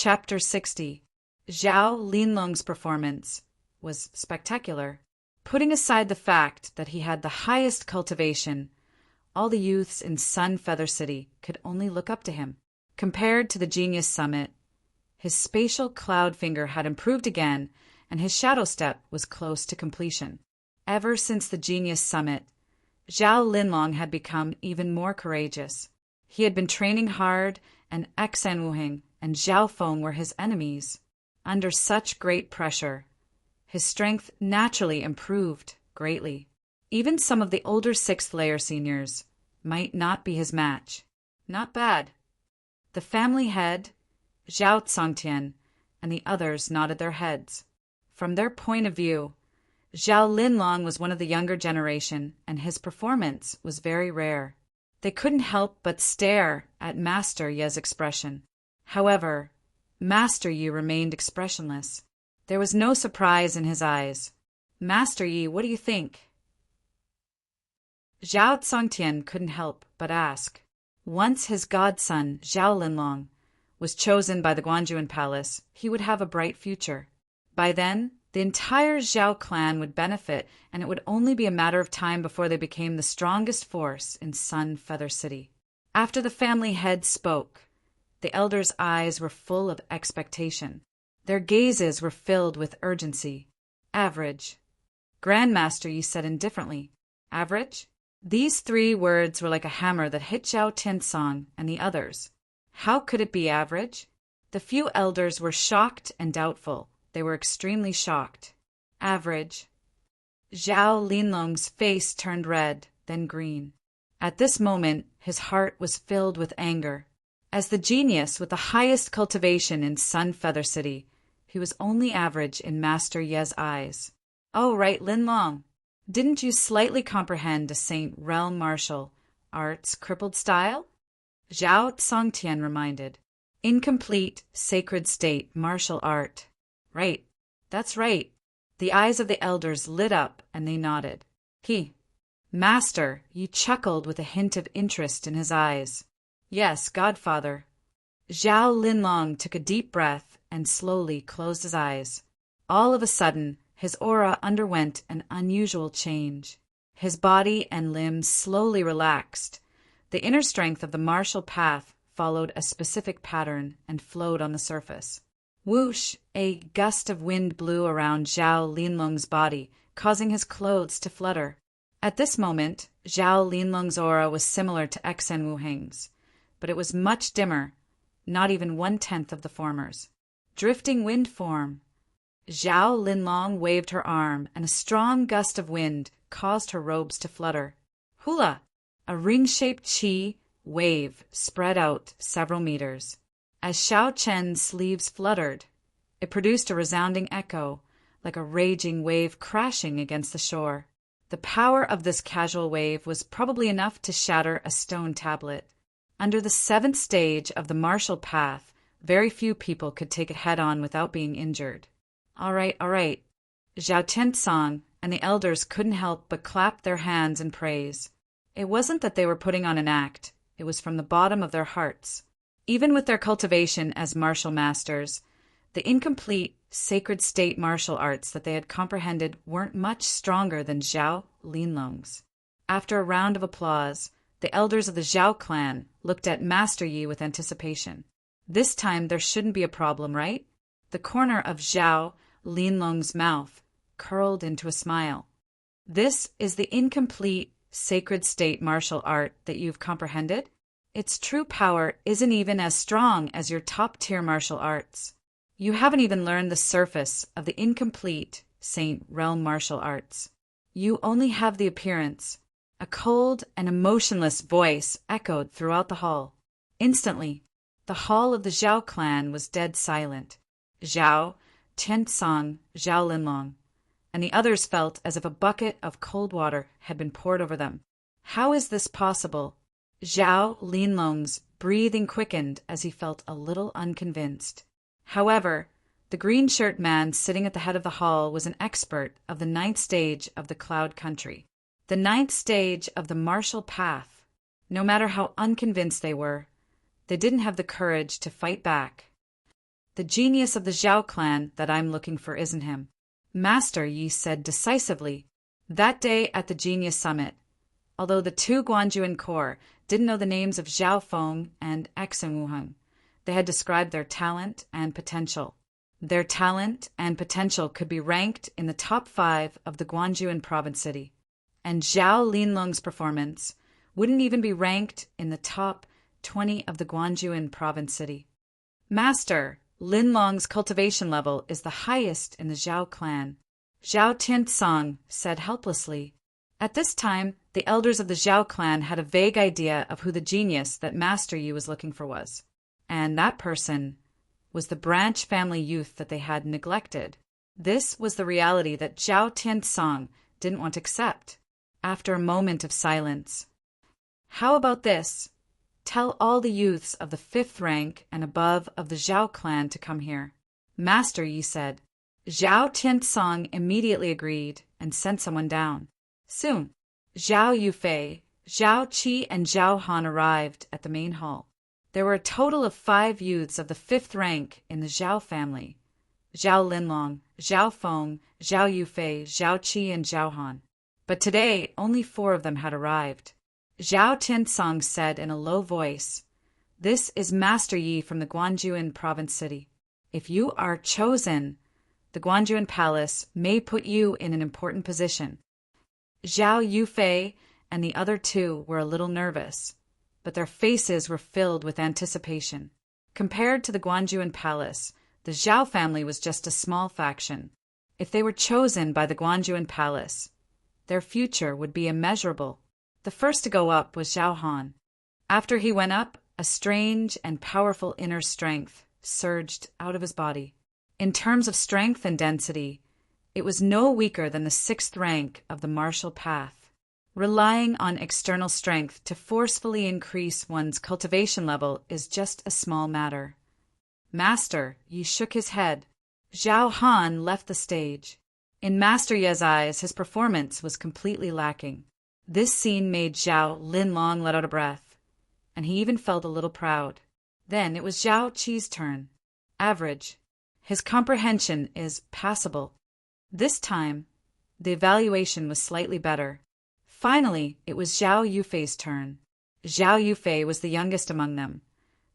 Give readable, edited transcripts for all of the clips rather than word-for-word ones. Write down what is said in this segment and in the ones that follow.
Chapter 60. Zhao Linlong's performance was spectacular. Putting aside the fact that he had the highest cultivation, all the youths in Sun Feather City could only look up to him. Compared to the Genius Summit, his spatial cloud finger had improved again, and his shadow step was close to completion. Ever since the Genius Summit, Zhao Linlong had become even more courageous. He had been training hard, and Xan Wuheng and Zhao Feng were his enemies. Under such great pressure, his strength naturally improved greatly. Even some of the older sixth-layer seniors might not be his match. Not bad. The family head, Zhao Congtian, and the others nodded their heads. From their point of view, Zhao Linlong was one of the younger generation, and his performance was very rare. They couldn't help but stare at Master Ye's expression. However, Master Yi remained expressionless. There was no surprise in his eyes. "Master Yi, what do you think?" Zhao Congtian couldn't help but ask. Once his godson, Zhao Linlong, was chosen by the Guanjuan Palace, he would have a bright future. By then, the entire Zhao clan would benefit, and it would only be a matter of time before they became the strongest force in Sun Feather City. After the family head spoke, the elders' eyes were full of expectation. Their gazes were filled with urgency. "Average." "Grandmaster," Yi said indifferently. "Average?" These three words were like a hammer that hit Zhao Tiansong and the others. How could it be average? The few elders were shocked and doubtful. They were extremely shocked. "Average." Zhao Linlong's face turned red, then green. At this moment, his heart was filled with anger. As the genius with the highest cultivation in Sun Feather City, he was only average in Master Ye's eyes. "Oh, right, Linlong. Didn't you slightly comprehend a Saint Realm martial arts crippled style?" Zhao Congtian reminded. "Incomplete, sacred state martial art." "Right. That's right." The eyes of the elders lit up and they nodded. Master," Yi chuckled with a hint of interest in his eyes. "Yes, Godfather." Zhao Linlong took a deep breath and slowly closed his eyes. All of a sudden, his aura underwent an unusual change. His body and limbs slowly relaxed. The inner strength of the martial path followed a specific pattern and flowed on the surface. Whoosh! A gust of wind blew around Zhao Linlong's body, causing his clothes to flutter. At this moment, Zhao Linlong's aura was similar to Xan Wuheng's, but it was much dimmer, not even 1/10 of the former's. Drifting wind form. Zhao Linlong waved her arm, and a strong gust of wind caused her robes to flutter. Hula! A ring-shaped qi wave spread out several meters. As Xiao Chen's sleeves fluttered, it produced a resounding echo, like a raging wave crashing against the shore. The power of this casual wave was probably enough to shatter a stone tablet. Under the 7th stage of the martial path, very few people could take it head-on without being injured. All right. Zhao Tiansong and the elders couldn't help but clap their hands in praise. It wasn't that they were putting on an act. It was from the bottom of their hearts. Even with their cultivation as martial masters, the incomplete, sacred state martial arts that they had comprehended weren't much stronger than Zhao Linlong's. After a round of applause, the elders of the Zhao clan looked at Master Yi with anticipation. This time there shouldn't be a problem, right? The corner of Zhao Linlong's mouth curled into a smile. "This is the incomplete, sacred state martial art that you've comprehended? Its true power isn't even as strong as your top-tier martial arts. You haven't even learned the surface of the incomplete Saint Realm martial arts. You only have the appearance." A cold and emotionless voice echoed throughout the hall. Instantly, the hall of the Zhao clan was dead silent. Zhao Tiansong, Zhao Linlong, and the others felt as if a bucket of cold water had been poured over them. How is this possible? Zhao Linlong's breathing quickened as he felt a little unconvinced. However, the green-shirt man sitting at the head of the hall was an expert of the 9th stage of the Cloud Country. The 9th stage of the martial path. No matter how unconvinced they were, they didn't have the courage to fight back. The genius of the Zhao clan that I'm looking for isn't him, Master Yi said decisively. That day at the Genius Summit, although the two Guanjuan Corps didn't know the names of Zhao Feng and Exen Wuheng, they had described their talent and potential. Their talent and potential could be ranked in the top 5 of the Guanjuan province city, and Zhao Linlong's performance wouldn't even be ranked in the top 20 of the Guanjuan province city. Master, Linlong's cultivation level is the highest in the Zhao clan, Zhao Tiansong said helplessly. At this time, the elders of the Zhao clan had a vague idea of who the genius that Master Yi was looking for was, and that person was the branch family youth that they had neglected. This was the reality that Zhao Tiansong didn't want to accept. After a moment of silence, "How about this? Tell all the youths of the 5th rank and above of the Zhao clan to come here," Master Yi said. Zhao Tiansong immediately agreed and sent someone down. Soon, Zhao Yufei, Zhao Qi, and Zhao Han arrived at the main hall. There were a total of 5 youths of the 5th rank in the Zhao family: Zhao Linlong, Zhao Feng, Zhao Yufei, Zhao Qi, and Zhao Han. But today, only 4 of them had arrived. Zhao Tiansong said in a low voice, "This is Master Yi from the Guanjuan province city. If you are chosen, the Guanjuan palace may put you in an important position." Zhao Yufei and the other 2 were a little nervous, but their faces were filled with anticipation. Compared to the Guanjuan palace, the Zhao family was just a small faction. If they were chosen by the Guanjuan palace, their future would be immeasurable. The first to go up was Zhao Han. After he went up, a strange and powerful inner strength surged out of his body. In terms of strength and density, it was no weaker than the 6th rank of the martial path. Relying on external strength to forcefully increase one's cultivation level is just a small matter. Master Yi shook his head. Zhao Han left the stage. In Master Ye's eyes, his performance was completely lacking. This scene made Zhao Linlong let out a breath, and he even felt a little proud. Then it was Zhao Qi's turn. Average. His comprehension is passable. This time, the evaluation was slightly better. Finally, it was Zhao Yufei's turn. Zhao Yufei was the youngest among them,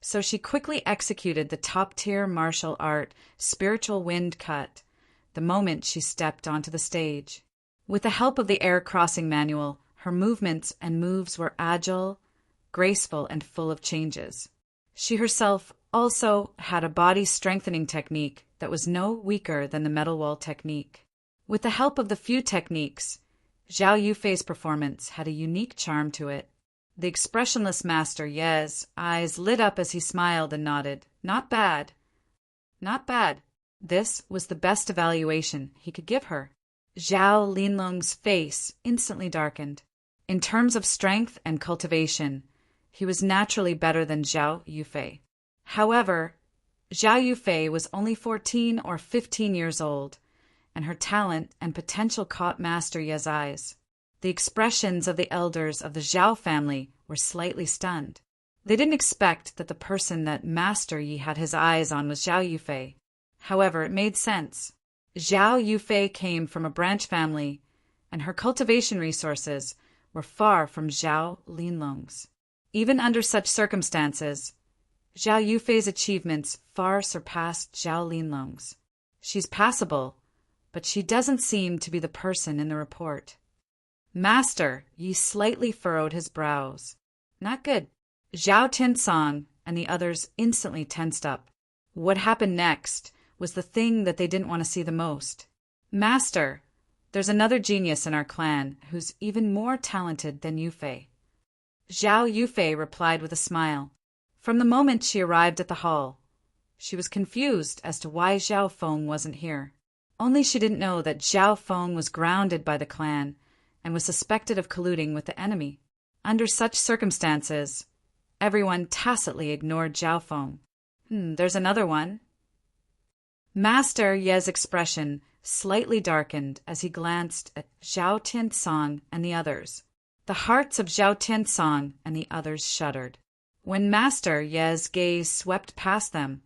so she quickly executed the top-tier martial art, Spiritual Wind Cut, the moment she stepped onto the stage. With the help of the Air Crossing Manual, her movements and moves were agile, graceful, and full of changes. She herself also had a body-strengthening technique that was no weaker than the metal wall technique. With the help of the few techniques, Zhao Yufei's performance had a unique charm to it. The expressionless Master Ye's eyes lit up as he smiled and nodded. Not bad. Not bad. This was the best evaluation he could give her. Zhao Linlong's face instantly darkened. In terms of strength and cultivation, he was naturally better than Zhao Yufei. However, Zhao Yufei was only 14 or 15 years old, and her talent and potential caught Master Ye's eyes. The expressions of the elders of the Zhao family were slightly stunned. They didn't expect that the person that Master Yi had his eyes on was Zhao Yufei. However, it made sense. Zhao Yufei came from a branch family, and her cultivation resources were far from Zhao Linlong's. Even under such circumstances, Zhao Yufei's achievements far surpassed Zhao Linlong's. She's passable, but she doesn't seem to be the person in the report. Master Yi slightly furrowed his brows. Not good. Zhao Tiansong and the others instantly tensed up. What happened next was the thing that they didn't want to see the most. Master, there's another genius in our clan who's even more talented than Yufei. Zhao Yufei replied with a smile. From the moment she arrived at the hall, she was confused as to why Zhao Feng wasn't here. Only she didn't know that Zhao Feng was grounded by the clan and was suspected of colluding with the enemy. Under such circumstances, everyone tacitly ignored Zhao Feng. There's another one. Master Ye's expression slightly darkened as he glanced at Zhao Tiansong and the others. The hearts of Zhao Tiansong and the others shuddered. When Master Ye's gaze swept past them,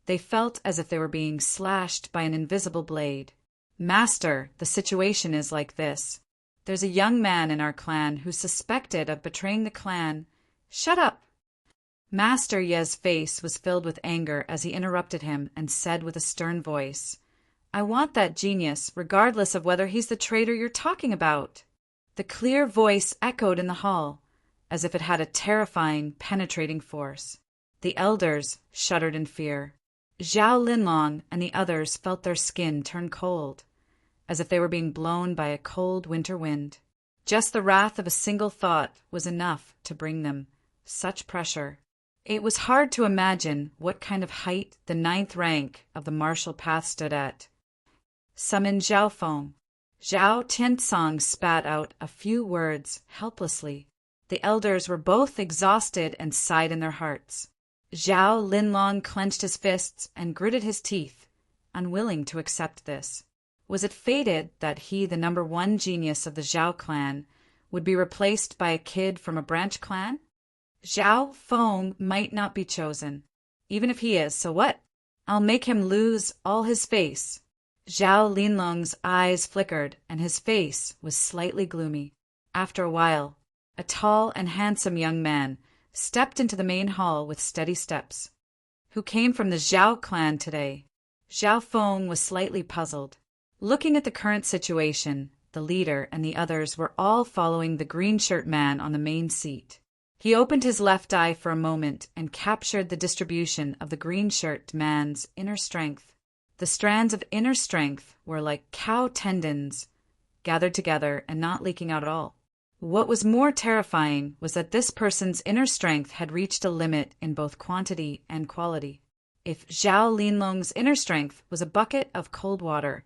They felt as if they were being slashed by an invisible blade. "Master, the situation is like this. There's a young man in our clan who's suspected of betraying the clan." "Shut up!" Master Ye's face was filled with anger as he interrupted him and said with a stern voice, "I want that genius, regardless of whether he's the traitor you're talking about." The clear voice echoed in the hall, as if it had a terrifying, penetrating force. The elders shuddered in fear. Zhao Linlong and the others felt their skin turn cold, as if they were being blown by a cold winter wind. Just the wrath of a single thought was enough to bring them such pressure. It was hard to imagine what kind of height the 9th rank of the martial path stood at. "Summon Zhao Feng." Zhao Tiansong spat out a few words helplessly. The elders were both exhausted and sighed in their hearts. Zhao Linlong clenched his fists and gritted his teeth, unwilling to accept this. Was it fated that he, the number 1 genius of the Zhao clan, would be replaced by a kid from a branch clan? Zhao Feng might not be chosen. Even if he is, so what? I'll make him lose all his face. Zhao Linlong's eyes flickered, and his face was slightly gloomy. After a while, a tall and handsome young man stepped into the main hall with steady steps. "Who came from the Zhao clan today?" Zhao Feng was slightly puzzled. Looking at the current situation, the leader and the others were all following the green-shirt man on the main seat. He opened his left eye for a moment and captured the distribution of the green-shirt man's inner strength. The strands of inner strength were like cow tendons, gathered together and not leaking out at all. What was more terrifying was that this person's inner strength had reached a limit in both quantity and quality. If Zhao Linlong's inner strength was a bucket of cold water,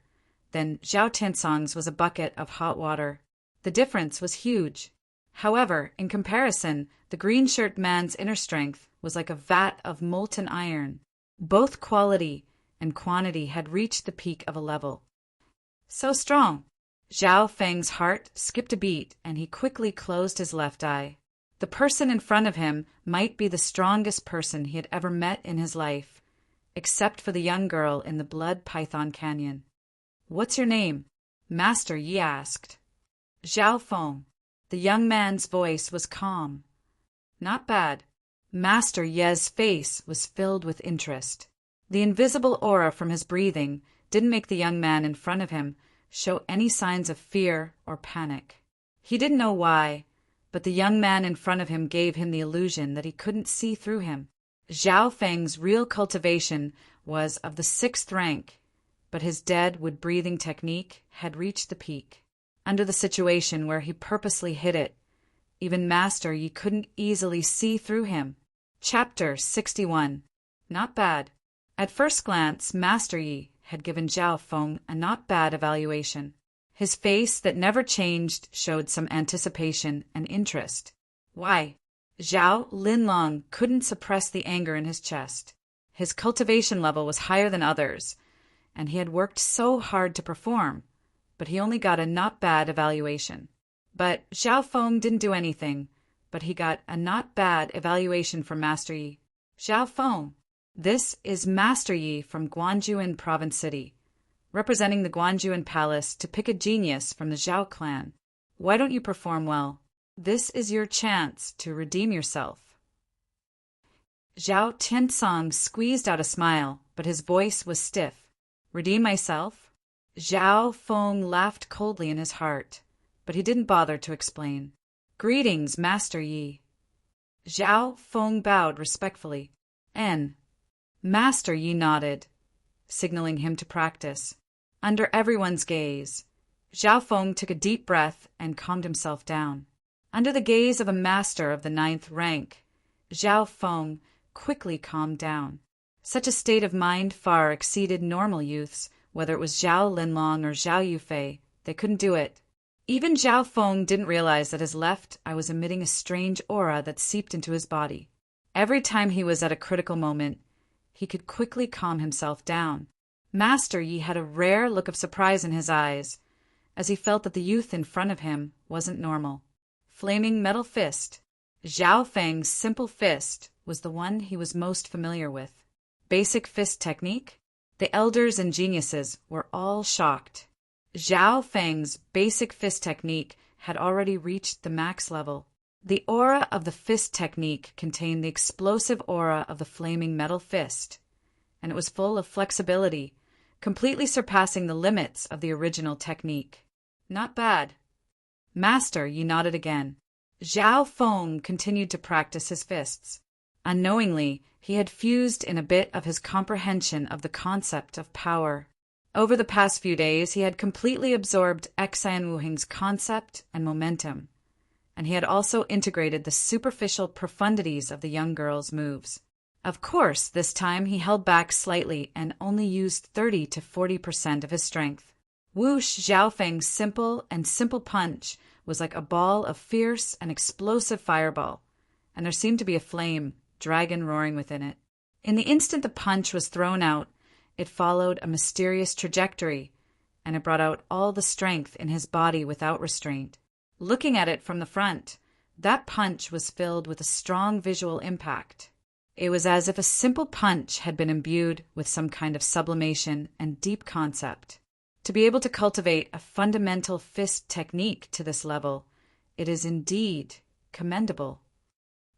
then Zhao Tiansong's was a bucket of hot water. The difference was huge. However, in comparison, the green-shirt man's inner strength was like a vat of molten iron. Both quality and quantity had reached the peak of a level. So strong! Zhao Feng's heart skipped a beat, and he quickly closed his left eye. The person in front of him might be the strongest person he had ever met in his life, except for the young girl in the Blood Python Canyon. "What's your name?" Master Yi asked. "Zhao Feng." The young man's voice was calm. "Not bad." Master Ye's face was filled with interest. The invisible aura from his breathing didn't make the young man in front of him show any signs of fear or panic. He didn't know why, but the young man in front of him gave him the illusion that he couldn't see through him. Zhao Feng's real cultivation was of the 6th rank, but his dead wood-breathing technique had reached the peak. Under the situation where he purposely hid it, even Master Yi couldn't easily see through him. Chapter 61. Not bad. At first glance, Master Yi had given Zhao Feng a not bad evaluation. His face that never changed showed some anticipation and interest. Why? Zhao Linlong couldn't suppress the anger in his chest. His cultivation level was higher than others, and he had worked so hard to perform, but he only got a not bad evaluation. But Zhao Feng didn't do anything, but he got a not bad evaluation from Master Yi. "Zhao Feng, this is Master Yi from Guanjuan Province City, representing the Guanjuan Palace to pick a genius from the Zhao clan. Why don't you perform well? This is your chance to redeem yourself." Zhao Tiansong squeezed out a smile, but his voice was stiff. "Redeem myself?" Zhao Feng laughed coldly in his heart, but he didn't bother to explain. "Greetings, Master Yi." Zhao Feng bowed respectfully. Master Yi nodded, signaling him to practice. Under everyone's gaze, Zhao Feng took a deep breath and calmed himself down. Under the gaze of a master of the 9th rank, Zhao Feng quickly calmed down. Such a state of mind far exceeded normal youths, whether it was Zhao Linlong or Zhao Yufei. They couldn't do it. Even Zhao Feng didn't realize that his left eye was emitting a strange aura that seeped into his body. Every time he was at a critical moment, he could quickly calm himself down. Master Yi had a rare look of surprise in his eyes, as he felt that the youth in front of him wasn't normal. Flaming metal fist. Zhao Feng's simple fist was the one he was most familiar with. basic fist technique? The elders and geniuses were all shocked. Zhao Feng's basic fist technique had already reached the max level. The aura of the fist technique contained the explosive aura of the flaming metal fist, and it was full of flexibility, completely surpassing the limits of the original technique. Not bad. Master, Yi nodded again. Zhao Feng continued to practice his fists. Unknowingly, he had fused in a bit of his comprehension of the concept of power. Over the past few days, he had completely absorbed Xian Wuheng's concept and momentum, and he had also integrated the superficial profundities of the young girl's moves. Of course, this time he held back slightly and only used 30 to 40% of his strength. Whoosh! Zhao Feng's simple punch was like a ball of fierce and explosive fireball, and there seemed to be a flame, dragon roaring within it. In the instant the punch was thrown out, it followed a mysterious trajectory, and it brought out all the strength in his body without restraint. Looking at it from the front, that punch was filled with a strong visual impact. It was as if a simple punch had been imbued with some kind of sublimation and deep concept. To be able to cultivate a fundamental fist technique to this level, it is indeed commendable.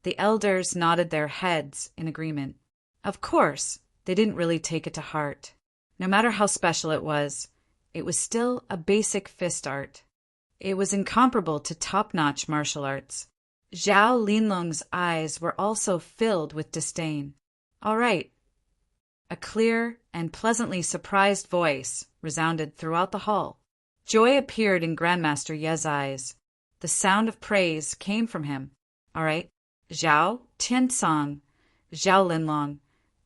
The elders nodded their heads in agreement. Of course, they didn't really take it to heart. No matter how special it was still a basic fist art. It was incomparable to top-notch martial arts. Zhao Linlong's eyes were also filled with disdain. All right. A clear and pleasantly surprised voice resounded throughout the hall. Joy appeared in Grandmaster Ye's eyes. The sound of praise came from him. All right. Zhao Tiansong, Zhao Linlong,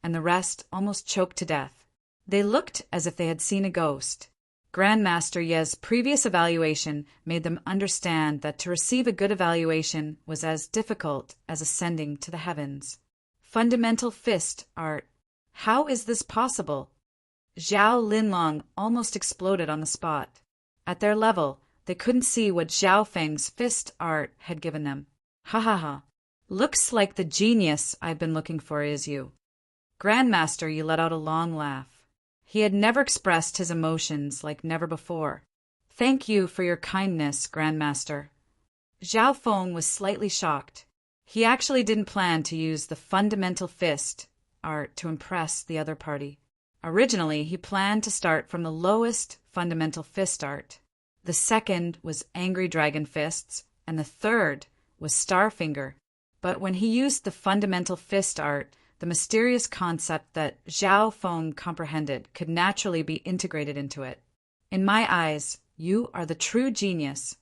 and the rest almost choked to death. They looked as if they had seen a ghost. Grandmaster Ye's previous evaluation made them understand that to receive a good evaluation was as difficult as ascending to the heavens. Fundamental fist art. How is this possible? Zhao Linlong almost exploded on the spot. At their level, they couldn't see what Zhao Feng's fist art had given them. Ha ha ha. Looks like the genius I've been looking for is you. Grandmaster Yi let out a long laugh. He had never expressed his emotions like never before. Thank you for your kindness, Grandmaster. Zhao Feng was slightly shocked. He actually didn't plan to use the fundamental fist art to impress the other party. Originally, he planned to start from the lowest fundamental fist art. The second was Angry Dragon Fists, and the third was Starfinger. But when he used the fundamental fist art, the mysterious concept that Zhao Feng comprehended could naturally be integrated into it. In my eyes, you are the true genius.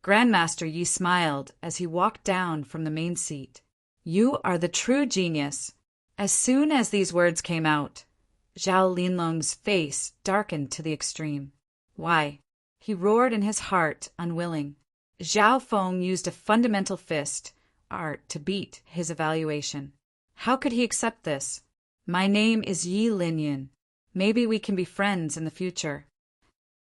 Grandmaster Yi smiled as he walked down from the main seat. You are the true genius. As soon as these words came out, Zhao Linlong's face darkened to the extreme. Why? He roared in his heart, unwilling. Zhao Feng used a fundamental fist art to beat his evaluation. How could he accept this? My name is Yi Linyun. Maybe we can be friends in the future.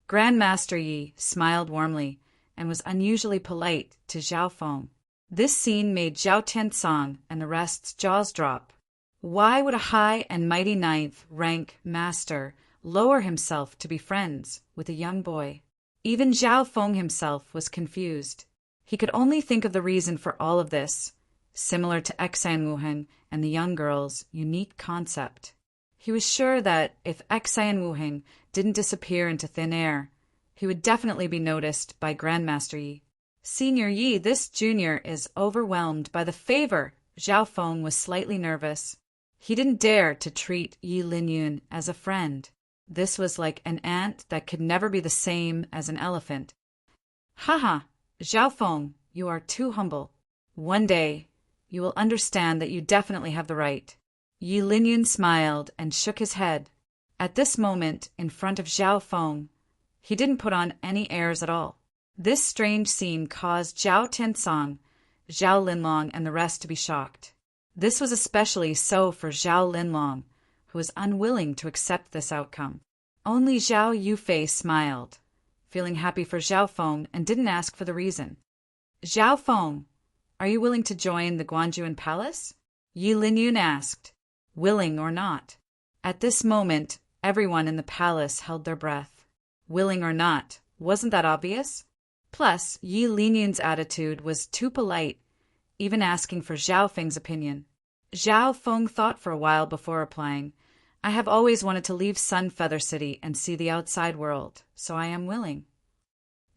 Grandmaster Yi smiled warmly and was unusually polite to Zhao Feng. This scene made Zhao Tiansong and the rest's jaws drop. Why would a high and mighty ninth rank master lower himself to be friends with a young boy? Even Zhao Feng himself was confused. He could only think of the reason for all of this, similar to Xian Wuheng and the young girl's unique concept. He was sure that if Xian Wuheng didn't disappear into thin air, he would definitely be noticed by Grandmaster Yi. Senior Yi, this junior is overwhelmed by the favor. Zhao Feng was slightly nervous. He didn't dare to treat Yi Linyun as a friend. This was like an ant that could never be the same as an elephant. Haha, Zhao Feng, you are too humble. One day, you will understand that you definitely have the right. Yi Linyun smiled and shook his head. At this moment, in front of Zhao Feng, he didn't put on any airs at all. This strange scene caused Zhao Tiansong, Zhao Linlong, and the rest to be shocked. This was especially so for Zhao Linlong, who was unwilling to accept this outcome. Only Zhao Yufei smiled, feeling happy for Zhao Feng, and didn't ask for the reason. Zhao Feng, are you willing to join the Guanjuan Palace? Yi Linyun asked. Willing or not? At this moment, everyone in the palace held their breath. Willing or not, wasn't that obvious? Plus, Yi Linyun's attitude was too polite, even asking for Zhao Feng's opinion. Zhao Feng thought for a while before replying, I have always wanted to leave Sun Feather City and see the outside world, so I am willing.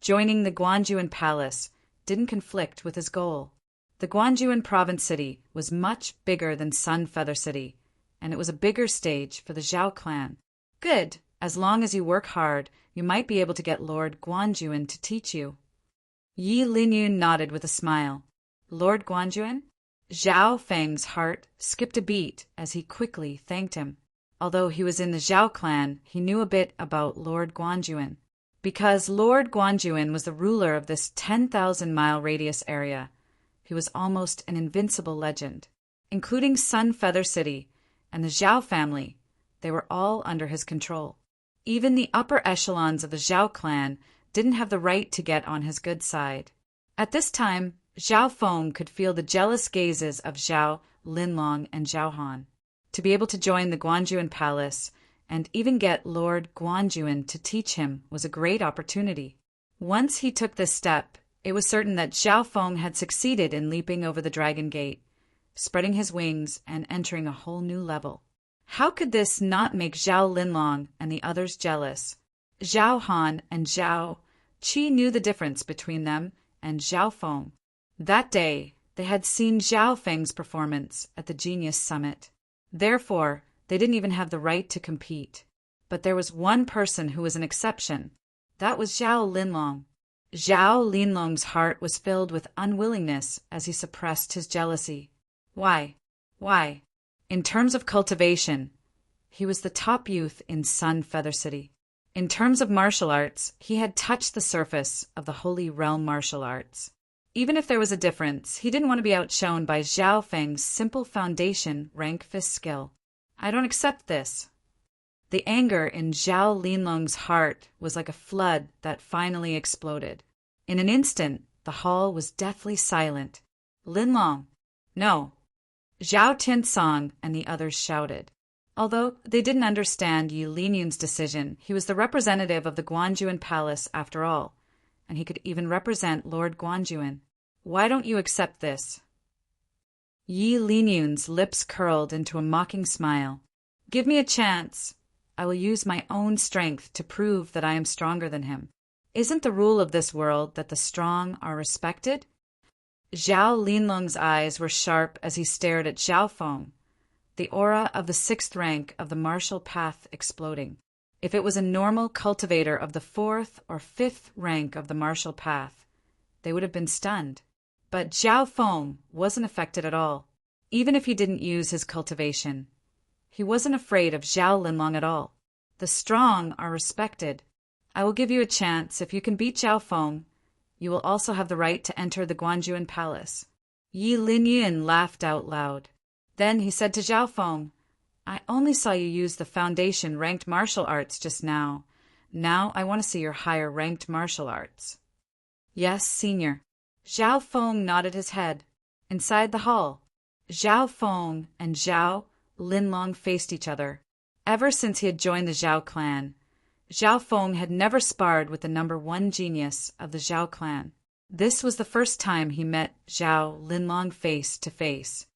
Joining the Guanjuan Palace didn't conflict with his goal. The Guanjuan Province City was much bigger than Sun Feather City, and it was a bigger stage for the Zhao clan. Good, as long as you work hard, you might be able to get Lord Guanjuan to teach you. Yi Linyun nodded with a smile. Lord Guanjuan? Zhao Feng's heart skipped a beat as he quickly thanked him. Although he was in the Zhao clan, he knew a bit about Lord Guanjuan. Because Lord Guanjuan was the ruler of this 10,000-mile radius area, he was almost an invincible legend. Including Sun Feather City and the Zhao family, they were all under his control. Even the upper echelons of the Zhao clan didn't have the right to get on his good side. At this time, Zhao Feng could feel the jealous gazes of Zhao Linlong and Zhao Han. To be able to join the Guanjuan Palace and even get Lord Guanjuan to teach him was a great opportunity. Once he took this step, it was certain that Zhao Feng had succeeded in leaping over the Dragon Gate, spreading his wings and entering a whole new level. How could this not make Zhao Linlong and the others jealous? Zhao Han and Zhao Qi knew the difference between them and Zhao Feng. That day, they had seen Zhao Feng's performance at the Genius Summit. Therefore, they didn't even have the right to compete. But there was one person who was an exception. That was Zhao Linlong. Zhao Linlong's heart was filled with unwillingness as he suppressed his jealousy. Why? In terms of cultivation, he was the top youth in Sun Feather City. In terms of martial arts, he had touched the surface of the Holy Realm martial arts. Even if there was a difference, he didn't want to be outshone by Zhao Feng's simple foundation rank fist skill. I don't accept this. The anger in Zhao Linlong's heart was like a flood that finally exploded. In an instant, the hall was deathly silent. Linlong! No! Zhao Tinsong and the others shouted. Although they didn't understand Yi Linyun's decision, he was the representative of the Guanjuan Palace after all, and he could even represent Lord Guanjuan. Why don't you accept this? Yi Linyun's lips curled into a mocking smile. Give me a chance. I will use my own strength to prove that I am stronger than him. Isn't the rule of this world that the strong are respected? Zhao Linlong's eyes were sharp as he stared at Zhao Feng, the aura of the 6th rank of the martial path exploding. If it was a normal cultivator of the 4th or 5th rank of the martial path, they would have been stunned. But Zhao Feng wasn't affected at all, even if he didn't use his cultivation. He wasn't afraid of Zhao Linlong at all. The strong are respected. I will give you a chance. If you can beat Zhao Feng, you will also have the right to enter the Guanjuan Palace. Yi Linyun laughed out loud. Then he said to Zhao Feng, I only saw you use the foundation ranked martial arts just now. Now I want to see your higher ranked martial arts. Yes, senior. Zhao Feng nodded his head. Inside the hall, Zhao Feng and Zhao Linlong faced each other. Ever since he had joined the Zhao clan, Zhao Feng had never sparred with the number 1 genius of the Zhao clan. This was the first time he met Zhao Linlong face to face.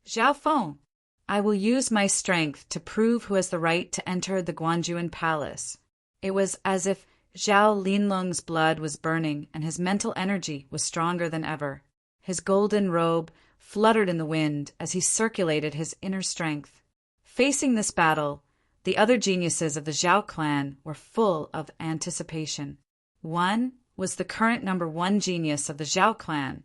Zhao Feng, I will use my strength to prove who has the right to enter the Guanjuan Palace. It was as if Zhao Linlong's blood was burning and his mental energy was stronger than ever. His golden robe fluttered in the wind as he circulated his inner strength. Facing this battle, the other geniuses of the Zhao clan were full of anticipation. One was the current number 1 genius of the Zhao clan,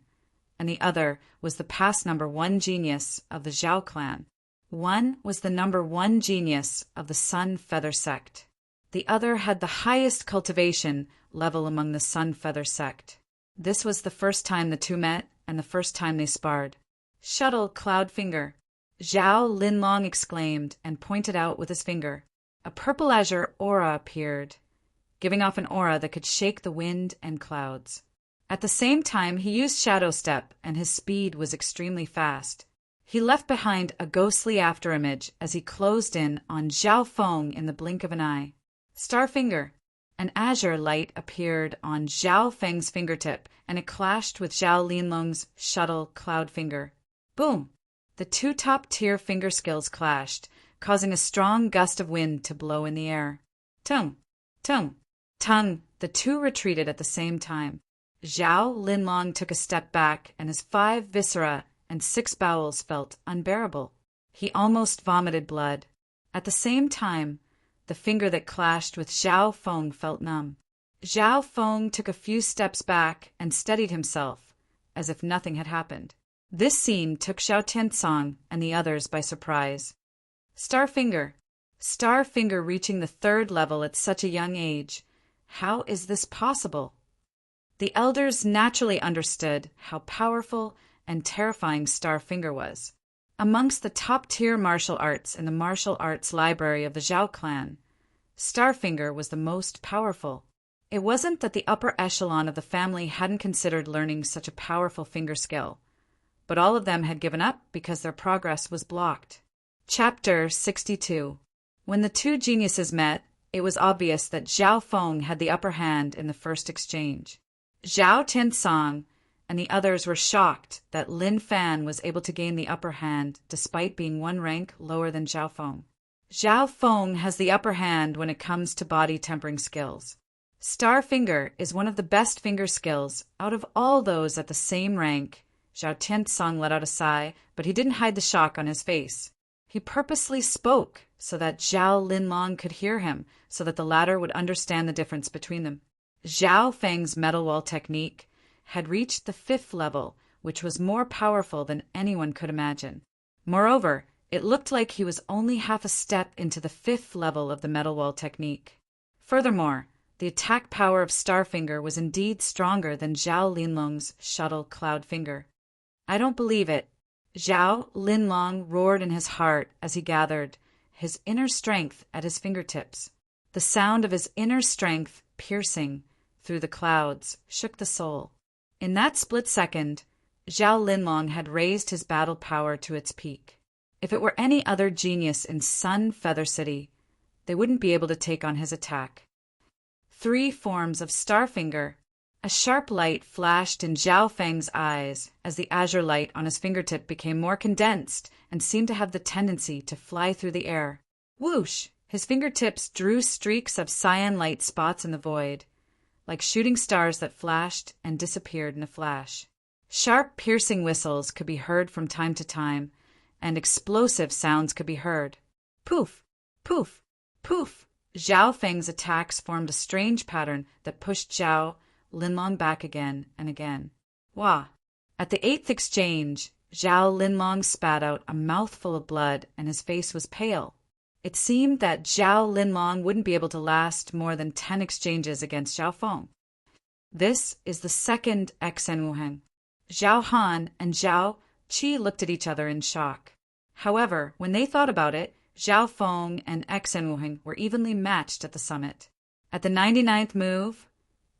and the other was the past number 1 genius of the Zhao clan. One was the number 1 genius of the Sun Feather sect. The other had the highest cultivation level among the Sun Feather sect. This was the first time the two met and the first time they sparred. Shuttle Cloud Finger, Zhao Linlong exclaimed and pointed out with his finger. A purple azure aura appeared, giving off an aura that could shake the wind and clouds. At the same time, he used Shadow Step, and his speed was extremely fast. He left behind a ghostly afterimage as he closed in on Zhao Feng in the blink of an eye. Starfinger. An azure light appeared on Zhao Feng's fingertip, and it clashed with Zhao Linlong's shuttle cloud finger. Boom! The two top-tier finger skills clashed, causing a strong gust of wind to blow in the air. Tung! Tung! Tung! The two retreated at the same time. Zhao Linlong took a step back, and his 5 viscera and 6 bowels felt unbearable. He almost vomited blood. At the same time, the finger that clashed with Zhao Feng felt numb. Zhao Feng took a few steps back and steadied himself, as if nothing had happened. This scene took Xiao Tiansong and the others by surprise. Starfinger. Starfinger reaching the 3rd level at such a young age. How is this possible? The elders naturally understood how powerful and terrifying Starfinger was. Amongst the top-tier martial arts in the martial arts library of the Zhao clan, Starfinger was the most powerful. It wasn't that the upper echelon of the family hadn't considered learning such a powerful finger skill, but all of them had given up because their progress was blocked. Chapter 62. When the two geniuses met, it was obvious that Zhao Feng had the upper hand in the first exchange. Xiao Tiansong and the others were shocked that Lin Fan was able to gain the upper hand despite being 1 rank lower than Zhao Feng. Zhao Feng has the upper hand when it comes to body tempering skills. Starfinger is one of the best finger skills out of all those at the same rank. Xiao Tiansong let out a sigh, but he didn't hide the shock on his face. He purposely spoke so that Zhao Linlong could hear him, so that the latter would understand the difference between them. Zhao Feng's metal wall technique had reached the 5th level, which was more powerful than anyone could imagine. Moreover, it looked like he was only half a step into the 5th level of the metal wall technique. Furthermore, the attack power of Starfinger was indeed stronger than Zhao Linlong's shuttle cloud finger. I don't believe it. Zhao Linlong roared in his heart as he gathered his inner strength at his fingertips. The sound of his inner strength piercing through the clouds shook the soul. In that split second, Zhao Linlong had raised his battle power to its peak. If it were any other genius in Sun Feather City, they wouldn't be able to take on his attack. 3 forms of Starfinger. A sharp light flashed in Zhao Feng's eyes as the azure light on his fingertip became more condensed and seemed to have the tendency to fly through the air. Whoosh! His fingertips drew streaks of cyan light spots in the void, like shooting stars that flashed and disappeared in a flash. Sharp, piercing whistles could be heard from time to time, and explosive sounds could be heard. Poof! Poof! Poof! Zhao Feng's attacks formed a strange pattern that pushed Zhao Linlong back again and again. Wah! At the 8th exchange, Zhao Linlong spat out a mouthful of blood, and his face was pale. It seemed that Zhao Linlong wouldn't be able to last more than 10 exchanges against Zhao Feng. This is the 2nd Xen. Zhao Han and Zhao Qi looked at each other in shock. However, when they thought about it, Zhao Feng and Xen were evenly matched at the summit. At the 99th move,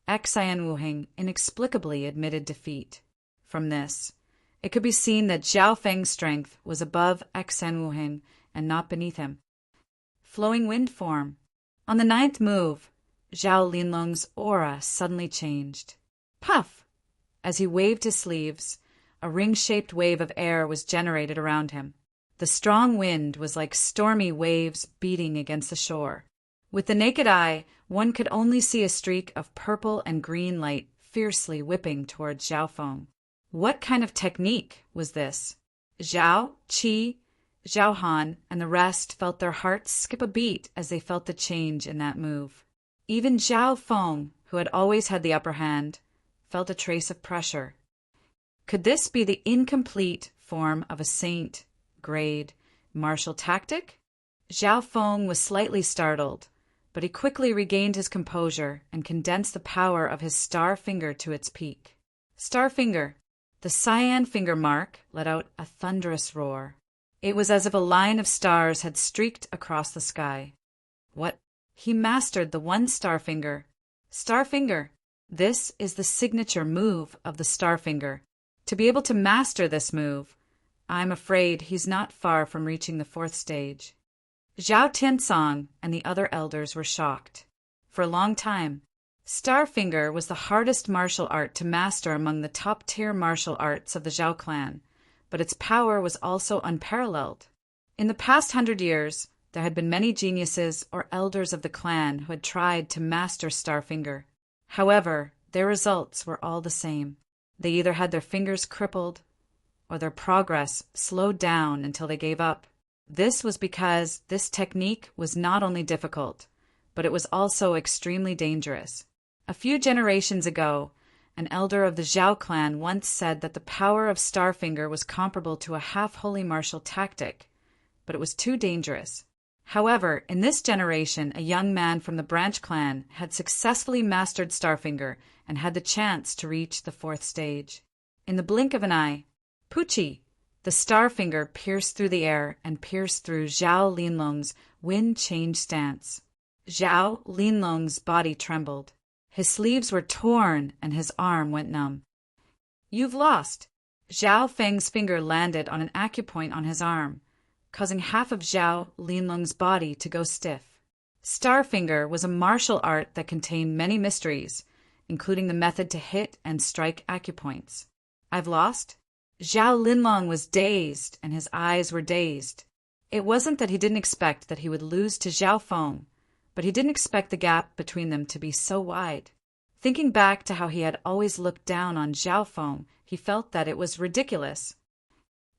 Xen inexplicably admitted defeat. From this, it could be seen that Zhao Feng's strength was above Xen and not beneath him. Flowing wind form. On the 9th move, Zhao Linlong's aura suddenly changed. Puff! As he waved his sleeves, a ring-shaped wave of air was generated around him. The strong wind was like stormy waves beating against the shore. With the naked eye, one could only see a streak of purple and green light fiercely whipping towards Zhao Feng. What kind of technique was this? Zhao, Qi, Zhao Han, and the rest felt their hearts skip a beat as they felt the change in that move. Even Zhao Feng, who had always had the upper hand, felt a trace of pressure. Could this be the incomplete form of a saint-grade martial tactic? Zhao Feng was slightly startled, but he quickly regained his composure and condensed the power of his star finger to its peak. Starfinger. The cyan finger mark let out a thunderous roar. It was as if a line of stars had streaked across the sky. What? He mastered the 1 Starfinger. Starfinger. This is the signature move of the Starfinger. To be able to master this move, I'm afraid he's not far from reaching the fourth stage. Zhao Tiansong and the other elders were shocked. For a long time, Starfinger was the hardest martial art to master among the top-tier martial arts of the Zhao clan, but its power was also unparalleled. In the past 100 years, there had been many geniuses or elders of the clan who had tried to master Starfinger. However, their results were all the same. They either had their fingers crippled or their progress slowed down until they gave up. This was because this technique was not only difficult, but it was also extremely dangerous. A few generations ago, an elder of the Zhao clan once said that the power of Starfinger was comparable to a half-holy martial tactic, but it was too dangerous. However, in this generation, a young man from the Branch clan had successfully mastered Starfinger and had the chance to reach the fourth stage. In the blink of an eye, Pucci, the Starfinger, pierced through the air and pierced through Zhao Linlong's wind-change stance. Zhao Linlong's body trembled. His sleeves were torn and his arm went numb. You've lost. Zhao Feng's finger landed on an acupoint on his arm, causing half of Zhao Linlong's body to go stiff. Starfinger was a martial art that contained many mysteries, including the method to hit and strike acupoints. I've lost? Zhao Linlong was dazed, and his eyes were dazed. It wasn't that he didn't expect that he would lose to Zhao Feng, but he didn't expect the gap between them to be so wide. Thinking back to how he had always looked down on Zhao Feng, he felt that it was ridiculous.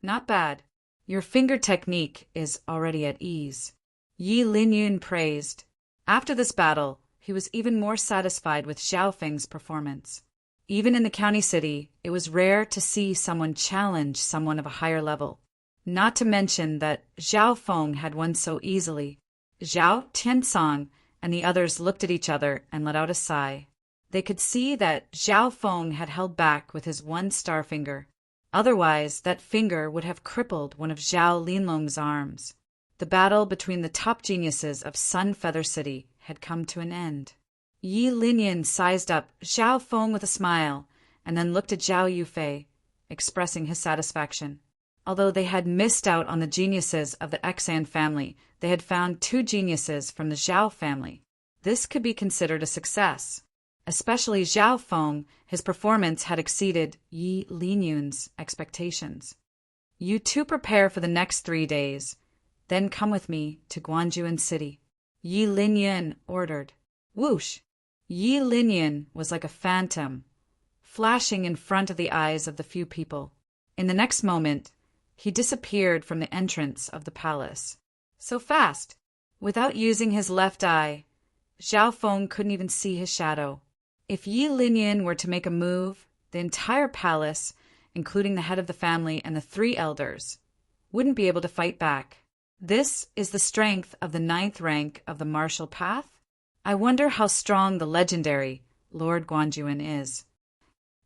Not bad. Your finger technique is already at ease, Yi Linyun praised. After this battle, he was even more satisfied with Zhao Feng's performance. Even in the county city, it was rare to see someone challenge someone of a higher level. Not to mention that Zhao Feng had won so easily. Zhao Tiansong and the others looked at each other and let out a sigh. They could see that Zhao Feng had held back with his one star finger. Otherwise, that finger would have crippled one of Zhao Linlong's arms. The battle between the top geniuses of Sun Feather City had come to an end. Yi Linyan sized up Zhao Feng with a smile and then looked at Zhao Yufei, expressing his satisfaction. Although they had missed out on the geniuses of the Xan family, they had found 2 geniuses from the Zhao family. This could be considered a success. Especially Zhao Feng, his performance had exceeded Yi Linyun's expectations. You 2 prepare for the next 3 days, then come with me to Guanjuan City, Yi Linyun ordered. Whoosh! Yi Linyun was like a phantom, flashing in front of the eyes of the few people. In the next moment, he disappeared from the entrance of the palace. So fast! Without using his left eye, Zhao Feng couldn't even see his shadow. If Yi Linyun were to make a move, the entire palace, including the head of the family and the 3 elders, wouldn't be able to fight back. This is the strength of the 9th rank of the martial path? I wonder how strong the legendary Lord Guanjuan is.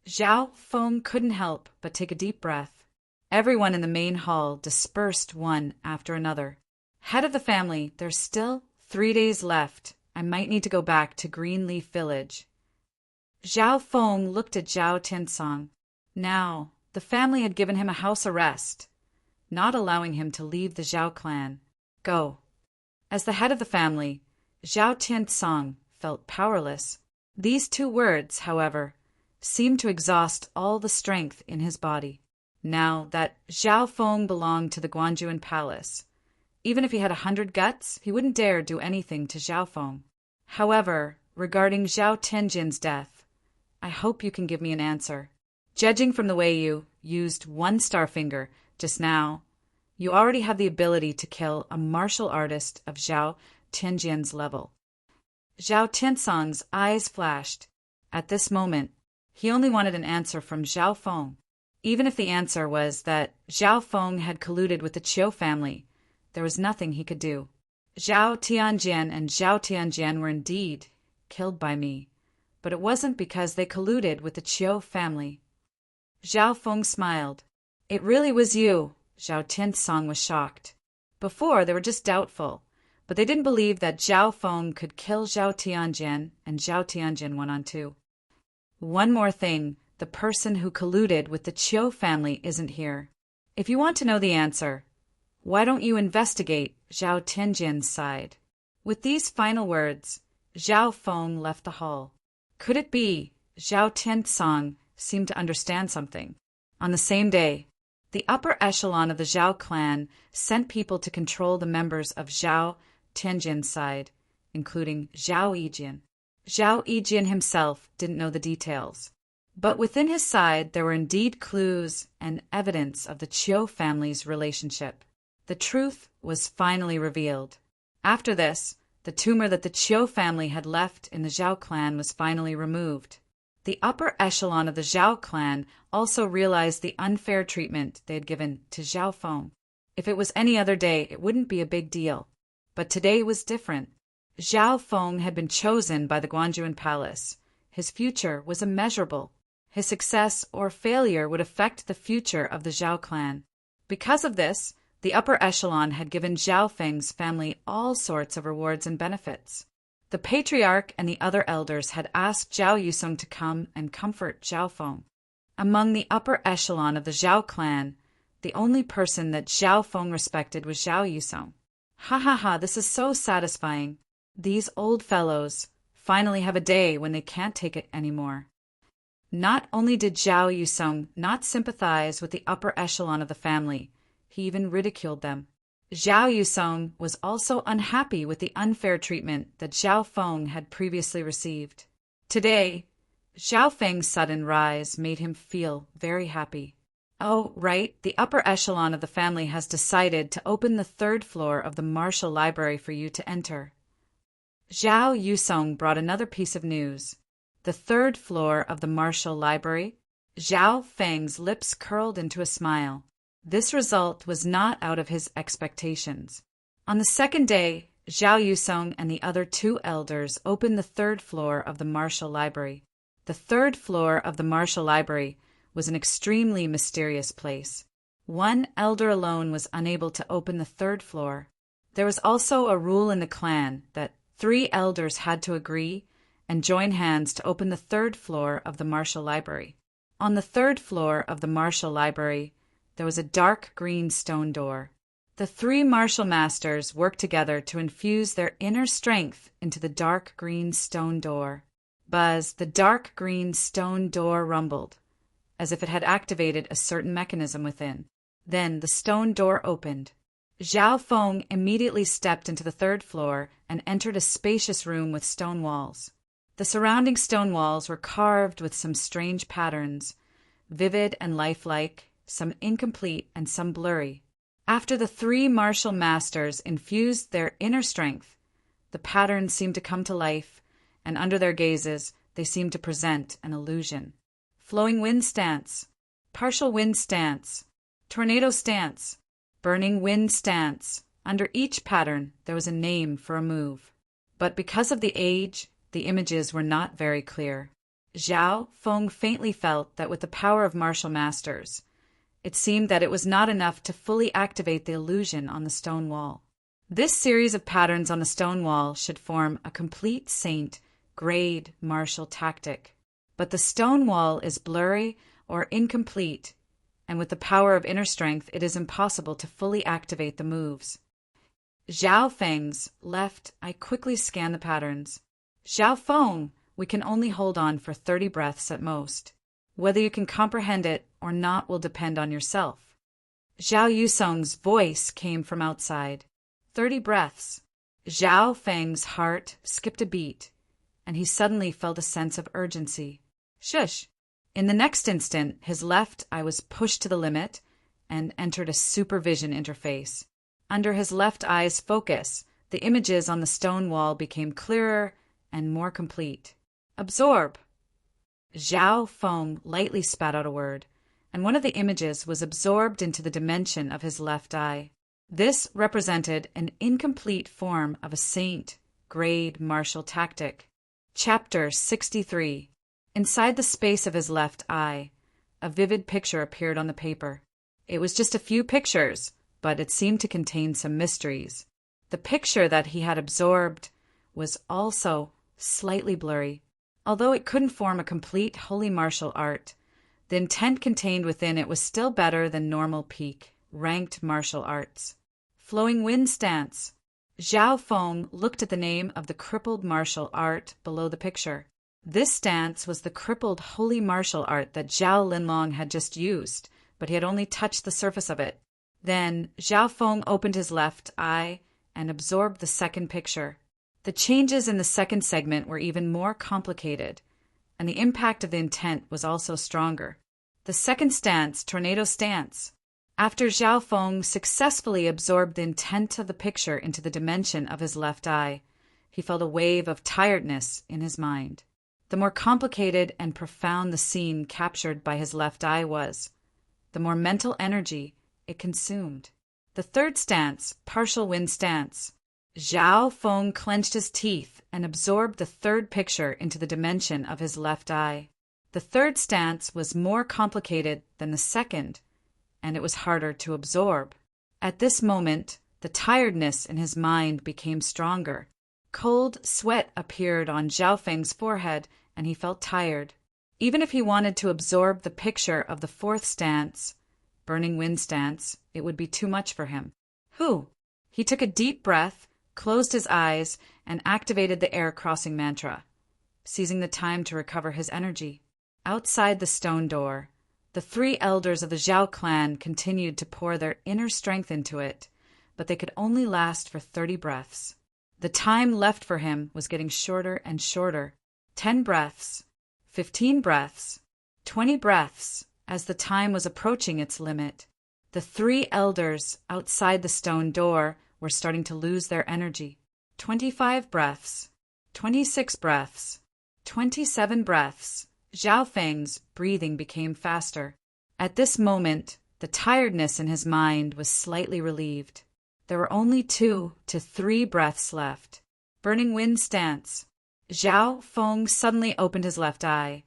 Zhao Feng couldn't help but take a deep breath. Everyone in the main hall dispersed one after another. Head of the family, there's still 3 days left. I might need to go back to Greenleaf Village. Zhao Feng looked at Zhao Tiansong. Now, the family had given him a house arrest, not allowing him to leave the Zhao clan. Go. As the head of the family, Zhao Tiansong felt powerless. These 2 words, however, seemed to exhaust all the strength in his body. Now that Zhao Feng belonged to the Guanjuan Palace, even if he had 100 guts, he wouldn't dare do anything to Zhao Feng. However, regarding Zhao Tianjin's death, I hope you can give me an answer. Judging from the way you used 1 star finger just now, you already have the ability to kill a martial artist of Zhao Tianjin's level. Zhao Tiansong's eyes flashed. At this moment, he only wanted an answer from Zhao Feng. Even if the answer was that Zhao Feng had colluded with the Qiu family, there was nothing he could do. Zhao Tianjian and Zhao Tianjian were indeed killed by me, but it wasn't because they colluded with the Qiu family. Zhao Feng smiled. It really was you. Zhao Tiansong was shocked. Before, they were just doubtful, but they didn't believe that Zhao Feng could kill Zhao Tianjian and Zhao Tianjian 1-on-2. One more thing, the person who colluded with the Qiu family isn't here. If you want to know the answer, why don't you investigate Zhao Tianjin's side? With these final words, Zhao Feng left the hall. Could it be Zhao Tiansong seemed to understand something? On the same day, the upper echelon of the Zhao clan sent people to control the members of Zhao Tianjin's side, including Zhao Yijin. Zhao Yijin himself didn't know the details. But within his side there were indeed clues and evidence of the Qiu family's relationship. The truth was finally revealed. After this, the tumor that the Qiu family had left in the Zhao clan was finally removed. The upper echelon of the Zhao clan also realized the unfair treatment they had given to Zhao Feng. If it was any other day, it wouldn't be a big deal. But today was different. Zhao Feng had been chosen by the Guanjuan Palace. His future was immeasurable. His success or failure would affect the future of the Zhao clan. Because of this, the upper echelon had given Zhao Feng's family all sorts of rewards and benefits. The patriarch and the other elders had asked Zhao Yusong to come and comfort Zhao Feng. Among the upper echelon of the Zhao clan, the only person that Zhao Feng respected was Zhao Yusong. Ha ha ha, this is so satisfying. These old fellows finally have a day when they can't take it anymore. Not only did Zhao Yusong not sympathize with the upper echelon of the family, he even ridiculed them. Zhao Yusong was also unhappy with the unfair treatment that Zhao Feng had previously received. Today, Zhao Feng's sudden rise made him feel very happy. Oh, right, the upper echelon of the family has decided to open the 3rd floor of the Martial Library for you to enter. Zhao Yusong brought another piece of news. The 3rd floor of the Martial Library? Zhao Feng's lips curled into a smile. This result was not out of his expectations. On the 2nd day, Zhao Yusong and the other 2 elders opened the 3rd floor of the Martial Library. The 3rd floor of the Martial Library was an extremely mysterious place. One elder alone was unable to open the 3rd floor. There was also a rule in the clan that 3 elders had to agree and join hands to open the 3rd floor of the Martial Library. On the 3rd floor of the Martial Library, there was a dark green stone door. The 3 martial masters worked together to infuse their inner strength into the dark green stone door. Buzz, the dark green stone door rumbled, as if it had activated a certain mechanism within. Then the stone door opened. Zhao Feng immediately stepped into the 3rd floor and entered a spacious room with stone walls. The surrounding stone walls were carved with some strange patterns, vivid and lifelike, some incomplete and some blurry. After the 3 martial masters infused their inner strength, the patterns seemed to come to life, and under their gazes they seemed to present an illusion. Flowing wind stance, partial wind stance, tornado stance, burning wind stance. Under each pattern there was a name for a move. But because of the age, the images were not very clear. Zhao Feng faintly felt that with the power of martial masters, it seemed that it was not enough to fully activate the illusion on the stone wall. This series of patterns on the stone wall should form a complete saint grade martial tactic. But the stone wall is blurry or incomplete, and with the power of inner strength, it is impossible to fully activate the moves. Zhao Feng's left eye quickly scanned the patterns. Zhao Feng, we can only hold on for 30 breaths at most. Whether you can comprehend it or not will depend on yourself. Zhao Yusong's voice came from outside. 30 breaths. Zhao Feng's heart skipped a beat, and he suddenly felt a sense of urgency. Shush! In the next instant, his left eye was pushed to the limit and entered a supervision interface. Under his left eye's focus, the images on the stone wall became clearer and more complete. Absorb! Zhao Feng lightly spat out a word, and one of the images was absorbed into the dimension of his left eye. This represented an incomplete form of a saint-grade martial tactic. Chapter 63. Inside the space of his left eye, a vivid picture appeared on the paper. It was just a few pictures, but it seemed to contain some mysteries. The picture that he had absorbed was also slightly blurry. Although it couldn't form a complete holy martial art, The intent contained within it was still better than normal peak, ranked martial arts. Flowing wind stance. Zhao Feng looked at the name of the crippled martial art below the picture. This stance was the crippled holy martial art that Zhao Linlong had just used, but he had only touched the surface of it. Then Zhao Feng opened his left eye and absorbed the second picture. The changes in the second segment were even more complicated, and the impact of the intent was also stronger. The second stance, tornado stance. After Zhao Feng successfully absorbed the intent of the picture into the dimension of his left eye, he felt a wave of tiredness in his mind. The more complicated and profound the scene captured by his left eye was, the more mental energy it consumed. The third stance, partial wind stance. Zhao Feng clenched his teeth and absorbed the third picture into the dimension of his left eye. The third stance was more complicated than the second, and it was harder to absorb. At this moment, the tiredness in his mind became stronger. Cold sweat appeared on Zhao Feng's forehead, and he felt tired. Even if he wanted to absorb the picture of the fourth stance, burning wind stance, it would be too much for him. He took a deep breath, closed his eyes, and activated the air crossing mantra, seizing the time to recover his energy. Outside the stone door, the three elders of the Zhao clan continued to pour their inner strength into it, but they could only last for 30 breaths. The time left for him was getting shorter and shorter. 10 breaths, 15 breaths, 20 breaths. As the time was approaching its limit, the three elders outside the stone door were starting to lose their energy. 25 breaths, 26 breaths, 27 breaths. Zhao Feng's breathing became faster. At this moment, the tiredness in his mind was slightly relieved. There were only 2 to 3 breaths left. Burning wind stance. Zhao Feng suddenly opened his left eye,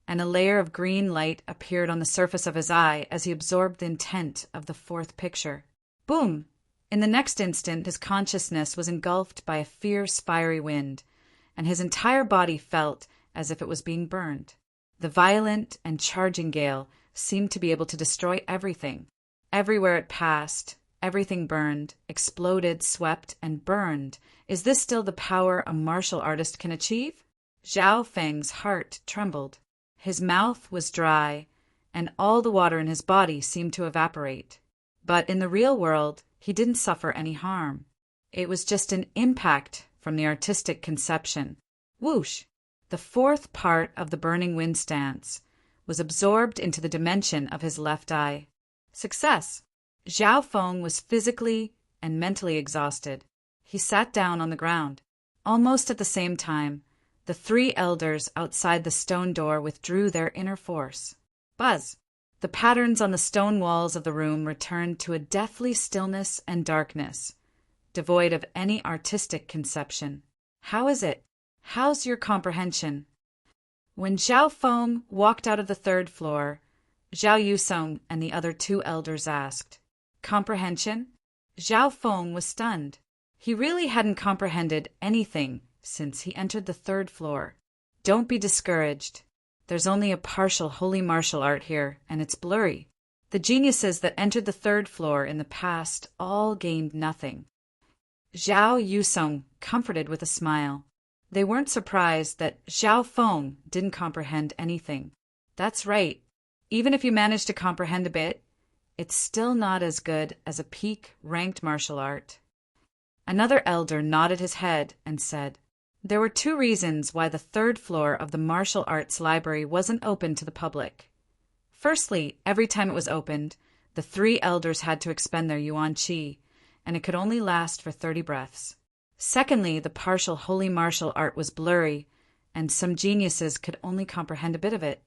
and a layer of green light appeared on the surface of his eye as he absorbed the intent of the fourth picture. Boom! In the next instant, his consciousness was engulfed by a fierce, fiery wind, and his entire body felt as if it was being burned. The violent and charging gale seemed to be able to destroy everything. Everywhere it passed, everything burned, exploded, swept, and burned. Is this still the power a martial artist can achieve? Zhao Feng's heart trembled. His mouth was dry, and all the water in his body seemed to evaporate. But in the real world, he didn't suffer any harm. It was just an impact from the artistic conception. Whoosh! The fourth part of the burning wind stance was absorbed into the dimension of his left eye. Success! Zhao Feng was physically and mentally exhausted. He sat down on the ground. Almost at the same time, the three elders outside the stone door withdrew their inner force. Buzz! The patterns on the stone walls of the room returned to a deathly stillness and darkness, devoid of any artistic conception. How is it? How's your comprehension? When Zhao Feng walked out of the third floor, Zhao Yusong and the other 2 elders asked, "Comprehension?" Zhao Feng was stunned. He really hadn't comprehended anything since he entered the third floor. Don't be discouraged. There's only a partial holy martial art here, and it's blurry. The geniuses that entered the third floor in the past all gained nothing. Zhao Yusong comforted with a smile. They weren't surprised that Zhao Feng didn't comprehend anything. That's right. Even if you manage to comprehend a bit, it's still not as good as a peak ranked martial art. Another elder nodded his head and said, there were 2 reasons why the third floor of the martial arts library wasn't open to the public. Firstly, every time it was opened, the 3 elders had to expend their yuan qi, and it could only last for 30 breaths. Secondly, the partial holy martial art was blurry, and some geniuses could only comprehend a bit of it.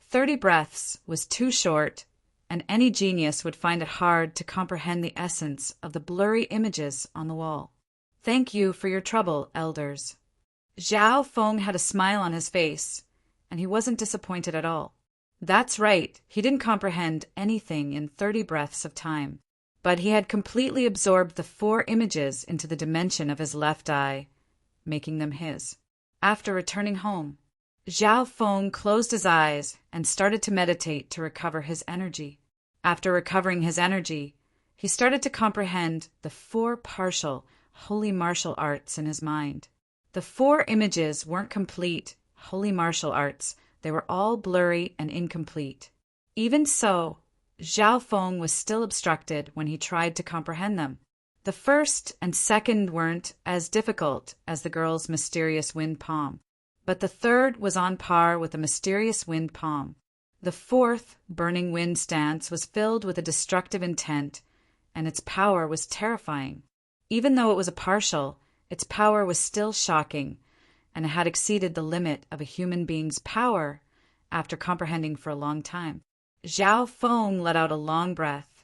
30 breaths was too short, and any genius would find it hard to comprehend the essence of the blurry images on the wall. Thank you for your trouble, elders. Zhao Feng had a smile on his face, and he wasn't disappointed at all. That's right, he didn't comprehend anything in 30 breaths of time. But he had completely absorbed the 4 images into the dimension of his left eye, making them his. After returning home, Zhao Feng closed his eyes and started to meditate to recover his energy. After recovering his energy, he started to comprehend the 4 partial, holy martial arts in his mind. The 4 images weren't complete, holy martial arts. They were all blurry and incomplete. Even so, Zhao Feng was still obstructed when he tried to comprehend them. The first and second weren't as difficult as the girl's mysterious wind palm, but the third was on par with the mysterious wind palm. The 4th, burning wind stance, was filled with a destructive intent, and its power was terrifying. Even though it was a partial, its power was still shocking, and it had exceeded the limit of a human being's power after comprehending for a long time. Zhao Feng let out a long breath,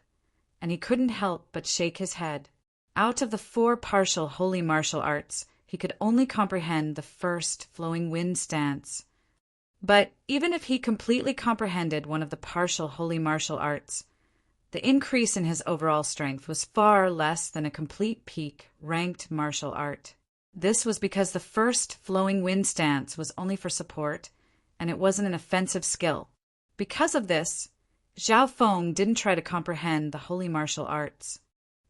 and he couldn't help but shake his head. Out of the 4 partial holy martial arts, he could only comprehend the first flowing wind stance. But even if he completely comprehended one of the partial holy martial arts, the increase in his overall strength was far less than a complete peak ranked martial art. This was because the first flowing wind stance was only for support, and it wasn't an offensive skill. Because of this, Zhao Feng didn't try to comprehend the holy martial arts.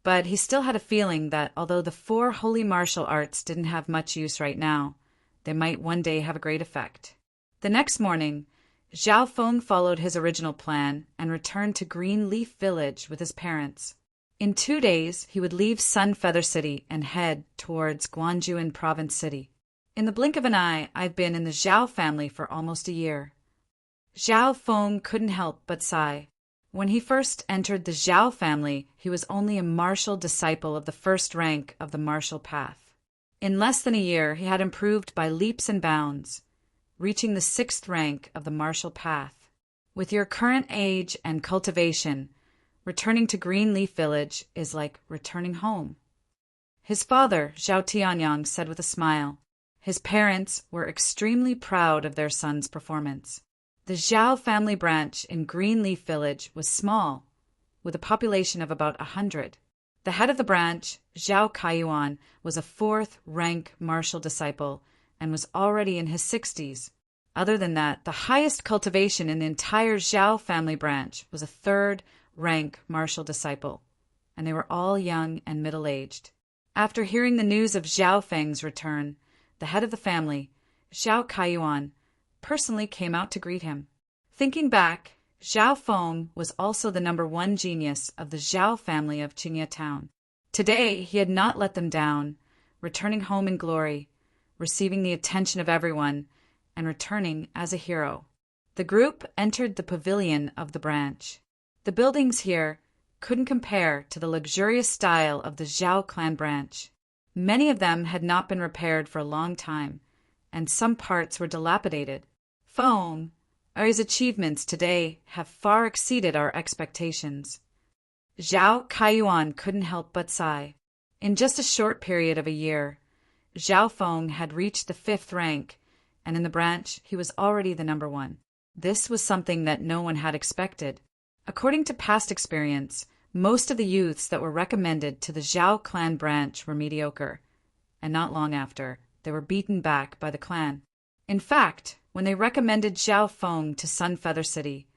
But he still had a feeling that although the 4 holy martial arts didn't have much use right now, they might one day have a great effect. The next morning, Zhao Feng followed his original plan and returned to Green Leaf Village with his parents. In 2 days, he would leave Sun Feather City and head towards Guangzhou Province City. In the blink of an eye, I've been in the Zhao family for almost a year. Zhao Feng couldn't help but sigh. When he first entered the Zhao family, he was only a martial disciple of the first rank of the martial path. In less than a year, he had improved by leaps and bounds, reaching the 6th rank of the martial path. With your current age and cultivation, returning to Greenleaf Village is like returning home. His father, Zhao Tianyang, said with a smile. His parents were extremely proud of their son's performance. The Zhao family branch in Greenleaf Village was small, with a population of about 100. The head of the branch, Zhao Kaiyuan, was a 4th rank martial disciple and was already in his 60s. Other than that, the highest cultivation in the entire Zhao family branch was a 3rd rank martial disciple, and they were all young and middle-aged. After hearing the news of Zhao Feng's return, the head of the family, Zhao Kaiyuan, personally came out to greet him. Thinking back, Zhao Feng was also the #1 genius of the Zhao family of Qingye Town. Today, he had not let them down, returning home in glory, receiving the attention of everyone, and returning as a hero. The group entered the pavilion of the branch. The buildings here couldn't compare to the luxurious style of the Zhao clan branch. Many of them had not been repaired for a long time, and some parts were dilapidated. Feng, his achievements today have far exceeded our expectations. Zhao Kaiyuan couldn't help but sigh. In just a short period of a year, Zhao Feng had reached the 5th rank, and in the branch he was already the #1. This was something that no one had expected. According to past experience, most of the youths that were recommended to the Zhao clan branch were mediocre, and not long after, they were beaten back by the clan. In fact, when they recommended Zhao Feng to Sun Feather City,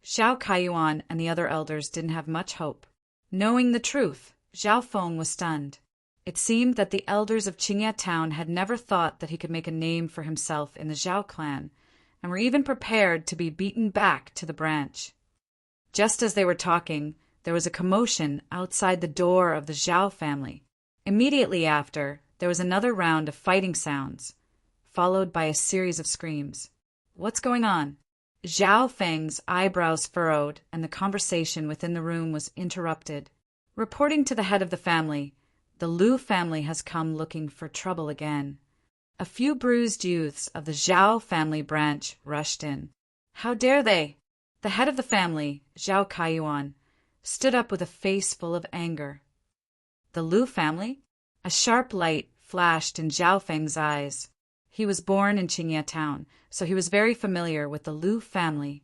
Zhao Kaiyuan and the other elders didn't have much hope. Knowing the truth, Zhao Feng was stunned. It seemed that the elders of Qingye Town had never thought that he could make a name for himself in the Zhao clan, and were even prepared to be beaten back to the branch. Just as they were talking, there was a commotion outside the door of the Zhao family. Immediately after, there was another round of fighting sounds, followed by a series of screams. What's going on? Zhao Feng's eyebrows furrowed, and the conversation within the room was interrupted. Reporting to the head of the family, the Lu family has come looking for trouble again. A few bruised youths of the Zhao family branch rushed in. How dare they? The head of the family, Zhao Kaiyuan, stood up with a face full of anger. The Lu family? A sharp light flashed in Zhao Feng's eyes. He was born in Qingye Town, so he was very familiar with the Lu family.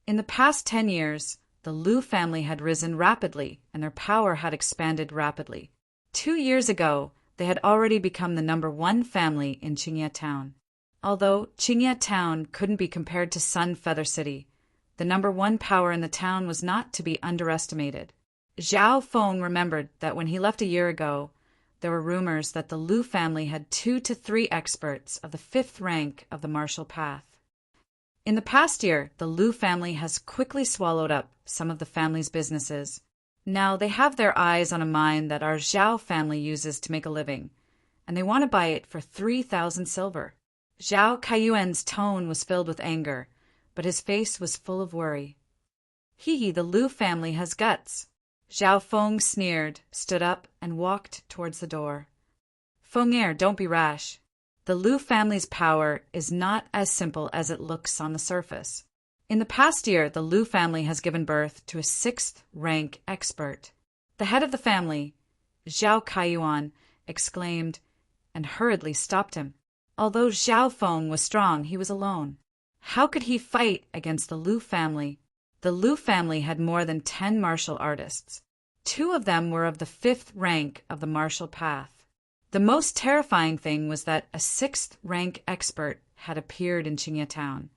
In the past 10 years, the Lu family had risen rapidly, and their power had expanded rapidly. 2 years ago, they had already become the #1 family in Qingye Town. Although Qingye town couldn't be compared to Sun Feather City, the number one power in the town was not to be underestimated. Zhao Feng remembered that when he left a year ago, there were rumors that the Lu family had 2 to 3 experts of the 5th rank of the martial path. In the past year, the Lu family has quickly swallowed up some of the family's businesses. Now they have their eyes on a mine that our Zhao family uses to make a living, and they want to buy it for 3,000 silver. Zhao Kaiyuan's tone was filled with anger, but his face was full of worry. The Lu family has guts. Zhao Feng sneered, stood up, and walked towards the door. Feng, don't be rash. The Lu family's power is not as simple as it looks on the surface. In the past year, the Lu family has given birth to a 6th rank expert. The head of the family, Zhao Kaiyuan, exclaimed and hurriedly stopped him. Although Zhao Feng was strong, he was alone. How could he fight against the Lu family? The Lu family had more than 10 martial artists. 2 of them were of the 5th rank of the martial path. The most terrifying thing was that a 6th rank expert had appeared in Qingye town,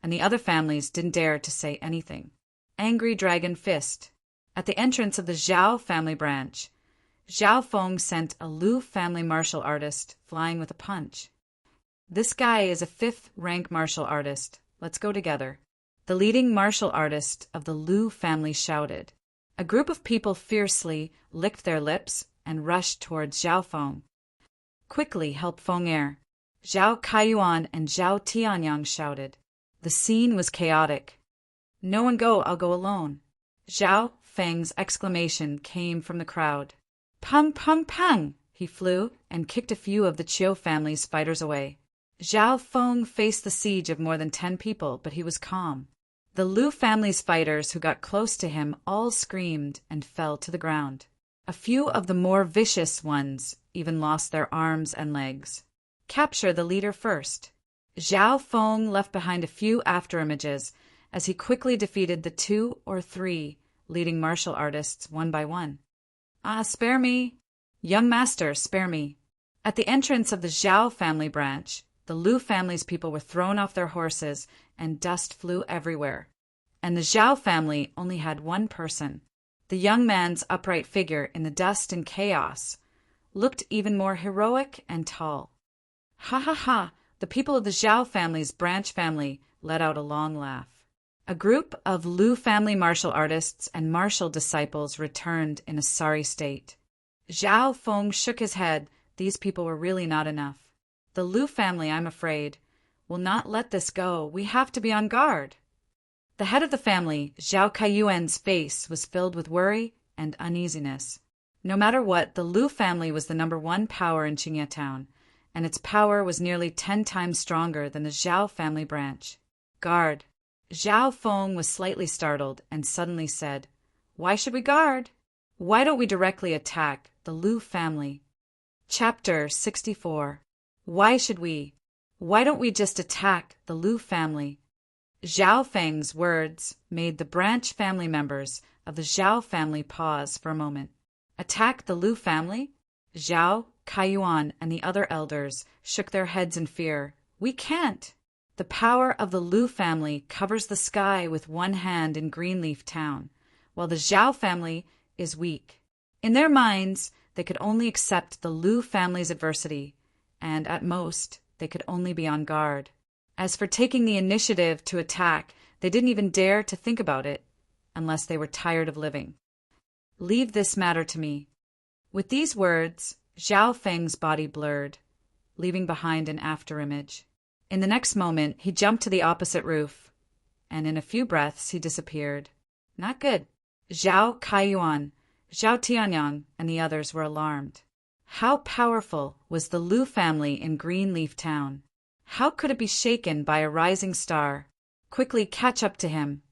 and the other families didn't dare to say anything. Angry Dragon Fist. At the entrance of the Zhao family branch, Zhao Feng sent a Lu family martial artist flying with a punch. This guy is a 5th rank martial artist. Let's go together. The leading martial artist of the Lu family shouted. A group of people fiercely licked their lips and rushed towards Zhao Feng. Quickly help Feng. Zhao Kaiyuan and Zhao Tianyang shouted. The scene was chaotic. No one go, I'll go alone. Zhao Feng's exclamation came from the crowd. Pung, pung, pung! He flew and kicked a few of the Chiu family's fighters away. Zhao Feng faced the siege of more than 10 people, but he was calm. The Lu family's fighters who got close to him all screamed and fell to the ground. A few of the more vicious ones even lost their arms and legs. Capture the leader first. Zhao Feng left behind a few afterimages as he quickly defeated the 2 or 3 leading martial artists one by one. Spare me. Young master, spare me. At the entrance of the Zhao family branch, the Lu family's people were thrown off their horses and dust flew everywhere. And the Zhao family only had one person. The young man's upright figure in the dust and chaos looked even more heroic and tall. Ha ha ha! The people of the Zhao family's branch family let out a long laugh. A group of Lu family martial artists and martial disciples returned in a sorry state. Zhao Feng shook his head. These people were really not enough. The Lu family, I'm afraid, will not let this go. We have to be on guard. The head of the family, Zhao Kaiyuan's face was filled with worry and uneasiness. No matter what, the Lu family was the number one power in Qingye town, and its power was nearly 10 times stronger than the Zhao family branch. Guard. Zhao Feng was slightly startled and suddenly said, Why should we guard? Why don't we directly attack the Lu family? Chapter 64. Why should we? Why don't we just attack the Lu family? Zhao Feng's words made the branch family members of the Zhao family pause for a moment. Attack the Lu family? Zhao, Kaiyuan, and the other elders shook their heads in fear. We can't. The power of the Lu family covers the sky with one hand in Greenleaf Town, while the Zhao family is weak. In their minds, they could only accept the Lu family's adversity, and at most, they could only be on guard. As for taking the initiative to attack, they didn't even dare to think about it, unless they were tired of living. Leave this matter to me. With these words, Zhao Feng's body blurred, leaving behind an afterimage. In the next moment, he jumped to the opposite roof, and in a few breaths he disappeared. Not good. Zhao Kaiyuan, Zhao Tianyang, and the others were alarmed. How powerful was the Lu family in Greenleaf Town? How could it be shaken by a rising star? Quickly catch up to him.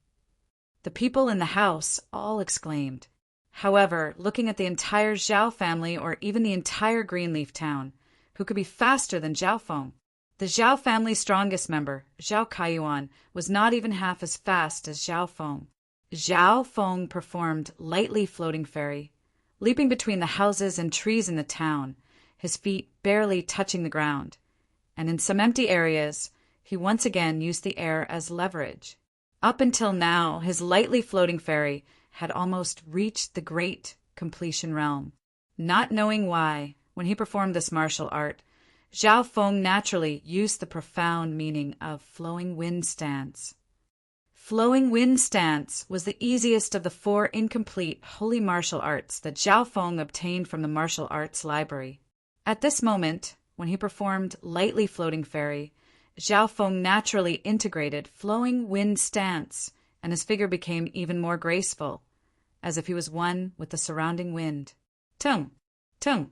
The people in the house all exclaimed. However, looking at the entire Zhao family or even the entire Greenleaf Town, who could be faster than Zhao Feng? The Zhao family's strongest member, Zhao Kaiyuan, was not even half as fast as Zhao Feng. Zhao Feng performed lightly floating fairy, leaping between the houses and trees in the town, his feet barely touching the ground, and in some empty areas, he once again used the air as leverage. Up until now, his lightly floating fairy had almost reached the great completion realm. Not knowing why, when he performed this martial art, Zhao Feng naturally used the profound meaning of flowing wind stance. Flowing wind stance was the easiest of the 4 incomplete holy martial arts that Zhao Feng obtained from the martial arts library. At this moment, when he performed lightly floating fairy, Zhao Feng naturally integrated flowing wind stance, and his figure became even more graceful, as if he was one with the surrounding wind. Tung, tung.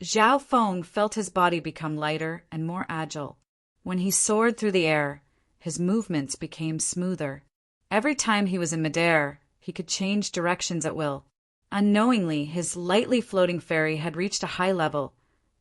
Zhao Feng felt his body become lighter and more agile. When he soared through the air, his movements became smoother. Every time he was in midair, he could change directions at will. Unknowingly, his lightly floating fairy had reached a high level,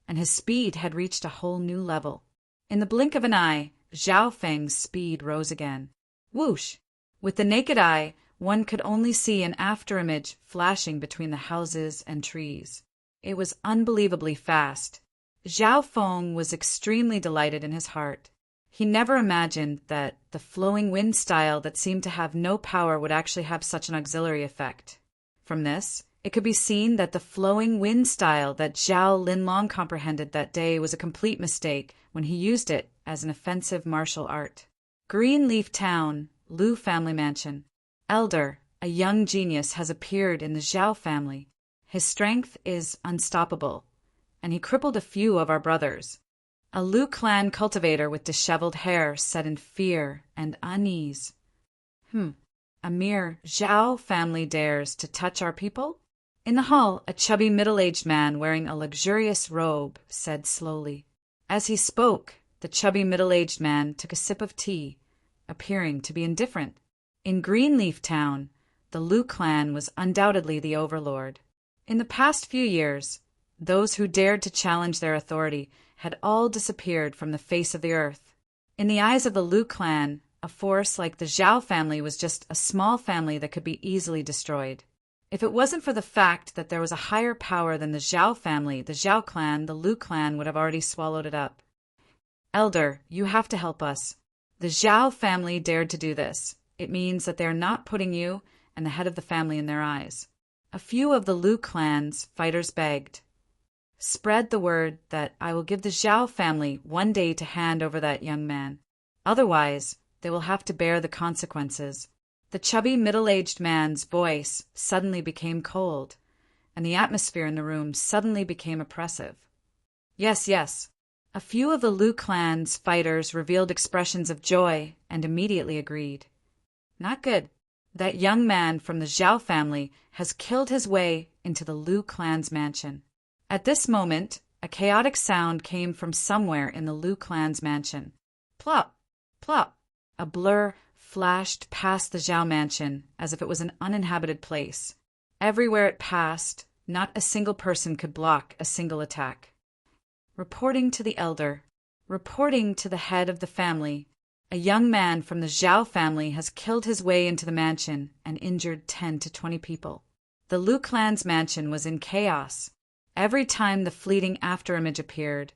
and his speed had reached a whole new level. In the blink of an eye, Zhao Feng's speed rose again. Whoosh! With the naked eye, one could only see an afterimage flashing between the houses and trees. It was unbelievably fast. Zhao Feng was extremely delighted in his heart. He never imagined that the flowing wind style that seemed to have no power would actually have such an auxiliary effect. From this, it could be seen that the flowing wind style that Zhao Linlong comprehended that day was a complete mistake when he used it as an offensive martial art. Greenleaf Town, Lu family mansion. Elder, a young genius, has appeared in the Zhao family. His strength is unstoppable, and he crippled a few of our brothers. A Lu clan cultivator with disheveled hair said in fear and unease. A mere Zhao family dares to touch our people? In the hall, a chubby middle-aged man wearing a luxurious robe said slowly. As he spoke, the chubby middle-aged man took a sip of tea, appearing to be indifferent. In Greenleaf Town, the Lu clan was undoubtedly the overlord. In the past few years, those who dared to challenge their authority had all disappeared from the face of the earth. In the eyes of the Lu clan, a force like the Zhao family was just a small family that could be easily destroyed. If it wasn't for the fact that there was a higher power than the Zhao family, the Zhao clan, the Lu clan would have already swallowed it up. Elder, you have to help us. The Zhao family dared to do this. It means that they are not putting you and the head of the family in their eyes. A few of the Lu clan's fighters begged. Spread the word that I will give the Zhao family one day to hand over that young man. Otherwise, they will have to bear the consequences. The chubby middle-aged man's voice suddenly became cold, and the atmosphere in the room suddenly became oppressive. Yes, yes. A few of the Lu clan's fighters revealed expressions of joy and immediately agreed. Not good. That young man from the Zhao family has killed his way into the Lu clan's mansion. At this moment, a chaotic sound came from somewhere in the Lu clan's mansion. Plop! Plop! A blur flashed past the Zhao mansion as if it was an uninhabited place. Everywhere it passed, not a single person could block a single attack. Reporting to the elder, reporting to the head of the family, a young man from the Zhao family has killed his way into the mansion and injured 10 to 20 people. The Lu clan's mansion was in chaos. Every time the fleeting afterimage appeared,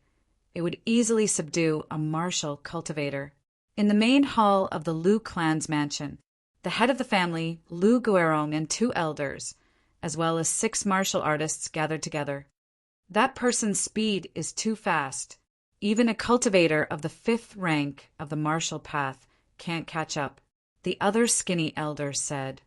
it would easily subdue a martial cultivator. In the main hall of the Lu clan's mansion, the head of the family, Lu Guerong, and 2 elders, as well as 6 martial artists gathered together. That person's speed is too fast. Even a cultivator of the 5th rank of the martial path can't catch up, the other skinny elder said.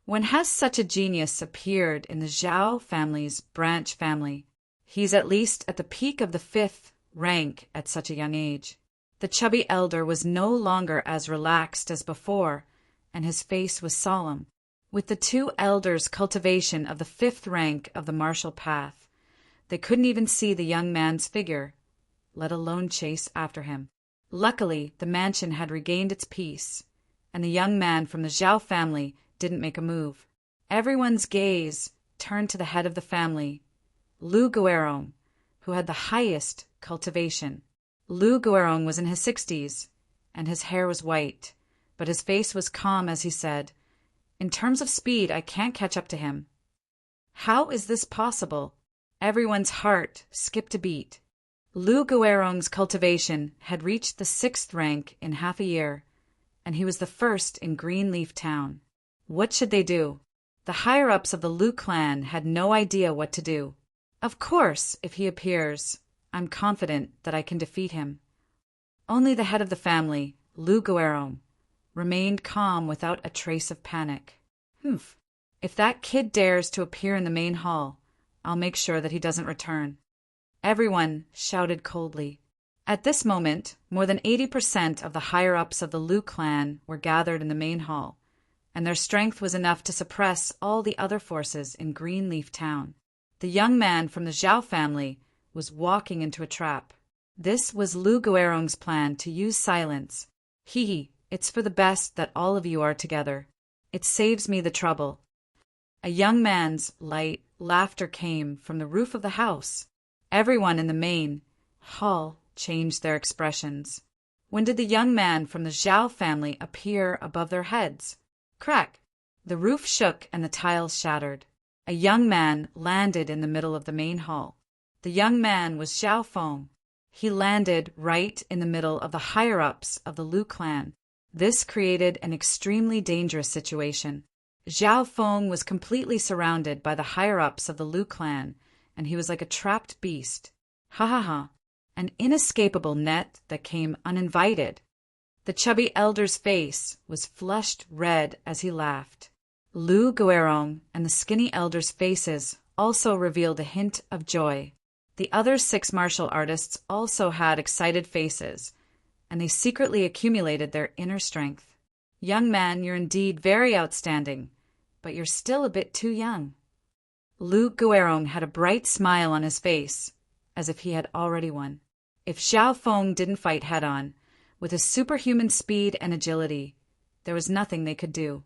When has such a genius appeared in the Zhao family's branch family? He's at least at the peak of the 5th rank at such a young age. The chubby elder was no longer as relaxed as before, and his face was solemn. With the 2 elders' cultivation of the 5th rank of the martial path, they couldn't even see the young man's figure, let alone chase after him. Luckily, the mansion had regained its peace, and the young man from the Zhao family didn't make a move. Everyone's gaze turned to the head of the family, Lu Guerong, who had the highest cultivation. Lu Guerong was in his 60s, and his hair was white, but his face was calm as he said, "In terms of speed, I can't catch up to him." How is this possible? Everyone's heart skipped a beat. Lu Guerong's cultivation had reached the 6th rank in half a year, and he was the first in Greenleaf Town. What should they do? The higher-ups of the Lu clan had no idea what to do. Of course, if he appears, I'm confident that I can defeat him. Only the head of the family, Lu Guerong, remained calm without a trace of panic. Humph. If that kid dares to appear in the main hall, I'll make sure that he doesn't return. Everyone shouted coldly. At this moment, more than 80% of the higher-ups of the Lu clan were gathered in the main hall, and their strength was enough to suppress all the other forces in Greenleaf Town. The young man from the Zhao family was walking into a trap. This was Lu Guerong's plan to use silence. It's for the best that all of you are together. It saves me the trouble. A young man's light laughter came from the roof of the house. Everyone in the main hall changed their expressions. When did the young man from the Zhao family appear above their heads? Crack! The roof shook and the tiles shattered. A young man landed in the middle of the main hall. The young man was Zhao Feng. He landed right in the middle of the higher-ups of the Lu clan. This created an extremely dangerous situation. Zhao Feng was completely surrounded by the higher-ups of the Lu clan, and he was like a trapped beast. Ha ha ha! An inescapable net that came uninvited. The chubby elder's face was flushed red as he laughed. Lu Guerong and the skinny elder's faces also revealed a hint of joy. The other 6 martial artists also had excited faces, and they secretly accumulated their inner strength. Young man, you're indeed very outstanding, but you're still a bit too young. Lu Guerong had a bright smile on his face, as if he had already won. If Zhao Feng didn't fight head-on, with his superhuman speed and agility, there was nothing they could do.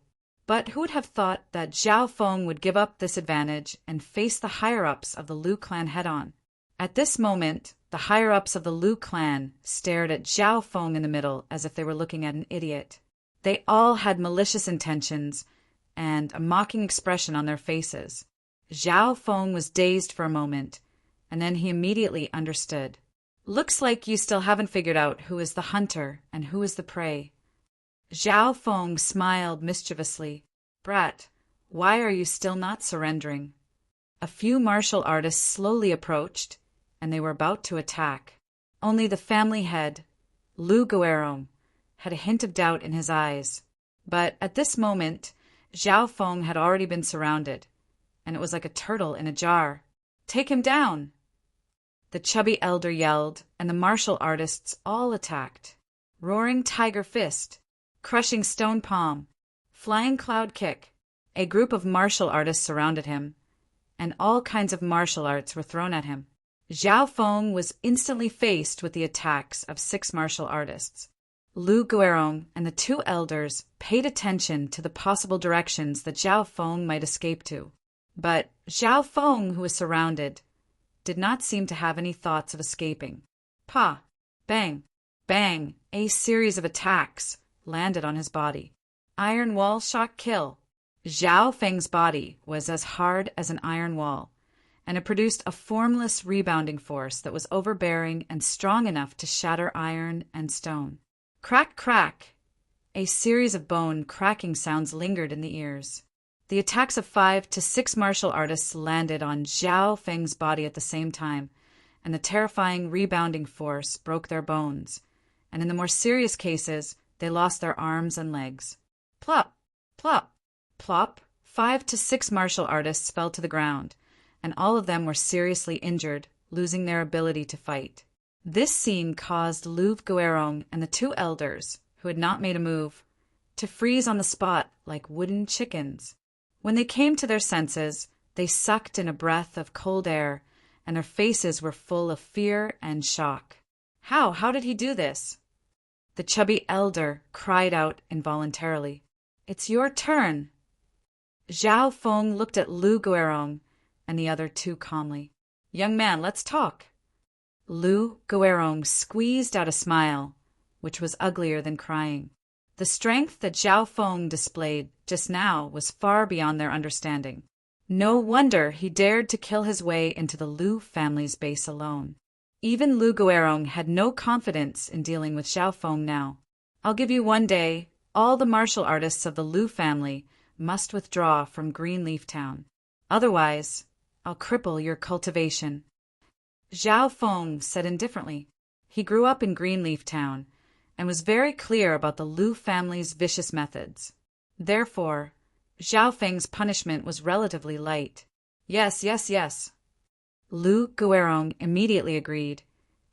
But who would have thought that Zhao Feng would give up this advantage and face the higher-ups of the Lu clan head-on? At this moment, the higher-ups of the Lu clan stared at Zhao Feng in the middle as if they were looking at an idiot. They all had malicious intentions and a mocking expression on their faces. Zhao Feng was dazed for a moment, and then he immediately understood. Looks like you still haven't figured out who is the hunter and who is the prey. Zhao Feng smiled mischievously. Brat, why are you still not surrendering? A few martial artists slowly approached, and they were about to attack. Only the family head, Lu Guerong, had a hint of doubt in his eyes. But at this moment, Zhao Feng had already been surrounded, and it was like a turtle in a jar. Take him down! The chubby elder yelled, and the martial artists all attacked. Roaring tiger fist, crushing stone palm, flying cloud kick. A group of martial artists surrounded him, and all kinds of martial arts were thrown at him. Zhao Feng was instantly faced with the attacks of 6 martial artists. Lu Guerong and the 2 elders paid attention to the possible directions that Zhao Feng might escape to. But Zhao Feng, who was surrounded, did not seem to have any thoughts of escaping. Pa! Bang! Bang! A series of attacks landed on his body. Iron wall shock kill. Zhao Feng's body was as hard as an iron wall, and it produced a formless rebounding force that was overbearing and strong enough to shatter iron and stone. Crack, crack! A series of bone cracking sounds lingered in the ears. The attacks of 5 to 6 martial artists landed on Zhao Feng's body at the same time, and the terrifying rebounding force broke their bones, and in the more serious cases, they lost their arms and legs. Plop! Plop! Plop! 5 to 6 martial artists fell to the ground, and all of them were seriously injured, losing their ability to fight. This scene caused Lu Guerong and the 2 elders, who had not made a move, to freeze on the spot like wooden chickens. When they came to their senses, they sucked in a breath of cold air, and their faces were full of fear and shock. How did he do this? The chubby elder cried out involuntarily. It's your turn. Zhao Feng looked at Lu Guerong and the other 2 calmly. Young man, let's talk. Lu Guerong squeezed out a smile, which was uglier than crying. The strength that Zhao Feng displayed just now was far beyond their understanding. No wonder he dared to kill his way into the Lu family's base alone. Even Lu Guerong had no confidence in dealing with Zhao Feng now. I'll give you one day. All the martial artists of the Lu family must withdraw from Greenleaf Town. Otherwise, I'll cripple your cultivation. Zhao Feng said indifferently. He grew up in Greenleaf Town and was very clear about the Lu family's vicious methods. Therefore, Zhao Feng's punishment was relatively light. Yes, yes, yes. Lu Guerong immediately agreed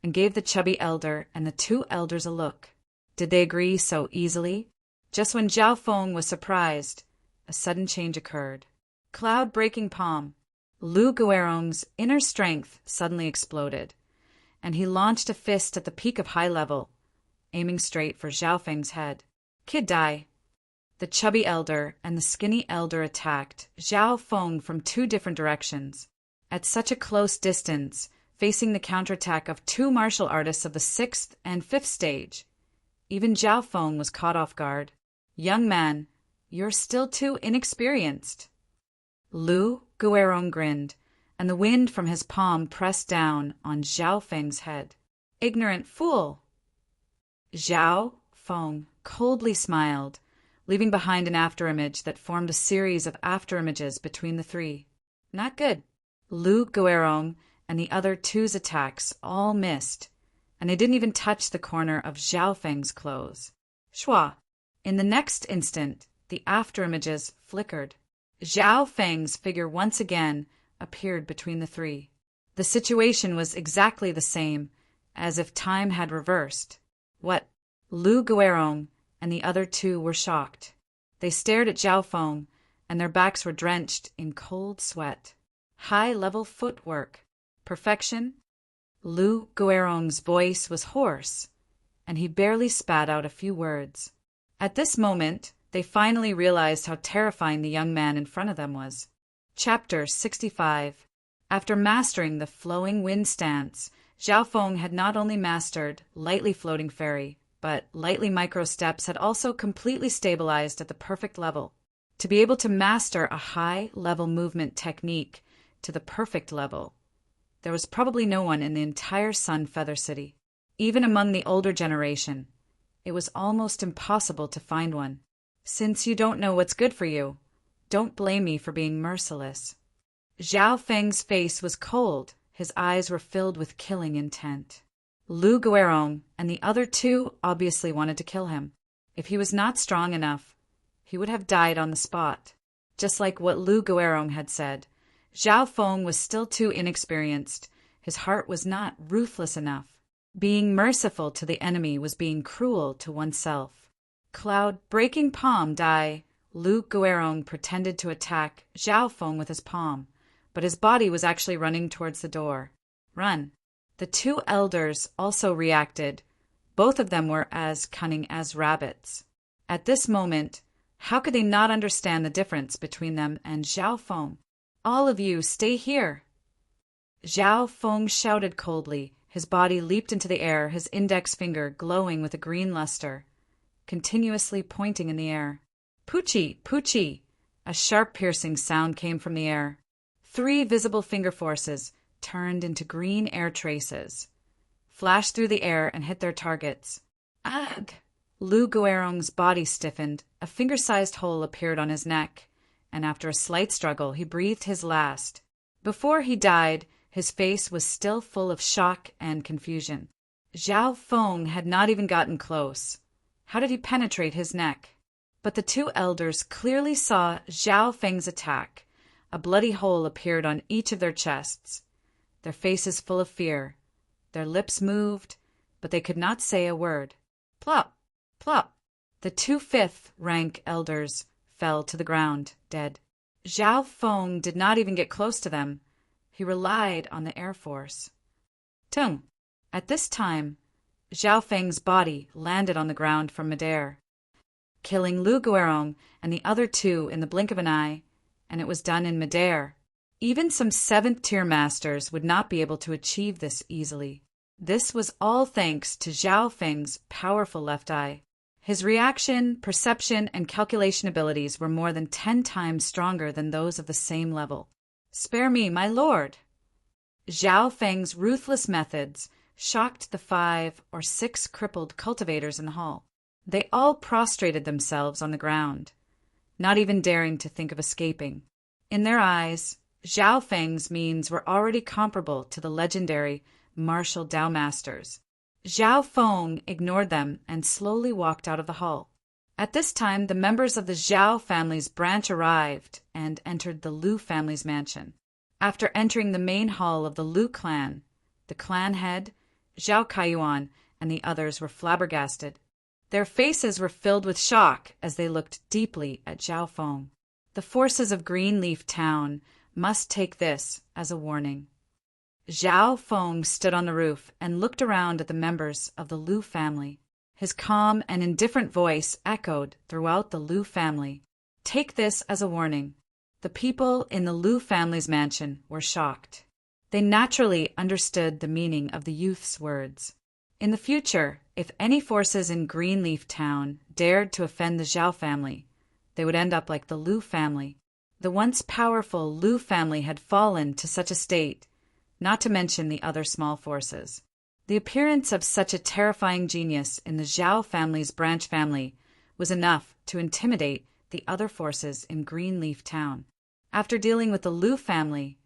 and gave the chubby elder and the two elders a look. Did they agree so easily? Just when Zhao Feng was surprised, a sudden change occurred. Cloud-breaking palm. Lu Guerong's inner strength suddenly exploded, and he launched a fist at the peak of high level, aiming straight for Zhao Feng's head. Kid die. The chubby elder and the skinny elder attacked Zhao Feng from two different directions. At such a close distance, facing the counterattack of two martial artists of the 6th and 5th stage, even Zhao Feng was caught off guard. Young man, you're still too inexperienced. Lu Guerong grinned, and the wind from his palm pressed down on Zhao Feng's head. Ignorant fool! Zhao Feng coldly smiled, leaving behind an afterimage that formed a series of afterimages between the three. Not good. Lu Guerong and the other two's attacks all missed, and they didn't even touch the corner of Zhao Feng's clothes. Shua! In the next instant, the afterimages flickered. Zhao Feng's figure once again appeared between the three. The situation was exactly the same, as if time had reversed. What? Lu Guerong and the other two were shocked. They stared at Zhao Feng, and their backs were drenched in cold sweat. High-level footwork. Perfection? Lu Guerong's voice was hoarse, and he barely spat out a few words. At this moment, they finally realized how terrifying the young man in front of them was. Chapter 65. After mastering the flowing wind stance, Zhao Feng had not only mastered lightly floating fairy, but lightly micro steps had also completely stabilized at the perfect level. To be able to master a high-level movement technique to the perfect level, there was probably no one in the entire Sun Feather City. Even among the older generation, it was almost impossible to find one. Since you don't know what's good for you, don't blame me for being merciless. Zhao Feng's face was cold. His eyes were filled with killing intent. Lu Guerong and the other two obviously wanted to kill him. If he was not strong enough, he would have died on the spot. Just like what Lu Guerong had said, Zhao Feng was still too inexperienced. His heart was not ruthless enough. Being merciful to the enemy was being cruel to oneself. Cloud-breaking palm die. Lu Guerong pretended to attack Zhao Feng with his palm, but his body was actually running towards the door. Run. The two elders also reacted. Both of them were as cunning as rabbits. At this moment, how could they not understand the difference between them and Zhao Feng? All of you, stay here. Zhao Feng shouted coldly. His body leaped into the air, his index finger glowing with a green luster, continuously pointing in the air. Poochie, Poochie! A sharp piercing sound came from the air. 3 visible finger forces turned into green air traces, flashed through the air and hit their targets. Ugh! Lu Guerong's body stiffened, a finger-sized hole appeared on his neck, and after a slight struggle he breathed his last. Before he died, his face was still full of shock and confusion. Zhao Feng had not even gotten close. How did he penetrate his neck? But the two elders clearly saw Zhao Feng's attack. A bloody hole appeared on each of their chests, their faces full of fear. Their lips moved, but they could not say a word. Plop! Plop! The 2 5th-rank elders fell to the ground, dead. Zhao Feng did not even get close to them. He relied on the Air Force. Tung! At this time, Zhao Feng's body landed on the ground from midair, killing Lu Guerong and the other 2 in the blink of an eye, and it was done in midair. Even some 7th-tier masters would not be able to achieve this easily. This was all thanks to Zhao Feng's powerful left eye. His reaction, perception, and calculation abilities were more than 10 times stronger than those of the same level. Spare me, my lord! Zhao Feng's ruthless methods shocked the 5 or 6 crippled cultivators in the hall. They all prostrated themselves on the ground, not even daring to think of escaping. In their eyes, Zhao Feng's means were already comparable to the legendary martial Dao masters. Zhao Feng ignored them and slowly walked out of the hall. At this time, the members of the Zhao family's branch arrived and entered the Lu family's mansion. After entering the main hall of the Lu clan, the clan head, Zhao Kaiyuan, and the others were flabbergasted. Their faces were filled with shock as they looked deeply at Zhao Feng. The forces of Greenleaf Town must take this as a warning. Zhao Feng stood on the roof and looked around at the members of the Lu family. His calm and indifferent voice echoed throughout the Lu family. Take this as a warning. The people in the Lu family's mansion were shocked. They naturally understood the meaning of the youth's words. In the future, if any forces in Greenleaf Town dared to offend the Zhao family, they would end up like the Lu family. The once powerful Lu family had fallen to such a state, not to mention the other small forces. The appearance of such a terrifying genius in the Zhao family's branch family was enough to intimidate the other forces in Greenleaf Town. After dealing with the Lu family,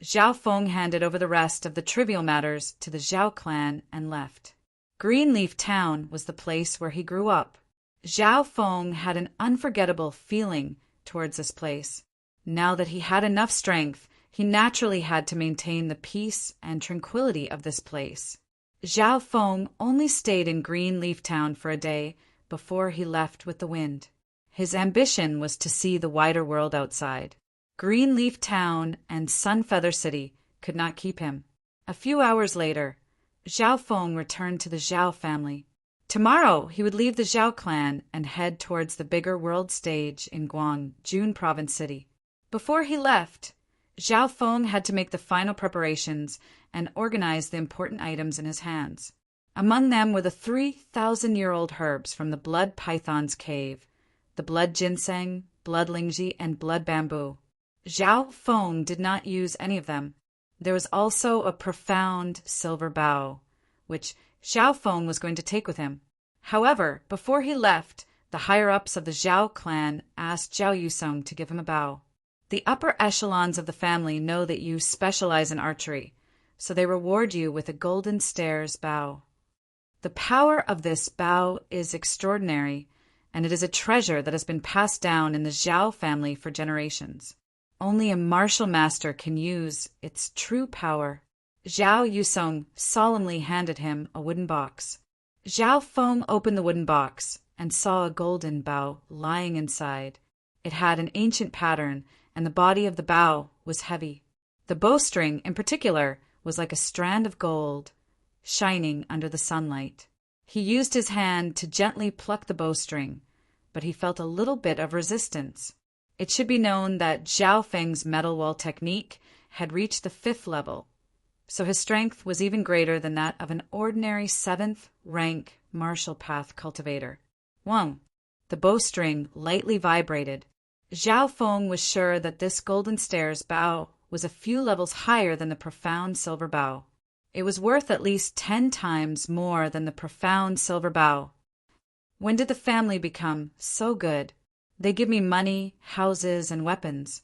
Zhao Feng handed over the rest of the trivial matters to the Zhao clan and left. Greenleaf Town was the place where he grew up. Zhao Feng had an unforgettable feeling towards this place. Now that he had enough strength, he naturally had to maintain the peace and tranquility of this place. Zhao Feng only stayed in Greenleaf Town for a day before he left with the wind. His ambition was to see the wider world outside. Greenleaf Town and Sunfeather City could not keep him. A few hours later, Zhao Feng returned to the Zhao family. Tomorrow he would leave the Zhao clan and head towards the bigger world stage in Guangjun Province City. Before he left, Zhao Feng had to make the final preparations and organize the important items in his hands. Among them were the 3,000-year-old herbs from the blood python's cave, the blood ginseng, blood lingji, and blood bamboo. Zhao Feng did not use any of them. There was also a profound silver bow, which Zhao Feng was going to take with him. However, before he left, the higher-ups of the Zhao clan asked Zhao Yusong to give him a bow. The upper echelons of the family know that you specialize in archery, so they reward you with a golden stairs bow. The power of this bow is extraordinary, and it is a treasure that has been passed down in the Zhao family for generations. Only a martial master can use its true power. Zhao Yusong solemnly handed him a wooden box. Zhao Feng opened the wooden box and saw a golden bow lying inside. It had an ancient pattern, and the body of the bow was heavy. The bowstring, in particular, was like a strand of gold, shining under the sunlight. He used his hand to gently pluck the bowstring, but he felt a little bit of resistance. It should be known that Zhao Feng's metal wall technique had reached the 5th level, so his strength was even greater than that of an ordinary 7th rank martial path cultivator. Wang, the bowstring lightly vibrated. Zhao Feng was sure that this golden stairs bow was a few levels higher than the profound silver bow. It was worth at least 10 times more than the profound silver bow. When did the family become so good? They give me money, houses, and weapons.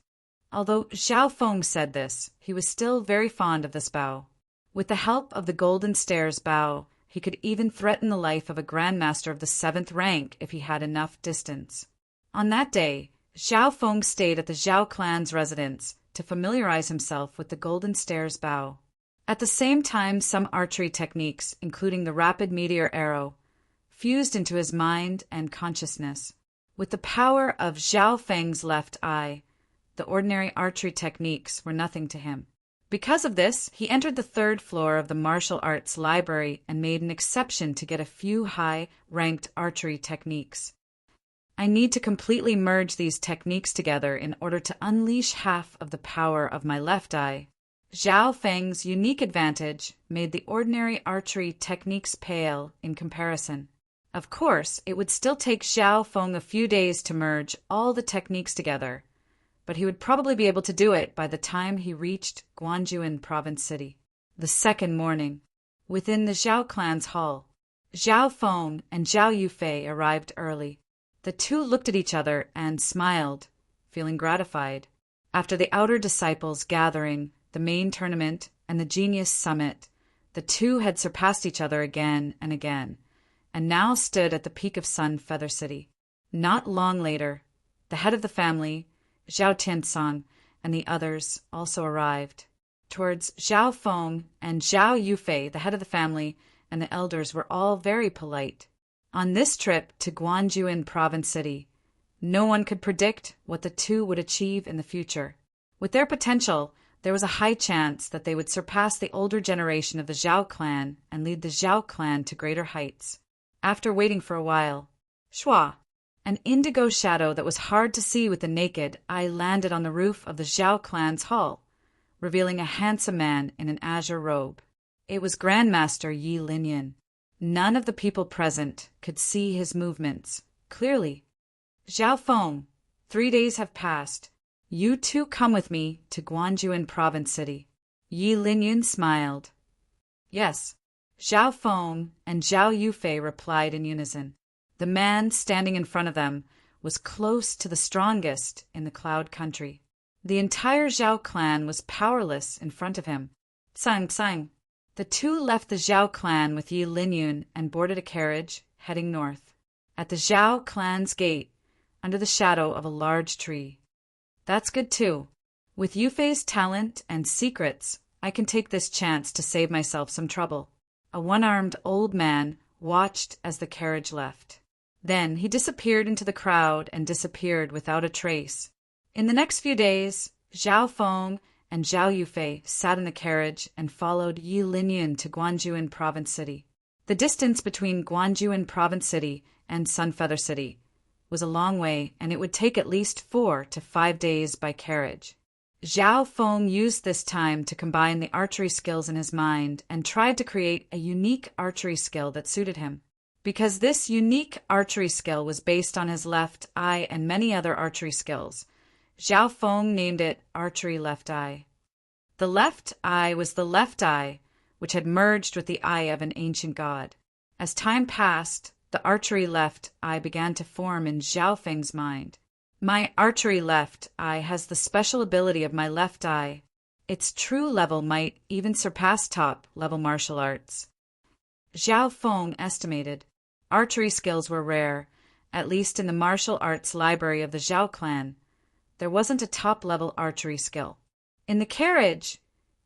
Although Zhao Feng said this, he was still very fond of this bow. With the help of the golden stairs bow, he could even threaten the life of a grandmaster of the 7th rank if he had enough distance. On that day, Zhao Feng stayed at the Zhao clan's residence to familiarize himself with the golden stairs bow. At the same time, some archery techniques, including the rapid meteor arrow, fused into his mind and consciousness. With the power of Zhao Feng's left eye, the ordinary archery techniques were nothing to him. Because of this, he entered the 3rd floor of the martial arts library and made an exception to get a few high-ranked archery techniques. I need to completely merge these techniques together in order to unleash half of the power of my left eye. Zhao Feng's unique advantage made the ordinary archery techniques pale in comparison. Of course, it would still take Zhao Feng a few days to merge all the techniques together, but he would probably be able to do it by the time he reached Guangjun Province City. The second morning, within the Zhao clan's hall, Zhao Feng and Zhao Yufei arrived early. The two looked at each other and smiled, feeling gratified. After the outer disciples gathering, the main tournament, and the Genius Summit, the two had surpassed each other again and again, and now stood at the peak of Sun Feather City. Not long later, the head of the family, Zhao Tiansong, and the others also arrived. Towards Zhao Feng and Zhao Yufei, the head of the family, and the elders were all very polite. On this trip to Guanjuan Province City, no one could predict what the two would achieve in the future. With their potential, there was a high chance that they would surpass the older generation of the Zhao clan and lead the Zhao clan to greater heights. After waiting for a while, Shua, an indigo shadow that was hard to see with the naked eye, landed on the roof of the Zhao clan's hall, revealing a handsome man in an azure robe. It was Grandmaster Yi Linyan. None of the people present could see his movements clearly. Zhao Feng, 3 days have passed. You two come with me to Guanjuan Province City. Yi Linyan smiled. Yes. Zhao Feng and Zhao Yufei replied in unison. The man standing in front of them was close to the strongest in the Cloud Country. The entire Zhao clan was powerless in front of him. Tsang tsang. The two left the Zhao clan with Yi Linyun and boarded a carriage, heading north. At the Zhao clan's gate, under the shadow of a large tree. That's good too. With Yufei's talent and secrets, I can take this chance to save myself some trouble. A one-armed old man watched as the carriage left. Then he disappeared into the crowd and disappeared without a trace. In the next few days, Zhao Feng and Zhao Yufei sat in the carriage and followed Yi Linyan to Guanjuan Province City. The distance between Guanjuan Province City and Sun Feather City was a long way, and it would take at least 4 to 5 days by carriage. Zhao Feng used this time to combine the archery skills in his mind and tried to create a unique archery skill that suited him. Because this unique archery skill was based on his left eye and many other archery skills, Zhao Feng named it Archery Left Eye. The left eye was the left eye, which had merged with the eye of an ancient god. As time passed, the archery left eye began to form in Zhao Feng's mind. My archery left eye has the special ability of my left eye. Its true level might even surpass top-level martial arts. Zhao Feng estimated. Archery skills were rare, at least in the martial arts library of the Zhao clan. There wasn't a top-level archery skill. In the carriage,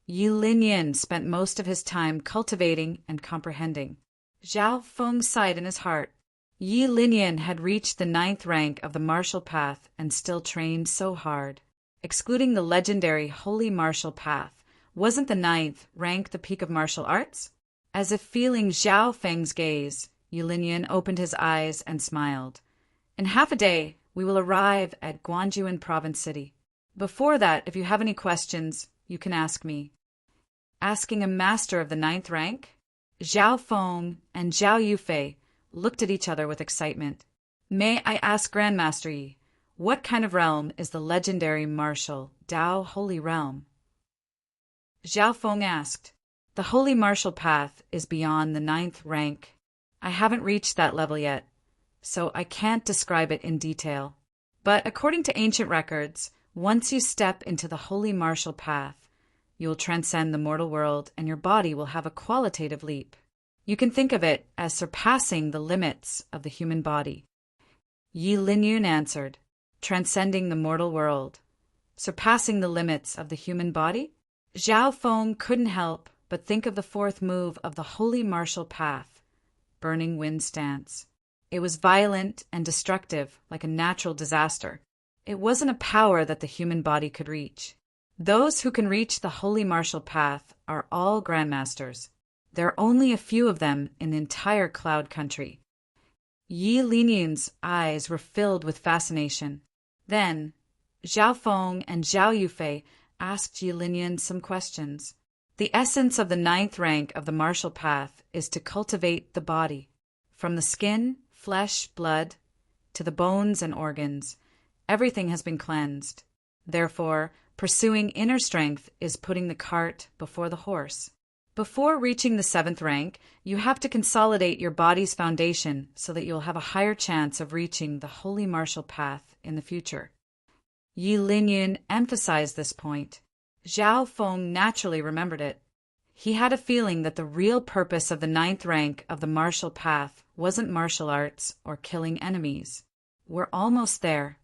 Yi Linyan spent most of his time cultivating and comprehending. Zhao Feng sighed in his heart. Yi Linyan had reached the 9th rank of the martial path and still trained so hard. Excluding the legendary Holy Martial Path, wasn't the 9th rank the peak of martial arts? As if feeling Zhao Feng's gaze, Yi Linyan opened his eyes and smiled. In half a day, we will arrive at Guanjuan Province City. Before that, if you have any questions, you can ask me. Asking a master of the 9th rank? Zhao Feng and Zhao Yufei looked at each other with excitement. May I ask Grandmaster Yi, what kind of realm is the legendary martial Dao Holy Realm? Zhao Feng asked. The Holy Martial Path is beyond the 9th rank. I haven't reached that level yet, so I can't describe it in detail. But according to ancient records, once you step into the Holy Martial Path, you will transcend the mortal world and your body will have a qualitative leap. You can think of it as surpassing the limits of the human body. Yi Linyun answered, transcending the mortal world, surpassing the limits of the human body? Zhao Feng couldn't help but think of the 4th move of the Holy Martial Path, Burning Wind Stance. It was violent and destructive, like a natural disaster. It wasn't a power that the human body could reach. Those who can reach the Holy Martial Path are all Grandmasters. There are only a few of them in the entire Cloud Country. Yi Linyan's eyes were filled with fascination. Then, Zhao Feng and Zhao Yufei asked Yi Linyan some questions. The essence of the 9th rank of the martial path is to cultivate the body. From the skin, flesh, blood, to the bones and organs, everything has been cleansed. Therefore, pursuing inner strength is putting the cart before the horse. Before reaching the 7th rank, you have to consolidate your body's foundation so that you'll have a higher chance of reaching the holy martial path in the future. Yi Linyin emphasized this point. Zhao Feng naturally remembered it. He had a feeling that the real purpose of the 9th rank of the martial path wasn't martial arts or killing enemies. We're almost there.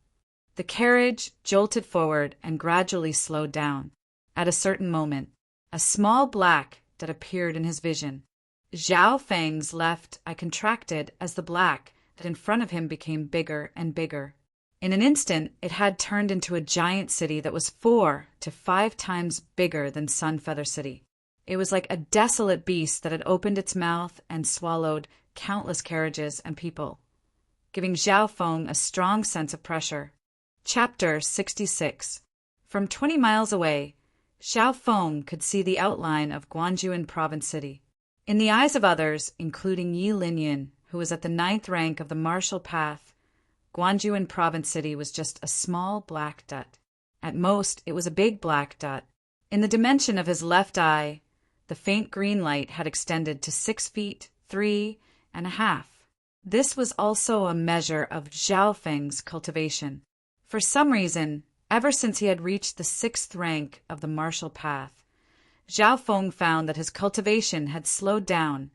The carriage jolted forward and gradually slowed down. At a certain moment, a small black that appeared in his vision. Zhao Feng's left eye contracted as the black that in front of him became bigger and bigger. In an instant, it had turned into a giant city that was 4 to 5 times bigger than Sunfeather City. It was like a desolate beast that had opened its mouth and swallowed countless carriages and people, giving Zhao Feng a strong sense of pressure. Chapter 66. From 20 miles away, Zhao Feng could see the outline of Guanjuan Province City. In the eyes of others, including Yi Linyin, who was at the 9th rank of the martial path, Guanjuan Province City was just a small black dot. At most, it was a big black dot. In the dimension of his left eye, the faint green light had extended to 6 feet, 3.5. This was also a measure of Zhao Feng's cultivation. For some reason, ever since he had reached the 6th rank of the martial path, Zhao Feng found that his cultivation had slowed down,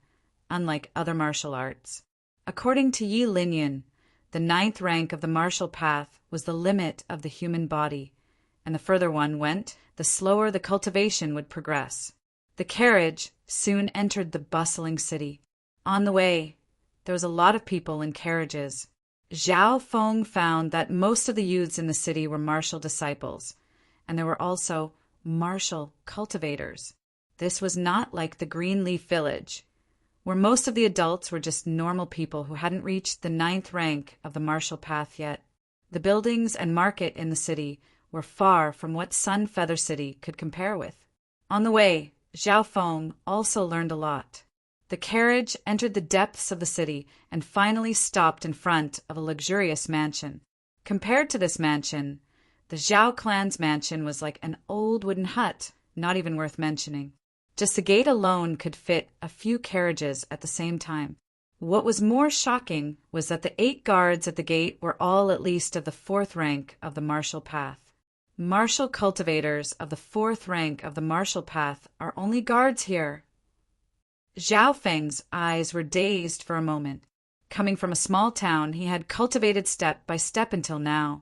unlike other martial arts. According to Yi Linyin, the 9th rank of the martial path was the limit of the human body, and the further one went, the slower the cultivation would progress. The carriage soon entered the bustling city. On the way, there was a lot of people in carriages. Zhao Feng found that most of the youths in the city were martial disciples, and there were also martial cultivators. This was not like the Greenleaf Village, where most of the adults were just normal people who hadn't reached the 9th rank of the martial path yet. The buildings and market in the city were far from what Sunfeather City could compare with. On the way, Zhao Feng also learned a lot. The carriage entered the depths of the city and finally stopped in front of a luxurious mansion. Compared to this mansion, the Zhao clan's mansion was like an old wooden hut, not even worth mentioning. Just the gate alone could fit a few carriages at the same time. What was more shocking was that the 8 guards at the gate were all at least of the 4th rank of the martial path. Martial cultivators of the 4th rank of the martial path are only guards here. Zhao Feng's eyes were dazed for a moment. Coming from a small town, he had cultivated step by step until now,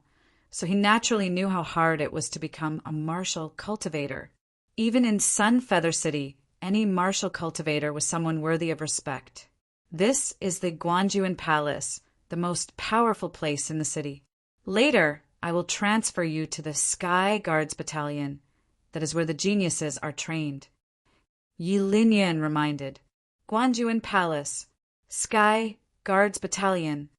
so he naturally knew how hard it was to become a martial cultivator. Even in Sunfeather City, any martial cultivator was someone worthy of respect. This is the Guanjuan Palace, the most powerful place in the city. Later, I will transfer you to the Sky Guards Battalion. That is where the geniuses are trained. Yi Linyin reminded. Guanjuan Palace, Sky Guards Battalion.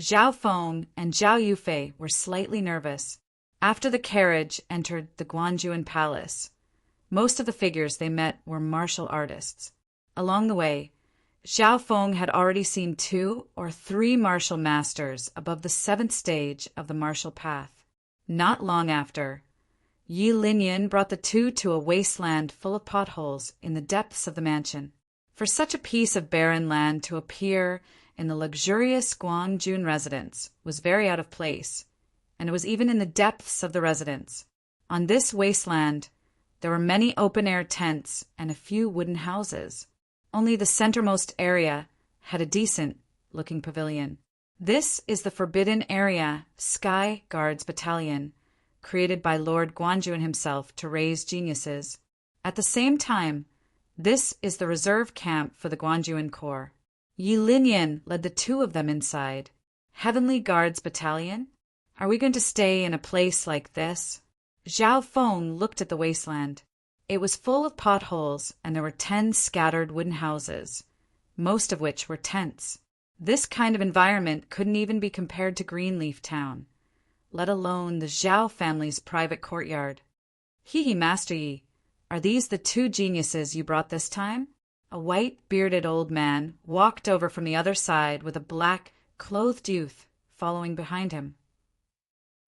Zhao Feng and Zhao Yufei were slightly nervous. After the carriage entered the Guanjuan Palace, most of the figures they met were martial artists. Along the way, Zhao Feng had already seen 2 or 3 martial masters above the 7th stage of the martial path. Not long after, Yi Linyin brought the 2 to a wasteland full of potholes in the depths of the mansion. For such a piece of barren land to appear in the luxurious Guangjun residence was very out of place, and it was even in the depths of the residence. On this wasteland, there were many open-air tents and a few wooden houses. Only the centermost area had a decent-looking pavilion. This is the Forbidden Area Sky Guards Battalion, created by Lord Guanjuan himself to raise geniuses. At the same time, this is the reserve camp for the Guanjuan Corps. Yi Linyin led the 2 of them inside. Heavenly Guards Battalion? Are we going to stay in a place like this? Zhao Feng looked at the wasteland. It was full of potholes, and there were 10 scattered wooden houses, most of which were tents. This kind of environment couldn't even be compared to Greenleaf Town, let alone the Zhao family's private courtyard. Hee, Master Yi, are these the 2 geniuses you brought this time? A white-bearded old man walked over from the other side with a black-clothed youth following behind him.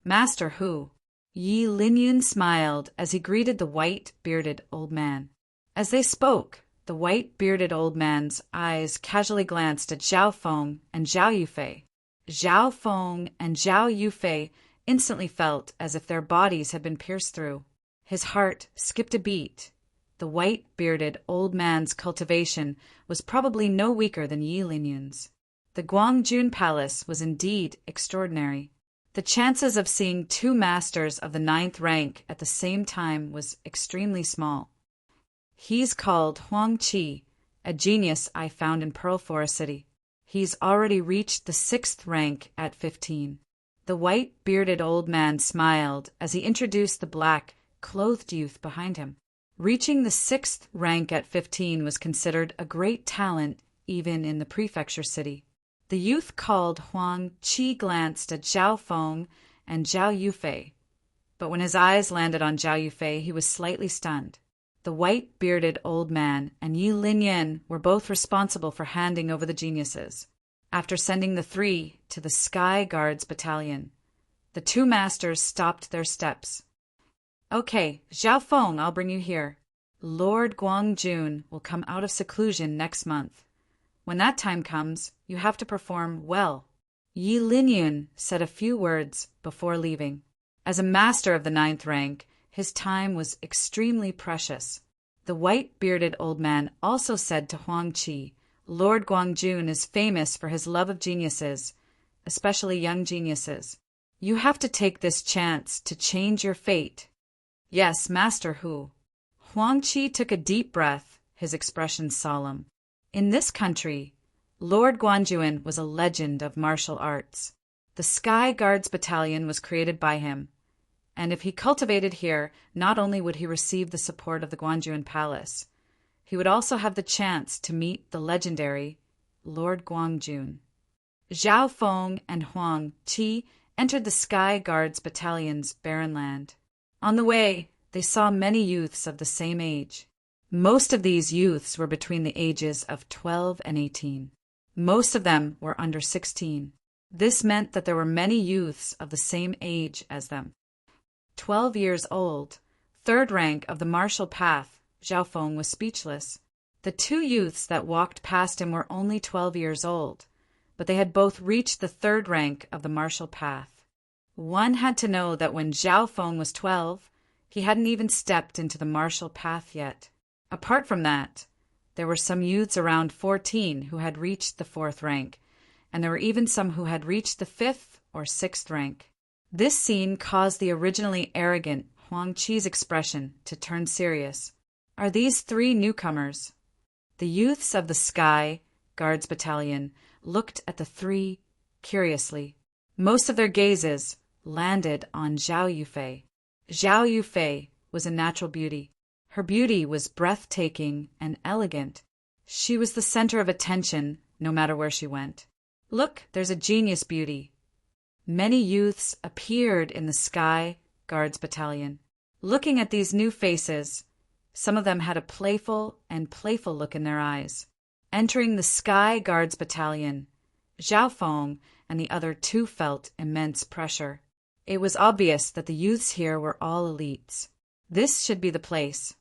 Master who? Yi Linyin smiled as he greeted the white-bearded old man. As they spoke, The white-bearded old man's eyes casually glanced at Zhao Feng and Zhao Yufei. Zhao Feng and Zhao Yufei instantly felt as if their bodies had been pierced through. His heart skipped a beat. The white-bearded old man's cultivation was probably no weaker than Yi Linyun's. The Guangjun Palace was indeed extraordinary. The chances of seeing two masters of the 9th rank at the same time was extremely small. He's called Huang Qi, a genius I found in Pearl Forest City. He's already reached the 6th rank at 15. The white-bearded old man smiled as he introduced the black-clothed youth behind him. Reaching the 6th rank at 15 was considered a great talent even in the prefecture city. The youth called Huang Qi glanced at Zhao Feng and Zhao Yufei, but when his eyes landed on Zhao Yufei, he was slightly stunned. The white-bearded old man and Yi Linyan were both responsible for handing over the geniuses. After sending the 3 to the Sky Guards Battalion, the 2 masters stopped their steps. Okay, Zhao Feng, I'll bring you here. Lord Guangjun will come out of seclusion next month. When that time comes, you have to perform well. Yi Linyun said a few words before leaving. As a master of the 9th rank, his time was extremely precious. The white-bearded old man also said to Huang Qi, Lord Guangjun is famous for his love of geniuses, especially young geniuses. You have to take this chance to change your fate. Yes, Master Hu. Huang Qi took a deep breath, his expression solemn. In this country, Lord Guangjun was a legend of martial arts. The Sky Guards Battalion was created by him, and if he cultivated here, not only would he receive the support of the Guangjun Palace, he would also have the chance to meet the legendary Lord Guangjun. Zhao Feng and Huang Qi entered the Sky Guards Battalion's barren land. On the way, they saw many youths of the same age. Most of these youths were between the ages of 12 and 18. Most of them were under 16. This meant that there were many youths of the same age as them. 12 years old, 3rd rank of the martial path, Zhao Feng was speechless. The 2 youths that walked past him were only 12 years old, but they had both reached the 3rd rank of the martial path. One had to know that when Zhao Feng was 12, he hadn't even stepped into the martial path yet. Apart from that, there were some youths around 14 who had reached the 4th rank, and there were even some who had reached the 5th or 6th rank. This scene caused the originally arrogant Huang Qi's expression to turn serious. Are these 3 newcomers? The youths of the Sky Guards Battalion looked at the 3 curiously. Most of their gazes landed on Zhao Yufei. Zhao Yufei was a natural beauty. Her beauty was breathtaking and elegant. She was the center of attention, no matter where she went. Look, there's a genius beauty. Many youths appeared in the Sky Guards Battalion. Looking at these new faces, some of them had a playful look in their eyes. Entering the Sky Guards Battalion, Zhao Feng and the other 2 felt immense pressure. It was obvious that the youths here were all elites. This should be the place.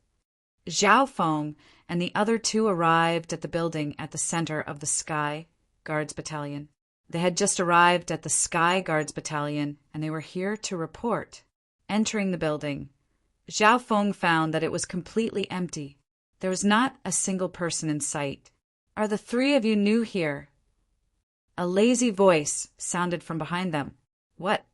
Zhao Feng and the other 2 arrived at the building at the center of the Sky Guards Battalion. They had just arrived at the Sky Guards Battalion, and they were here to report. Entering the building, Zhao Feng found that it was completely empty. There was not a single person in sight. Are the 3 of you new here? A lazy voice sounded from behind them. What?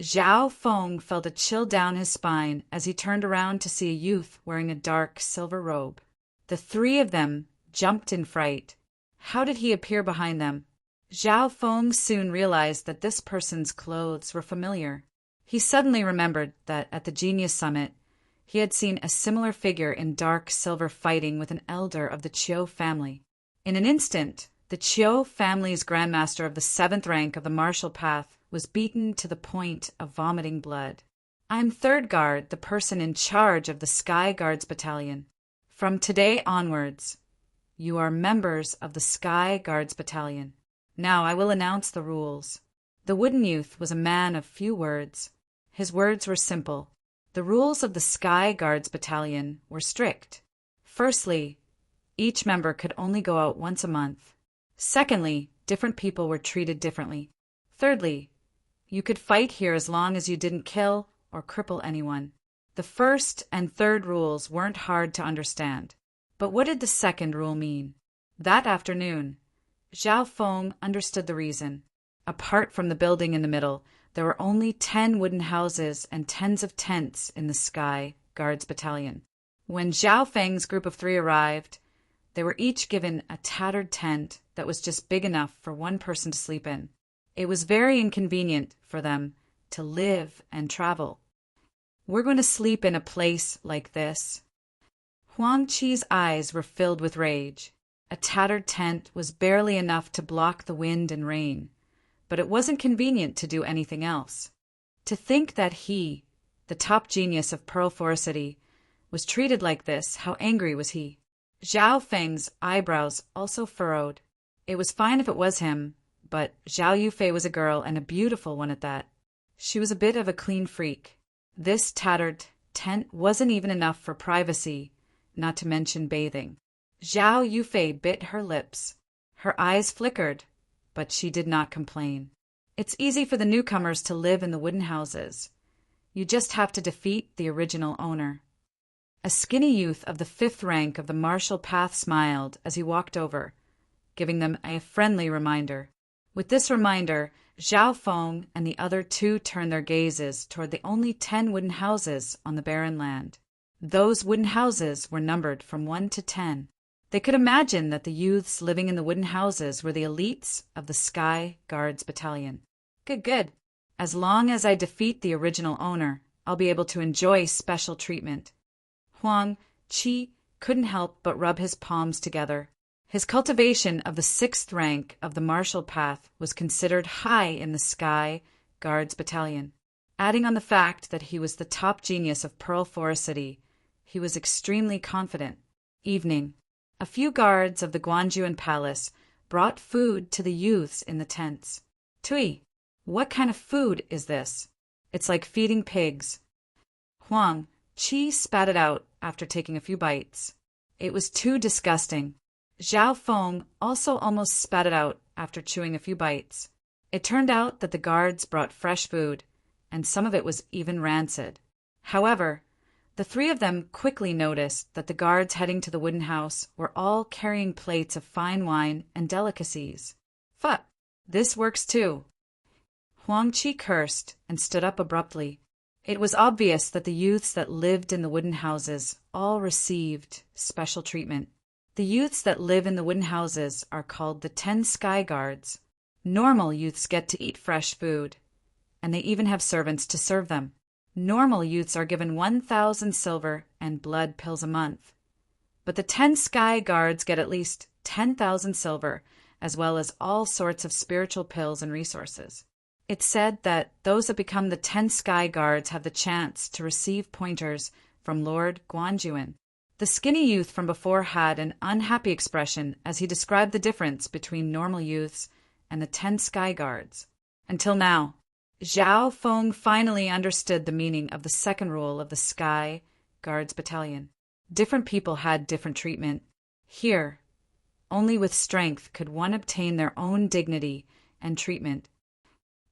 Zhao Feng felt a chill down his spine as he turned around to see a youth wearing a dark silver robe. The 3 of them jumped in fright. How did he appear behind them? Zhao Feng soon realized that this person's clothes were familiar. He suddenly remembered that at the Genius Summit, he had seen a similar figure in dark silver fighting with an elder of the Qiu family. In an instant, the Qiu family's grandmaster of the 7th rank of the martial path was beaten to the point of vomiting blood. I'm 3rd Guard, the person in charge of the Sky Guards Battalion. From today onwards, you are members of the Sky Guards Battalion. Now I will announce the rules. The wooden youth was a man of few words. His words were simple. The rules of the Sky Guards Battalion were strict. Firstly, Each member could only go out once a month. Secondly, different people were treated differently. Thirdly, you could fight here as long as you didn't kill or cripple anyone. The first and third rules weren't hard to understand. But what did the second rule mean? That afternoon, Zhao Feng understood the reason. Apart from the building in the middle, there were only 10 wooden houses and tens of tents in the Sky Guards Battalion. When Zhao Feng's group of 3 arrived, they were each given a tattered tent that was just big enough for one person to sleep in. It was very inconvenient for them to live and travel. "We're going to sleep in a place like this." Huang Qi's eyes were filled with rage. A tattered tent was barely enough to block the wind and rain, but it wasn't convenient to do anything else. To think that he, the top genius of Pearl Forest City, was treated like this, how angry was he? Zhao Feng's eyebrows also furrowed. It was fine if it was him, but Zhao Yufei was a girl, and a beautiful one at that. She was a bit of a clean freak. This tattered tent wasn't even enough for privacy, not to mention bathing. Zhao Yufei bit her lips. Her eyes flickered, but she did not complain. It's easy for the newcomers to live in the wooden houses. You just have to defeat the original owner. A skinny youth of the 5th rank of the martial path smiled as he walked over, giving them a friendly reminder. With this reminder, Zhao Feng and the other 2 turned their gazes toward the only 10 wooden houses on the barren land. Those wooden houses were numbered from 1 to 10. They could imagine that the youths living in the wooden houses were the elites of the Sky Guards Battalion. Good. As long as I defeat the original owner, I'll be able to enjoy special treatment. Huang Qi couldn't help but rub his palms together. His cultivation of the 6th rank of the martial path was considered high in the Sky Guards Battalion. Adding on the fact that he was the top genius of Pearl Forest City, he was extremely confident. Evening. A few guards of the Guanjuan Palace brought food to the youths in the tents. "Tui, what kind of food is this? It's like feeding pigs." Huang Qi spat it out after taking a few bites. It was too disgusting. Zhao Feng also almost spat it out after chewing a few bites. It turned out that the guards brought fresh food, and some of it was even rancid. However, the 3 of them quickly noticed that the guards heading to the wooden house were all carrying plates of fine wine and delicacies. "Fuck, this works too." Huang Qi cursed and stood up abruptly. It was obvious that the youths that lived in the wooden houses all received special treatment. The youths that live in the wooden houses are called the 10 Sky Guards. Normal youths get to eat fresh food, and they even have servants to serve them. Normal youths are given 1,000 silver and blood pills a month. But the 10 Sky Guards get at least 10,000 silver, as well as all sorts of spiritual pills and resources. It's said that those that become the 10 Sky Guards have the chance to receive pointers from Lord Guanjuan. The skinny youth from before had an unhappy expression as he described the difference between normal youths and the 10 Sky Guards. Until now, Zhao Feng finally understood the meaning of the second rule of the Sky Guards Battalion. Different people had different treatment. Here, only with strength could one obtain their own dignity and treatment.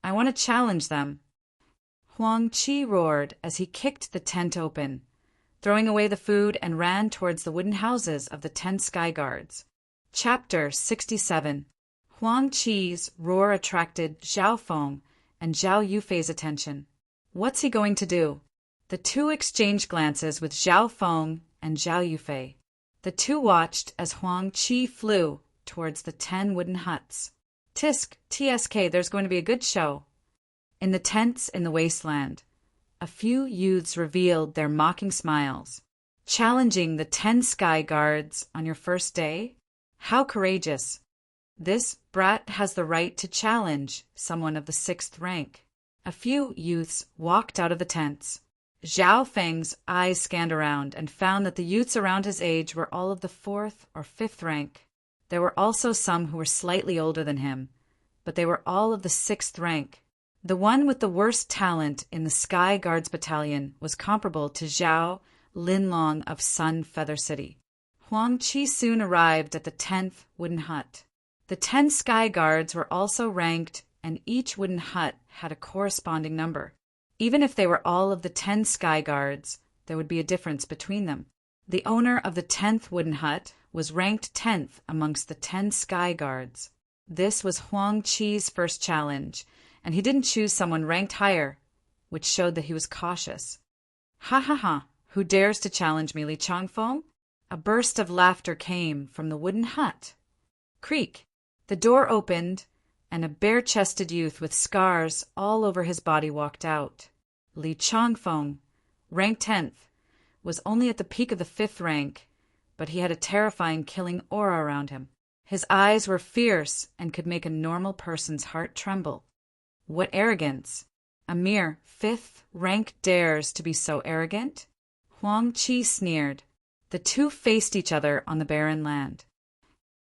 "I want to challenge them." Huang Qi roared as he kicked the tent open, throwing away the food, and ran towards the wooden houses of the 10 Sky Guards. Chapter 67. Huang Qi's roar attracted Zhao Feng and Zhao Yufei's attention. What's he going to do? The 2 exchanged glances with Zhao Feng and Zhao Yufei. The 2 watched as Huang Qi flew towards the 10 wooden huts. TSK, there's going to be a good show. In the tents in the wasteland, a few youths revealed their mocking smiles. Challenging the 10 Sky Guards on your first day? How courageous. This brat has the right to challenge someone of the 6th rank. A few youths walked out of the tents. Zhao Feng's eyes scanned around and found that the youths around his age were all of the 4th or 5th rank. There were also some who were slightly older than him, but they were all of the 6th rank. The one with the worst talent in the Sky Guards Battalion was comparable to Zhao Linlong of Sun Feather City. Huang Qi soon arrived at the 10th wooden hut. The 10 sky guards were also ranked, and each wooden hut had a corresponding number. Even if they were all of the 10 sky guards, there would be a difference between them. The owner of the 10th wooden hut was ranked 10th amongst the 10 sky guards. This was Huang Qi's first challenge, and he didn't choose someone ranked higher, which showed that he was cautious. "Ha ha ha, who dares to challenge me, Li Changfeng?" A burst of laughter came from the wooden hut. Creak! The door opened, and a bare-chested youth with scars all over his body walked out. Li Changfeng, ranked 10th, was only at the peak of the 5th rank, but he had a terrifying killing aura around him. His eyes were fierce and could make a normal person's heart tremble. What arrogance! A mere 5th rank dares to be so arrogant? Huang Qi sneered. The two faced each other on the barren land.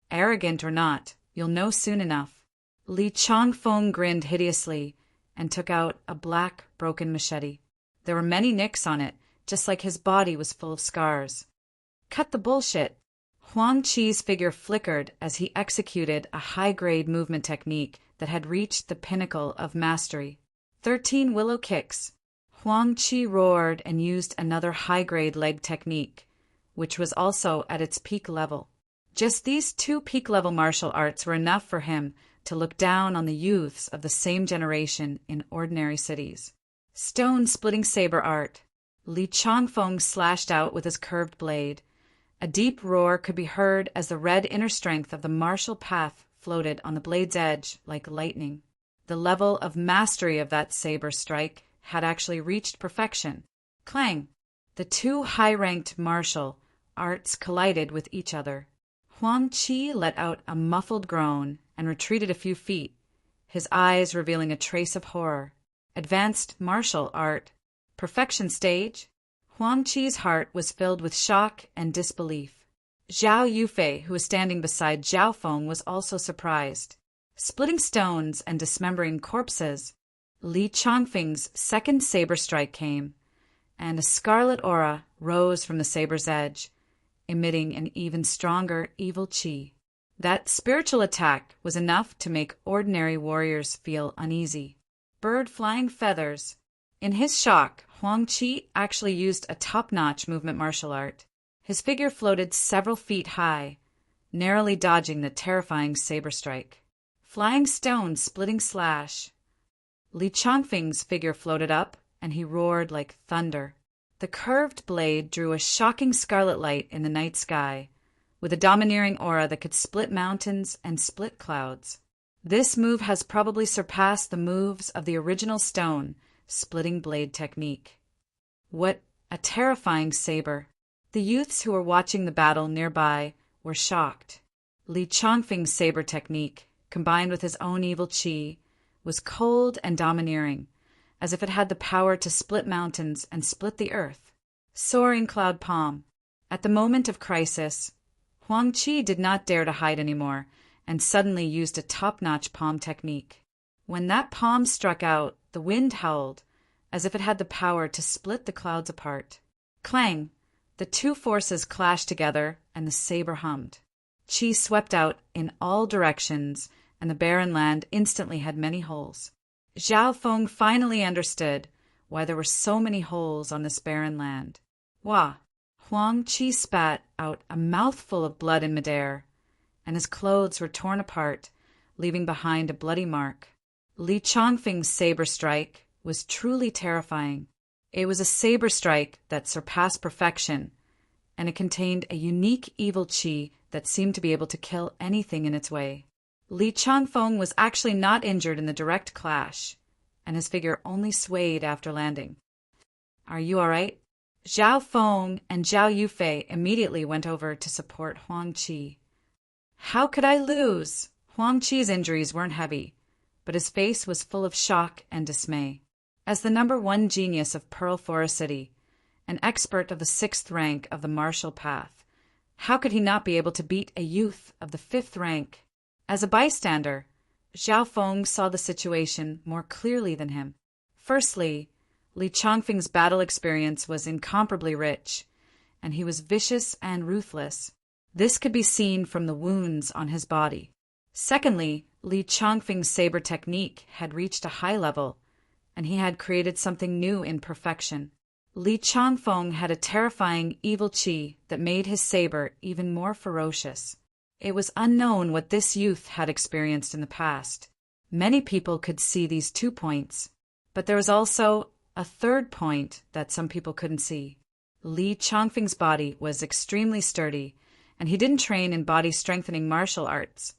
Arrogant or not, you'll know soon enough. Li Changfeng grinned hideously and took out a black, broken machete. There were many nicks on it, just like his body was full of scars. Cut the bullshit! Huang Qi's figure flickered as he executed a high-grade movement technique that had reached the pinnacle of mastery. 13 willow kicks. Huang Qi roared and used another high-grade leg technique, which was also at its peak level. Just these 2 peak-level martial arts were enough for him to look down on the youths of the same generation in ordinary cities. Stone-splitting saber art. Li Changfeng slashed out with his curved blade. A deep roar could be heard as the red inner strength of the martial path floated on the blade's edge like lightning. The level of mastery of that saber strike had actually reached perfection. Clang! The 2 high-ranked martial arts collided with each other. Huang Qi let out a muffled groan and retreated a few feet, his eyes revealing a trace of horror. Advanced martial art. Perfection stage? Huang Qi's heart was filled with shock and disbelief. Zhao Yufei, who was standing beside Zhao Feng, was also surprised. Splitting stones and dismembering corpses, Li Changfeng's second saber strike came, and a scarlet aura rose from the saber's edge, emitting an even stronger evil qi. That spiritual attack was enough to make ordinary warriors feel uneasy. Bird flying feathers. In his shock, Huang Qi actually used a top-notch movement martial art. His figure floated several feet high, narrowly dodging the terrifying saber strike. Flying stone splitting slash. Li Changfeng's figure floated up, and he roared like thunder. The curved blade drew a shocking scarlet light in the night sky, with a domineering aura that could split mountains and split clouds. This move has probably surpassed the moves of the original stone splitting blade technique. What a terrifying saber! The youths who were watching the battle nearby were shocked. Li Changfeng's saber technique, combined with his own evil qi, was cold and domineering, as if it had the power to split mountains and split the earth. Soaring cloud palm. At the moment of crisis, Huang Qi did not dare to hide anymore and suddenly used a top-notch palm technique. When that palm struck out, the wind howled, as if it had the power to split the clouds apart. Clang! The two forces clashed together, and the saber hummed. Qi swept out in all directions, and the barren land instantly had many holes. Zhao Feng finally understood why there were so many holes on this barren land. Wah! Huang Qi spat out a mouthful of blood in midair, and his clothes were torn apart, leaving behind a bloody mark. Li Changfeng's saber strike was truly terrifying. It was a saber strike that surpassed perfection, and it contained a unique evil qi that seemed to be able to kill anything in its way. Li Changfeng was actually not injured in the direct clash, and his figure only swayed after landing. "Are you all right?" Zhao Feng and Zhao Yufei immediately went over to support Huang Qi. "How could I lose?" Huang Qi's injuries weren't heavy, but his face was full of shock and dismay. As the #1 genius of Pearl Forest City, an expert of the 6th rank of the martial path, how could he not be able to beat a youth of the 5th rank? As a bystander, Zhao Feng saw the situation more clearly than him. Firstly, Li Changfeng's battle experience was incomparably rich, and he was vicious and ruthless. This could be seen from the wounds on his body. Secondly, Li Changfeng's saber technique had reached a high level, and he had created something new in perfection. Li Changfeng had a terrifying evil qi that made his saber even more ferocious. It was unknown what this youth had experienced in the past. Many people could see these 2 points, but there was also a third point that some people couldn't see. Li Changfeng's body was extremely sturdy, and he didn't train in body-strengthening martial arts,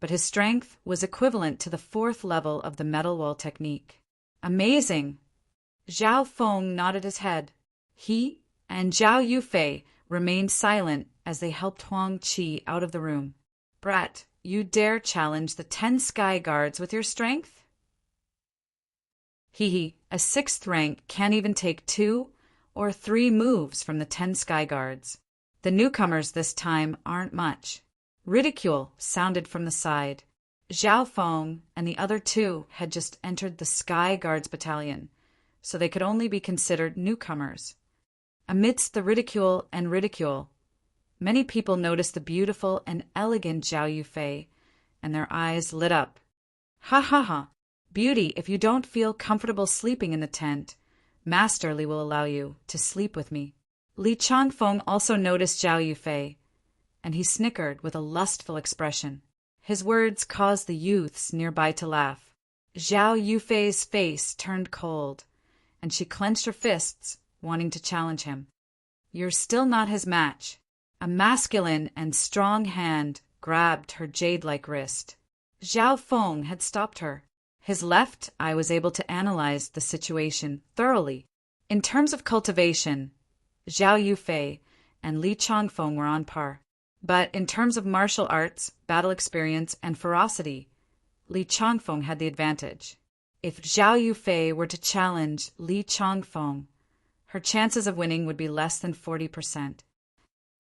but his strength was equivalent to the 4th level of the metal wall technique. Amazing! Zhao Feng nodded his head. He and Zhao Yufei remained silent as they helped Huang Qi out of the room. Brat, you dare challenge the 10 sky guards with your strength? Hee, a 6th rank can't even take 2 or 3 moves from the 10 sky guards. The newcomers this time aren't much. Ridicule sounded from the side. Zhao Feng and the other 2 had just entered the Sky Guards battalion, so they could only be considered newcomers. Amidst the ridicule, many people noticed the beautiful and elegant Zhao Yufei, and their eyes lit up. Ha ha ha! Beauty, if you don't feel comfortable sleeping in the tent, Master Li will allow you to sleep with me. Li Changfeng also noticed Zhao Yufei, and he snickered with a lustful expression. His words caused the youths nearby to laugh. Zhao Yufei's face turned cold, and she clenched her fists, wanting to challenge him. You're still not his match. A masculine and strong hand grabbed her jade-like wrist. Zhao Feng had stopped her. His left eye was able to analyze the situation thoroughly. In terms of cultivation, Zhao Yufei and Li Changfeng were on par. But in terms of martial arts, battle experience, and ferocity, Li Changfeng had the advantage. If Zhao Yufei were to challenge Li Changfeng, her chances of winning would be less than 40%.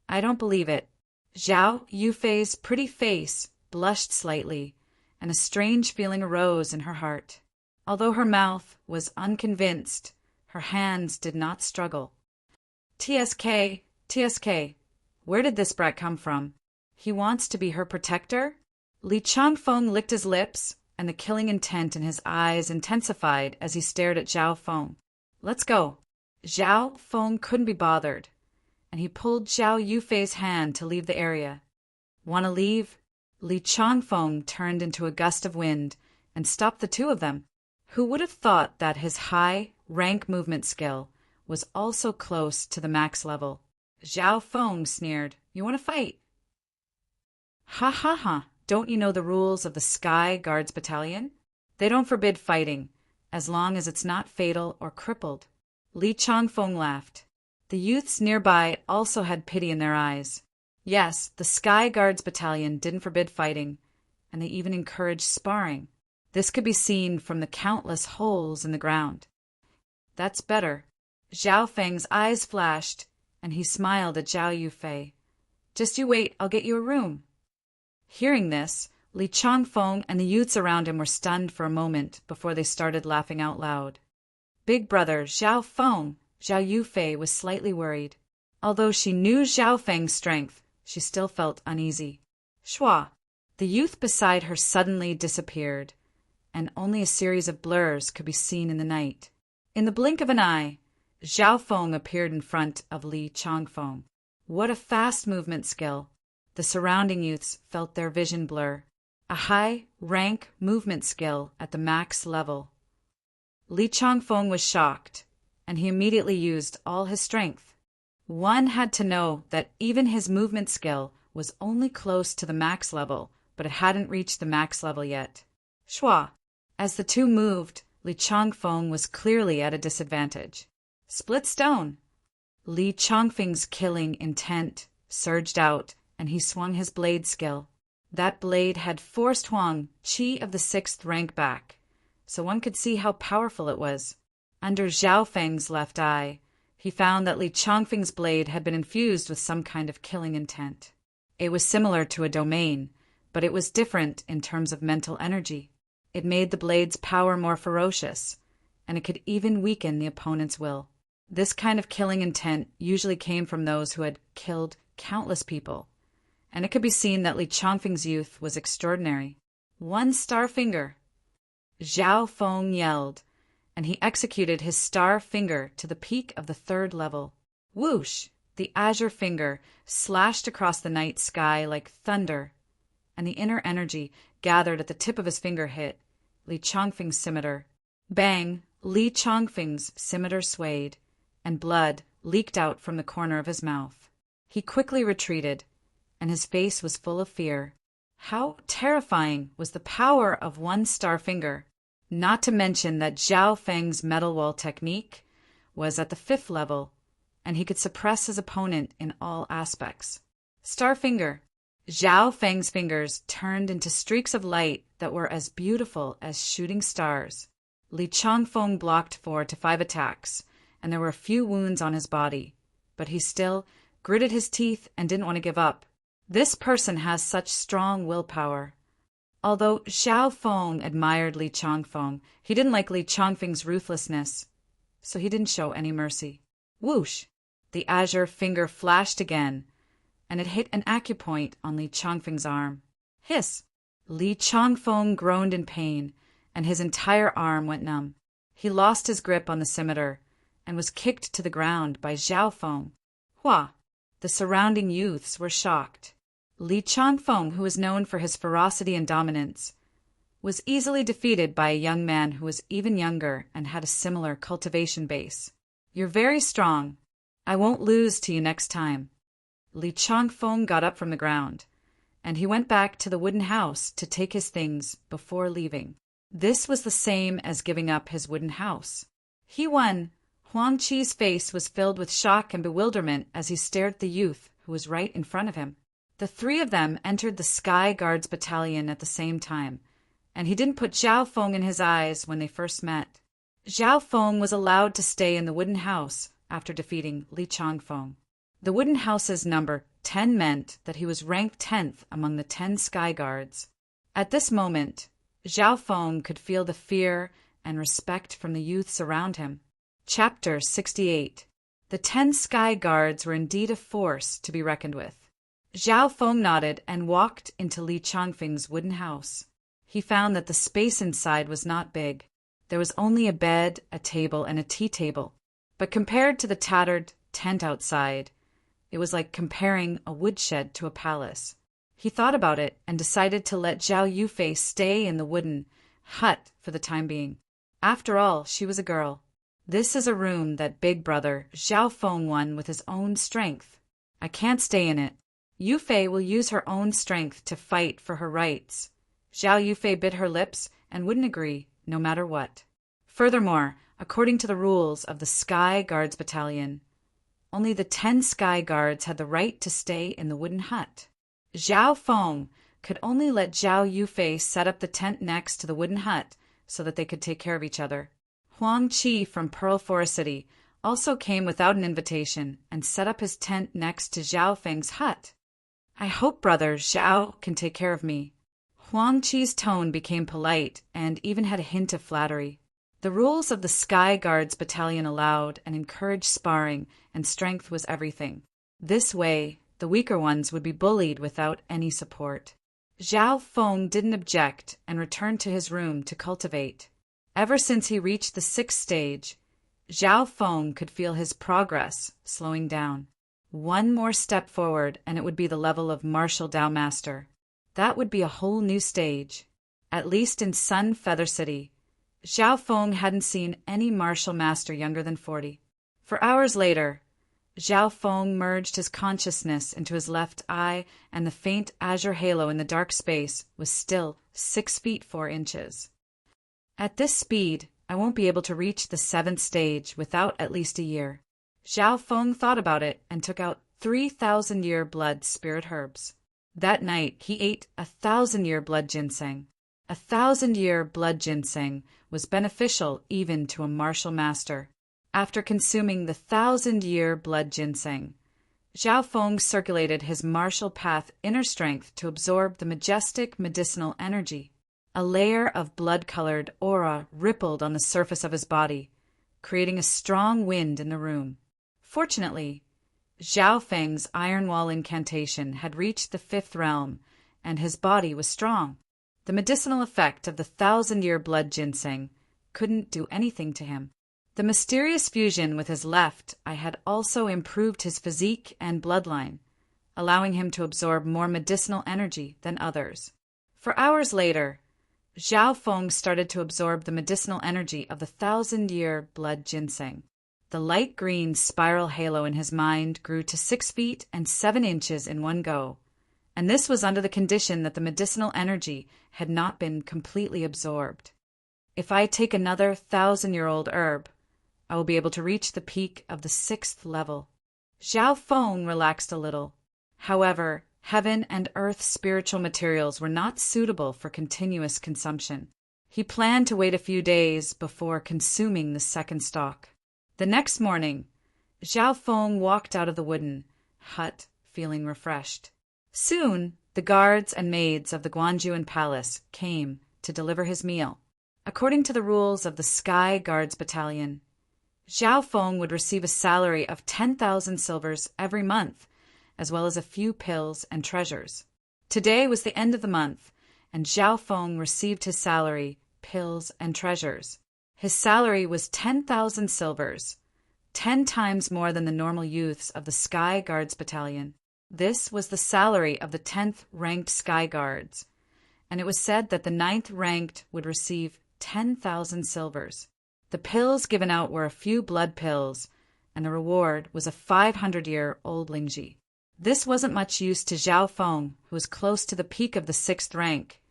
I don't believe it. Zhao Yufei's pretty face blushed slightly, and a strange feeling arose in her heart. Although her mouth was unconvinced, her hands did not struggle. TSK, where did this brat come from? He wants to be her protector? Li Changfeng licked his lips, and the killing intent in his eyes intensified as he stared at Zhao Feng. Let's go. Zhao Feng couldn't be bothered, and he pulled Zhao Yufei's hand to leave the area. Want to leave? Li Changfeng turned into a gust of wind and stopped the 2 of them. Who would have thought that his high rank movement skill was also close to the max level? Zhao Feng sneered. You want to fight? Ha ha ha. Don't you know the rules of the Sky Guards Battalion? They don't forbid fighting, as long as it's not fatal or crippled. Li Changfeng laughed. The youths nearby also had pity in their eyes. Yes, the Sky Guards Battalion didn't forbid fighting, and they even encouraged sparring. This could be seen from the countless holes in the ground. That's better. Zhao Feng's eyes flashed, and he smiled at Zhao Yufei. Just you wait, I'll get you a room. Hearing this, Li Changfeng and the youths around him were stunned for a moment before they started laughing out loud. Big brother Zhao Feng, Zhao Yufei was slightly worried. Although she knew Zhao Feng's strength, she still felt uneasy. Shua! The youth beside her suddenly disappeared, and only a series of blurs could be seen in the night. In the blink of an eye, Zhao Feng appeared in front of Li Changfeng. What a fast movement skill! The surrounding youths felt their vision blur. A high-rank movement skill at the max level. Li Changfeng was shocked, and he immediately used all his strength. One had to know that even his movement skill was only close to the max level, but it hadn't reached the max level yet. Shua! As the 2 moved, Li Changfeng was clearly at a disadvantage. Split stone! Li Changfeng's killing intent surged out, and he swung his blade skill. That blade had forced Huang Qi of the 6th rank back, so one could see how powerful it was. Under Zhao Feng's left eye, he found that Li Changfeng's blade had been infused with some kind of killing intent. It was similar to a domain, but it was different in terms of mental energy. It made the blade's power more ferocious, and it could even weaken the opponent's will. This kind of killing intent usually came from those who had killed countless people, and it could be seen that Li Changfeng's youth was extraordinary. 1 star finger! Zhao Feng yelled, and he executed his star finger to the peak of the 3rd level. Whoosh! The azure finger slashed across the night sky like thunder, and the inner energy gathered at the tip of his finger hit Li Changfeng's scimitar. Bang! Li Changfeng's scimitar swayed, and blood leaked out from the corner of his mouth. He quickly retreated, and his face was full of fear. How terrifying was the power of 1 star finger! Not to mention that Zhao Feng's metal wall technique was at the 5th level, and he could suppress his opponent in all aspects. Star finger! Zhao Feng's fingers turned into streaks of light that were as beautiful as shooting stars. Li Changfeng blocked 4 to 5 attacks, and there were a few wounds on his body, but he still gritted his teeth and didn't want to give up. This person has such strong willpower. Although Zhao Feng admired Li Changfeng, he didn't like Li Changfeng's ruthlessness, so he didn't show any mercy. Whoosh! The azure finger flashed again, and it hit an acupoint on Li Changfeng's arm. Hiss! Li Changfeng groaned in pain, and his entire arm went numb. He lost his grip on the scimitar and was kicked to the ground by Zhao Feng. Hua! The surrounding youths were shocked. Li Changfeng, who was known for his ferocity and dominance, was easily defeated by a young man who was even younger and had a similar cultivation base. You're very strong. I won't lose to you next time. Li Changfeng got up from the ground, and he went back to the wooden house to take his things before leaving. This was the same as giving up his wooden house. He won. Huang Qi's face was filled with shock and bewilderment as he stared at the youth who was right in front of him. The 3 of them entered the Sky Guards Battalion at the same time, and he didn't put Zhao Feng in his eyes when they first met. Zhao Feng was allowed to stay in the wooden house after defeating Li Changfeng. The wooden house's number 10 meant that he was ranked 10th among the 10 Sky Guards. At this moment, Zhao Feng could feel the fear and respect from the youths around him. Chapter 68. The 10 Sky Guards were indeed a force to be reckoned with. Zhao Feng nodded and walked into Li Changfeng's wooden house. He found that the space inside was not big. There was only a bed, a table, and a tea table. But compared to the tattered tent outside, it was like comparing a woodshed to a palace. He thought about it and decided to let Zhao Yufei stay in the wooden hut for the time being. After all, she was a girl. This is a room that big brother Zhao Feng won with his own strength. I can't stay in it. Yufei will use her own strength to fight for her rights. Zhao Yufei bit her lips and wouldn't agree, no matter what. Furthermore, according to the rules of the Sky Guards Battalion, only the 10 Sky Guards had the right to stay in the wooden hut. Zhao Feng could only let Zhao Yufei set up the tent next to the wooden hut so that they could take care of each other. Huang Qi from Pearl Forest City also came without an invitation and set up his tent next to Zhao Feng's hut. I hope brother Zhao can take care of me. Huang Qi's tone became polite and even had a hint of flattery. The rules of the Sky Guards Battalion allowed and encouraged sparring, and strength was everything. This way, the weaker ones would be bullied without any support. Zhao Feng didn't object and returned to his room to cultivate. Ever since he reached the 6th stage, Zhao Feng could feel his progress slowing down. One more step forward and it would be the level of Martial Dao Master. That would be a whole new stage. At least in Sun Feather City, Zhao Feng hadn't seen any martial master younger than 40. For hours later, Zhao Feng merged his consciousness into his left eye, and the faint azure halo in the dark space was still 6 feet 4 inches. At this speed, I won't be able to reach the 7th stage without at least a year. Zhao Feng thought about it and took out 3,000-year blood spirit herbs. That night, he ate 1,000-year blood ginseng. 1,000-year blood ginseng was beneficial even to a martial master. After consuming the 1,000-year blood ginseng, Zhao Feng circulated his martial path inner strength to absorb the majestic medicinal energy. A layer of blood-colored aura rippled on the surface of his body, creating a strong wind in the room. Fortunately, Zhao Feng's Iron Wall incantation had reached the fifth realm, and his body was strong. The medicinal effect of the 1,000-year blood ginseng couldn't do anything to him. The mysterious fusion with his left eye had also improved his physique and bloodline, allowing him to absorb more medicinal energy than others. For hours later, Zhao Feng started to absorb the medicinal energy of the 1,000-year blood ginseng. The light green spiral halo in his mind grew to 6 feet and 7 inches in one go, and this was under the condition that the medicinal energy had not been completely absorbed. If I take another 1,000-year-old herb, I will be able to reach the peak of the 6th level. Zhao Feng relaxed a little. However, heaven and earth spiritual materials were not suitable for continuous consumption. He planned to wait a few days before consuming the second stock. The next morning, Zhao Feng walked out of the wooden hut feeling refreshed. Soon, the guards and maids of the Guanjuan Palace came to deliver his meal. According to the rules of the Sky Guards Battalion, Zhao Feng would receive a salary of 10,000 silvers every month, as well as a few pills and treasures. Today was the end of the month, and Zhao Feng received his salary, pills, and treasures. His salary was 10,000 silvers, 10 times more than the normal youths of the Sky Guards Battalion. This was the salary of the 10th ranked Sky Guards, and it was said that the 9th ranked would receive 10,000 silvers. The pills given out were a few blood pills, and the reward was a 500-year-old Lingji. This wasn't much use to Zhao Feng, who was close to the peak of the 6th rank,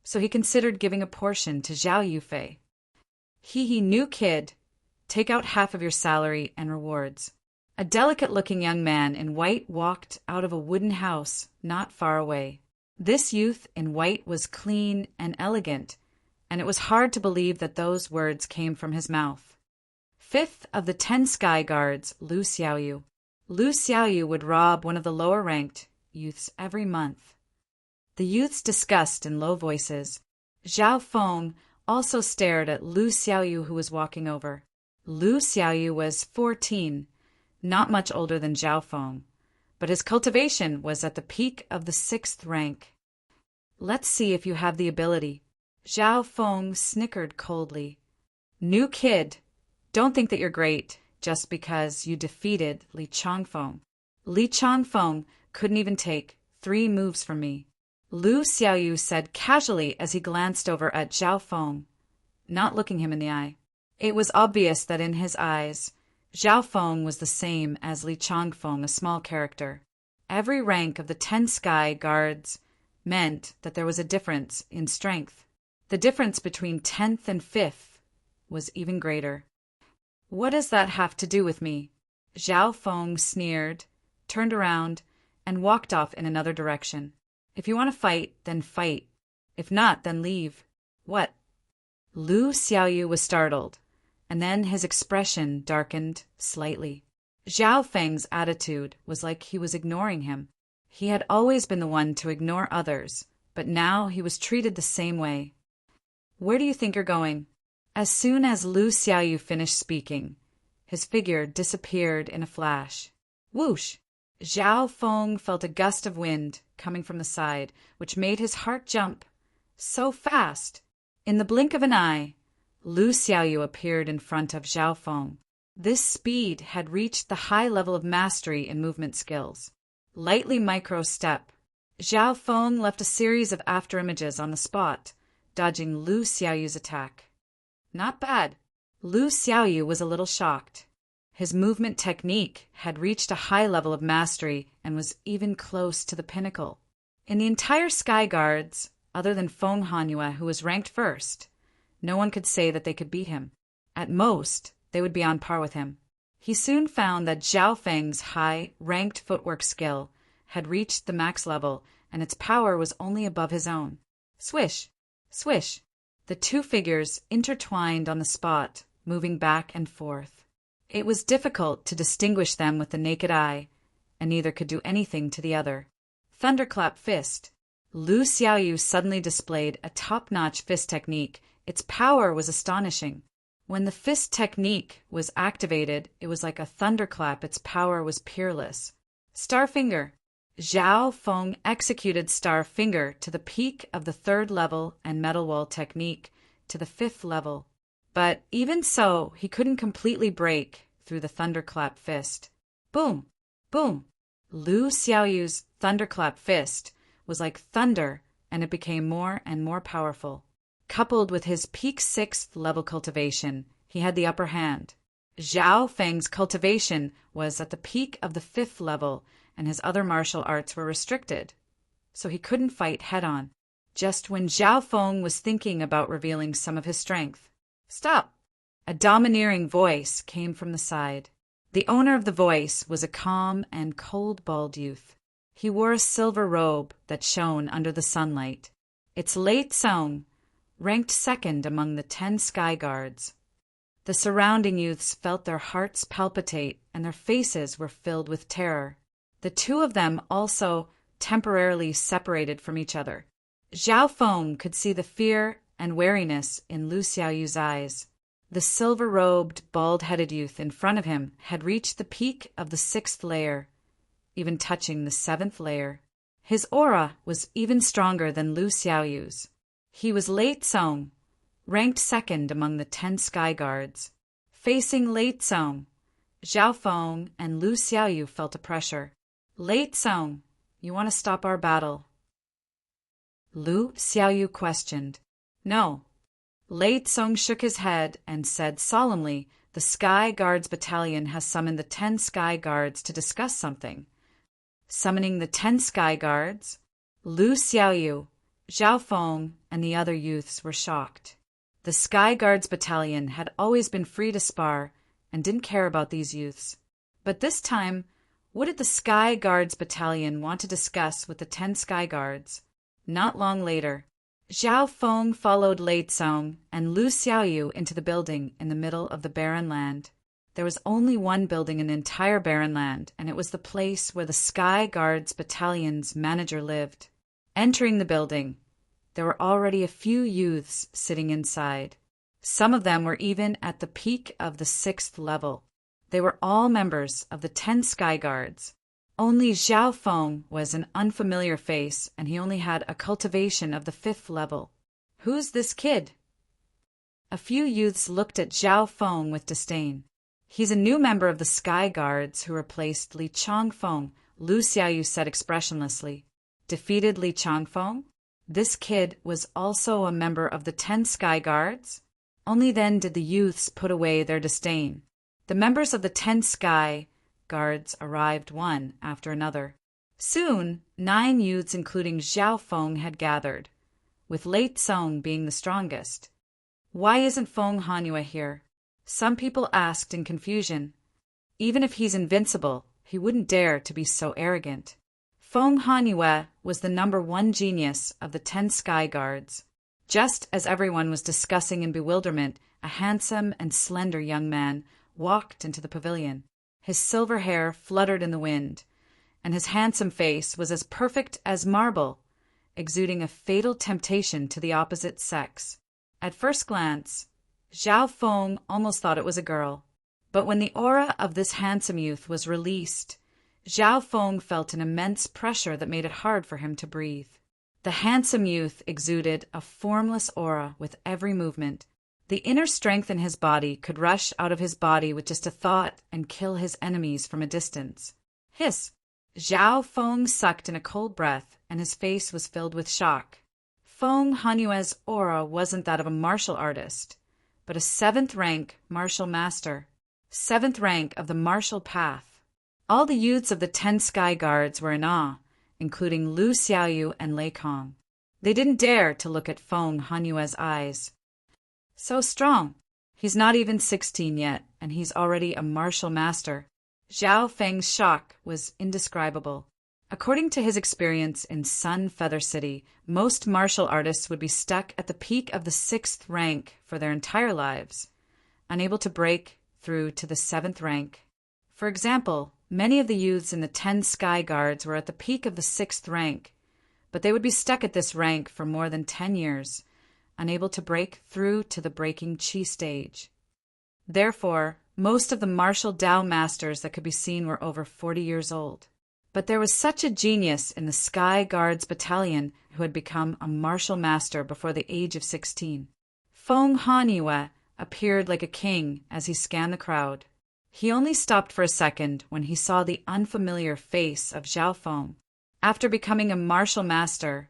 so he considered giving a portion to Zhao Yufei. New kid, take out half of your salary and rewards. A delicate-looking young man in white walked out of a wooden house not far away. This youth in white was clean and elegant, and it was hard to believe that those words came from his mouth. 5th of the 10 Sky Guards, Lu Xiaoyu. Lu Xiaoyu would rob one of the lower-ranked youths every month. The youths discussed in low voices. Zhao Feng also stared at Lu Xiaoyu, who was walking over. Lu Xiaoyu was 14, not much older than Zhao Feng, but his cultivation was at the peak of the 6th rank. Let's see if you have the ability. Zhao Feng snickered coldly. New kid, don't think that you're great just because you defeated Li Changfeng. Li Changfeng couldn't even take 3 moves from me. Lu Xiaoyu said casually as he glanced over at Zhao Feng, not looking him in the eye. It was obvious that in his eyes, Zhao Feng was the same as Li Changfeng, a small character. Every rank of the 10 Sky Guards meant that there was a difference in strength. The difference between 10th and 5th was even greater. What does that have to do with me? Zhao Feng sneered, turned around, and walked off in another direction. If you want to fight, then fight. If not, then leave. What? Lu Xiaoyu was startled, and then his expression darkened slightly. Zhao Feng's attitude was like he was ignoring him. He had always been the one to ignore others, but now he was treated the same way. Where do you think you're going? As soon as Lu Xiaoyu finished speaking, his figure disappeared in a flash. Whoosh! Zhao Feng felt a gust of wind coming from the side, which made his heart jump. So fast! In the blink of an eye, Lu Xiaoyu appeared in front of Zhao Feng. This speed had reached the high level of mastery in movement skills. Lightly micro-step. Zhao Feng left a series of after-images on the spot, dodging Lu Xiaoyu's attack. Not bad. Lu Xiaoyu was a little shocked. His movement technique had reached a high level of mastery and was even close to the pinnacle. In the entire Sky Guards, other than Feng Hanyue, who was ranked first, no one could say that they could beat him. At most, they would be on par with him. He soon found that Zhao Feng's high-ranked footwork skill had reached the max level, and its power was only above his own. Swish! Swish! The two figures intertwined on the spot, moving back and forth. It was difficult to distinguish them with the naked eye, and neither could do anything to the other. Thunderclap fist. Lu Xiaoyu suddenly displayed a top-notch fist technique. Its power was astonishing. When the fist technique was activated, it was like a thunderclap. Its power was peerless. Star Finger. Zhao Feng executed Star Finger to the peak of the 3rd level and Metal Wall technique to the 5th level. But even so, he couldn't completely break through the Thunderclap Fist. Boom! Boom! Lu Xiaoyu's Thunderclap Fist was like thunder, and it became more and more powerful. Coupled with his peak 6th level cultivation, he had the upper hand. Zhao Feng's cultivation was at the peak of the 5th level, and his other martial arts were restricted, so he couldn't fight head-on. Just when Zhao Feng was thinking about revealing some of his strength. Stop! A domineering voice came from the side. The owner of the voice was a calm and cold-bald youth. He wore a silver robe that shone under the sunlight. It's Lei Tsong, ranked 2nd among the 10 sky guards. The surrounding youths felt their hearts palpitate and their faces were filled with terror. The two of them also temporarily separated from each other. Zhao Feng could see the fear and wariness in Lu Xiaoyu's eyes. The silver-robed, bald-headed youth in front of him had reached the peak of the 6th layer, even touching the 7th layer. His aura was even stronger than Lu Xiaoyu's. He was Lei Tsong, ranked 2nd among the 10 sky guards. Facing Lei Tsong, Zhao Feng and Lu Xiaoyu felt a pressure. Lei Tsong, you want to stop our battle? Lu Xiaoyu questioned. No. Lei Tsong shook his head and said solemnly, the Sky Guards Battalion has summoned the 10 Sky Guards to discuss something. Summoning the 10 Sky Guards, Lu Xiaoyu, Zhao Feng, and the other youths were shocked. The Sky Guards Battalion had always been free to spar and didn't care about these youths. But this time, what did the Sky Guards Battalion want to discuss with the 10 Sky Guards? Not long later, Zhao Feng followed Lei Tsong and Lu Xiaoyu into the building in the middle of the barren land. There was only one building in the entire barren land, and it was the place where the Sky Guards Battalion's manager lived. Entering the building, there were already a few youths sitting inside. Some of them were even at the peak of the 6th level. They were all members of the 10 Sky Guards. Only Zhao Feng was an unfamiliar face, and he only had a cultivation of the 5th level. Who's this kid? A few youths looked at Zhao Feng with disdain. He's a new member of the Sky Guards who replaced Li Changfeng, Lu Xiaoyu said expressionlessly. Defeated Li Changfeng? This kid was also a member of the 10 Sky Guards? Only then did the youths put away their disdain. The members of the 10 Sky Guards arrived one after another. Soon, 9 youths including Zhao Feng had gathered, with Lei Tsong being the strongest. Why isn't Feng Hanyue here? Some people asked in confusion. Even if he's invincible, he wouldn't dare to be so arrogant. Feng Hanyue was the #1 genius of the 10 Sky Guards. Just as everyone was discussing in bewilderment, a handsome and slender young man walked into the pavilion. His silver hair fluttered in the wind, and his handsome face was as perfect as marble, exuding a fatal temptation to the opposite sex. At first glance, Zhao Feng almost thought it was a girl. But when the aura of this handsome youth was released, Zhao Feng felt an immense pressure that made it hard for him to breathe. The handsome youth exuded a formless aura with every movement. The inner strength in his body could rush out of his body with just a thought and kill his enemies from a distance. Hiss! Zhao Feng sucked in a cold breath, and his face was filled with shock. Feng Hanyue's aura wasn't that of a martial artist, but a 7th rank martial master. 7th rank of the martial path. All the youths of the 10 Sky Guards were in awe, including Lu Xiaoyu and Lei Kong. They didn't dare to look at Feng Hanyue's eyes. So strong. He's not even 16 yet, and he's already a martial master. Zhao Feng's shock was indescribable. According to his experience in Sun Feather City, most martial artists would be stuck at the peak of the 6th rank for their entire lives, unable to break through to the 7th rank. For example, many of the youths in the 10 Sky Guards were at the peak of the 6th rank, but they would be stuck at this rank for more than 10 years, unable to break through to the breaking chi stage. Therefore, most of the martial Dao masters that could be seen were over 40 years old. But there was such a genius in the Sky Guards Battalion who had become a martial master before the age of 16. Feng Hanyue appeared like a king as he scanned the crowd. He only stopped for a second when he saw the unfamiliar face of Zhao Feng. After becoming a martial master,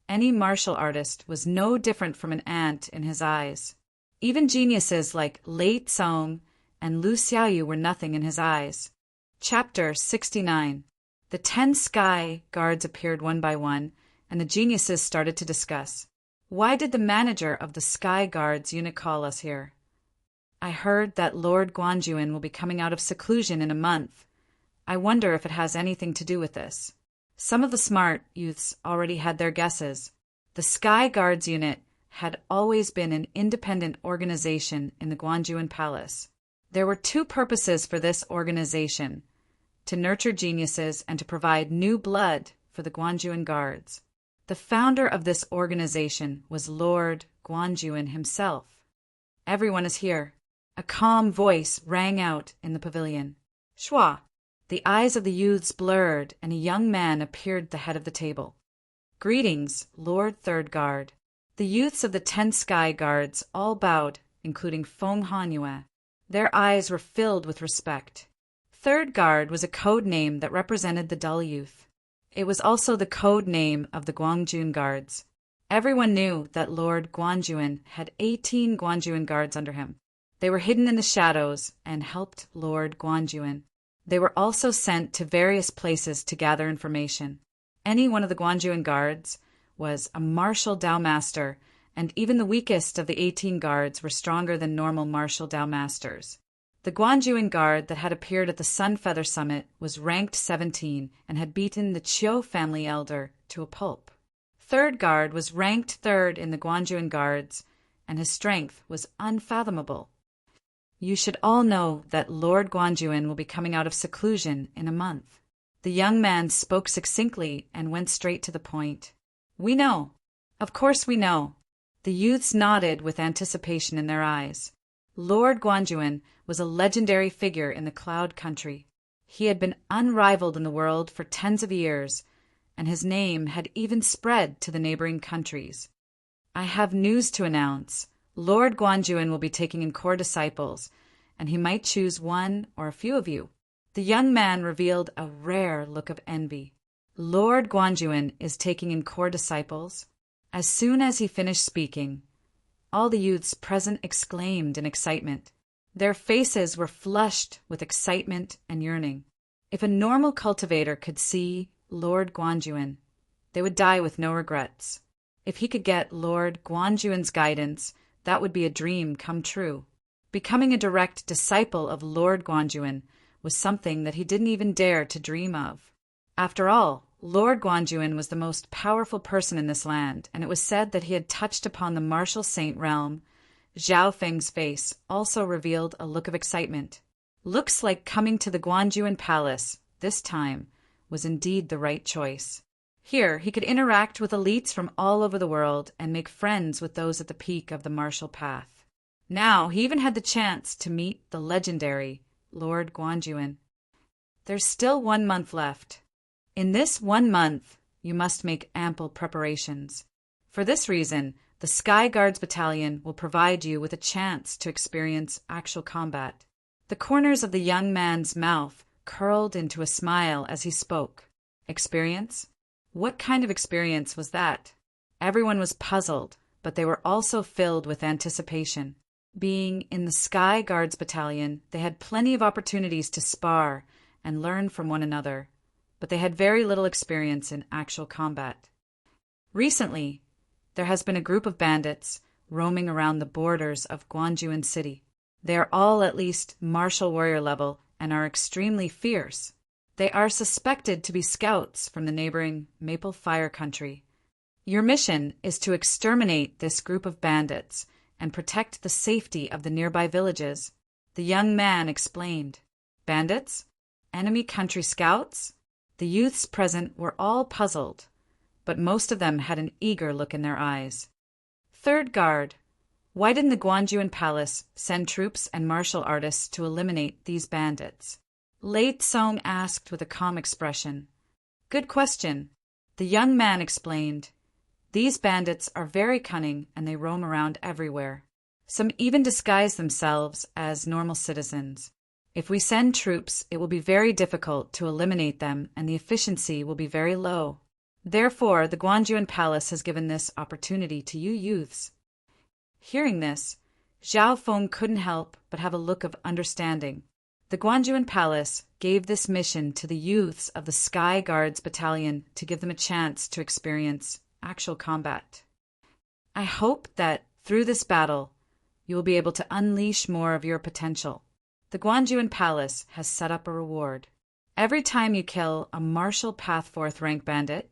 any martial artist was no different from an ant in his eyes. Even geniuses like Lei Tsong and Lu Xiaoyu were nothing in his eyes. Chapter 69. The 10 Sky Guards appeared one by one, and the geniuses started to discuss. Why did the manager of the Sky Guards unit call us here? I heard that Lord Guanjuan will be coming out of seclusion in a month. I wonder if it has anything to do with this. Some of the smart youths already had their guesses. The Sky Guards unit had always been an independent organization in the Guanjuan Palace. There were 2 purposes for this organization: to nurture geniuses and to provide new blood for the Guanjuan Guards. The founder of this organization was Lord Guanjuan himself. Everyone is here. A calm voice rang out in the pavilion. Shua! The eyes of the youths blurred, and a young man appeared at the head of the table. Greetings, Lord Third Guard. The youths of the 10 Sky Guards all bowed, including Feng Hanyue. Their eyes were filled with respect. Third Guard was a code name that represented the dull youth. It was also the code name of the Guangjun Guards. Everyone knew that Lord Guanjuan had 18 Guanjuan Guards under him. They were hidden in the shadows and helped Lord Guanjuan. They were also sent to various places to gather information. Any one of the Guanjuan Guards was a martial Dao master, and even the weakest of the 18 guards were stronger than normal martial Dao masters. The Guanjuan Guard that had appeared at the Sunfeather Summit was ranked 17 and had beaten the Qiu family elder to a pulp. Third Guard was ranked 3rd in the Guanjuan Guards, and his strength was unfathomable. You should all know that Lord Guanjuan will be coming out of seclusion in a month. The young man spoke succinctly and went straight to the point. We know. Of course we know. The youths nodded with anticipation in their eyes. Lord Guanjuan was a legendary figure in the Cloud Country. He had been unrivaled in the world for tens of years, and his name had even spread to the neighboring countries. I have news to announce. Lord Guanjuan will be taking in core disciples, and he might choose one or a few of you. The young man revealed a rare look of envy. Lord Guanjuan is taking in core disciples. As soon as he finished speaking, all the youths present exclaimed in excitement. Their faces were flushed with excitement and yearning. If a normal cultivator could see Lord Guanjuan, they would die with no regrets. If he could get Lord Guanjuan's guidance, that would be a dream come true. Becoming a direct disciple of Lord Guanjuan was something that he didn't even dare to dream of. After all, Lord Guanjuan was the most powerful person in this land, and it was said that he had touched upon the martial saint realm. Zhao Feng's face also revealed a look of excitement. Looks like coming to the Guanjuan Palace, this time, was indeed the right choice. Here, he could interact with elites from all over the world and make friends with those at the peak of the martial path. Now, he even had the chance to meet the legendary Lord Guanjuan. There's still 1 month left. In this 1 month, you must make ample preparations. For this reason, the Sky Guards Battalion will provide you with a chance to experience actual combat. The corners of the young man's mouth curled into a smile as he spoke. Experience? What kind of experience was that? Everyone was puzzled, but they were also filled with anticipation. Being in the Sky Guards Battalion, they had plenty of opportunities to spar and learn from one another, but they had very little experience in actual combat. Recently, there has been a group of bandits roaming around the borders of Guanjuan City. They are all at least martial warrior level and are extremely fierce. They are suspected to be scouts from the neighboring Maple Fire Country. Your mission is to exterminate this group of bandits and protect the safety of the nearby villages. The young man explained. Bandits? Enemy country scouts? The youths present were all puzzled, but most of them had an eager look in their eyes. Third Guard, why didn't the Guanjuan Palace send troops and martial artists to eliminate these bandits? Lei Tsong asked with a calm expression. Good question. The young man explained, "These bandits are very cunning and they roam around everywhere. Some even disguise themselves as normal citizens. If we send troops, it will be very difficult to eliminate them and the efficiency will be very low. Therefore, the Guanjuan Palace has given this opportunity to you youths." Hearing this, Zhao Feng couldn't help but have a look of understanding. The Guanjuan Palace gave this mission to the youths of the Sky Guards Battalion to give them a chance to experience actual combat. "I hope that through this battle, you will be able to unleash more of your potential. The Guanjuan Palace has set up a reward. Every time you kill a Martial Path 4th rank bandit,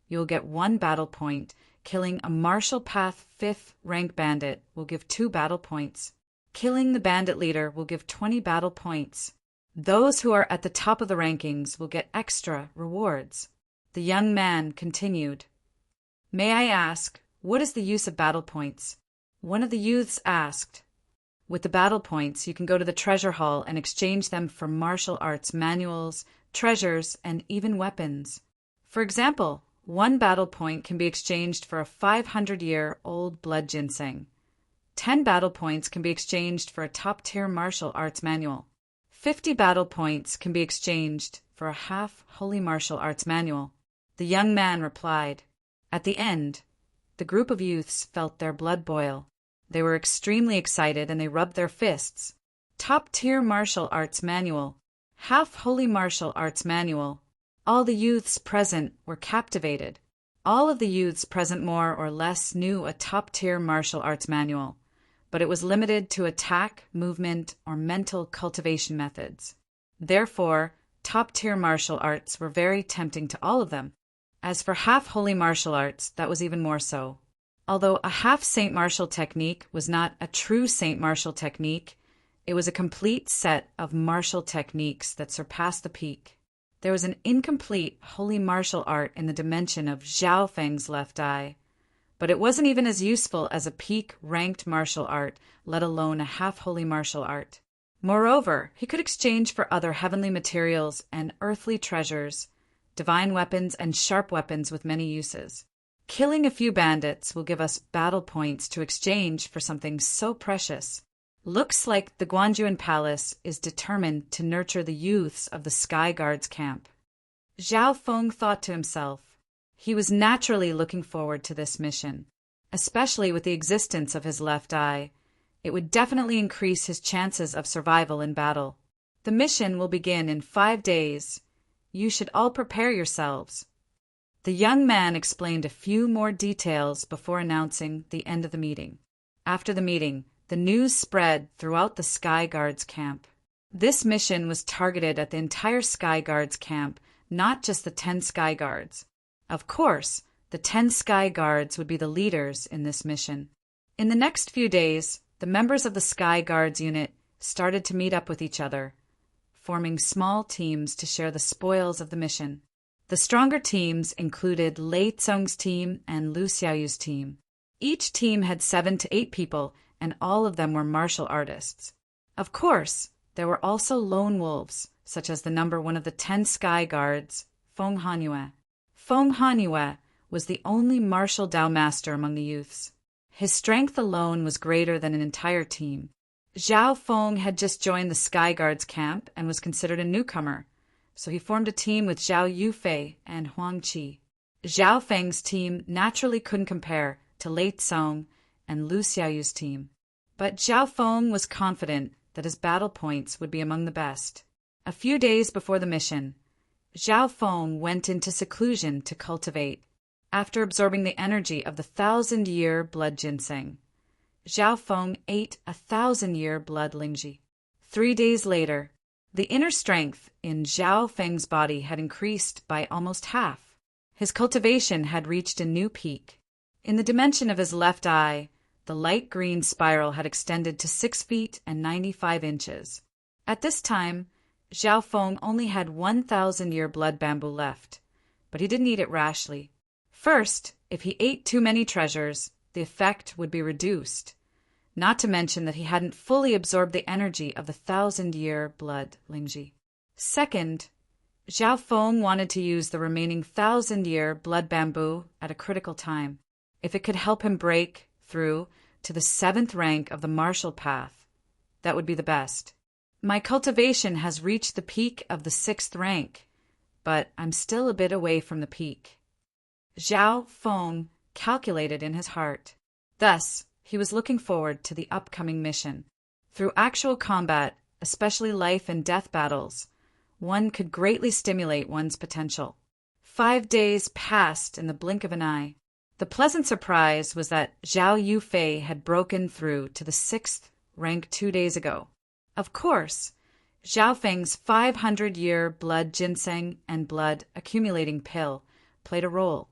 you will get 1 battle point. Killing a Martial Path 5th rank bandit will give 2 battle points. Killing the bandit leader will give 20 battle points. Those who are at the top of the rankings will get extra rewards." The young man continued, "May I ask, what is the use of battle points?" One of the youths asked. "With the battle points, you can go to the treasure hall and exchange them for martial arts manuals, treasures, and even weapons. For example, 1 battle point can be exchanged for a 500-year-old blood ginseng. 10 battle points can be exchanged for a top-tier martial arts manual. 50 battle points can be exchanged for a half-holy martial arts manual." The young man replied. At the end, the group of youths felt their blood boil. They were extremely excited and they rubbed their fists. Top-tier martial arts manual, half-holy martial arts manual. All the youths present were captivated. All of the youths present more or less knew a top-tier martial arts manual, but it was limited to attack, movement, or mental cultivation methods. Therefore, top-tier martial arts were very tempting to all of them. As for half-holy martial arts, that was even more so. Although a half-Saint Martial technique was not a true Saint Martial technique, it was a complete set of martial techniques that surpassed the peak. There was an incomplete holy martial art in the dimension of Zhao Feng's left eye, but it wasn't even as useful as a peak-ranked martial art, let alone a half-holy martial art. Moreover, he could exchange for other heavenly materials and earthly treasures, divine weapons and sharp weapons with many uses. Killing a few bandits will give us battle points to exchange for something so precious. Looks like the Guanjuan Palace is determined to nurture the youths of the Sky Guards camp. Zhao Feng thought to himself. He was naturally looking forward to this mission, especially with the existence of his left eye. It would definitely increase his chances of survival in battle. The mission will begin in 5 days. You should all prepare yourselves. The young man explained a few more details before announcing the end of the meeting. After the meeting, the news spread throughout the Sky Guards camp. This mission was targeted at the entire Sky Guards camp, not just the 10 Sky Guards. Of course, the 10 Sky Guards would be the leaders in this mission. In the next few days, the members of the Sky Guards unit started to meet up with each other, forming small teams to share the spoils of the mission. The stronger teams included Lei Tsung's team and Lu Xiaoyu's team. Each team had 7 to 8 people, and all of them were martial artists. Of course, there were also lone wolves, such as the number 1 of the 10 Sky Guards, Feng Hanyue. Feng Hanyue was the only martial Dao master among the youths. His strength alone was greater than an entire team. Zhao Feng had just joined the Sky Guards camp and was considered a newcomer, so he formed a team with Zhao Yufei and Huang Qi. Zhao Feng's team naturally couldn't compare to Lei Tsung and Lu Xiaoyu's team, but Zhao Feng was confident that his battle points would be among the best. A few days before the mission, Zhao Feng went into seclusion to cultivate. After absorbing the energy of the 1,000-year blood ginseng, Zhao Feng ate 1,000-year blood lingji. 3 days later, the inner strength in Zhao Feng's body had increased by almost half. His cultivation had reached a new peak. In the dimension of his left eye, the light green spiral had extended to 6 feet and 95 inches. At this time, Zhao Feng only had 1,000-year blood bamboo left, but he didn't eat it rashly. First, if he ate too many treasures, the effect would be reduced, not to mention that he hadn't fully absorbed the energy of the 1,000-year blood lingji. Second, Zhao Feng wanted to use the remaining 1,000-year blood bamboo at a critical time. If it could help him break through to the 7th rank of the martial path, that would be the best. My cultivation has reached the peak of the 6th rank, but I'm still a bit away from the peak. Zhao Feng calculated in his heart. Thus, he was looking forward to the upcoming mission. Through actual combat, especially life and death battles, one could greatly stimulate one's potential. 5 days passed in the blink of an eye. The pleasant surprise was that Zhao Yufei had broken through to the 6th rank 2 days ago. Of course, Zhao Feng's 500-year blood ginseng and blood accumulating pill played a role,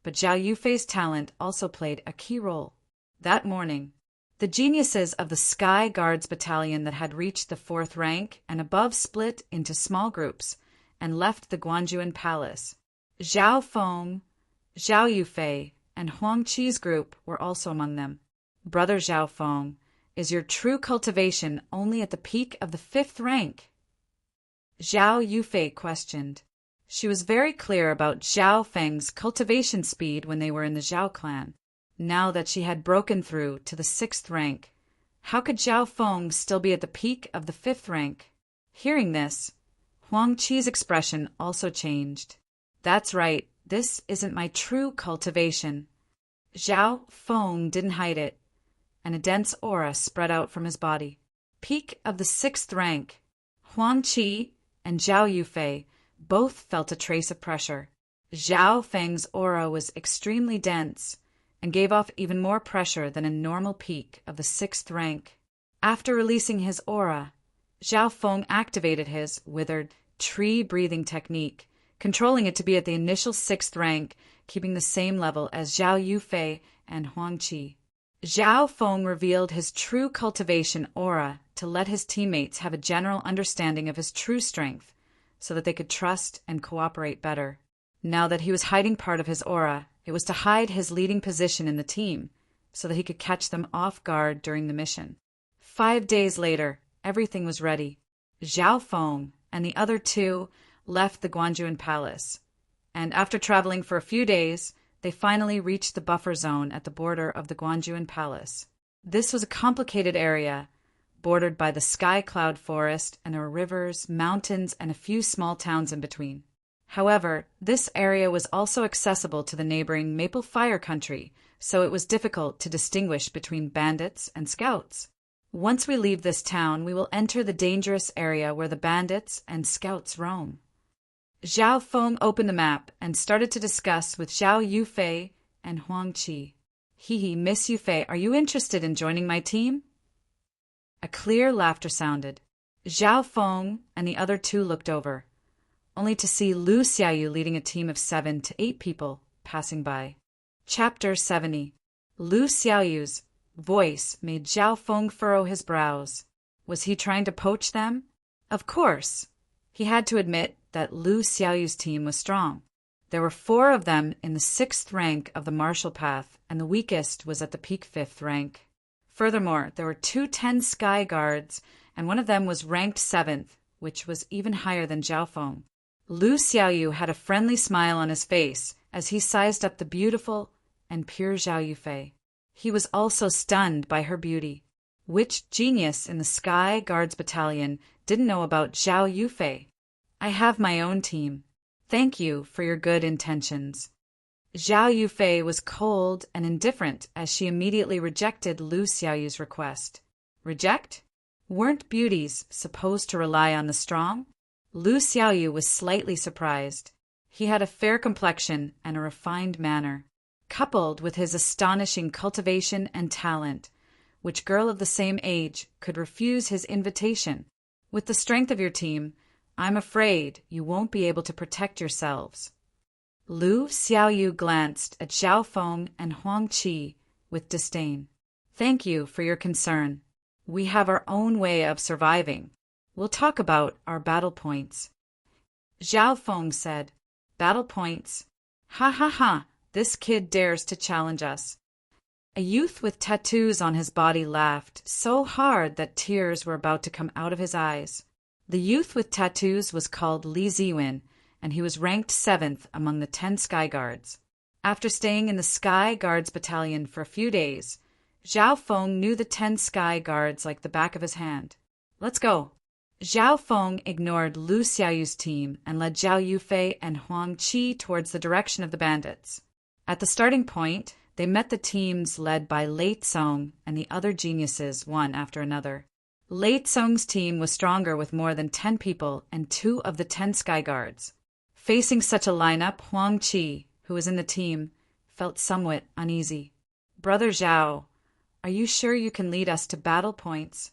but Zhao Yufei's talent also played a key role. That morning, the geniuses of the Sky Guards Battalion that had reached the 4th rank and above split into small groups and left the Guanjuan Palace. Zhao Feng, Zhao Yufei, and Huang Qi's group were also among them. Brother Zhao Feng, is your true cultivation only at the peak of the 5th rank? Zhao Yufei questioned. She was very clear about Zhao Feng's cultivation speed when they were in the Zhao clan. Now that she had broken through to the 6th rank, how could Zhao Feng still be at the peak of the 5th rank? Hearing this, Huang Qi's expression also changed. That's right, this isn't my true cultivation. Zhao Feng didn't hide it, and a dense aura spread out from his body. Peak of the 6th rank. Huang Qi and Zhao Yufei both felt a trace of pressure. Zhao Feng's aura was extremely dense and gave off even more pressure than a normal peak of the 6th rank. After releasing his aura, Zhao Feng activated his withered tree-breathing technique, controlling it to be at the initial 6th rank, keeping the same level as Zhao Yufei and Huang Qi. Zhao Feng revealed his true cultivation aura to let his teammates have a general understanding of his true strength, so that they could trust and cooperate better. Now that he was hiding part of his aura, it was to hide his leading position in the team, so that he could catch them off guard during the mission. 5 days later, everything was ready. Zhao Feng and the other two left the Guanjuan Palace, and after traveling for a few days, they finally reached the buffer zone at the border of the Guanjuan Palace. This was a complicated area, bordered by the sky cloud forest, and there were rivers, mountains, and a few small towns in between. However, this area was also accessible to the neighboring Maple Fire country, so it was difficult to distinguish between bandits and scouts. Once we leave this town, we will enter the dangerous area where the bandits and scouts roam. Zhao Feng opened the map and started to discuss with Zhao Yufei and Huang Qi. Hee, Miss Yufei, are you interested in joining my team? A clear laughter sounded. Zhao Feng and the other two looked over, only to see Lu Xiaoyu leading a team of 7 to 8 people passing by. Chapter 70. Lu Xiaoyu's voice made Zhao Feng furrow his brows. Was he trying to poach them? Of course. He had to admit that Lu Xiaoyu's team was strong. There were 4 of them in the 6th rank of the martial path, and the weakest was at the peak 5th rank. Furthermore, there were 2 10 sky guards, and one of them was ranked 7th, which was even higher than Zhao Feng. Lu Xiaoyu had a friendly smile on his face as he sized up the beautiful and pure Zhao Yufei. He was also stunned by her beauty. Which genius in the Sky Guards Battalion didn't know about Zhao Yufei? I have my own team. Thank you for your good intentions. Zhao Yufei was cold and indifferent as she immediately rejected Lu Xiaoyu's request. Reject? Weren't beauties supposed to rely on the strong? Lu Xiaoyu was slightly surprised. He had a fair complexion and a refined manner, coupled with his astonishing cultivation and talent. Which girl of the same age could refuse his invitation? With the strength of your team, I'm afraid you won't be able to protect yourselves. Lu Xiaoyu glanced at Zhao Feng and Huang Qi with disdain. Thank you for your concern. We have our own way of surviving. We'll talk about our battle points. Zhao Feng said, Battle points? Ha ha ha, this kid dares to challenge us. A youth with tattoos on his body laughed so hard that tears were about to come out of his eyes. The youth with tattoos was called Li Ziwen, and he was ranked 7th among the 10 Sky Guards. After staying in the Sky Guards battalion for a few days, Zhao Feng knew the 10 Sky Guards like the back of his hand. Let's go. Zhao Feng ignored Lu Xiaoyu's team and led Zhao Yufei and Huang Qi towards the direction of the bandits. At the starting point, they met the teams led by Lei Tsong and the other geniuses one after another. Lei Tsong's team was stronger with more than 10 people and 2 of the 10 Sky Guards. Facing such a lineup, Huang Qi, who was in the team, felt somewhat uneasy. Brother Zhao, are you sure you can lead us to battle points?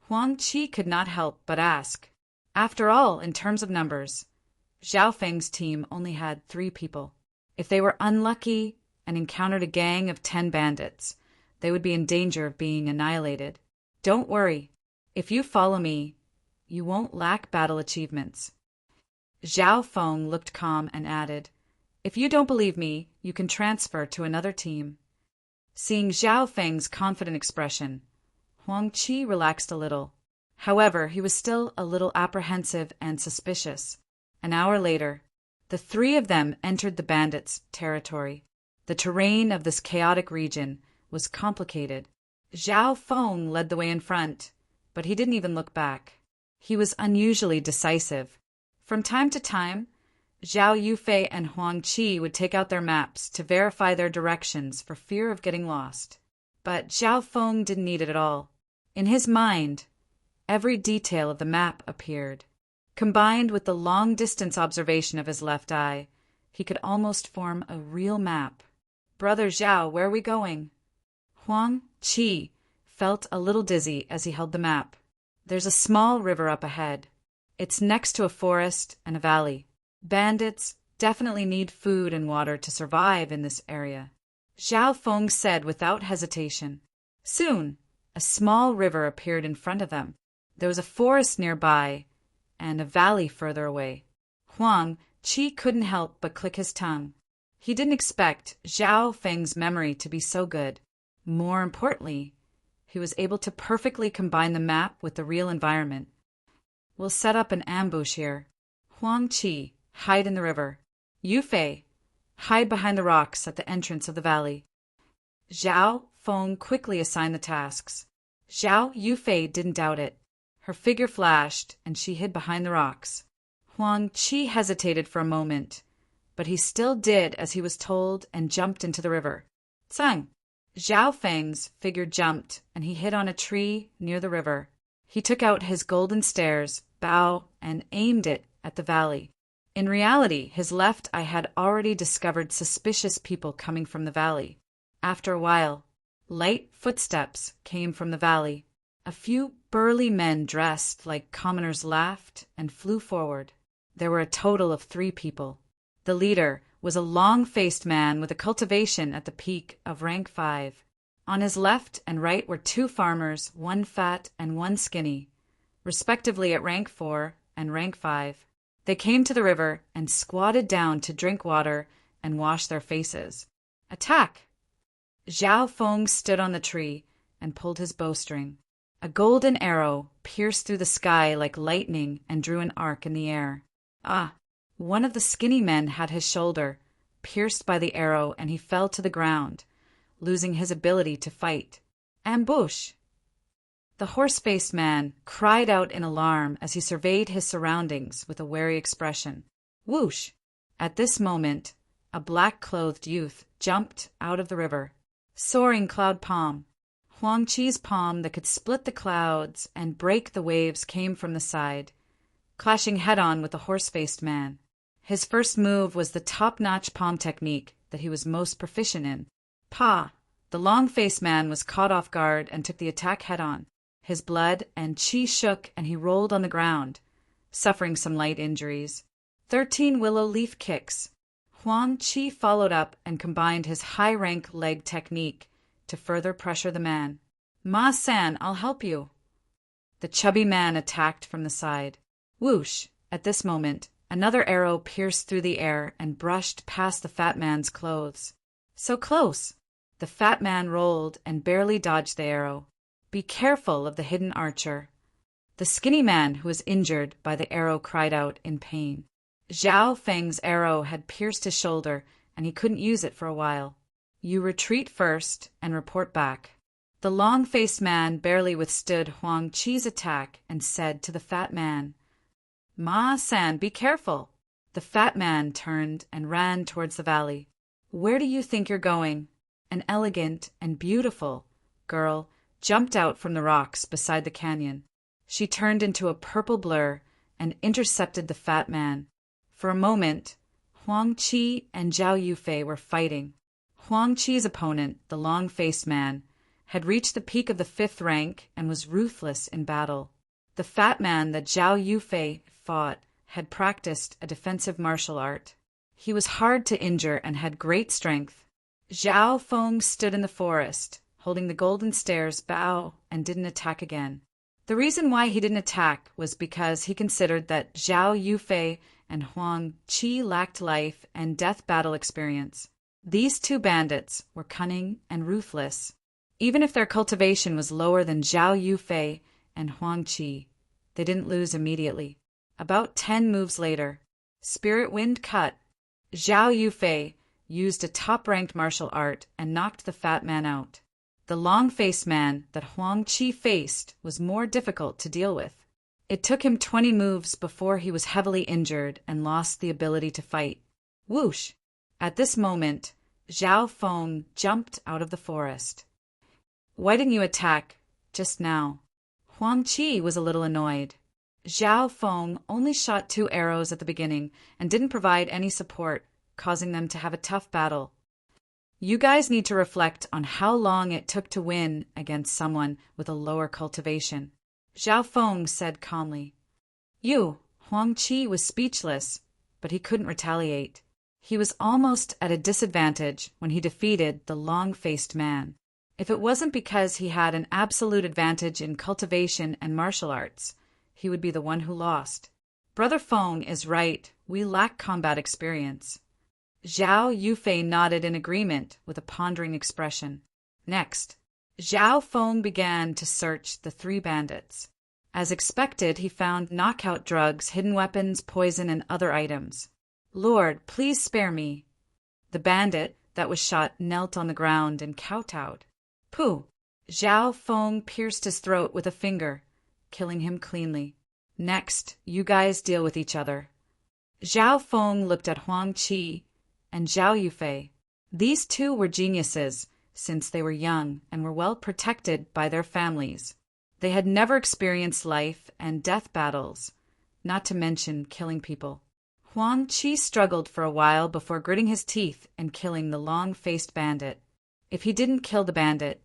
Huang Qi could not help but ask. After all, in terms of numbers, Zhao Feng's team only had 3 people. If they were unlucky and encountered a gang of 10 bandits, they would be in danger of being annihilated. Don't worry. If you follow me, you won't lack battle achievements. Zhao Feng looked calm and added, if you don't believe me, you can transfer to another team. Seeing Zhao Feng's confident expression, Huang Qi relaxed a little. However, he was still a little apprehensive and suspicious. An hour later, the 3 of them entered the bandits' territory. The terrain of this chaotic region was complicated. Zhao Feng led the way in front, but he didn't even look back. He was unusually decisive. From time to time, Zhao Yufei and Huang Qi would take out their maps to verify their directions for fear of getting lost. But Zhao Feng didn't need it at all. In his mind, every detail of the map appeared. Combined with the long-distance observation of his left eye, he could almost form a real map. Brother Zhao, where are we going? Huang Qi felt a little dizzy as he held the map. There's a small river up ahead. It's next to a forest and a valley. Bandits definitely need food and water to survive in this area, Zhao Feng said without hesitation. Soon, a small river appeared in front of them. There was a forest nearby and a valley further away. Huang Qi couldn't help but click his tongue. He didn't expect Zhao Feng's memory to be so good. More importantly, he was able to perfectly combine the map with the real environment. We'll set up an ambush here. Huang Qi, hide in the river. Yufei, hide behind the rocks at the entrance of the valley. Zhao Feng quickly assigned the tasks. Zhao Yufei didn't doubt it. Her figure flashed, and she hid behind the rocks. Huang Qi hesitated for a moment, but he still did as he was told and jumped into the river. Tsang! Zhao Feng's figure jumped, and he hid on a tree near the river. He took out his golden stairs, bow, and aimed it at the valley. In reality, his left eye had already discovered suspicious people coming from the valley. After a while, light footsteps came from the valley. A few burly men dressed like commoners laughed and flew forward. There were a total of 3 people. The leader was a long-faced man with a cultivation at the peak of rank 5. On his left and right were 2 farmers, one fat and one skinny, respectively at rank 4 and rank 5. They came to the river and squatted down to drink water and wash their faces. Attack! Zhao Feng stood on the tree and pulled his bowstring. A golden arrow pierced through the sky like lightning and drew an arc in the air. Ah! One of the skinny men had his shoulder pierced by the arrow, and he fell to the ground, losing his ability to fight. Ambush! The horse-faced man cried out in alarm as he surveyed his surroundings with a wary expression. Whoosh! At this moment, a black-clothed youth jumped out of the river. Soaring cloud palm. Huang Qi's palm that could split the clouds and break the waves came from the side, clashing head-on with the horse-faced man. His first move was the top-notch palm technique that he was most proficient in. Pa! The long-faced man was caught off guard and took the attack head-on. His blood and qi shook and he rolled on the ground, suffering some light injuries. 13 willow leaf kicks. Huang Qi followed up and combined his high-rank leg technique to further pressure the man. Ma-san, I'll help you. The chubby man attacked from the side. Whoosh! At this moment, another arrow pierced through the air and brushed past the fat man's clothes. So close! The fat man rolled and barely dodged the arrow. Be careful of the hidden archer. The skinny man who was injured by the arrow cried out in pain. Zhao Feng's arrow had pierced his shoulder, and he couldn't use it for a while. You retreat first and report back. The long-faced man barely withstood Huang Qi's attack and said to the fat man, Ma-san, be careful. The fat man turned and ran towards the valley. Where do you think you're going? An elegant and beautiful girl jumped out from the rocks beside the canyon. She turned into a purple blur and intercepted the fat man. For a moment, Huang Qi and Zhao Yufei were fighting. Huang Qi's opponent, the long-faced man, had reached the peak of the 5th rank and was ruthless in battle. The fat man that Zhao Yufei fought had practiced a defensive martial art. He was hard to injure and had great strength. Zhao Feng stood in the forest, holding the golden stairs bow, and didn't attack again. The reason why he didn't attack was because he considered that Zhao Yufei and Huang Qi lacked life and death battle experience. These two bandits were cunning and ruthless. Even if their cultivation was lower than Zhao Yufei and Huang Qi, they didn't lose immediately. About 10 moves later, Spirit Wind cut. Zhao Yufei used a top-ranked martial art and knocked the fat man out. The long-faced man that Huang Qi faced was more difficult to deal with. It took him 20 moves before he was heavily injured and lost the ability to fight. Whoosh! At this moment, Zhao Feng jumped out of the forest. Why didn't you attack just now? Huang Qi was a little annoyed. Zhao Feng only shot 2 arrows at the beginning and didn't provide any support, causing them to have a tough battle. You guys need to reflect on how long it took to win against someone with a lower cultivation. Zhao Feng said calmly. Huang Qi was speechless, but he couldn't retaliate. He was almost at a disadvantage when he defeated the long-faced man. If it wasn't because he had an absolute advantage in cultivation and martial arts, he would be the one who lost. Brother Feng is right, we lack combat experience. Zhao Yufei nodded in agreement with a pondering expression. Next, Zhao Feng began to search the 3 bandits. As expected, he found knockout drugs, hidden weapons, poison, and other items. Lord, please spare me. The bandit that was shot knelt on the ground and kowtowed. Pooh! Zhao Feng pierced his throat with a finger, killing him cleanly. Next, you guys deal with each other. Zhao Feng looked at Huang Qi and Zhao Yufei. These 2 were geniuses, since they were young and were well protected by their families. They had never experienced life and death battles, not to mention killing people. Huang Qi struggled for a while before gritting his teeth and killing the long-faced bandit. If he didn't kill the bandit,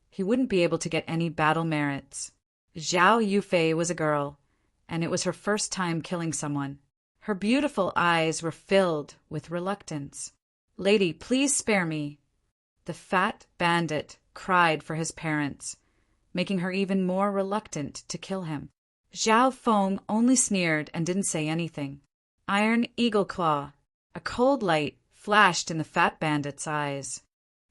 he wouldn't be able to get any battle merits. Zhao Yufei was a girl, and it was her first time killing someone. Her beautiful eyes were filled with reluctance. Lady, please spare me. The fat bandit cried for his parents, making her even more reluctant to kill him. Zhao Feng only sneered and didn't say anything. Iron Eagle Claw. A cold light flashed in the fat bandit's eyes.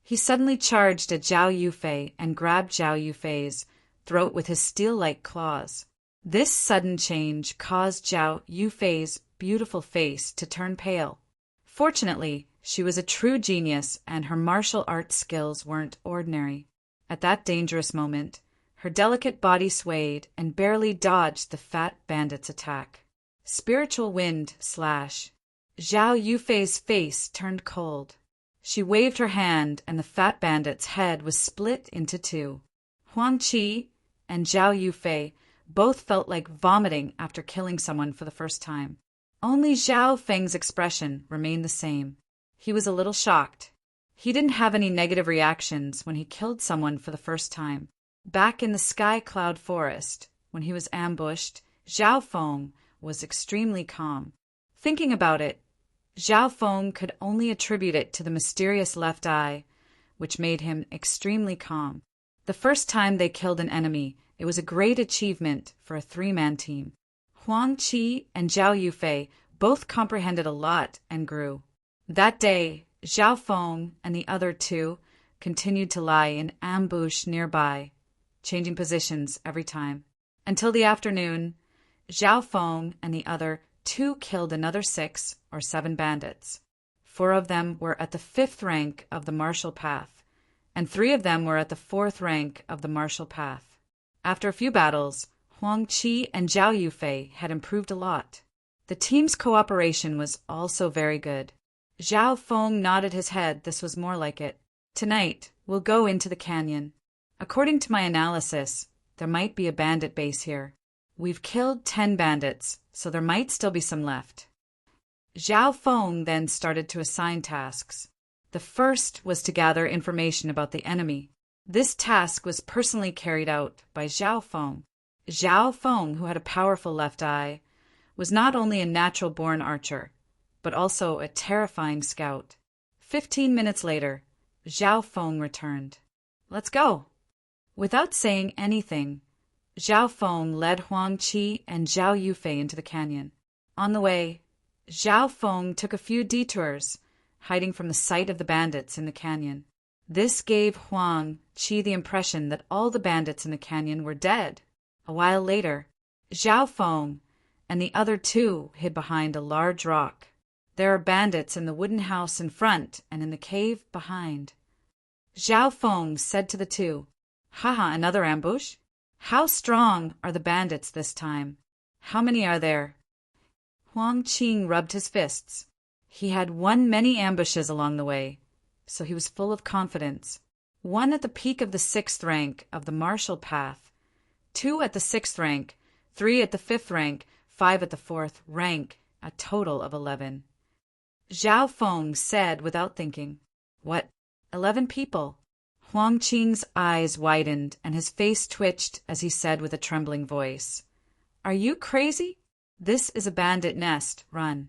He suddenly charged at Zhao Yufei and grabbed Zhao Yufei's throat with his steel-like claws. This sudden change caused Zhao Yufei's beautiful face to turn pale. Fortunately, she was a true genius and her martial arts skills weren't ordinary. At that dangerous moment, her delicate body swayed and barely dodged the fat bandit's attack. Spiritual wind slash. Zhao Yufei's face turned cold. She waved her hand and the fat bandit's head was split into 2. Huang Qi and Zhao Yufei both felt like vomiting after killing someone for the first time. Only Zhao Feng's expression remained the same. He was a little shocked. He didn't have any negative reactions when he killed someone for the first time. Back in the Sky Cloud Forest, when he was ambushed, Zhao Feng was extremely calm. Thinking about it, Zhao Feng could only attribute it to the mysterious left eye, which made him extremely calm. The first time they killed an enemy, it was a great achievement for a 3-man team. Huang Qi and Zhao Yufei both comprehended a lot and grew. That day, Zhao Feng and the other 2 continued to lie in ambush nearby, changing positions every time. Until the afternoon, Zhao Feng and the other 2 killed another 6 or 7 bandits. 4 of them were at the 5th rank of the martial path, and 3 of them were at the 4th rank of the martial path. After a few battles, Huang Qi and Zhao Yufei had improved a lot. The team's cooperation was also very good. Zhao Feng nodded his head. This was more like it. Tonight, we'll go into the canyon. According to my analysis, there might be a bandit base here. We've killed 10 bandits, so there might still be some left. Zhao Feng then started to assign tasks. The first was to gather information about the enemy. This task was personally carried out by Zhao Feng. Zhao Feng, who had a powerful left eye, was not only a natural-born archer, but also a terrifying scout. 15 minutes later, Zhao Feng returned. Let's go. Without saying anything, Zhao Feng led Huang Qi and Zhao Yufei into the canyon. On the way, Zhao Feng took a few detours, hiding from the sight of the bandits in the canyon. This gave Huang Qi the impression that all the bandits in the canyon were dead. A while later, Zhao Feng and the other 2 hid behind a large rock. There are bandits in the wooden house in front and in the cave behind. Zhao Feng said to the 2, "Haha, another ambush? How strong are the bandits this time? How many are there?" Huang Qing rubbed his fists. He had won many ambushes along the way, so he was full of confidence. 1 at the peak of the 6th rank of the martial path, 2 at the 6th rank, 3 at the 5th rank, 5 at the 4th rank, a total of 11. Zhao Feng said without thinking, "What, 11 people?" Huang Qing's eyes widened and his face twitched as he said with a trembling voice, "Are you crazy? This is a bandit nest. Run."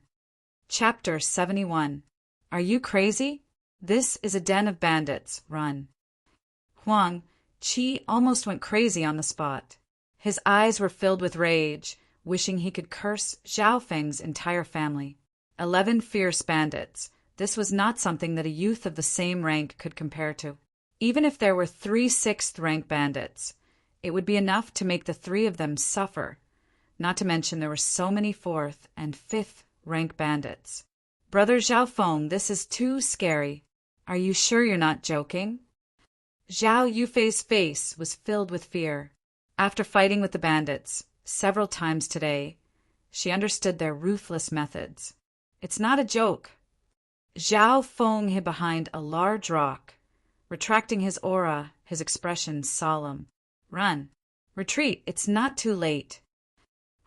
Chapter 71. Are you crazy? This is a den of bandits. Run. Huang Qi almost went crazy on the spot. His eyes were filled with rage, wishing he could curse Zhao Feng's entire family. 11 fierce bandits. This was not something that a youth of the same rank could compare to. Even if there were 3 6th-rank bandits, it would be enough to make the 3 of them suffer, not to mention there were so many 4th and 5th-rank bandits. Brother Zhao Feng, this is too scary. Are you sure you're not joking? Zhao Yufei's face was filled with fear. After fighting with the bandits several times today, she understood their ruthless methods. It's not a joke. Zhao Feng hid behind a large rock, retracting his aura, his expression solemn. Run. Retreat. It's not too late.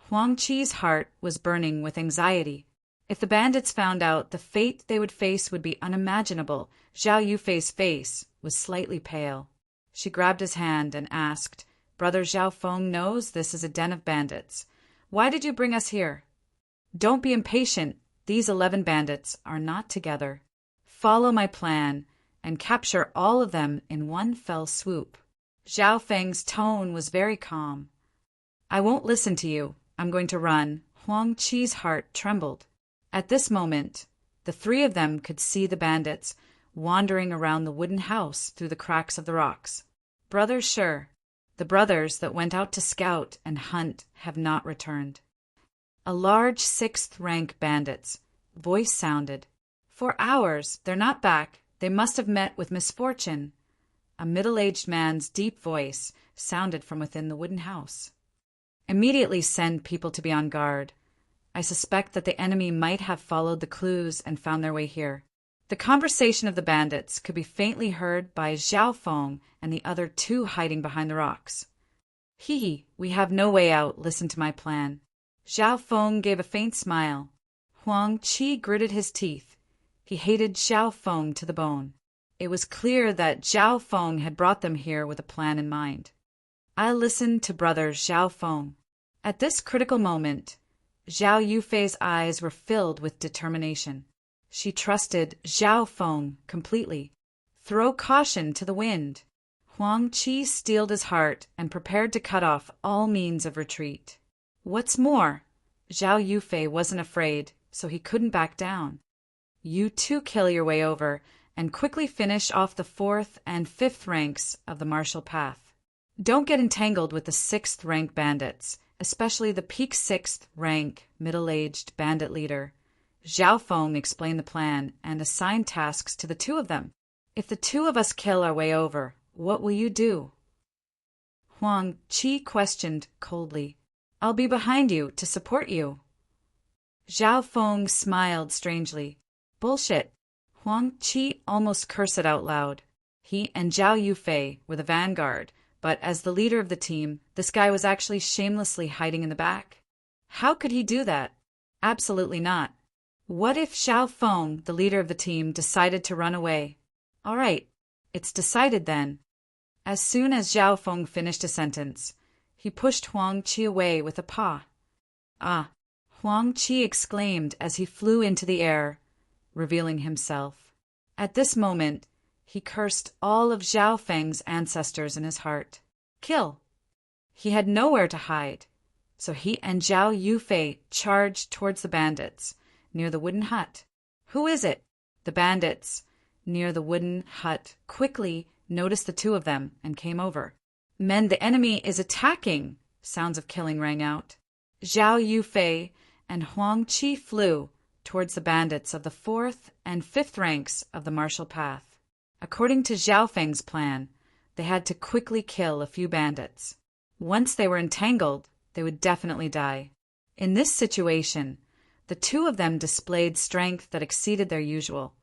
Huang Qi's heart was burning with anxiety. If the bandits found out, the fate they would face would be unimaginable. Zhao Yufei's face was slightly pale. She grabbed his hand and asked, "Brother Zhao Feng knows this is a den of bandits. Why did you bring us here?" "Don't be impatient. These 11 bandits are not together. Follow my plan and capture all of them in one fell swoop." Zhao Feng's tone was very calm. "I won't listen to you. I'm going to run." Huang Qi's heart trembled. At this moment, the 3 of them could see the bandits wandering around the wooden house through the cracks of the rocks. Brothers, sure. The brothers that went out to scout and hunt have not returned. A large 6th-rank bandits. Voice sounded. "For hours. They're not back. They must have met with misfortune." A middle-aged man's deep voice sounded from within the wooden house. "Immediately send people to be on guard. I suspect that the enemy might have followed the clues and found their way here." The conversation of the bandits could be faintly heard by Zhao Feng and the other 2 hiding behind the rocks. "Hee, we have no way out. Listen to my plan." Zhao Feng gave a faint smile. Huang Qi gritted his teeth. He hated Zhao Feng to the bone. It was clear that Zhao Feng had brought them here with a plan in mind. "I'll listen to brother Zhao Feng." At this critical moment, Zhao Yufei's eyes were filled with determination. She trusted Zhao Feng completely. Throw caution to the wind. Huang Qi steeled his heart and prepared to cut off all means of retreat. What's more, Zhao Yufei wasn't afraid, so he couldn't back down. "You 2 kill your way over and quickly finish off the 4th and 5th ranks of the martial path. Don't get entangled with the 6th rank bandits, especially the peak 6th rank middle-aged bandit leader. Zhao Feng explained the plan and assigned tasks to the two of them. If the two of us kill our way over, what will you do? Huang Qi questioned coldly. I'll be behind you to support you. Zhao Feng smiled strangely. Bullshit. Huang Qi almost cursed it out loud. He and Zhao Yufei were the vanguard, but as the leader of the team, this guy was actually shamelessly hiding in the back. How could he do that? Absolutely not. What if Zhao Feng, the leader of the team, decided to run away? All right, it's decided then. As soon as Zhao Feng finished a sentence, he pushed Huang Qi away with a paw. Ah! Huang Qi exclaimed as he flew into the air, revealing himself. At this moment, he cursed all of Zhao Feng's ancestors in his heart. Kill! He had nowhere to hide, so he and Zhao Yufei charged towards the bandits, near the wooden hut. Who is it? The bandits, near the wooden hut, quickly noticed the two of them and came over. Men, the enemy is attacking! Sounds of killing rang out. Zhao Yufei and Huang Qi flew towards the bandits of the 4th and 5th ranks of the martial path. According to Zhao Feng's plan, they had to quickly kill a few bandits. Once they were entangled, they would definitely die. In this situation, the two of them displayed strength that exceeded their usual,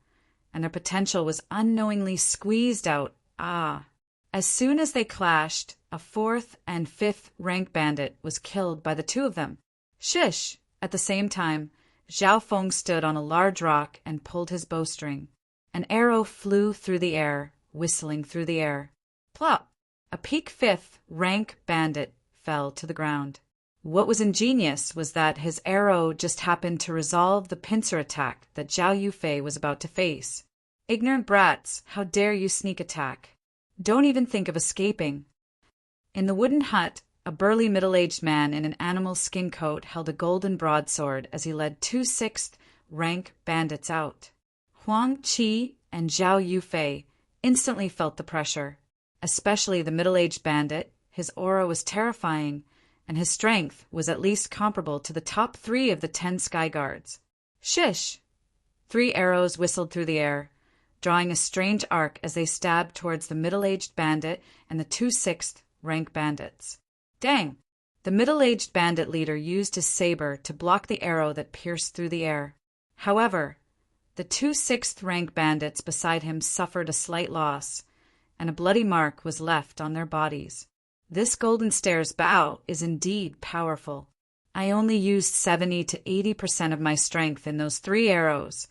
and their potential was unknowingly squeezed out. As soon as they clashed, a 4th and 5th rank bandit was killed by the two of them. Shish! At the same time, Zhao Feng stood on a large rock and pulled his bowstring. An arrow flew through the air, whistling through the air. Plop! A peak 5th rank bandit fell to the ground. What was ingenious was that his arrow just happened to resolve the pincer attack that Zhao Yufei was about to face. Ignorant brats, how dare you sneak attack? Don't even think of escaping. In the wooden hut, a burly middle-aged man in an animal skin coat held a golden broadsword as he led two 6th rank bandits out. Huang Qi and Zhao Yufei instantly felt the pressure, especially the middle-aged bandit. His aura was terrifying, and his strength was at least comparable to the top 3 of the 10 sky guards. Shish! 3 arrows whistled through the air, drawing a strange arc as they stabbed towards the middle-aged bandit and the two 6th rank bandits. Dang! The middle-aged bandit leader used his saber to block the arrow that pierced through the air. However, the two 6th rank bandits beside him suffered a slight loss, and a bloody mark was left on their bodies. This Golden Stair's bow is indeed powerful. I only used 70 to 80% of my strength in those 3 arrows,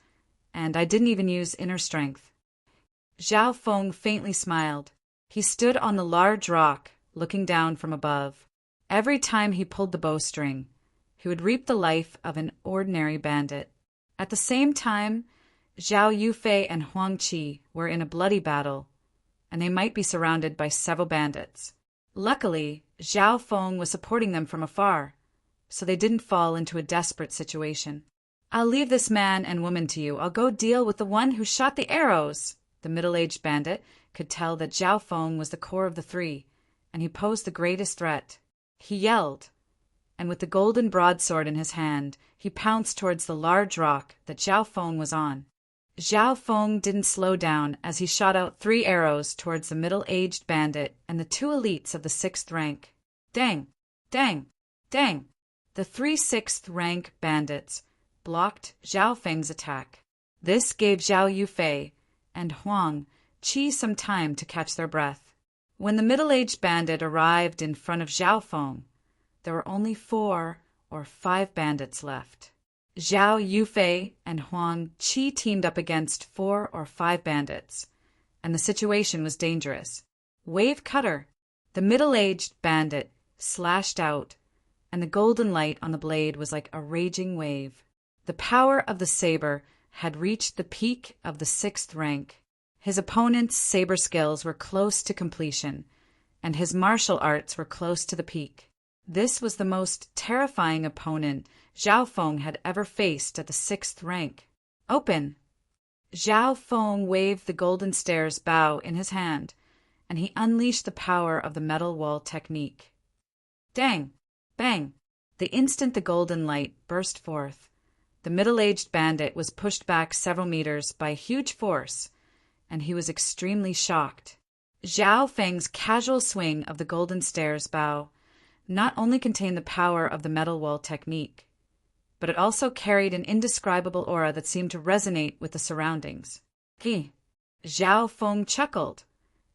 and I didn't even use inner strength. Zhao Feng faintly smiled. He stood on the large rock, looking down from above. Every time he pulled the bowstring, he would reap the life of an ordinary bandit. At the same time, Zhao Yufei and Huang Qi were in a bloody battle, and they might be surrounded by several bandits. Luckily, Zhao Feng was supporting them from afar, so they didn't fall into a desperate situation. I'll leave this man and woman to you. I'll go deal with the one who shot the arrows. The middle-aged bandit could tell that Zhao Feng was the core of the 3, and he posed the greatest threat. He yelled, and with the golden broadsword in his hand, he pounced towards the large rock that Zhao Feng was on. Zhao Feng didn't slow down as he shot out 3 arrows towards the middle-aged bandit and the 2 elites of the 6th rank. Dang! Dang! Dang! The 3 6th rank bandits blocked Zhao Feng's attack. This gave Zhao Yufei and Huang Qi some time to catch their breath. When the middle-aged bandit arrived in front of Zhao Feng, there were only 4 or 5 bandits left. Zhao Yufei and Huang Qi teamed up against 4 or 5 bandits, and the situation was dangerous. Wave cutter! The middle-aged bandit slashed out, and the golden light on the blade was like a raging wave. The power of the saber had reached the peak of the 6th rank. His opponent's saber skills were close to completion, and his martial arts were close to the peak. This was the most terrifying opponent Zhao Feng had ever faced at the 6th rank. Open! Zhao Feng waved the Golden Stair's bow in his hand, and he unleashed the power of the metal wall technique. Dang! Bang! The instant the golden light burst forth, the middle-aged bandit was pushed back several meters by a huge force, and he was extremely shocked. Zhao Feng's casual swing of the golden stairs bow not only contained the power of the metal wall technique, but it also carried an indescribable aura that seemed to resonate with the surroundings. Zhao Feng chuckled,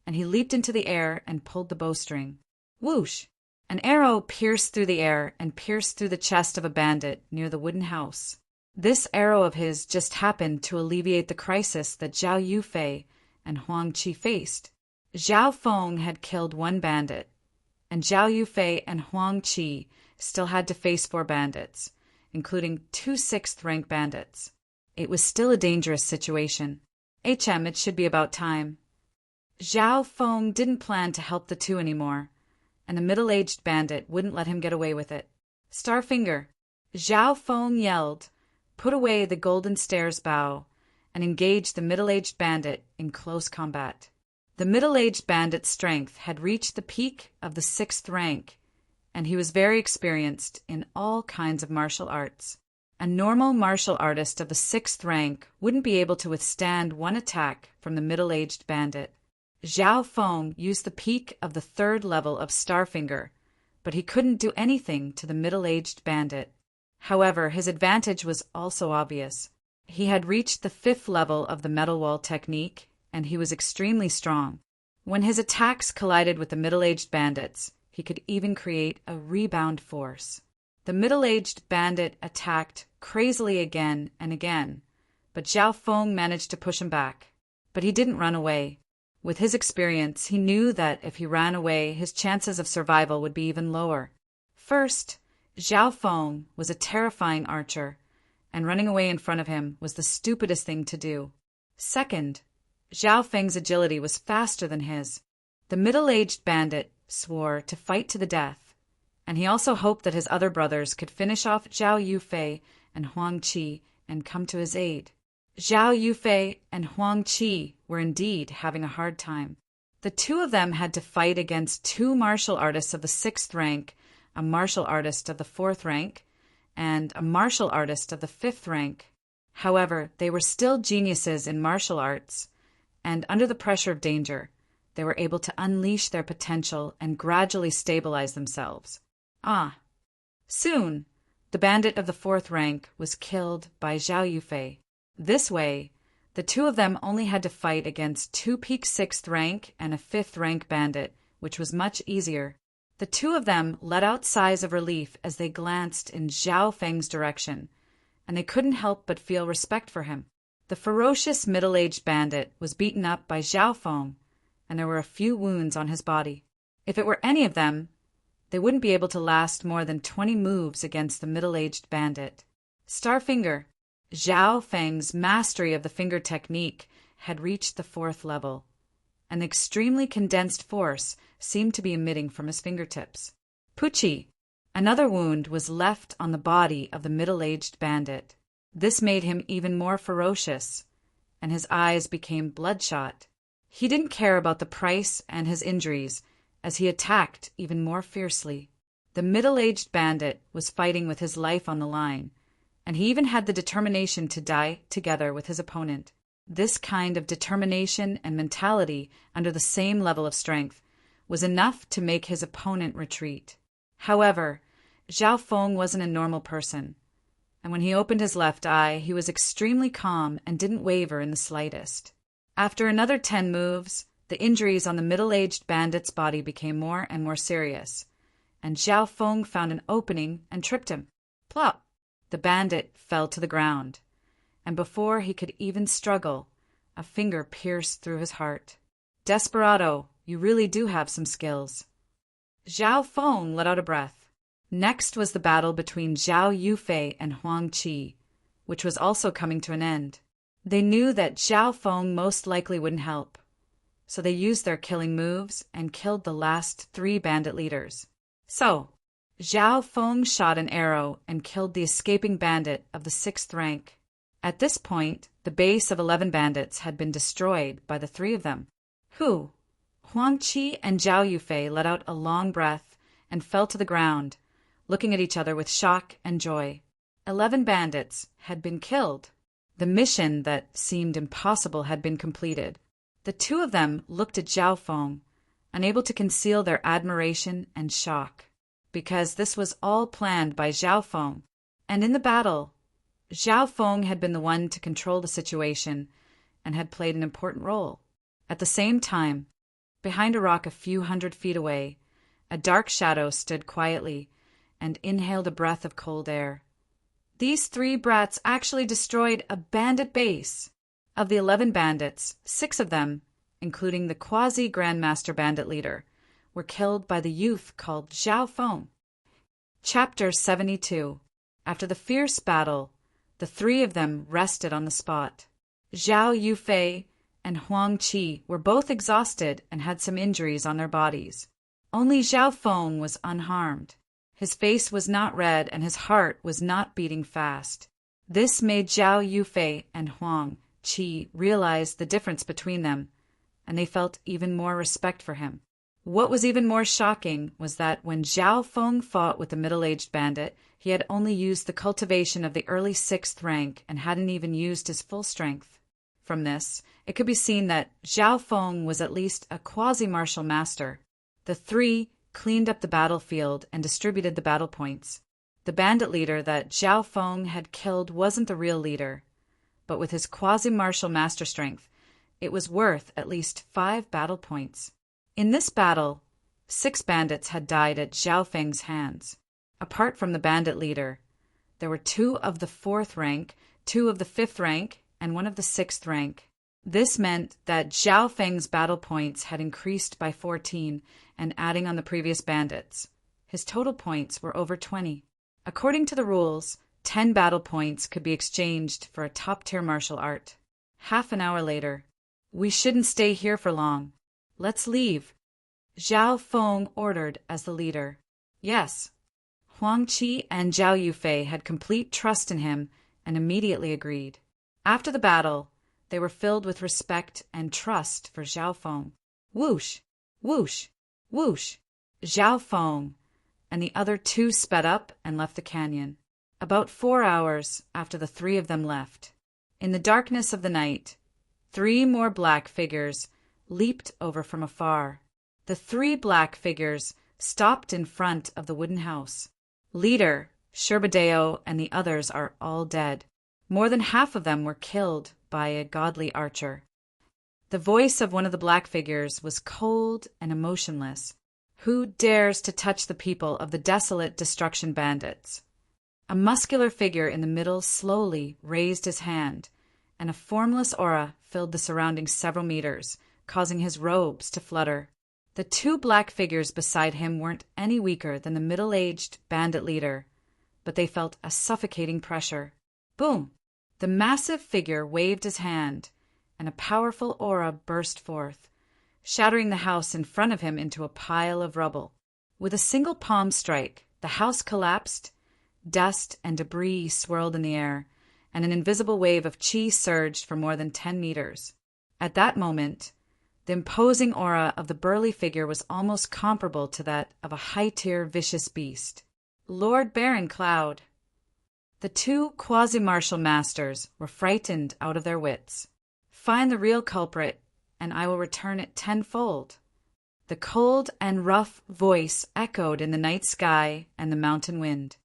and he leaped into the air and pulled the bowstring. Whoosh! An arrow pierced through the air and pierced through the chest of a bandit near the wooden house. This arrow of his just happened to alleviate the crisis that Zhao Yufei and Huang Qi faced. Zhao Feng had killed one bandit, and Zhao Yufei and Huang Qi still had to face 4 bandits, including 2 6th-rank bandits. It was still a dangerous situation. It should be about time. Zhao Feng didn't plan to help the 2 anymore, and the middle-aged bandit wouldn't let him get away with it. Starfinger! Zhao Feng yelled, put away the golden stairs bow, and engaged the middle-aged bandit in close combat. The middle-aged bandit's strength had reached the peak of the 6th rank, and he was very experienced in all kinds of martial arts. A normal martial artist of the 6th rank wouldn't be able to withstand one attack from the middle-aged bandit. Zhao Feng used the peak of the 3rd level of Starfinger, but he couldn't do anything to the middle-aged bandit. However, his advantage was also obvious. He had reached the 5th level of the metal wall technique, and he was extremely strong. When his attacks collided with the middle-aged bandits, he could even create a rebound force. The middle-aged bandit attacked crazily again and again, but Zhao Feng managed to push him back. But he didn't run away. With his experience, he knew that if he ran away, his chances of survival would be even lower. First, Zhao Feng was a terrifying archer, and running away in front of him was the stupidest thing to do. Second, Zhao Feng's agility was faster than his. The middle-aged bandit swore to fight to the death, and he also hoped that his other brothers could finish off Zhao Yufei and Huang Qi and come to his aid. Zhao Yufei and Huang Qi were indeed having a hard time. The 2 of them had to fight against 2 martial artists of the 6th rank, a martial artist of the 4th rank, and a martial artist of the 5th rank. However, they were still geniuses in martial arts, and under the pressure of danger, they were able to unleash their potential and gradually stabilize themselves. Soon, the bandit of the 4th rank was killed by Zhao Yufei. This way, the 2 of them only had to fight against 2 peak 6th rank and a 5th rank bandit, which was much easier. The 2 of them let out sighs of relief as they glanced in Zhao Feng's direction, and they couldn't help but feel respect for him. The ferocious middle-aged bandit was beaten up by Zhao Feng, and there were a few wounds on his body. If it were any of them, they wouldn't be able to last more than 20 moves against the middle-aged bandit. Starfinger! Zhao Feng's mastery of the finger technique had reached the 4th level. An extremely condensed force seemed to be emitting from his fingertips. Pucci! Another wound was left on the body of the middle-aged bandit. This made him even more ferocious, and his eyes became bloodshot. He didn't care about the price and his injuries, as he attacked even more fiercely. The middle-aged bandit was fighting with his life on the line, and he even had the determination to die together with his opponent. This kind of determination and mentality under the same level of strength was enough to make his opponent retreat. However, Zhao Feng wasn't a normal person, and when he opened his left eye, he was extremely calm and didn't waver in the slightest. After another 10 moves, the injuries on the middle-aged bandit's body became more and more serious, and Zhao Feng found an opening and tripped him. Plop! The bandit fell to the ground, and before he could even struggle, a finger pierced through his heart. Desperado, you really do have some skills. Zhao Feng let out a breath. Next was the battle between Zhao Yufei and Huang Qi, which was also coming to an end. They knew that Zhao Feng most likely wouldn't help, so they used their killing moves and killed the last 3 bandit leaders. So, Zhao Feng shot an arrow and killed the escaping bandit of the 6th rank. At this point, the base of 11 bandits had been destroyed by the 3 of them. Huang Qi and Zhao Yufei let out a long breath and fell to the ground, looking at each other with shock and joy. 11 bandits had been killed. The mission that seemed impossible had been completed. The two of them looked at Zhao Feng, unable to conceal their admiration and shock, because this was all planned by Zhao Feng. And in the battle, Zhao Feng had been the one to control the situation and had played an important role. At the same time, behind a rock a few hundred feet away, a dark shadow stood quietly and inhaled a breath of cold air. These 3 brats actually destroyed a bandit base. Of the 11 bandits, 6 of them, including the quasi-grandmaster bandit leader, were killed by the youth called Zhao Feng. Chapter 72. After the fierce battle, the 3 of them rested on the spot. Zhao Yufei and Huang Qi were both exhausted and had some injuries on their bodies. Only Zhao Feng was unharmed. His face was not red and his heart was not beating fast. This made Zhao Yufei and Huang Qi realize the difference between them, and they felt even more respect for him. What was even more shocking was that when Zhao Feng fought with the middle-aged bandit, he had only used the cultivation of the early 6th rank and hadn't even used his full strength. From this, it could be seen that Zhao Feng was at least a quasi-martial master. The 3 cleaned up the battlefield and distributed the battle points. The bandit leader that Zhao Feng had killed wasn't the real leader, but with his quasi-martial master strength, it was worth at least 5 battle points. In this battle, 6 bandits had died at Zhao Feng's hands. Apart from the bandit leader, there were 2 of the 4th rank, 2 of the 5th rank, and 1 of the 6th rank. This meant that Zhao Feng's battle points had increased by 14, and adding on the previous bandits, his total points were over 20. According to the rules, 10 battle points could be exchanged for a top-tier martial art. Half an hour later, "We shouldn't stay here for long. Let's leave," Zhao Feng ordered as the leader. Yes, Huang Qi and Zhao Yufei had complete trust in him and immediately agreed. After the battle, they were filled with respect and trust for Zhao Feng. Whoosh, whoosh, whoosh. Zhao Feng and the other 2 sped up and left the canyon. About 4 hours after the 3 of them left, in the darkness of the night, 3 more black figures leaped over from afar. The 3 black figures stopped in front of the wooden house. Leader, Sherbadeo, and the others are all dead. More than half of them were killed by a godly archer. The voice of one of the black figures was cold and emotionless. "Who dares to touch the people of the desolate destruction bandits?" A muscular figure in the middle slowly raised his hand, and a formless aura filled the surroundings several meters, causing his robes to flutter. The 2 black figures beside him weren't any weaker than the middle-aged bandit leader, but they felt a suffocating pressure. Boom! The massive figure waved his hand, and a powerful aura burst forth, shattering the house in front of him into a pile of rubble. With a single palm strike, the house collapsed, dust and debris swirled in the air, and an invisible wave of qi surged for more than 10 meters. At that moment, the imposing aura of the burly figure was almost comparable to that of a high-tier vicious beast. Lord Baron Cloud. The 2 quasi-martial masters were frightened out of their wits. "Find the real culprit, and I will return it tenfold." The cold and rough voice echoed in the night sky and the mountain wind.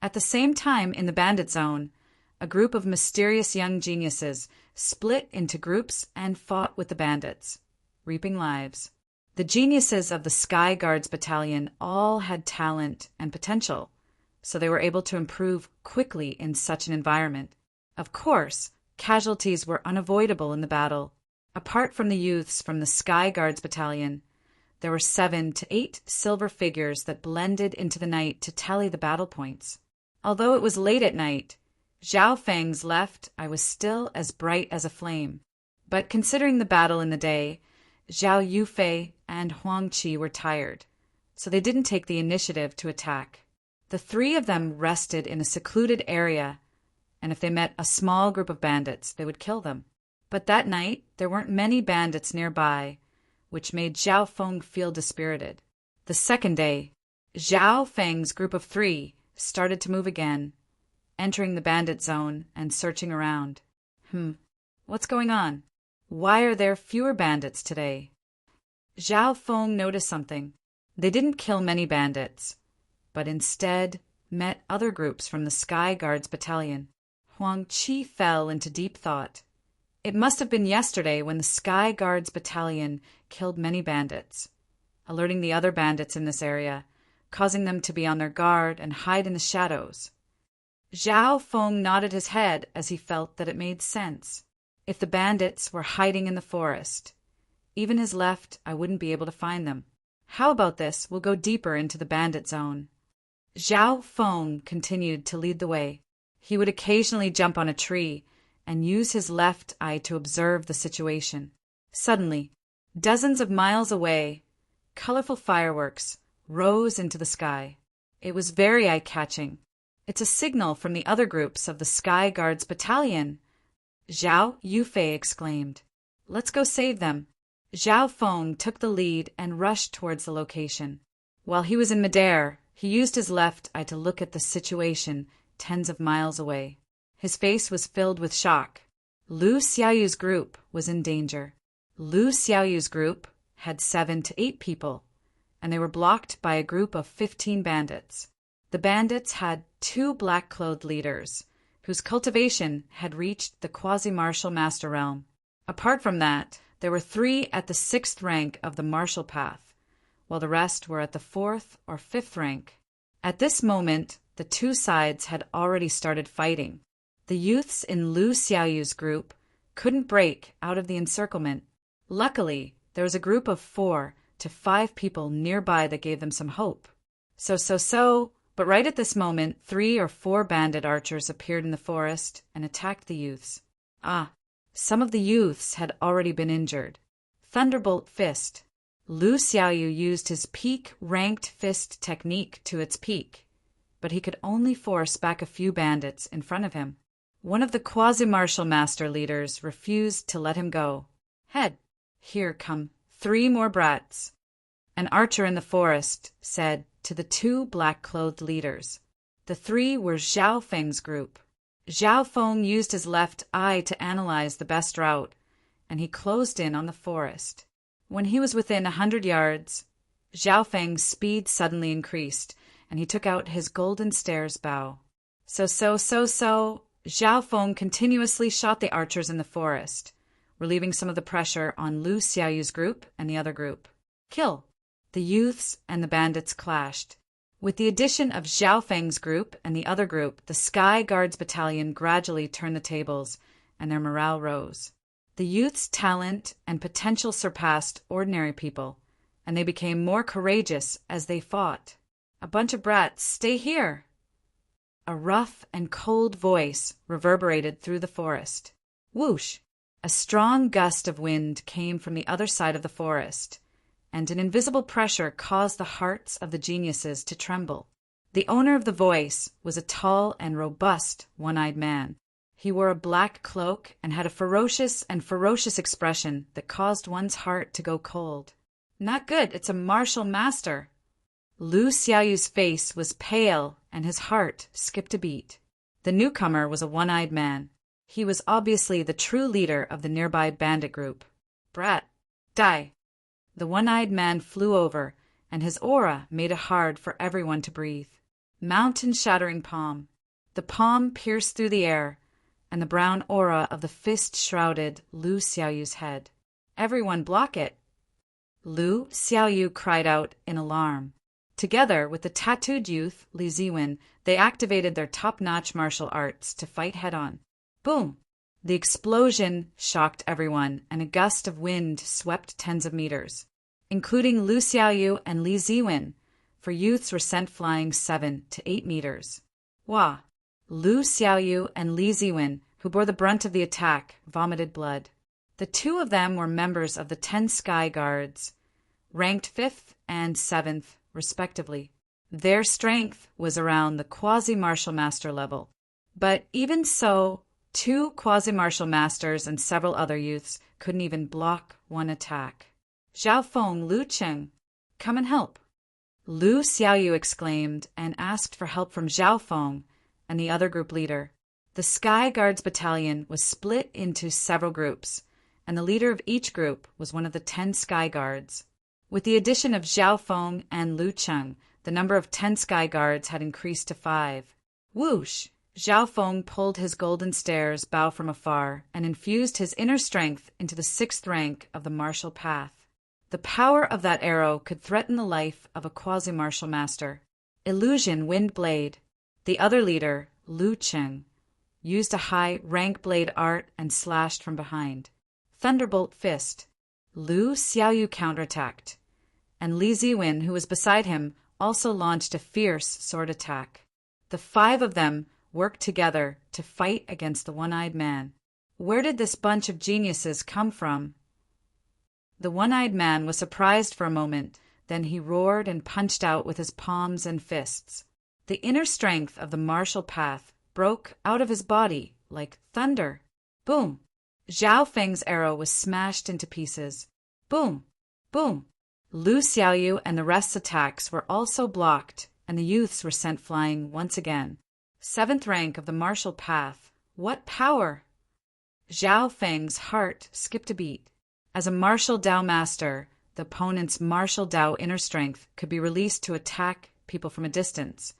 At the same time, in the bandit zone, a group of mysterious young geniuses split into groups and fought with the bandits, reaping lives. The geniuses of the Sky Guards Battalion all had talent and potential, so they were able to improve quickly in such an environment. Of course, casualties were unavoidable in the battle. Apart from the youths from the Sky Guards Battalion, there were 7 to 8 silver figures that blended into the night to tally the battle points. Although it was late at night, Zhao Feng's left eye was still as bright as a flame. But considering the battle in the day, Zhao Yufei and Huang Qi were tired, so they didn't take the initiative to attack. The 3 of them rested in a secluded area, and if they met a small group of bandits, they would kill them. But that night, there weren't many bandits nearby, which made Zhao Feng feel dispirited. The second day, Zhao Feng's group of 3 started to move again, entering the bandit zone and searching around. What's going on? Why are there fewer bandits today? Zhao Feng noticed something. They didn't kill many bandits, but instead met other groups from the Sky Guards Battalion. Huang Qi fell into deep thought. It must have been yesterday when the Sky Guards Battalion killed many bandits, alerting the other bandits in this area, causing them to be on their guard and hide in the shadows. Zhao Feng nodded his head as he felt that it made sense. If the bandits were hiding in the forest, even his left, I wouldn't be able to find them. How about this? We'll go deeper into the bandit zone. Zhao Feng continued to lead the way. He would occasionally jump on a tree and use his left eye to observe the situation. Suddenly, dozens of miles away, colorful fireworks rose into the sky. It was very eye-catching. It's a signal from the other groups of the Sky Guards Battalion, Zhao Yufei exclaimed. Let's go save them. Zhao Feng took the lead and rushed towards the location. While he was in midair, he used his left eye to look at the situation tens of miles away. His face was filled with shock. Lu Xiaoyu's group was in danger. Lu Xiaoyu's group had 7 to 8 people, and they were blocked by a group of 15 bandits. The bandits had 2 black-clothed leaders, whose cultivation had reached the quasi-martial master realm. Apart from that, there were 3 at the 6th rank of the martial path, while the rest were at the 4th or 5th rank. At this moment, the 2 sides had already started fighting. The youths in Lu Xiaoyu's group couldn't break out of the encirclement. Luckily, there was a group of 4 to 5 people nearby that gave them some hope. But right at this moment, 3 or 4 bandit archers appeared in the forest and attacked the youths. Some of the youths had already been injured. Thunderbolt Fist. Lu Xiaoyu used his peak ranked fist technique to its peak, but he could only force back a few bandits in front of him. One of the quasi-martial master leaders refused to let him go. Head, here come 3 more brats. An archer in the forest said to the 2 black-clothed leaders. The 3 were Zhao Feng's group. Zhao Feng used his left eye to analyze the best route, and he closed in on the forest. When he was within 100 yards, Zhao Feng's speed suddenly increased, and he took out his golden stairs bow. Zhao Feng continuously shot the archers in the forest, relieving some of the pressure on Lu Xiaoyu's group and the other group. Kill! The youths and the bandits clashed. With the addition of Zhao Feng's group and the other group, the Sky Guards Battalion gradually turned the tables, and their morale rose. The youth's talent and potential surpassed ordinary people, and they became more courageous as they fought. A bunch of brats, stay here! A rough and cold voice reverberated through the forest. Whoosh! A strong gust of wind came from the other side of the forest, and an invisible pressure caused the hearts of the geniuses to tremble. The owner of the voice was a tall and robust one-eyed man. He wore a black cloak and had a ferocious expression that caused one's heart to go cold. Not good, it's a martial master. Lu Xiaoyu's face was pale and his heart skipped a beat. The newcomer was a one-eyed man. He was obviously the true leader of the nearby bandit group. Brat, die! The one-eyed man flew over, and his aura made it hard for everyone to breathe. Mountain-shattering palm. The palm pierced through the air, and the brown aura of the fist shrouded Lu Xiaoyu's head. Everyone block it! Lu Xiaoyu cried out in alarm. Together with the tattooed youth, Li Ziwen, they activated their top-notch martial arts to fight head-on. Boom! The explosion shocked everyone, and a gust of wind swept tens of meters, including Lu Xiaoyu and Li Ziwen, for youths were sent flying 7 to 8 meters. Wah! Lu Xiaoyu and Li Ziwen, who bore the brunt of the attack, vomited blood. The 2 of them were members of the 10 Sky Guards, ranked 5th and 7th, respectively. Their strength was around the quasi-martial master level. But even so, 2 quasi-martial masters and several other youths couldn't even block one attack. Zhao Feng, Lu Cheng, come and help. Lu Xiaoyu exclaimed and asked for help from Zhao Feng and the other group leader. The Sky Guards battalion was split into several groups, and the leader of each group was one of the 10 Sky Guards. With the addition of Zhao Feng and Lu Cheng, the number of 10 Sky Guards had increased to 5. Whoosh! Zhao Feng pulled his golden stairs bow from afar and infused his inner strength into the 6th rank of the martial path. The power of that arrow could threaten the life of a quasi-martial master. Illusion Wind Blade. The other leader, Lu Cheng, used a high-rank blade art and slashed from behind. Thunderbolt Fist. Lu Xiaoyu counterattacked, and Li Ziwen, who was beside him, also launched a fierce sword attack. The 5 of them worked together to fight against the One-Eyed Man. Where did this bunch of geniuses come from? The One-Eyed Man was surprised for a moment, then he roared and punched out with his palms and fists. The inner strength of the martial path broke out of his body like thunder. Boom! Zhao Feng's arrow was smashed into pieces. Boom! Boom! Lu Xiaoyu and the rest's attacks were also blocked, and the youths were sent flying once again. 7th rank of the martial path. What power! Zhao Feng's heart skipped a beat. As a martial Dao master, the opponent's martial Dao inner strength could be released to attack people from a distance,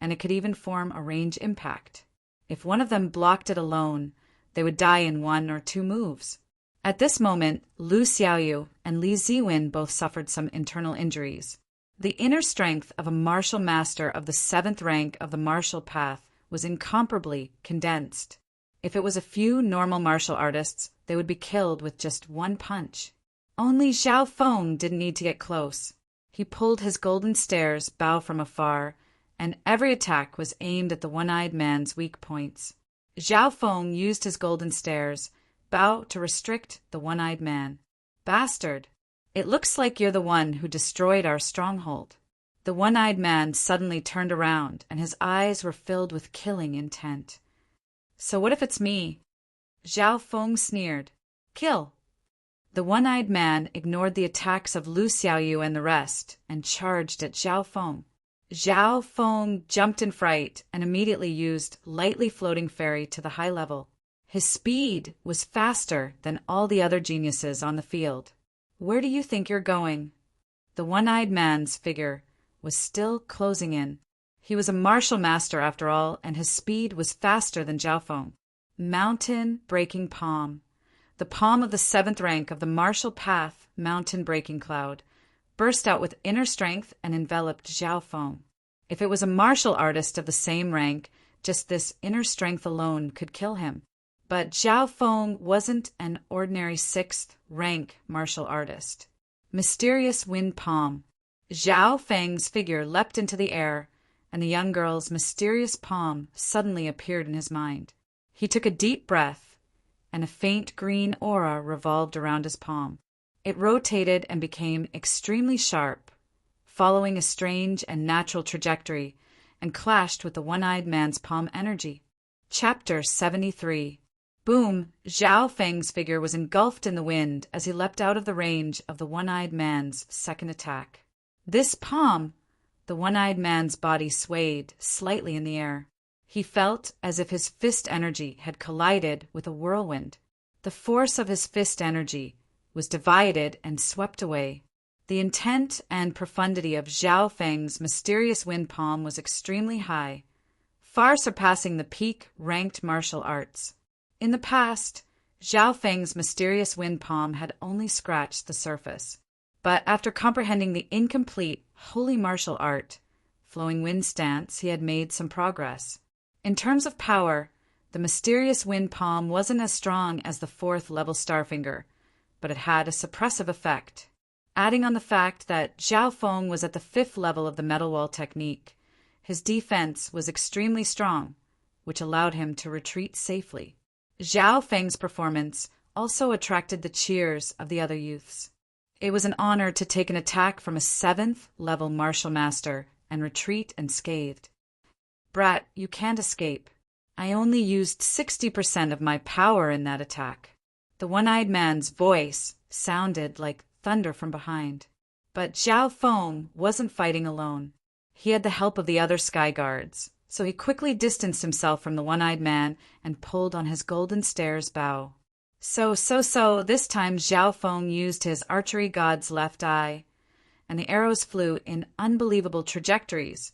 and it could even form a range impact. If one of them blocked it alone, they would die in 1 or 2 moves. At this moment, Lu Xiaoyu and Li Ziwen both suffered some internal injuries. The inner strength of a martial master of the 7th rank of the martial path was incomparably condensed. If it was a few normal martial artists, they would be killed with just 1 punch. Only Zhao Feng didn't need to get close. He pulled his golden stairs bow from afar, and every attack was aimed at the One-Eyed Man's weak points. Zhao Feng used his golden stairs bow to restrict the One-Eyed Man. Bastard! It looks like you're the one who destroyed our stronghold. The One-Eyed Man suddenly turned around, and his eyes were filled with killing intent. So what if it's me? Zhao Feng sneered. Kill! The One-Eyed Man ignored the attacks of Lu Xiaoyu and the rest, and charged at Zhao Feng. Zhao Feng jumped in fright and immediately used Lightly Floating Fairy to the high level. His speed was faster than all the other geniuses on the field. Where do you think you're going? The One-Eyed Man's figure was still closing in. He was a martial master after all, and his speed was faster than Zhao Feng. Mountain Breaking Palm. The palm of the 7th rank of the martial path, Mountain Breaking Cloud, burst out with inner strength and enveloped Zhao Feng. If it was a martial artist of the same rank, just this inner strength alone could kill him. But Zhao Feng wasn't an ordinary 6th rank martial artist. Mysterious Wind Palm. Zhao Feng's figure leapt into the air, and the young girl's mysterious palm suddenly appeared in his mind. He took a deep breath, and a faint green aura revolved around his palm. It rotated and became extremely sharp, following a strange and natural trajectory, and clashed with the One-Eyed Man's palm energy. Chapter 73. Boom! Zhao Feng's figure was engulfed in the wind as he leapt out of the range of the One-Eyed Man's second attack. This palm! The One-Eyed Man's body swayed slightly in the air. He felt as if his fist energy had collided with a whirlwind. The force of his fist energy was divided and swept away. The intent and profundity of Zhao Feng's mysterious wind palm was extremely high, far surpassing the peak ranked martial arts. In the past, Zhao Feng's mysterious wind palm had only scratched the surface. But after comprehending the incomplete holy martial art, flowing wind stance, he had made some progress. In terms of power, the mysterious wind palm wasn't as strong as the 4th level Starfinger, but it had a suppressive effect. Adding on the fact that Zhao Feng was at the 5th level of the metal wall technique, his defense was extremely strong, which allowed him to retreat safely. Zhao Feng's performance also attracted the cheers of the other youths. It was an honor to take an attack from a 7th level martial master and retreat unscathed. Brat, you can't escape. I only used 60% of my power in that attack. The One-Eyed Man's voice sounded like thunder from behind. But Zhao Feng wasn't fighting alone. He had the help of the other sky guards, so he quickly distanced himself from the one-eyed man and pulled on his golden stairs bow. So, this time Zhao Feng used his archery god's left eye, and the arrows flew in unbelievable trajectories,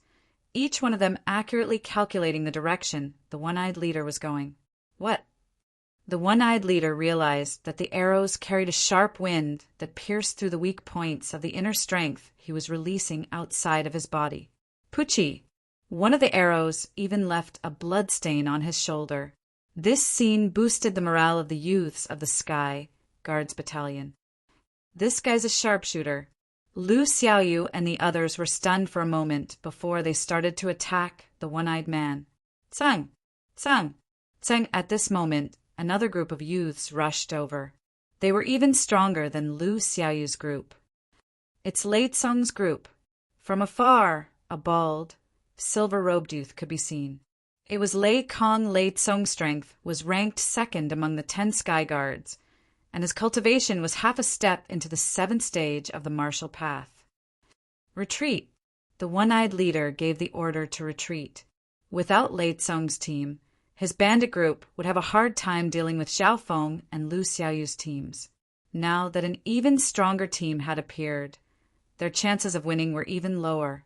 each one of them accurately calculating the direction the one-eyed leader was going. What? The one-eyed leader realized that the arrows carried a sharp wind that pierced through the weak points of the inner strength he was releasing outside of his body. Pucci! One of the arrows even left a blood stain on his shoulder. This scene boosted the morale of the youths of the Sky Guards Battalion. This guy's a sharpshooter. Lu Xiaoyu and the others were stunned for a moment before they started to attack the one-eyed man. Tsang! Tsang! Tsang! At this moment, another group of youths rushed over. They were even stronger than Lu Xiaoyu's group. It's Lei Tsung's group. From afar, a bald, silver-robed youth could be seen. It was Lei Kong. Lei Tsung's strength was ranked second among the 10 Sky Guards, and his cultivation was half a step into the 7th stage of the martial path. Retreat! The one-eyed leader gave the order to retreat. Without Lei Tsung's team, his bandit group would have a hard time dealing with Zhao Feng and Lu Xiaoyu's teams. Now that an even stronger team had appeared, their chances of winning were even lower.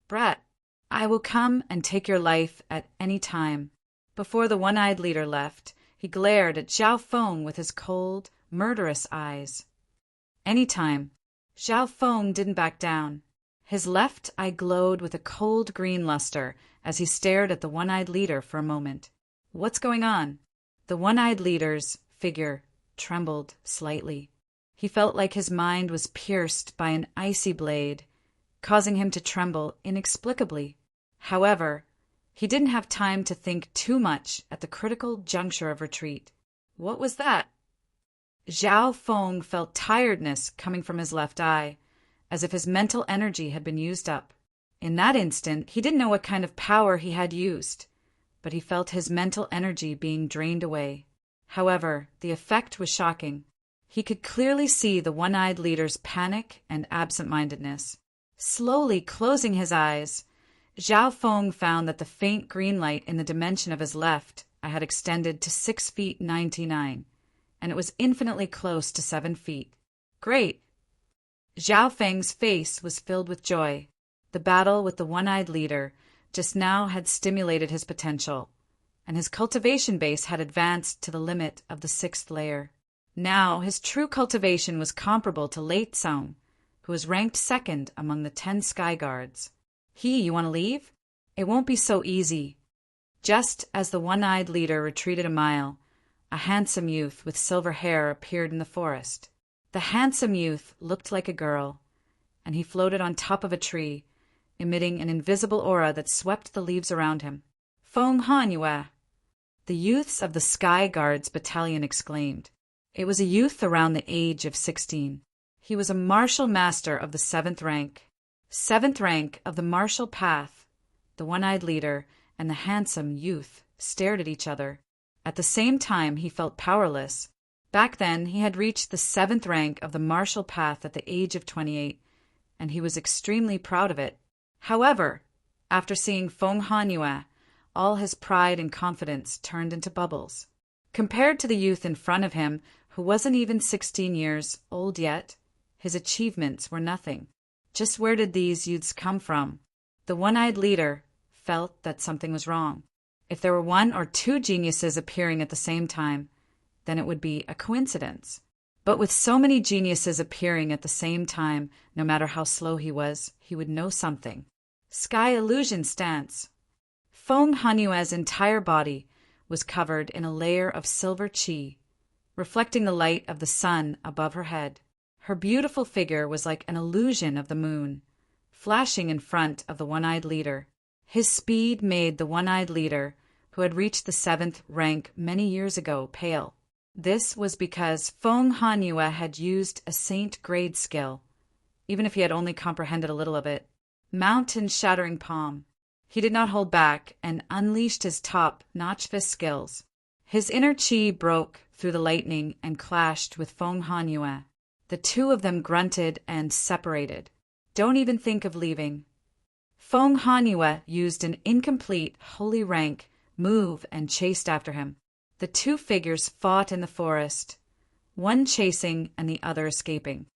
Brat, I will come and take your life at any time. Before the one-eyed leader left, he glared at Zhao Feng with his cold, murderous eyes. Any time. Zhao Feng didn't back down. His left eye glowed with a cold green luster as he stared at the one-eyed leader for a moment. What's going on? The one-eyed leader's figure trembled slightly. He felt like his mind was pierced by an icy blade, causing him to tremble inexplicably. However, he didn't have time to think too much at the critical juncture of retreat. What was that? Zhao Feng felt tiredness coming from his left eye, as if his mental energy had been used up. In that instant, he didn't know what kind of power he had used, but he felt his mental energy being drained away. However, the effect was shocking. He could clearly see the one-eyed leader's panic and absent-mindedness. Slowly closing his eyes, Zhao Feng found that the faint green light in the dimension of his left eye had extended to 6 feet 99, and it was infinitely close to 7 feet. Great! Zhao Feng's face was filled with joy. The battle with the one-eyed leader just now had stimulated his potential, and his cultivation base had advanced to the limit of the 6th layer. Now his true cultivation was comparable to Lei Tsung, who was ranked second among the 10 Sky Guards. You want to leave? It won't be so easy. Just as the one-eyed leader retreated a mile, a handsome youth with silver hair appeared in the forest. The handsome youth looked like a girl, and he floated on top of a tree, emitting an invisible aura that swept the leaves around him. Feng Hanyue! The youths of the Sky Guards Battalion exclaimed. It was a youth around the age of 16. He was a martial master of the 7th rank. 7th rank of the martial path. The one-eyed leader and the handsome youth stared at each other. At the same time, he felt powerless. Back then, he had reached the 7th rank of the martial path at the age of 28, and he was extremely proud of it. However, after seeing Feng Hanyue, all his pride and confidence turned into bubbles. Compared to the youth in front of him, who wasn't even 16 years old yet, his achievements were nothing. Just where did these youths come from? The one-eyed leader felt that something was wrong. If there were 1 or 2 geniuses appearing at the same time, then it would be a coincidence. But with so many geniuses appearing at the same time, no matter how slow he would know something. Sky illusion stance. Feng Hanyue's entire body was covered in a layer of silver qi, reflecting the light of the sun above her head. Her beautiful figure was like an illusion of the moon, flashing in front of the one-eyed leader. His speed made the one-eyed leader, who had reached the 7th rank many years ago, pale. This was because Feng Hanyue had used a saint grade skill, even if he had only comprehended a little of it. Mountain shattering palm. He did not hold back and unleashed his top-notch fist skills. His inner chi broke through the lightning and clashed with Feng Hanyue. The The two of them grunted and separated. Don't even think of leaving. Feng Hanyue used an incomplete holy rank move and chased after him. The two figures fought in the forest, one chasing and the other escaping.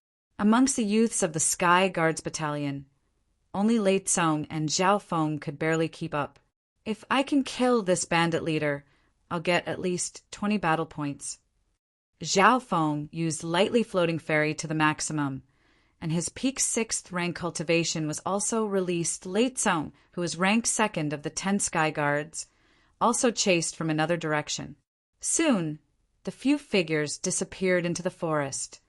Amongst the youths of the Sky Guards Battalion, only Lei Tsong and Zhao Feng could barely keep up. If I can kill this bandit leader, I'll get at least 20 battle points. Zhao Feng used lightly floating fairy to the maximum, and his peak 6th rank cultivation was also released. Lei Tsong, who was ranked 2nd of the 10 Sky Guards, also chased from another direction. Soon, the few figures disappeared into the forest,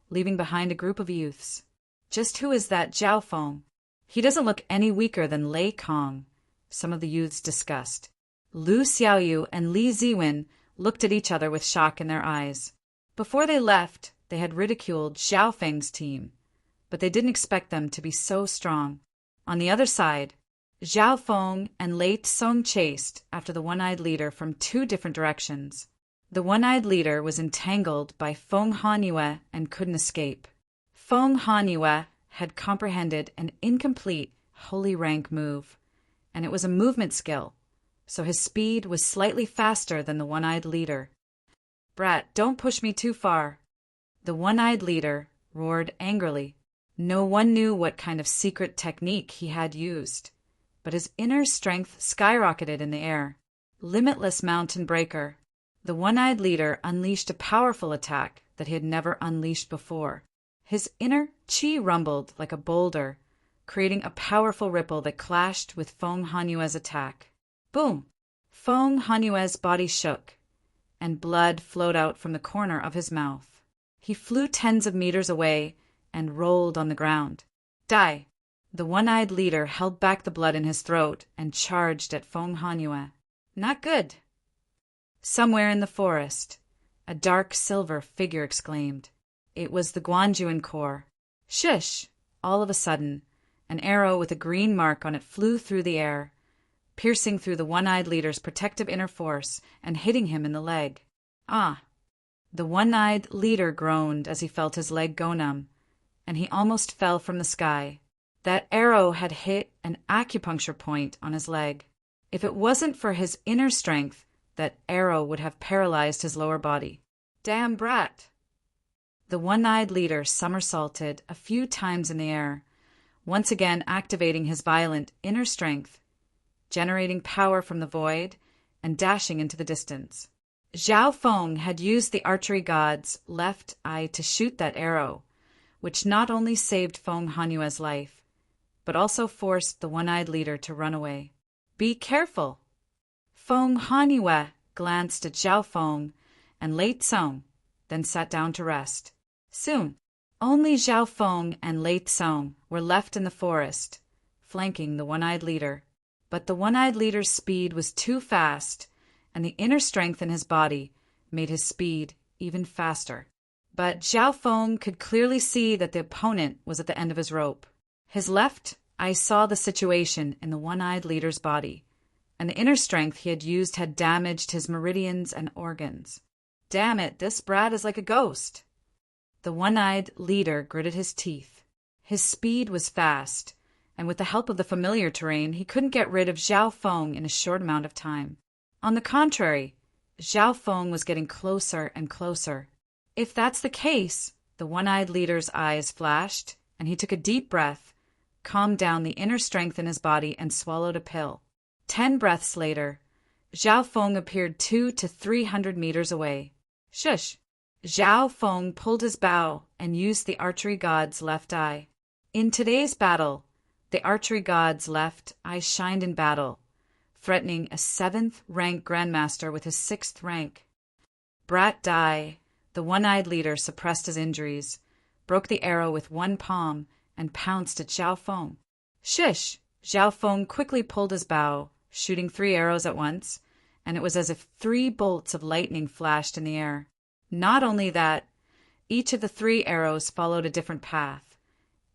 leaving behind a group of youths. Just who is that Zhao Feng? He doesn't look any weaker than Lei Kong, some of the youths discussed. Lu Xiaoyu and Li Ziwen looked at each other with shock in their eyes. Before they left, they had ridiculed Zhao Feng's team, but they didn't expect them to be so strong. On the other side, Zhao Feng and Lei Tsong chased after the one-eyed leader from 2 different directions. The one-eyed leader was entangled by Feng Hanyue and couldn't escape. Feng Hanyue had comprehended an incomplete holy rank move, and it was a movement skill, so his speed was slightly faster than the one-eyed leader. "Brat, don't push me too far," the one-eyed leader roared angrily. No one knew what kind of secret technique he had used, but his inner strength skyrocketed in the air. Limitless Mountain Breaker. The one-eyed leader unleashed a powerful attack that he had never unleashed before. His inner chi rumbled like a boulder, creating a powerful ripple that clashed with Feng Hanyue's attack. Boom! Feng Hanyue's body shook, and blood flowed out from the corner of his mouth. He flew tens of meters away and rolled on the ground. Die! The one-eyed leader held back the blood in his throat and charged at Feng Hanyue. Not good! Somewhere in the forest, a dark silver figure exclaimed. It was the Guanjuan Corps. Shush! All of a sudden, an arrow with a green mark on it flew through the air, piercing through the one-eyed leader's protective inner force and hitting him in the leg. Ah! The one-eyed leader groaned as he felt his leg go numb, and he almost fell from the sky. That arrow had hit an acupuncture point on his leg. If it wasn't for his inner strength, that arrow would have paralyzed his lower body. Damn brat! The one-eyed leader somersaulted a few times in the air, once again activating his violent inner strength, generating power from the void, and dashing into the distance. Zhao Feng had used the archery god's left eye to shoot that arrow, which not only saved Feng Hanyue's life, but also forced the one-eyed leader to run away. Be careful! Feng Hanyue glanced at Zhao Feng and Lei Tsong, then sat down to rest. Soon, only Zhao Feng and Lei Tsong were left in the forest, flanking the one-eyed leader. But the one-eyed leader's speed was too fast, and the inner strength in his body made his speed even faster. But Zhao Feng could clearly see that the opponent was at the end of his rope. His left eye saw the situation in the one-eyed leader's body, and the inner strength he had used had damaged his meridians and organs. Damn it, this brat is like a ghost! The one-eyed leader gritted his teeth. His speed was fast, and with the help of the familiar terrain, he couldn't get rid of Zhao Feng in a short amount of time. On the contrary, Zhao Feng was getting closer and closer. If that's the case, the one-eyed leader's eyes flashed, and he took a deep breath, calmed down the inner strength in his body, and swallowed a pill. 10 breaths later, Zhao Feng appeared 200 to 300 meters away. Shush! Zhao Feng pulled his bow and used the archery god's left eye. In today's battle, the archery god's left eye shined in battle, threatening a 7th rank grandmaster with his 6th rank. Brat die! The one-eyed leader suppressed his injuries, broke the arrow with one palm, and pounced at Zhao Feng. Shush! Zhao Feng quickly pulled his bow, shooting 3 arrows at once, and it was as if 3 bolts of lightning flashed in the air. Not only that, each of the 3 arrows followed a different path,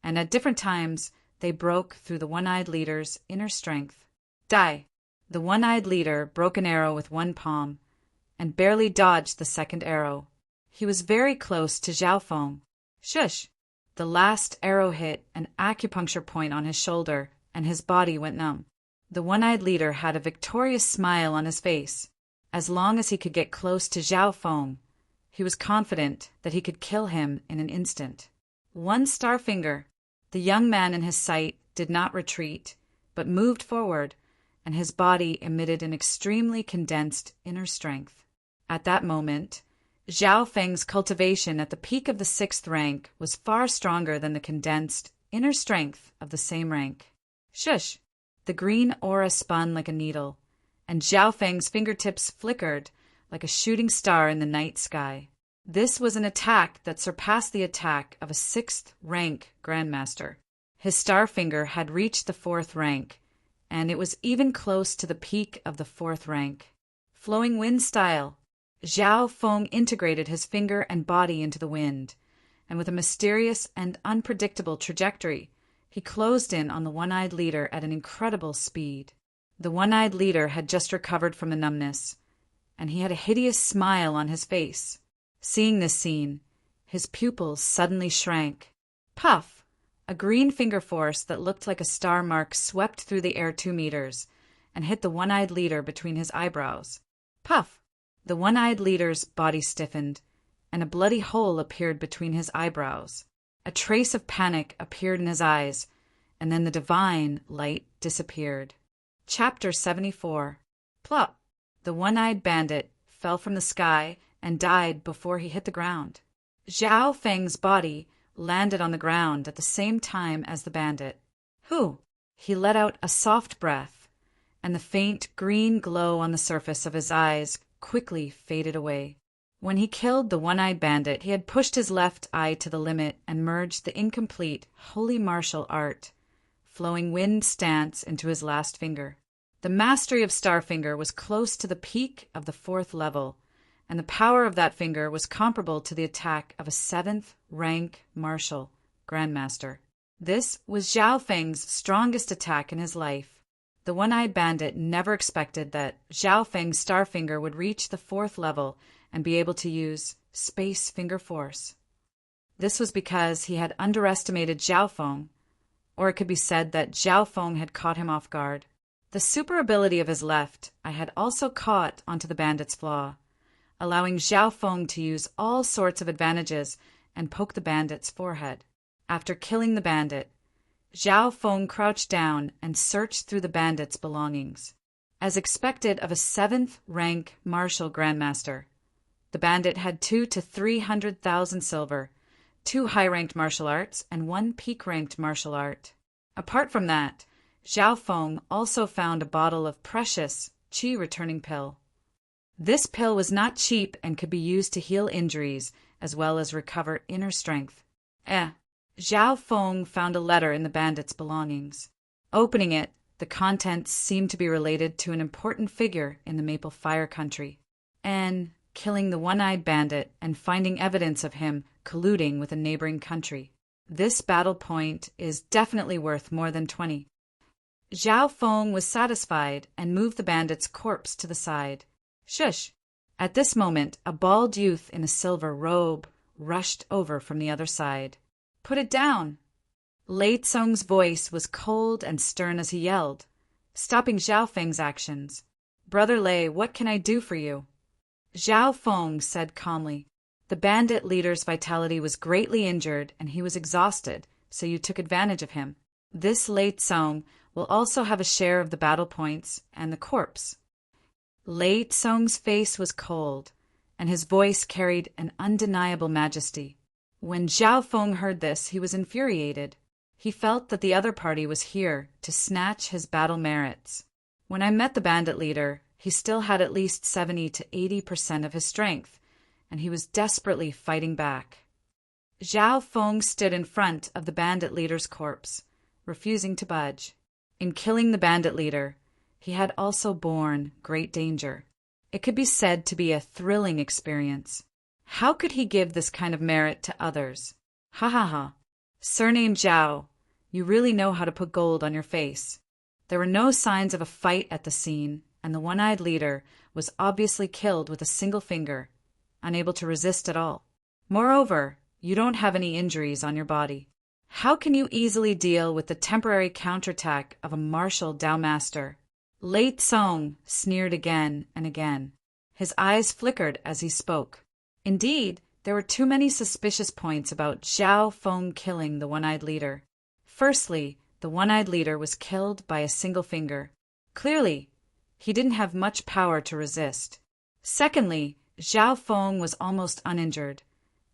and at different times they broke through the one-eyed leader's inner strength. Die! The one-eyed leader broke an arrow with one palm, and barely dodged the 2nd arrow. He was very close to Zhao Feng. Shush! The last arrow hit an acupuncture point on his shoulder, and his body went numb. The one-eyed leader had a victorious smile on his face. As long as he could get close to Zhao Feng, he was confident that he could kill him in an instant. One Starfinger. The young man in his sight did not retreat, but moved forward, and his body emitted an extremely condensed inner strength. At that moment, Zhao Feng's cultivation at the peak of the 6th rank was far stronger than the condensed inner strength of the same rank. Shush! The green aura spun like a needle, and Zhao Feng's fingertips flickered like a shooting star in the night sky. This was an attack that surpassed the attack of a 6th rank Grandmaster. His Starfinger had reached the 4th rank, and it was even close to the peak of the 4th rank. Flowing wind style, Zhao Feng integrated his finger and body into the wind, and with a mysterious and unpredictable trajectory, he closed in on the one-eyed leader at an incredible speed. The one-eyed leader had just recovered from the numbness, and he had a hideous smile on his face. Seeing this scene, his pupils suddenly shrank. Puff! A green finger force that looked like a star mark swept through the air 2 meters and hit the one-eyed leader between his eyebrows. Puff! The one-eyed leader's body stiffened, and a bloody hole appeared between his eyebrows. A trace of panic appeared in his eyes, and then the divine light disappeared. Chapter 74. Plop! The one-eyed bandit fell from the sky and died before he hit the ground. Zhao Feng's body landed on the ground at the same time as the bandit. Whew! He let out a soft breath, and the faint green glow on the surface of his eyes quickly faded away. When he killed the one-eyed bandit, he had pushed his left eye to the limit and merged the incomplete holy martial art, flowing wind stance, into his last finger. The mastery of Starfinger was close to the peak of the 4th level, and the power of that finger was comparable to the attack of a 7th rank martial Grandmaster. This was Zhao Feng's strongest attack in his life. The one-eyed bandit never expected that Zhao Feng's Starfinger would reach the 4th level and be able to use Space Finger Force. This was because he had underestimated Zhao Feng, or it could be said that Zhao Feng had caught him off guard. The super ability of his left eye had also caught onto the bandit's flaw, allowing Zhao Feng to use all sorts of advantages and poke the bandit's forehead. After killing the bandit, Zhao Feng crouched down and searched through the bandit's belongings. As expected of a 7th rank martial Grandmaster, the bandit had 200,000 to 300,000 silver, 2 high-ranked martial arts, and 1 peak-ranked martial art. Apart from that, Zhao Feng also found a bottle of precious qi-returning pill. This pill was not cheap and could be used to heal injuries as well as recover inner strength. Zhao Feng found a letter in the bandit's belongings. Opening it, the contents seemed to be related to an important figure in the Maple Fire Country, and killing the one-eyed bandit and finding evidence of him colluding with a neighboring country. This battle point is definitely worth more than 20. Zhao Feng was satisfied and moved the bandit's corpse to the side. Shush! At this moment, a bald youth in a silver robe rushed over from the other side. Put it down! Lei Tsung's voice was cold and stern as he yelled, stopping Zhao Feng's actions. Brother Lei, what can I do for you? Zhao Feng said calmly, the bandit leader's vitality was greatly injured and he was exhausted, so you took advantage of him. This Lei Tsung will also have a share of the battle points and the corpse. Lei Tsung's face was cold, and his voice carried an undeniable majesty. When Zhao Feng heard this, he was infuriated. He felt that the other party was here to snatch his battle merits. When I met the bandit leader, he still had at least 70 to 80% of his strength, and he was desperately fighting back. Zhao Feng stood in front of the bandit leader's corpse, refusing to budge. In killing the bandit leader, he had also borne great danger. It could be said to be a thrilling experience. How could he give this kind of merit to others? Ha ha ha. Surname Zhao, you really know how to put gold on your face. There were no signs of a fight at the scene, and the one-eyed leader was obviously killed with a single finger, unable to resist at all. Moreover, You don't have any injuries on your body. How can you easily deal with the temporary counterattack of a martial Dao master? Lei Tsong sneered again and again. His eyes flickered as he spoke. Indeed, there were too many suspicious points about Zhao Feng killing the one-eyed leader. Firstly, the one-eyed leader was killed by a single finger. Clearly, he didn't have much power to resist. Secondly, Zhao Feng was almost uninjured,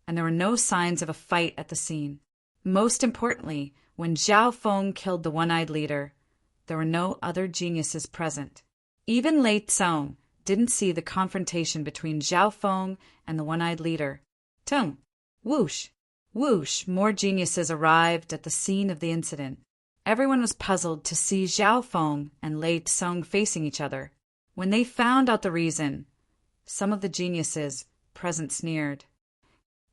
and there were no signs of a fight at the scene. Most importantly, when Zhao Feng killed the one-eyed leader, there were no other geniuses present. Even Lei Tsong didn't see the confrontation between Zhao Feng and the one-eyed leader. Tung! Whoosh! Whoosh! More geniuses arrived at the scene of the incident. Everyone was puzzled to see Zhao Feng and Lei Tsong facing each other. When they found out the reason, some of the geniuses present sneered.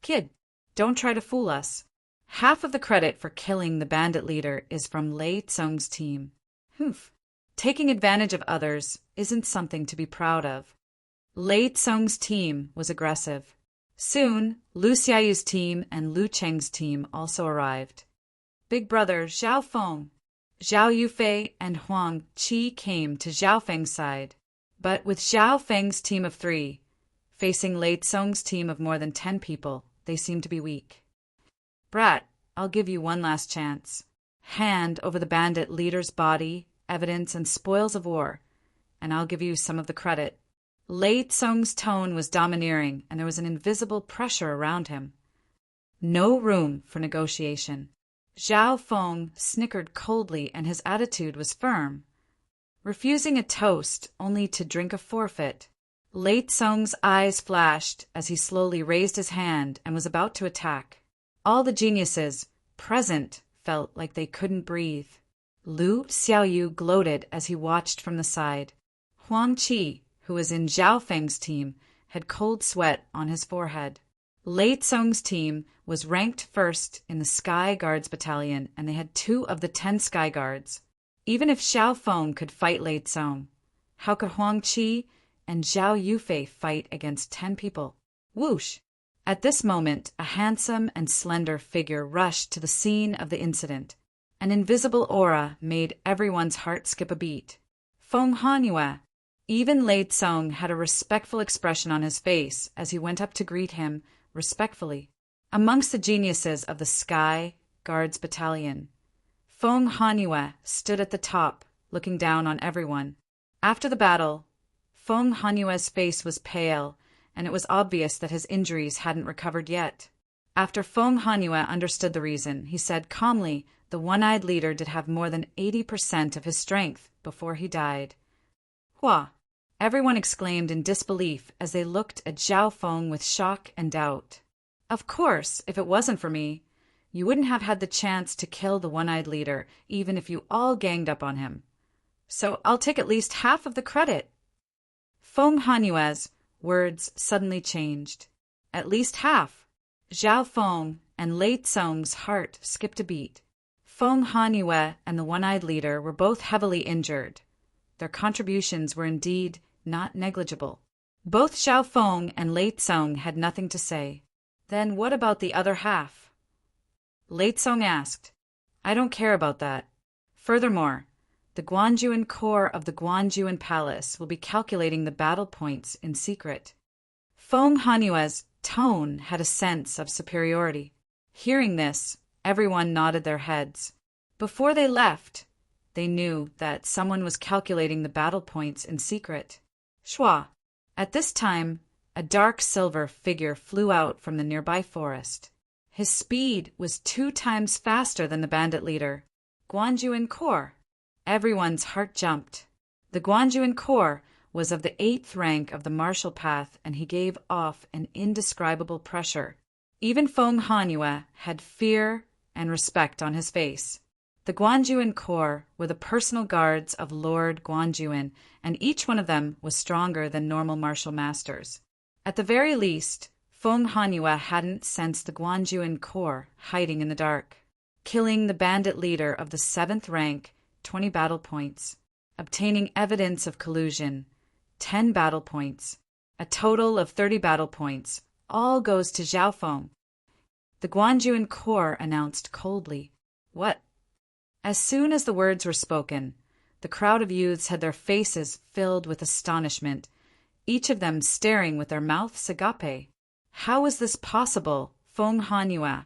Kid, don't try to fool us. Half of the credit for killing the bandit leader is from Lei Tsong's team. Humph. Taking advantage of others isn't something to be proud of. Lei Tsong's team was aggressive. Soon, Lu Xiaoyu's team and Lu Cheng's team also arrived. Big brother Zhao Feng, Zhao Yufei, and Huang Qi came to Zhao Feng's side. But with Zhao Feng's team of 3, facing Lei Tsong's team of more than 10 people, they seemed to be weak. Brat, I'll give you one last chance. Hand over the bandit leader's body, evidence, and spoils of war, and I'll give you some of the credit. Lei Tsong's tone was domineering, and there was an invisible pressure around him. No room for negotiation. Zhao Feng snickered coldly, and his attitude was firm. Refusing a toast only to drink a forfeit. Lei Tsong's eyes flashed as he slowly raised his hand and was about to attack. All the geniuses present felt like they couldn't breathe. Lu Xiaoyu gloated as he watched from the side. Huang Qi, who was in Zhao Feng's team, had cold sweat on his forehead. Lei Tsong's team was ranked first in the Sky Guards Battalion, and they had 2 of the 10 Sky Guards. Even if Zhao Feng could fight Lei Tsong, how could Huang Qi and Zhao Yufei fight against 10 people? Whoosh! At this moment, a handsome and slender figure rushed to the scene of the incident. An invisible aura made everyone's heart skip a beat. Feng Hanyue. Even Lei Tsong had a respectful expression on his face as he went up to greet him respectfully. Amongst the geniuses of the Sky Guards Battalion, Feng Hanyue stood at the top, looking down on everyone. After the battle, Feng Hanyue's face was pale, and it was obvious that his injuries hadn't recovered yet. After Feng Hanyue understood the reason, he said calmly the one-eyed leader did have more than 80% of his strength before he died. Hua! Everyone exclaimed in disbelief as they looked at Zhao Feng with shock and doubt. Of course, if it wasn't for me, you wouldn't have had the chance to kill the one-eyed leader, even if you all ganged up on him. So I'll take at least half of the credit. Feng Hanyue's words suddenly changed. At least half. Zhao Feng and Lei Tsong's heart skipped a beat. Feng Hanyue and the one-eyed leader were both heavily injured. Their contributions were indeed not negligible. Both Zhao Feng and Lei Tsong had nothing to say. Then what about the other half? Lei Tsong asked. I don't care about that. Furthermore, the Guanjuan Corps of the Guanjuan Palace will be calculating the battle points in secret. Feng Hanyue's tone had a sense of superiority. Hearing this, everyone nodded their heads. Before they left, they knew that someone was calculating the battle points in secret. Shua! At this time, a dark silver figure flew out from the nearby forest. His speed was 2 times faster than the bandit leader. Guanjuan Corps. Everyone's heart jumped. The Guanjuan Corps was of the 8th rank of the martial path, and he gave off an indescribable pressure. Even Feng Hanyue had fear and respect on his face. The Guanjuan Corps were the personal guards of Lord Guanjuan, and each one of them was stronger than normal martial masters. At the very least, Feng Hanyue hadn't sensed the Guanjuan Corps hiding in the dark. Killing the bandit leader of the 7th rank, 20 battle points. Obtaining evidence of collusion, 10 battle points. A total of 30 battle points. All goes to Zhao Feng. The Guanjuan Corps announced coldly. What? As soon as the words were spoken, the crowd of youths had their faces filled with astonishment, each of them staring with their mouths agape. How was this possible? Feng Hanyue,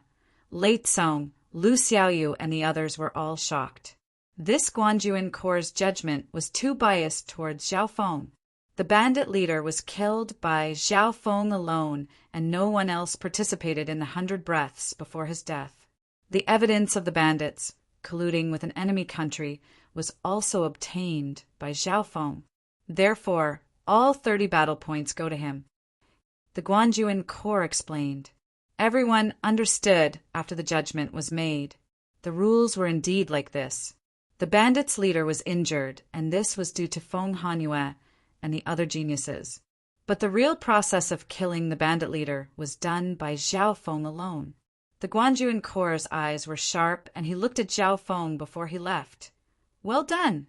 Lei Tsong, Lu Xiaoyu, and the others were all shocked. This Guanjuan Corps' judgment was too biased towards Zhao Feng. The bandit leader was killed by Zhao Feng alone, and no one else participated in the 100 breaths before his death. The evidence of the bandits, colluding with an enemy country, was also obtained by Zhao Feng. Therefore, all 30 battle points go to him. The Guanjuan Corps explained. Everyone understood after the judgment was made. The rules were indeed like this. The bandits' leader was injured, and this was due to Feng Hanyue and the other geniuses. But the real process of killing the bandit leader was done by Zhao Feng alone. The Guanjuan Corps' eyes were sharp, and he looked at Zhao Feng before he left. Well done!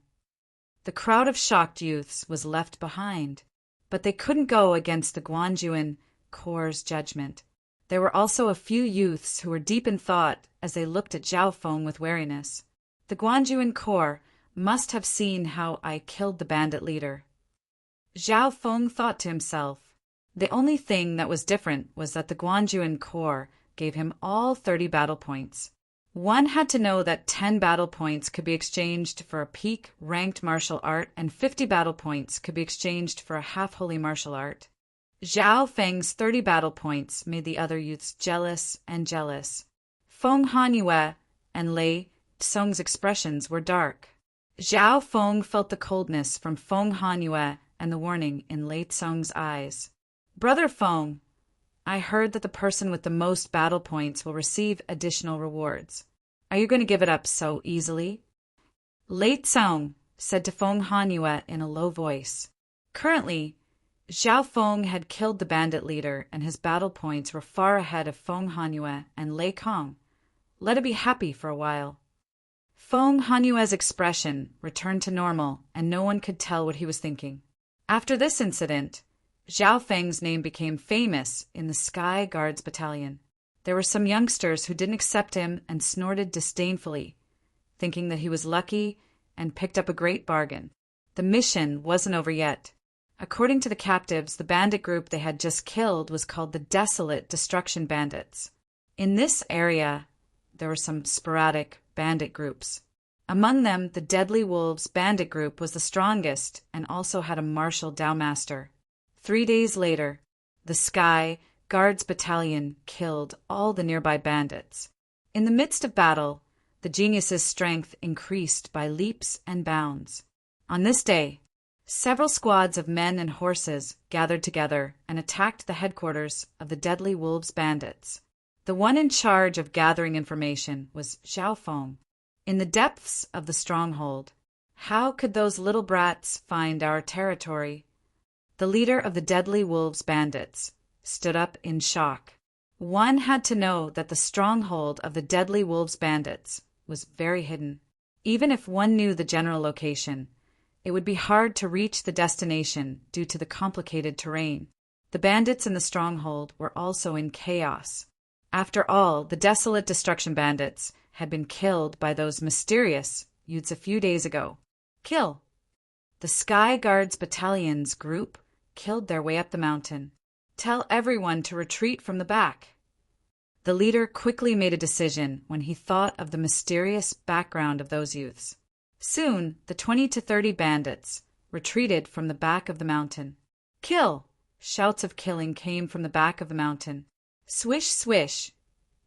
The crowd of shocked youths was left behind, but they couldn't go against the Guanjuan Corps' judgment. There were also a few youths who were deep in thought as they looked at Zhao Feng with wariness. The Guanjuan Corps must have seen how I killed the bandit leader. Zhao Feng thought to himself. The only thing that was different was that the Guanjuan Corps gave him all 30 battle points. One had to know that 10 battle points could be exchanged for a peak ranked martial art, and 50 battle points could be exchanged for a half-holy martial art. Zhao Feng's 30 battle points made the other youths jealous and jealous. Feng Hanyue and Lei Tsong's expressions were dark. Zhao Feng felt the coldness from Feng Hanyue and the warning in Lei Tsong's eyes. Brother Feng, I heard that the person with the most battle points will receive additional rewards. Are you going to give it up so easily? Lei Tsong said to Feng Hanyue in a low voice. Currently, Zhao Feng had killed the bandit leader, and his battle points were far ahead of Feng Hanyue and Lei Kong. Let it be happy for a while. Feng Hanyue's expression returned to normal, and no one could tell what he was thinking. After this incident, Zhao Feng's name became famous in the Sky Guards Battalion. There were some youngsters who didn't accept him and snorted disdainfully, thinking that he was lucky and picked up a great bargain. The mission wasn't over yet. According to the captives, the bandit group they had just killed was called the Desolate Destruction Bandits. In this area, there were some sporadic bandit groups. Among them, the Deadly Wolves bandit group was the strongest and also had a martial Dowmaster. 3 days later, the Sky Guards Battalion killed all the nearby bandits. In the midst of battle, the genius's strength increased by leaps and bounds. On this day, several squads of men and horses gathered together and attacked the headquarters of the Deadly Wolves bandits. The one in charge of gathering information was Zhao Feng. In the depths of the stronghold, how could those little brats find our territory? The leader of the Deadly Wolves bandits stood up in shock. One had to know that the stronghold of the Deadly Wolves bandits was very hidden. Even if one knew the general location, it would be hard to reach the destination due to the complicated terrain. The bandits in the stronghold were also in chaos. After all, the Desolate Destruction Bandits had been killed by those mysterious youths a few days ago. Kill! The Sky Guards Battalion's group killed their way up the mountain. Tell everyone to retreat from the back. The leader quickly made a decision when he thought of the mysterious background of those youths. Soon, the 20 to 30 bandits retreated from the back of the mountain. Kill! Shouts of killing came from the back of the mountain. Swish, swish!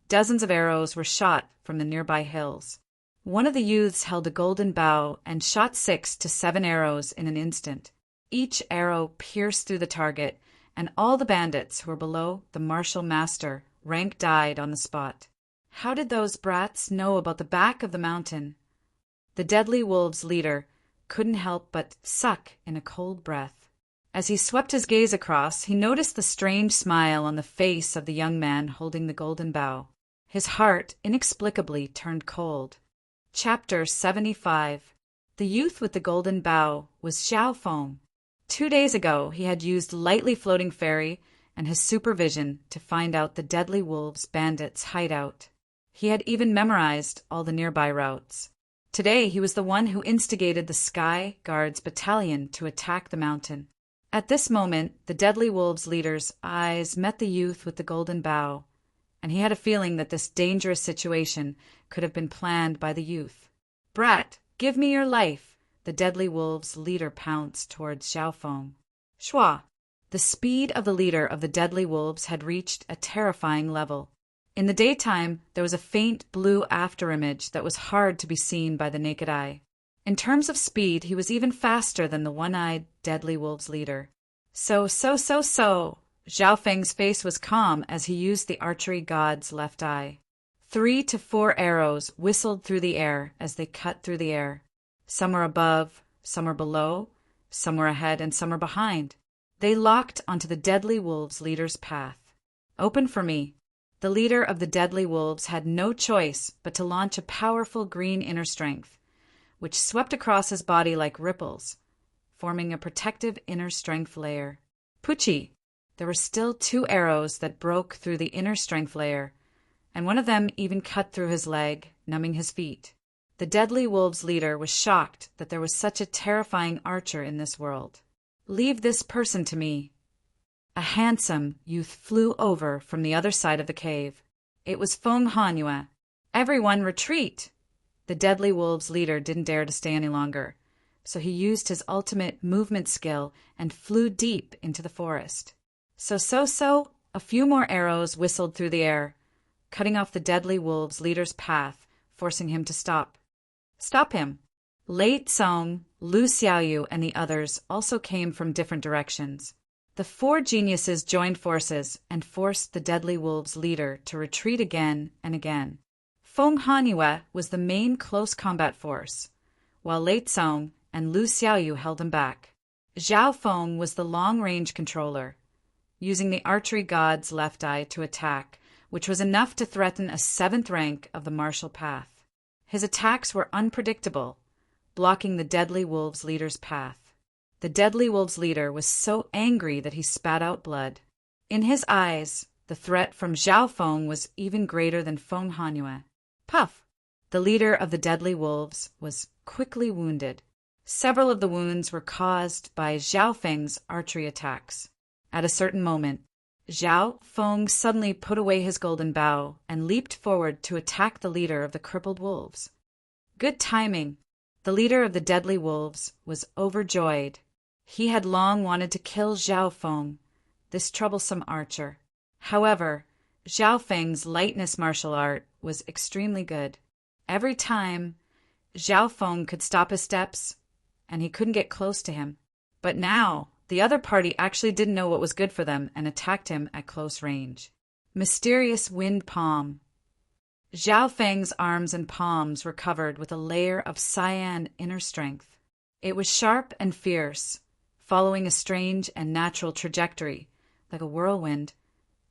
Dozens of arrows were shot from the nearby hills. One of the youths held a golden bow and shot 6 to 7 arrows in an instant. Each arrow pierced through the target, and all the bandits who were below the martial master rank died on the spot. How did those brats know about the back of the mountain? The Deadly Wolves' leader couldn't help but suck in a cold breath. As he swept his gaze across, he noticed the strange smile on the face of the young man holding the golden bow. His heart inexplicably turned cold. Chapter 75. The youth with the golden bow was Zhao Feng. 2 days ago, he had used lightly floating fairy and his supervision to find out the deadly wolves' bandits' hideout. He had even memorized all the nearby routes. Today he was the one who instigated the Sky Guards battalion to attack the mountain. At this moment, the deadly wolves' leader's eyes met the youth with the golden bow, and he had a feeling that this dangerous situation could have been planned by the youth. "Brat, give me your life!" the deadly wolves' leader pounced towards Xiaofeng. Shua! The speed of the leader of the deadly wolves had reached a terrifying level. In the daytime, there was a faint blue afterimage that was hard to be seen by the naked eye. In terms of speed, he was even faster than the one-eyed deadly wolves' leader. So. Zhao Feng's face was calm as he used the archery god's left eye. 3 to 4 arrows whistled through the air as they cut through the air. Some were above, some were below, some were ahead, and some were behind. They locked onto the deadly wolves' leader's path. "Open for me." The leader of the deadly wolves had no choice but to launch a powerful green inner strength, which swept across his body like ripples, forming a protective inner strength layer. Pucci! There were still 2 arrows that broke through the inner strength layer, and one of them even cut through his leg, numbing his feet. The deadly wolves' leader was shocked that there was such a terrifying archer in this world. "Leave this person to me." A handsome youth flew over from the other side of the cave. It was Feng Hanyue. "Everyone retreat!" The deadly wolves' leader didn't dare to stay any longer, so he used his ultimate movement skill and flew deep into the forest. So, a few more arrows whistled through the air, cutting off the deadly wolves' leader's path, forcing him to stop. "Stop him!" Lei Tsong, Lu Xiaoyu, and the others also came from different directions. The 4 geniuses joined forces and forced the deadly wolves' leader to retreat again and again. Feng Hanyue was the main close combat force, while Lei Tsong and Lu Xiaoyu held him back. Zhao Feng was the long-range controller, using the archery god's left eye to attack, which was enough to threaten a 7th rank of the martial path. His attacks were unpredictable, blocking the deadly wolves' leader's path. The deadly wolves' leader was so angry that he spat out blood. In his eyes, the threat from Zhao Feng was even greater than Feng Hanyue. Puff! The leader of the deadly wolves was quickly wounded. Several of the wounds were caused by Zhao Feng's archery attacks. At a certain moment, Zhao Feng suddenly put away his golden bow and leaped forward to attack the leader of the crippled wolves. Good timing! The leader of the deadly wolves was overjoyed. He had long wanted to kill Zhao Feng, this troublesome archer. However, Zhao Feng's lightness martial art was extremely good. Every time, Zhao Feng could stop his steps, and he couldn't get close to him. But now, the other party actually didn't know what was good for them and attacked him at close range. Mysterious wind palm. Zhao Feng's arms and palms were covered with a layer of cyan inner strength. It was sharp and fierce, following a strange and natural trajectory, like a whirlwind.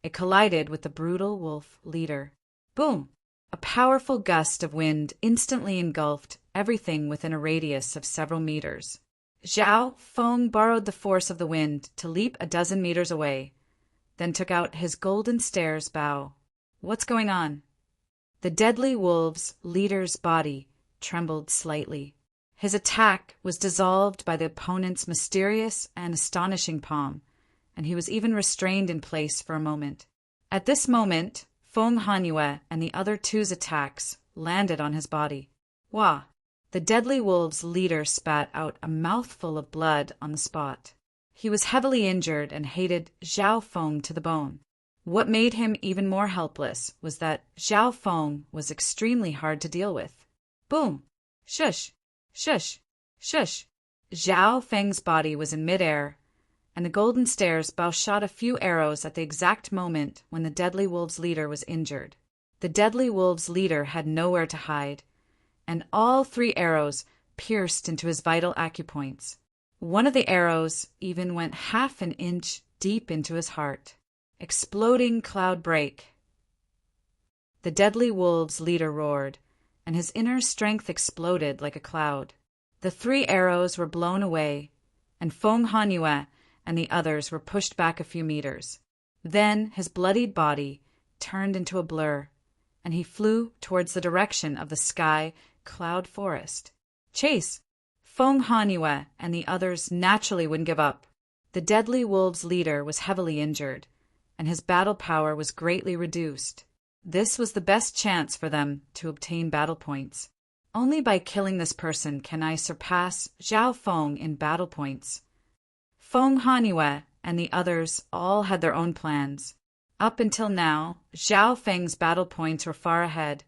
It collided with the brutal wolf leader. Boom! A powerful gust of wind instantly engulfed everything within a radius of several meters. Zhao Feng borrowed the force of the wind to leap a dozen meters away, then took out his golden stairs bow. What's going on? The deadly wolf's leader's body trembled slightly. His attack was dissolved by the opponent's mysterious and astonishing palm, and he was even restrained in place for a moment. At this moment, Feng Hanyue and the other 2's attacks landed on his body. Wah! The deadly wolf's leader spat out a mouthful of blood on the spot. He was heavily injured and hated Zhao Feng to the bone. What made him even more helpless was that Zhao Feng was extremely hard to deal with. Boom! Shush! Shush! Shush! Zhao Feng's body was in midair, and the golden stairs bow shot a few arrows at the exact moment when the deadly wolf's leader was injured. The deadly wolf's leader had nowhere to hide, and all 3 arrows pierced into his vital acupoints. One of the arrows even went half an inch deep into his heart. Exploding cloud break. The deadly wolf's leader roared, and his inner strength exploded like a cloud. The 3 arrows were blown away, and Feng Hanyue and the others were pushed back a few meters. Then his bloodied body turned into a blur, and he flew towards the direction of the sky cloud forest. Chase! Feng Haniwe and the others naturally wouldn't give up. The deadly wolves' leader was heavily injured, and his battle power was greatly reduced. This was the best chance for them to obtain battle points. Only by killing this person can I surpass Zhao Feng in battle points. Feng Haniwe and the others all had their own plans. Up until now, Zhao Feng's battle points were far ahead,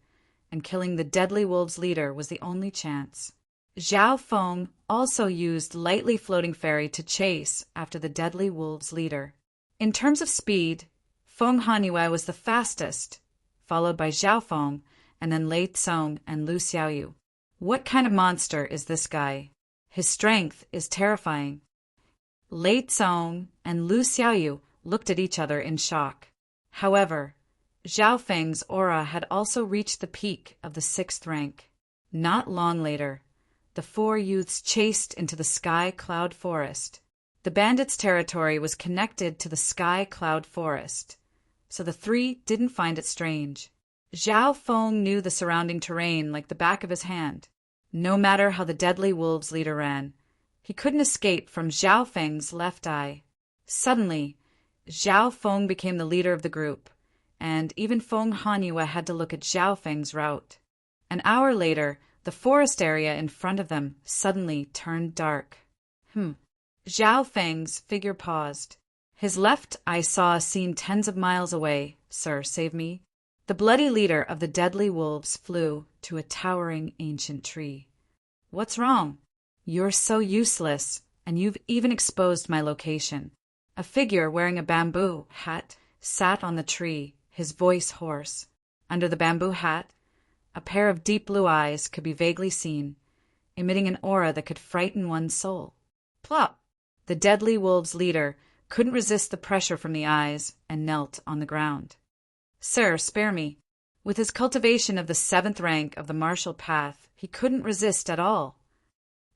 and killing the deadly wolves' leader was the only chance. Zhao Feng also used lightly floating fairy to chase after the deadly wolves' leader. In terms of speed, Feng Haniwe was the fastest, followed by Zhao Feng, and then Lei Tsong and Lu Xiaoyu. What kind of monster is this guy? His strength is terrifying. Lei Tsong and Lu Xiaoyu looked at each other in shock. However, Zhao Feng's aura had also reached the peak of the 6th rank. Not long later, the 4 youths chased into the sky cloud forest. The bandits' territory was connected to the sky cloud forest, so the 3 didn't find it strange. Zhao Feng knew the surrounding terrain like the back of his hand. No matter how the deadly wolves' leader ran, he couldn't escape from Zhao Feng's left eye. Suddenly, Zhao Feng became the leader of the group, and even Feng Haniwe had to look at Zhao Feng's route. An hour later, the forest area in front of them suddenly turned dark. Zhao Feng's figure paused. His left eye saw a scene tens of miles away. Sir, save me. The bloody leader of the deadly wolves flew to a towering ancient tree. What's wrong? You're so useless, and you've even exposed my location. A figure wearing a bamboo hat sat on the tree, his voice hoarse. Under the bamboo hat, a pair of deep blue eyes could be vaguely seen, emitting an aura that could frighten one's soul. Plop! The deadly wolves' leader couldn't resist the pressure from the eyes and knelt on the ground. Sir, spare me. With his cultivation of the 7th rank of the martial path, he couldn't resist at all.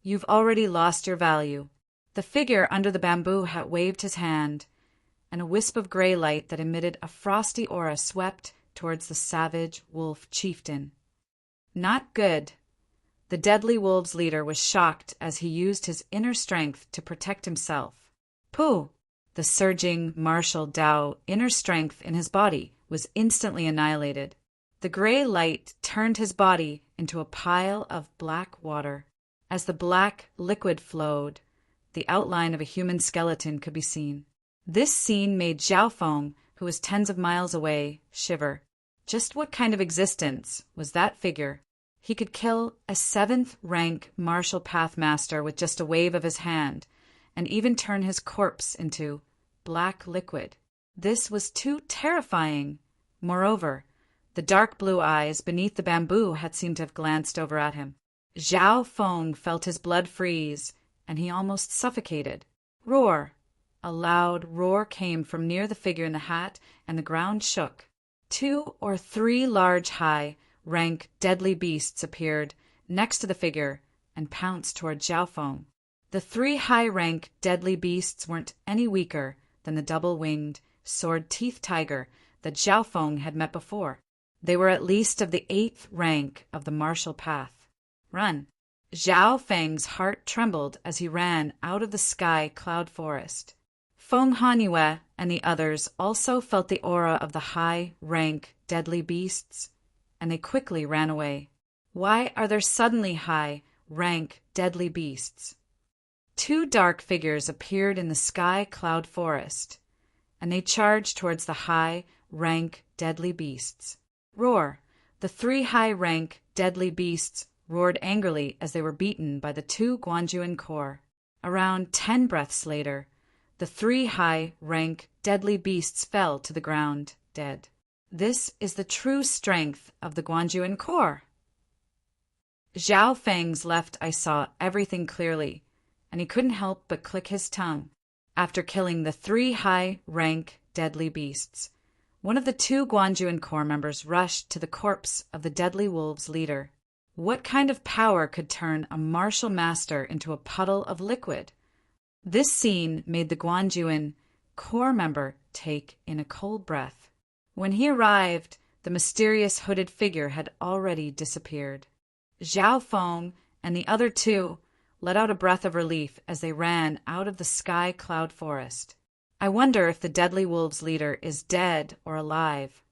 You've already lost your value. The figure under the bamboo hat waved his hand, and a wisp of gray light that emitted a frosty aura swept towards the savage wolf chieftain. Not good. The deadly wolves' leader was shocked as he used his inner strength to protect himself. Pooh! The surging martial Dao inner strength in his body was instantly annihilated. The gray light turned his body into a pile of black water. As the black liquid flowed, the outline of a human skeleton could be seen. This scene made Zhao Feng, who was tens of miles away, shiver. Just what kind of existence was that figure? He could kill a 7th rank martial path master with just a wave of his hand, and even turn his corpse into black liquid. This was too terrifying. Moreover, the dark blue eyes beneath the bamboo had seemed to have glanced over at him. Zhao Feng felt his blood freeze, and he almost suffocated. Roar! A loud roar came from near the figure in the hat, and the ground shook. 2 or 3 large high-rank deadly beasts appeared next to the figure and pounced toward Zhao Feng. The 3 high-rank deadly beasts weren't any weaker than the double-winged, sword-teeth tiger that Zhao Feng had met before. They were at least of the 8th rank of the martial path. Run! Zhao Feng's heart trembled as he ran out of the sky cloud forest. Feng Haniwe and the others also felt the aura of the high-rank deadly beasts, and they quickly ran away. Why are there suddenly high-rank deadly beasts? 2 dark figures appeared in the sky cloud forest, and they charged towards the high-rank deadly beasts. Roar! The 3 high-rank deadly beasts roared angrily as they were beaten by the 2 Guanjuan corps. Around 10 breaths later, the 3 high-rank deadly beasts fell to the ground, dead. This is the true strength of the Guanjuan corps. Zhao Feng's left eye saw everything clearly, and he couldn't help but click his tongue. After killing the 3 high-rank deadly beasts, one of the 2 Guanjuan corps members rushed to the corpse of the deadly wolves' leader. What kind of power could turn a martial master into a puddle of liquid? This scene made the Guanjuan corps member take in a cold breath. When he arrived, the mysterious hooded figure had already disappeared. Zhao Feng and the other two let out a breath of relief as they ran out of the sky cloud forest. I wonder if the deadly wolves' leader is dead or alive.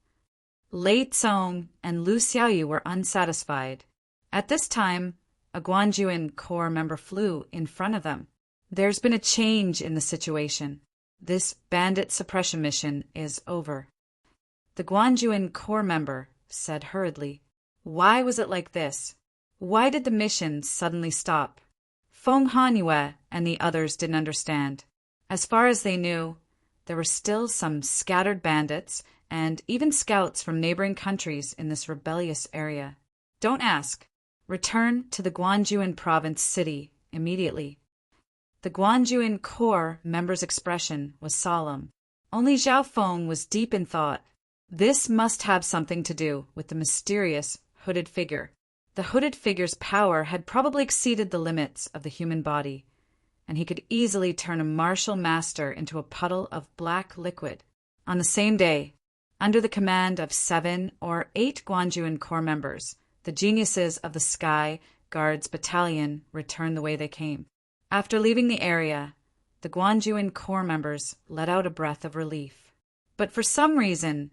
Lei Tsong and Lu Xiaoyu were unsatisfied. At this time, a Guanjuan corps member flew in front of them. There's been a change in the situation. This bandit suppression mission is over. The Guanjuan corps member said hurriedly, "Why was it like this? Why did the mission suddenly stop?" Feng Hanyue and the others didn't understand. As far as they knew, there were still some scattered bandits and even scouts from neighboring countries in this rebellious area. Don't ask. Return to the Guanjuan province city immediately. The Guanjuan corps member's expression was solemn. Only Zhao Feng was deep in thought. This must have something to do with the mysterious hooded figure. The hooded figure's power had probably exceeded the limits of the human body, and he could easily turn a martial master into a puddle of black liquid. On the same day, under the command of 7 or 8 Guanjuan corps members, the geniuses of the Sky Guards Battalion returned the way they came. After leaving the area, the Guanjuan corps members let out a breath of relief. But for some reason,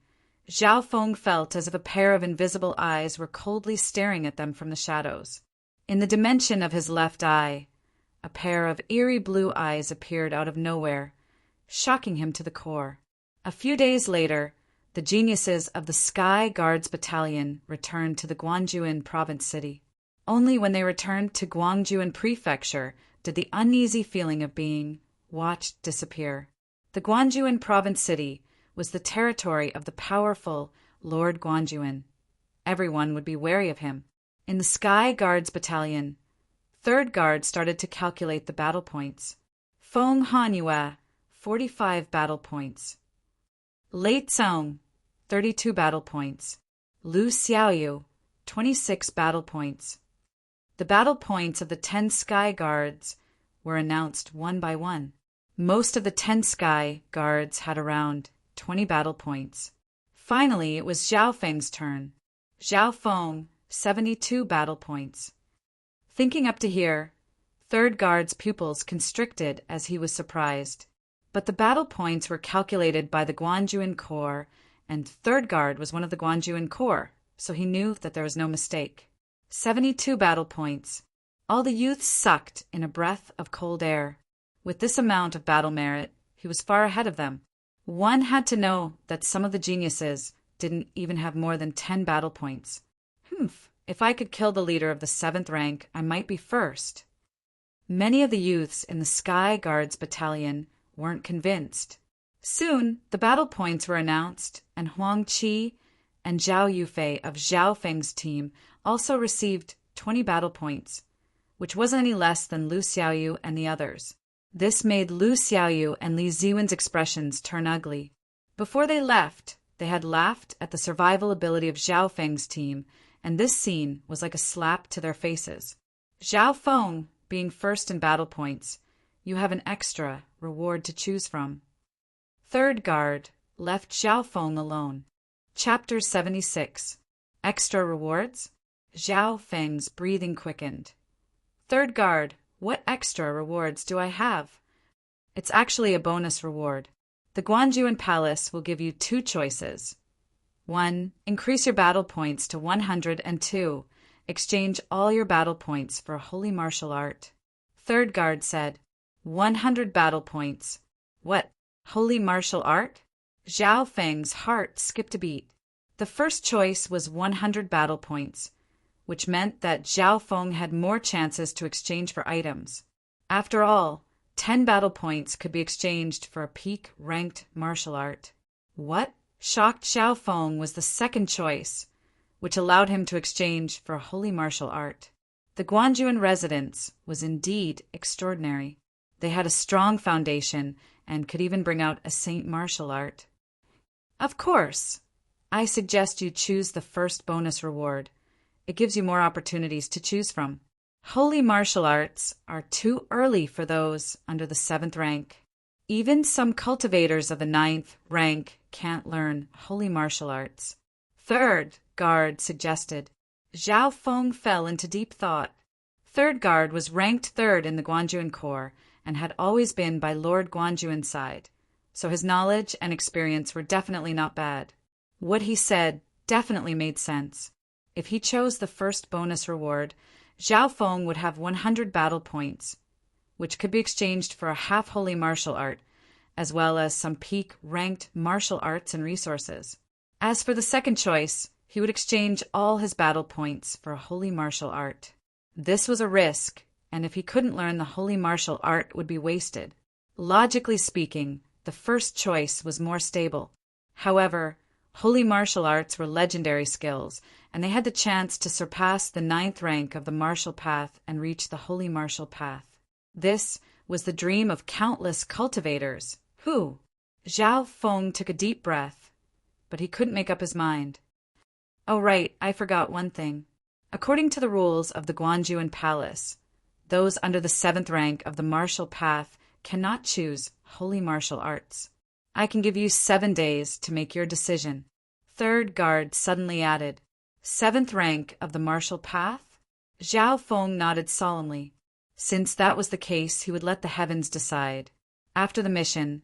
Zhao Feng felt as if a pair of invisible eyes were coldly staring at them from the shadows. In the dimension of his left eye, a pair of eerie blue eyes appeared out of nowhere, shocking him to the core. A few days later, the geniuses of the Sky Guards Battalion returned to the Guanjuan province city. Only when they returned to Guangjuan Prefecture did the uneasy feeling of being watched disappear. The Guanjuan province city was the territory of the powerful Lord Guanjuan. Everyone would be wary of him. In the Sky Guards Battalion, 3rd Guard started to calculate the battle points. Feng Hanyue, 45 battle points. Lei Tsong, 32 battle points. Lu Xiaoyu, 26 battle points. The battle points of the 10 Sky Guards were announced one by one. Most of the 10 Sky Guards had around 20 battle points. Finally, it was Zhao Feng's turn. Zhao Feng, 72 battle points. Thinking up to here, 3rd Guard's pupils constricted as he was surprised. But the battle points were calculated by the Guanjuan Corps, and 3rd Guard was one of the Guanjuan Corps, so he knew that there was no mistake. 72 battle points. All the youths sucked in a breath of cold air. With this amount of battle merit, he was far ahead of them. One had to know that some of the geniuses didn't even have more than 10 battle points. If I could kill the leader of the 7th rank, I might be first. Many of the youths in the Sky Guards Battalion weren't convinced. Soon, the battle points were announced, and Huang Qi and Zhao Yufei of Zhao Feng's team also received 20 battle points, which wasn't any less than Lu Xiaoyu and the others. This made Lu Xiaoyu and Li Ziwen's expressions turn ugly. Before they left, they had laughed at the survival ability of Zhao Feng's team, and this scene was like a slap to their faces. Zhao Feng, being first in battle points, you have an extra reward to choose from. 3rd Guard left Zhao Feng alone. Chapter 76. Extra rewards? Zhao Feng's breathing quickened. 3rd Guard, what extra rewards do I have? It's actually a bonus reward. The Guanjuan Palace will give you 2 choices. 1. Increase your battle points to 102. Exchange all your battle points for a holy martial art. 3rd Guard said, 100 battle points. What, holy martial art? Zhao Feng's heart skipped a beat. The first choice was 100 battle points, which meant that Zhao Feng had more chances to exchange for items. After all, 10 battle points could be exchanged for a peak-ranked martial art. What shocked Zhao Feng was the second choice, which allowed him to exchange for a holy martial art. The Guanjuan residence was indeed extraordinary. They had a strong foundation and could even bring out a saint martial art. Of course, I suggest you choose the first bonus reward. It gives you more opportunities to choose from. Holy martial arts are too early for those under the 7th rank. Even some cultivators of the 9th rank can't learn holy martial arts. Third guard suggested. Zhao Feng fell into deep thought. Third guard was ranked third in the Guanjuan Corps and had always been by Lord Guanjuan's side, so his knowledge and experience were definitely not bad. What he said definitely made sense. If he chose the first bonus reward, Zhao Feng would have 100 battle points, which could be exchanged for a half-holy martial art, as well as some peak-ranked martial arts and resources. As for the second choice, he would exchange all his battle points for a holy martial art. This was a risk, and if he couldn't learn the holy martial art would be wasted. Logically speaking, the first choice was more stable. However, holy martial arts were legendary skills, and they had the chance to surpass the 9th rank of the martial path and reach the holy martial path. This was the dream of countless cultivators. Who? Zhao Feng took a deep breath, but he couldn't make up his mind. Oh right, I forgot one thing. According to the rules of the Guanjuan Palace, those under the 7th rank of the martial path cannot choose holy martial arts. I can give you 7 days to make your decision. Third guard suddenly added. 7th rank of the martial path? Zhao Feng nodded solemnly. Since that was the case, he would let the heavens decide. After the mission,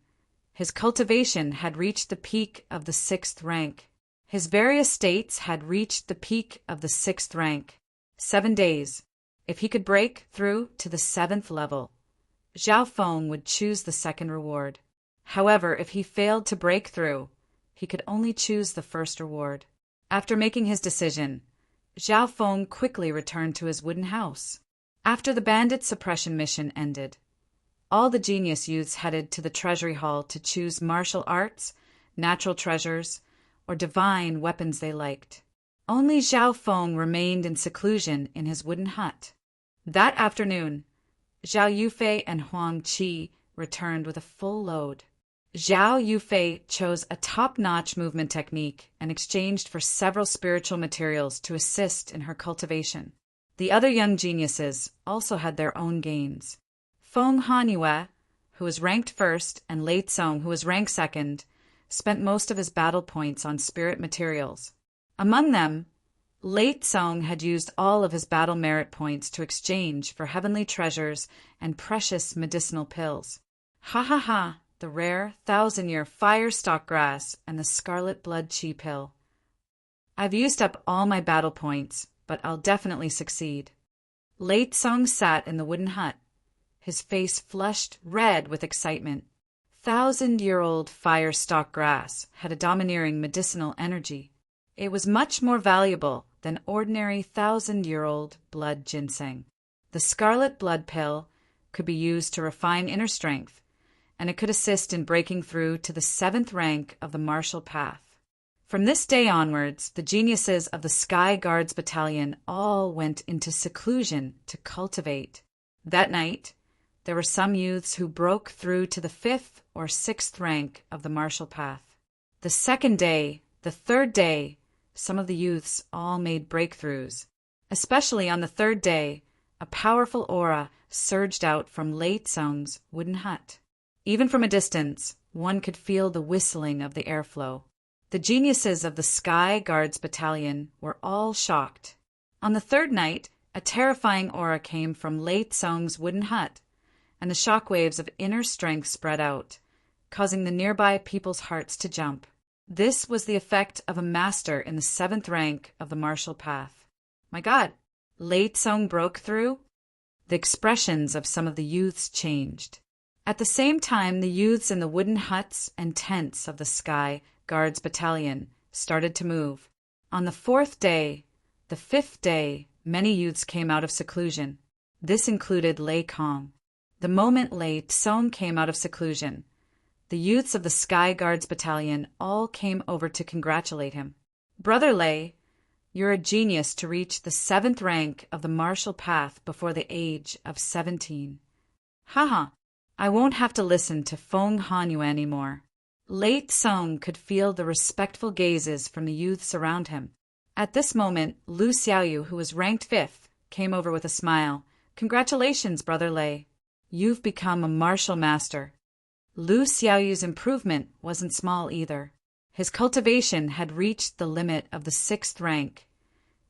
his cultivation had reached the peak of the 6th rank. His various states had reached the peak of the 6th rank. 7 days. If he could break through to the 7th level, Zhao Feng would choose the second reward. However, if he failed to break through, he could only choose the first reward. After making his decision, Zhao Feng quickly returned to his wooden house. After the bandit suppression mission ended, all the genius youths headed to the treasury hall to choose martial arts, natural treasures, or divine weapons they liked. Only Zhao Feng remained in seclusion in his wooden hut. That afternoon, Zhao Yufei and Huang Qi returned with a full load. Zhao Yufei chose a top-notch movement technique and exchanged for several spiritual materials to assist in her cultivation. The other young geniuses also had their own gains. Feng Hanyue, who was ranked first, and Lei Tsong, who was ranked second, spent most of his battle points on spirit materials. Among them, Lei Tsong had used all of his battle merit points to exchange for heavenly treasures and precious medicinal pills. Ha ha ha, the rare 1,000-year fire stalk grass and the scarlet blood chi pill. I've used up all my battle points, but I'll definitely succeed. Lei Tsong sat in the wooden hut, his face flushed red with excitement. 1,000-year-old fire stalk grass had a domineering medicinal energy. It was much more valuable than ordinary 1,000-year-old blood ginseng. The scarlet blood pill could be used to refine inner strength, and it could assist in breaking through to the 7th rank of the martial path. From this day onwards, the geniuses of the Sky Guards Battalion all went into seclusion to cultivate. That night, there were some youths who broke through to the 5th or 6th rank of the martial path. The second day, the third day, some of the youths all made breakthroughs. Especially on the third day, a powerful aura surged out from Lei Tsong's wooden hut. Even from a distance, one could feel the whistling of the airflow. The geniuses of the Sky Guards Battalion were all shocked. On the third night, a terrifying aura came from Lei Tsong's wooden hut, and the shockwaves of inner strength spread out, causing the nearby people's hearts to jump. This was the effect of a master in the 7th rank of the martial path. My God, Lei Tsong broke through? The expressions of some of the youths changed. At the same time, the youths in the wooden huts and tents of the Sky Guards Battalion started to move. On the 4th day, the 5th day, many youths came out of seclusion. This included Lei Kong. The moment Lei Tsong came out of seclusion, the youths of the Sky Guards Battalion all came over to congratulate him. Brother Lei, you're a genius to reach the 7th rank of the martial path before the age of 17. Haha, I won't have to listen to Feng Hanyue anymore. Lei Tsong could feel the respectful gazes from the youths around him. At this moment, Lu Xiaoyu, who was ranked 5th, came over with a smile. Congratulations, Brother Lei. You've become a martial master. Lu Xiaoyu's improvement wasn't small either. His cultivation had reached the limit of the 6th rank,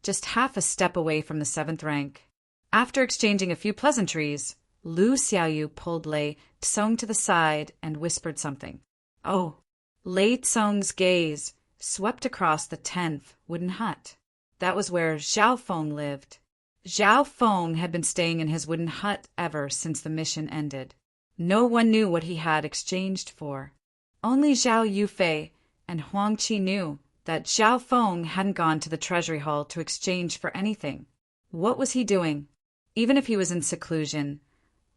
just half a step away from the 7th rank. After exchanging a few pleasantries, Lu Xiaoyu pulled Lei Tsong to the side and whispered something. Oh! Lei Tsong's gaze swept across the 10th wooden hut. That was where Zhao Feng lived. Zhao Feng had been staying in his wooden hut ever since the mission ended. No one knew what he had exchanged for. Only Zhao Yufei and Huang Qi knew that Zhao Feng hadn't gone to the treasury hall to exchange for anything. What was he doing? Even if he was in seclusion,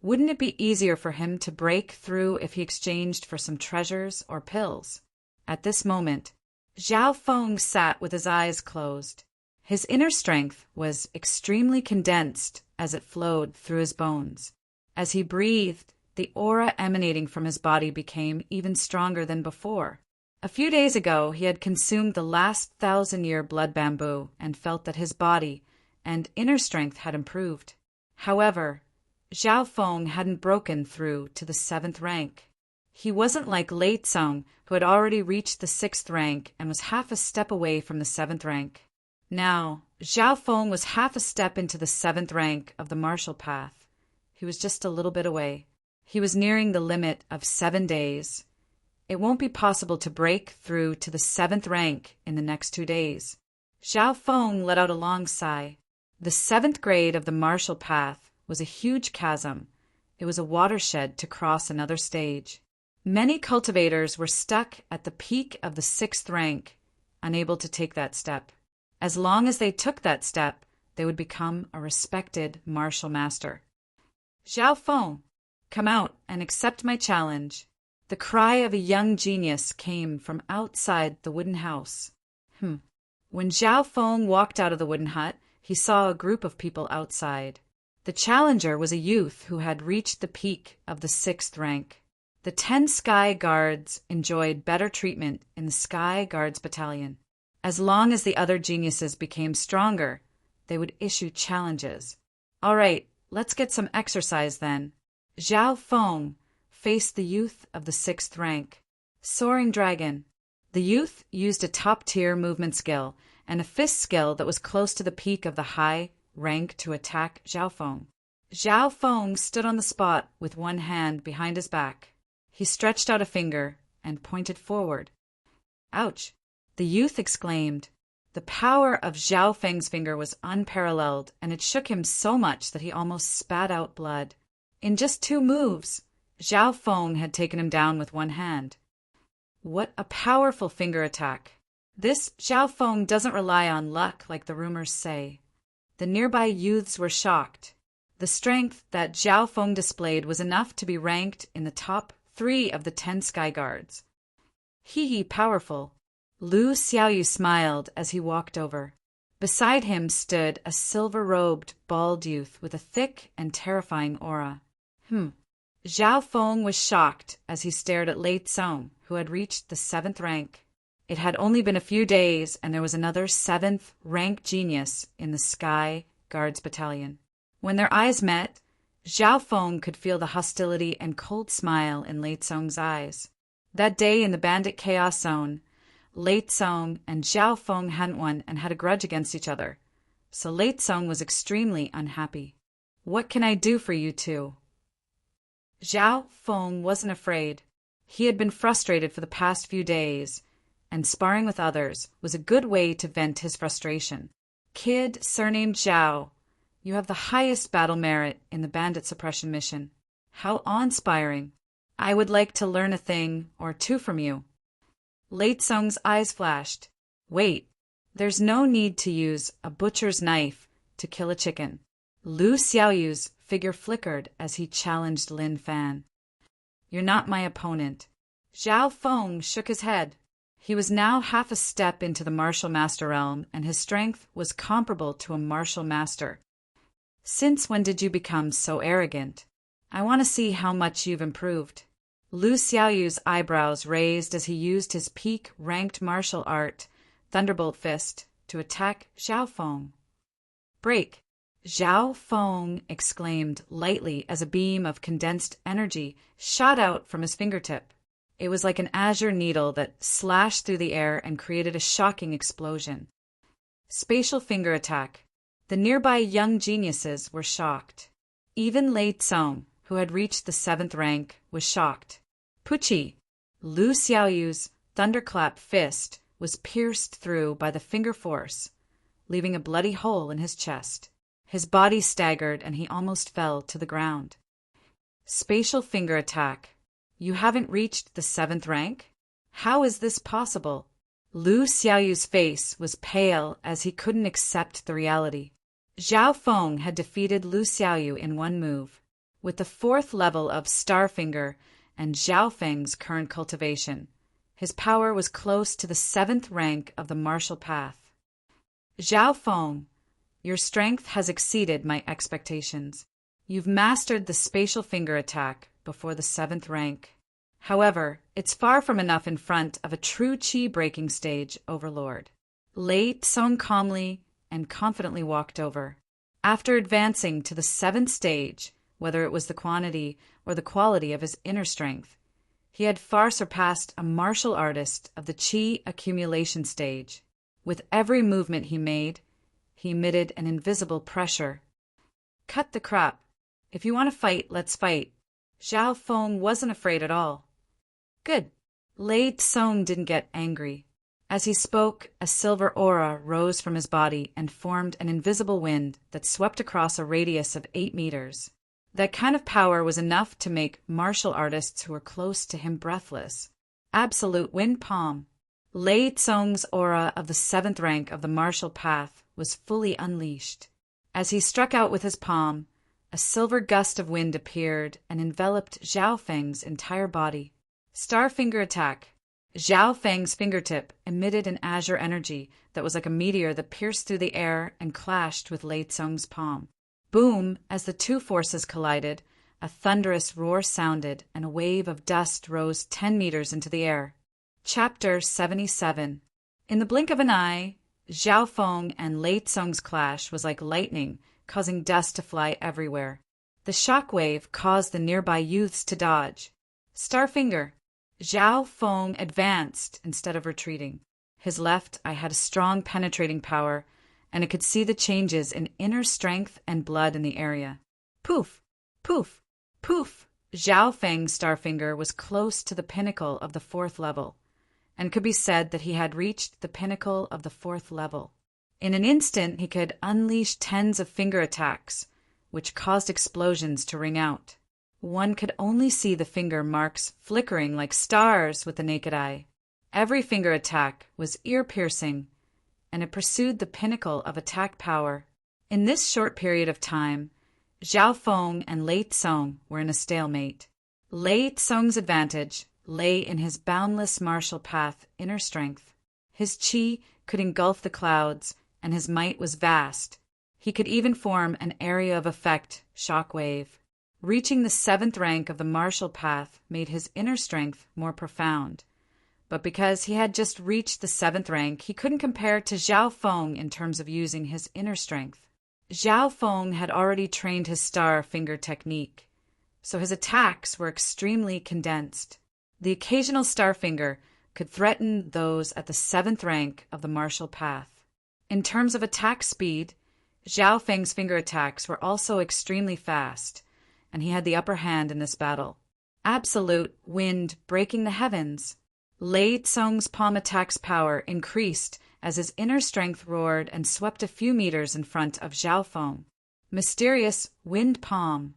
wouldn't it be easier for him to break through if he exchanged for some treasures or pills? At this moment, Zhao Feng sat with his eyes closed. His inner strength was extremely condensed as it flowed through his bones. As he breathed, the aura emanating from his body became even stronger than before. A few days ago, he had consumed the last 1,000-year blood bamboo and felt that his body and inner strength had improved. However, Zhao Feng hadn't broken through to the 7th rank. He wasn't like Lei Tsong, who had already reached the 6th rank and was half a step away from the 7th rank. Now, Zhao Feng was half a step into the 7th rank of the martial path. He was just a little bit away. He was nearing the limit of 7 days. It won't be possible to break through to the 7th rank in the next 2 days. Zhao Feng let out a long sigh. The 7th grade of the martial path was a huge chasm. It was a watershed to cross another stage. Many cultivators were stuck at the peak of the 6th rank, unable to take that step. As long as they took that step, they would become a respected martial master. Zhao Feng, come out and accept my challenge. The cry of a young genius came from outside the wooden house. When Zhao Feng walked out of the wooden hut, he saw a group of people outside. The challenger was a youth who had reached the peak of the 6th rank. The 10 Sky Guards enjoyed better treatment in the Sky Guards Battalion. As long as the other geniuses became stronger, they would issue challenges. All right, let's get some exercise then. Zhao Feng faced the youth of the 6th rank. Soaring Dragon. The youth used a top-tier movement skill and a fist skill that was close to the peak of the high rank to attack Zhao Feng. Zhao Feng stood on the spot with one hand behind his back. He stretched out a finger and pointed forward. Ouch! The youth exclaimed. The power of Zhao Feng's finger was unparalleled, and it shook him so much that he almost spat out blood. In just 2 moves, Zhao Feng had taken him down with one hand. What a powerful finger attack! This Zhao Feng doesn't rely on luck like the rumors say. The nearby youths were shocked. The strength that Zhao Feng displayed was enough to be ranked in the top 3 of the 10 Sky Guards. Hee, powerful. Lu Xiaoyu smiled as he walked over. Beside him stood a silver-robed, bald youth with a thick and terrifying aura. Zhao Feng was shocked as he stared at Lei Tsong, who had reached the 7th rank. It had only been a few days, and there was another 7th rank genius in the Sky Guards Battalion. When their eyes met, Zhao Feng could feel the hostility and cold smile in Lei Tsong's eyes. That day in the Bandit Chaos Zone, Lei Tsong and Zhao Feng hadn't won and had a grudge against each other, so Lei Tsong was extremely unhappy. What can I do for you two? Zhao Feng wasn't afraid. He had been frustrated for the past few days, and sparring with others was a good way to vent his frustration. Kid, surnamed Zhao, you have the highest battle merit in the bandit suppression mission. How awe-inspiring. I would like to learn a thing or 2 from you. Lei Tsong's eyes flashed. Wait, there's no need to use a butcher's knife to kill a chicken. Lu Xiaoyu's figure flickered as he challenged Lin Fan. You're not my opponent. Zhao Feng shook his head. He was now half a step into the martial master realm, and his strength was comparable to a martial master. Since when did you become so arrogant? I want to see how much you've improved. Lu Xiaoyu's eyebrows raised as he used his peak-ranked martial art, Thunderbolt Fist, to attack Zhao Feng. Break! Zhao Feng exclaimed lightly as a beam of condensed energy shot out from his fingertip. It was like an azure needle that slashed through the air and created a shocking explosion. Spatial finger attack. The nearby young geniuses were shocked. Even Lei Tsong, who had reached the 7th rank, was shocked. Puchi, Lu Xiaoyu's thunderclap fist, was pierced through by the finger force, leaving a bloody hole in his chest. His body staggered and he almost fell to the ground. Spatial finger attack. You haven't reached the 7th rank? How is this possible? Lu Xiaoyu's face was pale as he couldn't accept the reality. Zhao Feng had defeated Lu Xiaoyu in one move, with the 4th level of Starfinger and Zhao Feng's current cultivation. His power was close to the 7th rank of the martial path. Zhao Feng, your strength has exceeded my expectations. You've mastered the spatial finger attack before the 7th rank. However, it's far from enough in front of a true chi-breaking stage overlord. Lei Tsong calmly and confidently walked over. After advancing to the 7th stage, whether it was the quantity or the quality of his inner strength, he had far surpassed a martial artist of the chi accumulation stage. With every movement he made, he emitted an invisible pressure. Cut the crap. If you want to fight, let's fight. Zhao Feng wasn't afraid at all. Good. Lei Tsong didn't get angry. As he spoke, a silver aura rose from his body and formed an invisible wind that swept across a radius of 8 meters. That kind of power was enough to make martial artists who were close to him breathless. Absolute wind palm. Lei Tsong's aura of the 7th rank of the martial path was fully unleashed. As he struck out with his palm, a silver gust of wind appeared and enveloped Zhao Feng's entire body. Starfinger attack. Zhao Feng's fingertip emitted an azure energy that was like a meteor that pierced through the air and clashed with Lei Tsong's palm. Boom! As the two forces collided, a thunderous roar sounded and a wave of dust rose 10 meters into the air. Chapter 77. In the blink of an eye, Zhao Feng and Lei Tsong's clash was like lightning, causing dust to fly everywhere. The shock wave caused the nearby youths to dodge. Starfinger. Zhao Feng advanced instead of retreating. His left eye had a strong penetrating power, and it could see the changes in inner strength and blood in the area. Poof! Poof! Poof! Zhao Feng's Starfinger was close to the pinnacle of the 4th level, and could be said that he had reached the pinnacle of the 4th level. In an instant, he could unleash tens of finger attacks, which caused explosions to ring out. One could only see the finger marks flickering like stars with the naked eye. Every finger attack was ear-piercing, and it pursued the pinnacle of attack power. In this short period of time, Zhao Feng and Lei Tsong were in a stalemate. Lei Tsong's advantage lay in his boundless martial path inner strength. His chi could engulf the clouds, and his might was vast. He could even form an area of effect shock wave. Reaching the 7th rank of the martial path made his inner strength more profound. But because he had just reached the 7th rank, he couldn't compare to Zhao Feng in terms of using his inner strength. Zhao Feng had already trained his star finger technique, so his attacks were extremely condensed. The occasional star finger could threaten those at the 7th rank of the martial path. In terms of attack speed, Zhao Feng's finger attacks were also extremely fast, and he had the upper hand in this battle. Absolute wind breaking the heavens. Lei Tsong's palm attack's power increased as his inner strength roared and swept a few meters in front of Zhao Feng. Mysterious wind palm.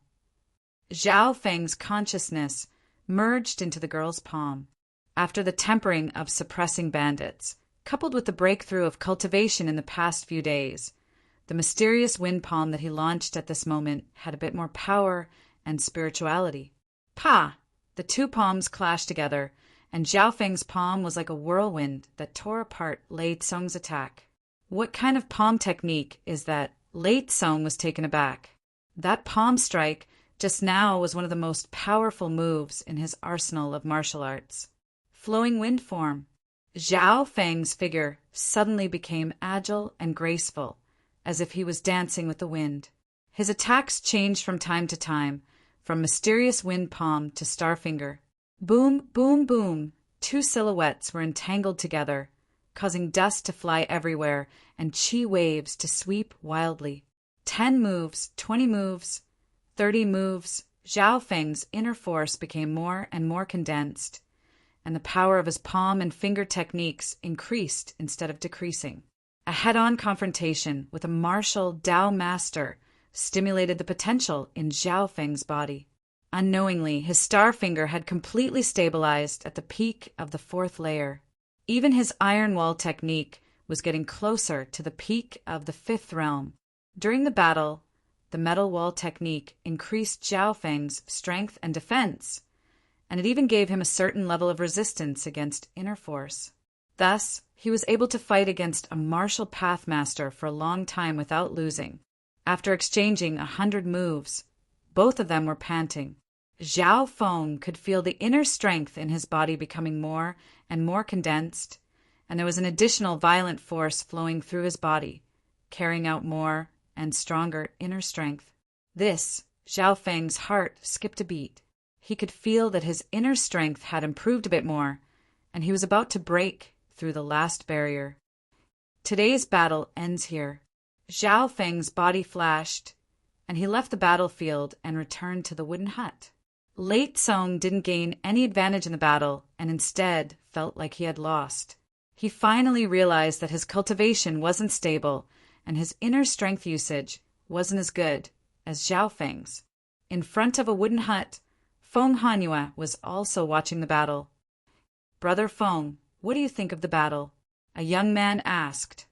Zhao Feng's consciousness merged into the girl's palm. After the tempering of suppressing bandits, coupled with the breakthrough of cultivation in the past few days, the mysterious wind palm that he launched at this moment had a bit more power and spirituality. Pa! The two palms clashed together, and Zhao Feng's palm was like a whirlwind that tore apart Lei Tsong's attack. What kind of palm technique is that? Lei Tsong was taken aback. That palm strike just now was one of the most powerful moves in his arsenal of martial arts. Flowing wind form. Zhao Feng's figure suddenly became agile and graceful, as if he was dancing with the wind. His attacks changed from time to time, from mysterious wind palm to starfinger. Boom, boom, boom. Two silhouettes were entangled together, causing dust to fly everywhere and chi waves to sweep wildly. 10 moves, 20 moves, 30 moves. Zhao Feng's inner force became more and more condensed, and the power of his palm and finger techniques increased instead of decreasing. A head-on confrontation with a martial Dao master stimulated the potential in Zhao Feng's body. Unknowingly, his star finger had completely stabilized at the peak of the 4th layer. Even his iron wall technique was getting closer to the peak of the 5th realm. During the battle, the metal wall technique increased Zhao Feng's strength and defense, and it even gave him a certain level of resistance against inner force. Thus, he was able to fight against a martial pathmaster for a long time without losing. After exchanging 100 moves, both of them were panting. Zhao Feng could feel the inner strength in his body becoming more and more condensed, and there was an additional violent force flowing through his body, carrying out more and stronger inner strength. This, Zhao Feng's heart skipped a beat. He could feel that his inner strength had improved a bit more, and he was about to break through the last barrier. Today's battle ends here. Zhao Feng's body flashed, and he left the battlefield and returned to the wooden hut. Late Song didn't gain any advantage in the battle and instead felt like he had lost. He finally realized that his cultivation wasn't stable and his inner strength usage wasn't as good as Zhao Feng's. In front of a wooden hut, Feng Hanyue was also watching the battle. "Brother Feng, what do you think of the battle?" a young man asked.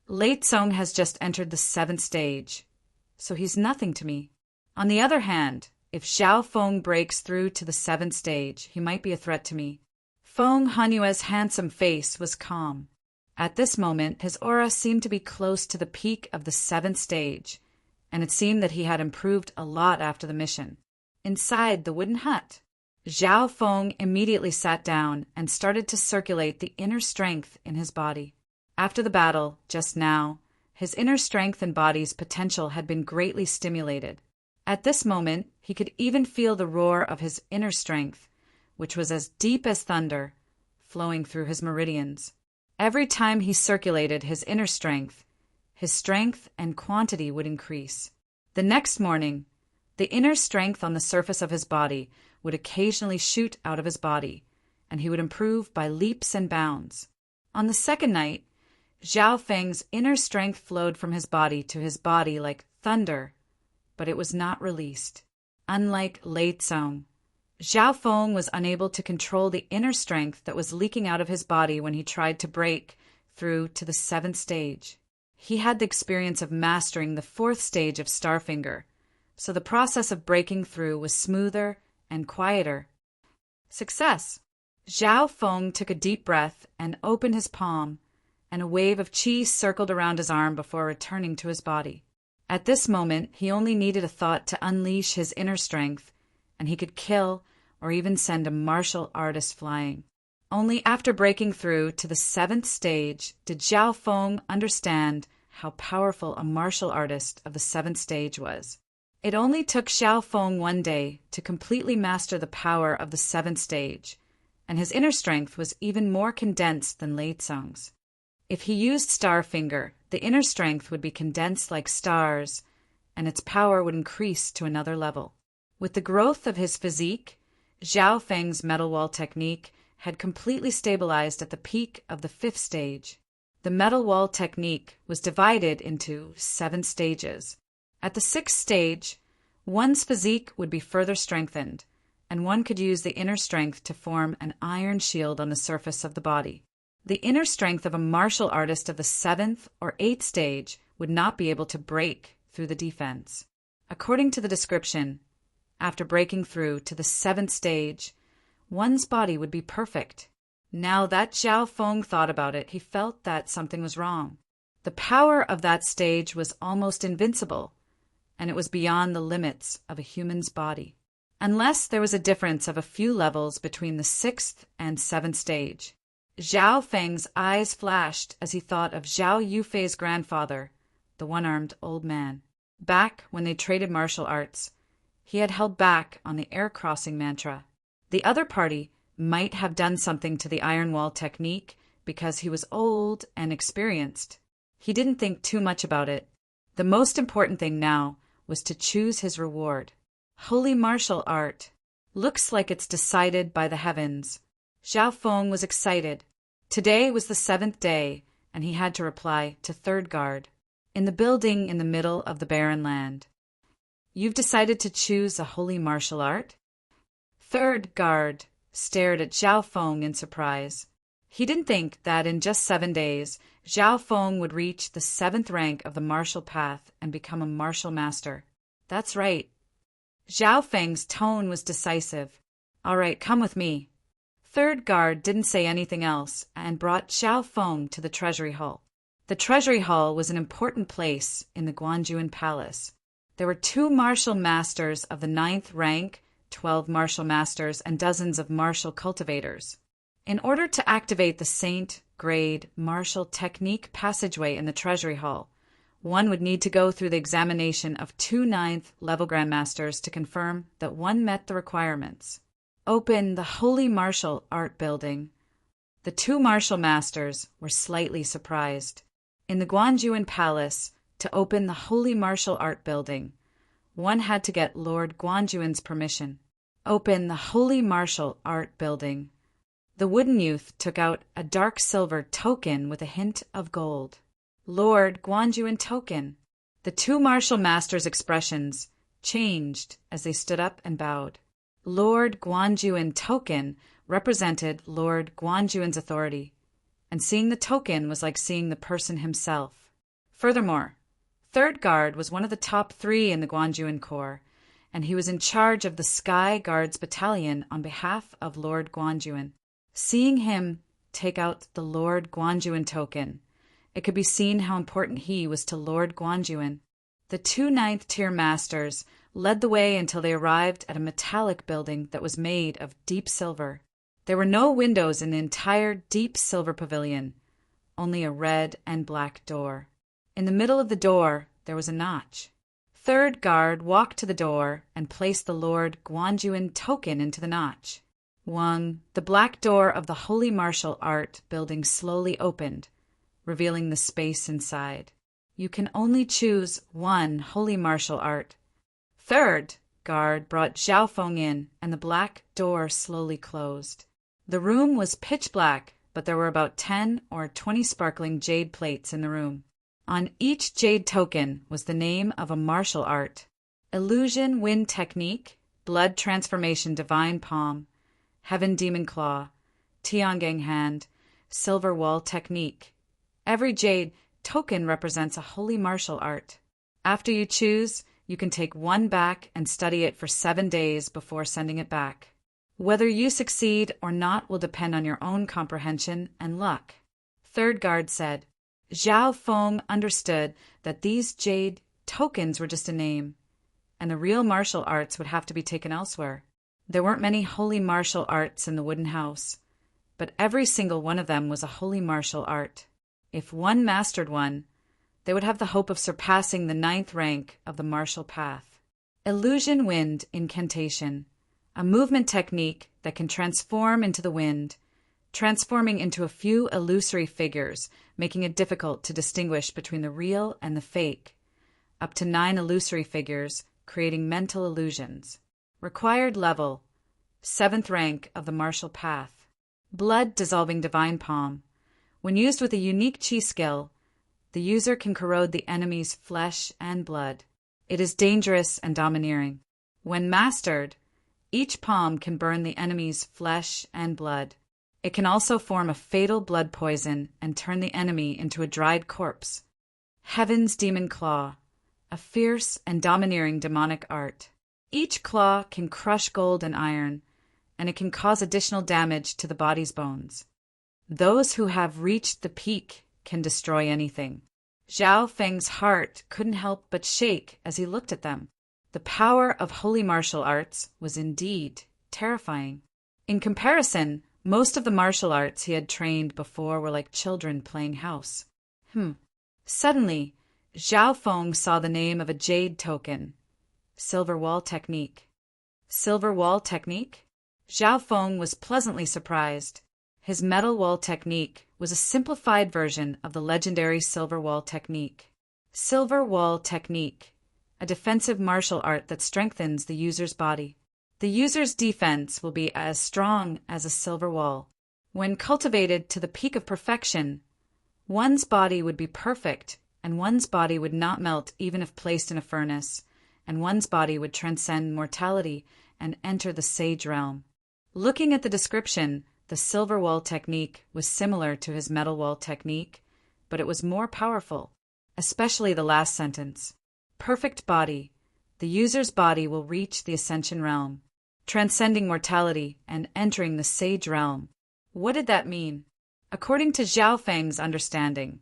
"Late Song has just entered the 7th stage, so he's nothing to me. On the other hand, if Zhao Feng breaks through to the 7th stage, he might be a threat to me." Feng Hanyue's handsome face was calm. At this moment, his aura seemed to be close to the peak of the 7th stage, and it seemed that he had improved a lot after the mission. Inside the wooden hut, Zhao Feng immediately sat down and started to circulate the inner strength in his body. After the battle, just now, his inner strength and body's potential had been greatly stimulated. At this moment, he could even feel the roar of his inner strength, which was as deep as thunder, flowing through his meridians. Every time he circulated his inner strength, his strength and quantity would increase. The next morning, the inner strength on the surface of his body would occasionally shoot out of his body, and he would improve by leaps and bounds. On the second night, Zhao Feng's inner strength flowed from his body to his body like thunder, but it was not released. Unlike Late Song, Zhao Feng was unable to control the inner strength that was leaking out of his body when he tried to break through to the 7th stage. He had the experience of mastering the 4th stage of Starfinger, so the process of breaking through was smoother and quieter. Success! Zhao Feng took a deep breath and opened his palm, and a wave of qi circled around his arm before returning to his body. At this moment, he only needed a thought to unleash his inner strength, and he could kill or even send a martial artist flying. Only after breaking through to the 7th stage did Zhao Feng understand how powerful a martial artist of the 7th stage was. It only took Zhao Feng one day to completely master the power of the 7th stage, and his inner strength was even more condensed than Late Song's. If he used Starfinger, the inner strength would be condensed like stars, and its power would increase to another level. With the growth of his physique, Zhao Feng's metal wall technique had completely stabilized at the peak of the 5th stage. The metal wall technique was divided into 7 stages. At the 6th stage, one's physique would be further strengthened, and one could use the inner strength to form an iron shield on the surface of the body. The inner strength of a martial artist of the 7th or 8th stage would not be able to break through the defense. According to the description, after breaking through to the 7th stage, one's body would be perfect. Now that Zhao Feng thought about it, he felt that something was wrong. The power of that stage was almost invincible, and it was beyond the limits of a human's body. Unless there was a difference of a few levels between the 6th and 7th stage. Zhao Feng's eyes flashed as he thought of Zhao Yufei's grandfather, the one-armed old man. Back when they traded martial arts, he had held back on the air crossing mantra. The other party might have done something to the iron wall technique because he was old and experienced. He didn't think too much about it. The most important thing now was to choose his reward. Holy martial art. Looks like it's decided by the heavens. Zhao Feng was excited. Today was the 7th day, and he had to reply to third guard, in the building in the middle of the barren land. You've decided to choose a holy martial art? Third guard stared at Zhao Feng in surprise. He didn't think that in just 7 days, Zhao Feng would reach the 7th rank of the martial path and become a martial master. That's right. Zhao Feng's tone was decisive. All right, come with me. Third guard didn't say anything else and brought Zhao Feng to the treasury hall. The treasury hall was an important place in the Guanjuan palace. There were 2 martial masters of the 9th rank, 12 martial masters, and dozens of martial cultivators. In order to activate the Saint grade martial technique passageway in the treasury hall, one would need to go through the examination of 2 9th level grandmasters to confirm that one met the requirements. Open the Holy Martial Art Building. The 2 martial masters were slightly surprised. In the Guanjuan Palace, to open the Holy Martial Art Building, one had to get Lord Guanjuan's permission. Open the Holy Martial Art Building. The wooden youth took out a dark silver token with a hint of gold. Lord Guanjuan token. The 2 martial masters' expressions changed as they stood up and bowed. Lord Guanjuan token represented Lord Guanjuan's authority, and seeing the token was like seeing the person himself. Furthermore, third guard was one of the top 3 in the Guanjuan Corps, and he was in charge of the Sky Guards Battalion on behalf of Lord Guanjuan. Seeing him take out the Lord Guanjuan token, it could be seen how important he was to Lord Guanjuan. The 2 9th tier masters led the way until they arrived at a metallic building that was made of deep silver. There were no windows in the entire deep silver pavilion, only a red and black door. In the middle of the door, there was a notch. Third guard walked to the door and placed the Lord Guanjuan token into the notch. The black door of the Holy Martial Art Building slowly opened, revealing the space inside. You can only choose one holy martial art. Third guard brought Zhao Feng in, and the black door slowly closed. The room was pitch black, but there were about 10 or 20 sparkling jade plates in the room. On each jade token was the name of a martial art: Illusion Wind Technique, Blood Transformation Divine Palm, Heaven Demon Claw, Tiangang Hand, Silver Wall Technique. Every jade token represents a holy martial art. After you choose, you can take one back and study it for 7 days before sending it back. Whether you succeed or not will depend on your own comprehension and luck. Third guard said. Zhao Feng understood that these jade tokens were just a name, and the real martial arts would have to be taken elsewhere. There weren't many holy martial arts in the wooden house, but every single one of them was a holy martial art. If one mastered one, they would have the hope of surpassing the 9th rank of the martial path. Illusion Wind Incantation, a movement technique that can transform into the wind, transforming into a few illusory figures, making it difficult to distinguish between the real and the fake. Up to 9 illusory figures, creating mental illusions. Required level, 7th rank of the martial path. Blood Dissolving Divine Palm. When used with a unique chi skill, the user can corrode the enemy's flesh and blood. It is dangerous and domineering. When mastered, each palm can burn the enemy's flesh and blood. It can also form a fatal blood poison and turn the enemy into a dried corpse. Heaven's Demon Claw, a fierce and domineering demonic art. Each claw can crush gold and iron, and it can cause additional damage to the body's bones. Those who have reached the peak can destroy anything. Zhao Feng's heart couldn't help but shake as he looked at them. The power of holy martial arts was indeed terrifying. In comparison, most of the martial arts he had trained before were like children playing house. Suddenly, Zhao Feng saw the name of a jade token. Silver wall technique. Silver wall technique? Zhao Feng was pleasantly surprised. His metal wall technique was a simplified version of the legendary silver wall technique. Silver wall technique, a defensive martial art that strengthens the user's body. The user's defense will be as strong as a silver wall. When cultivated to the peak of perfection, one's body would be perfect, and one's body would not melt even if placed in a furnace, and one's body would transcend mortality and enter the sage realm. Looking at the description, the silver wall technique was similar to his metal wall technique, but it was more powerful, especially the last sentence. Perfect body. The user's body will reach the ascension realm, transcending mortality and entering the sage realm. What did that mean? According to Zhao Feng's understanding,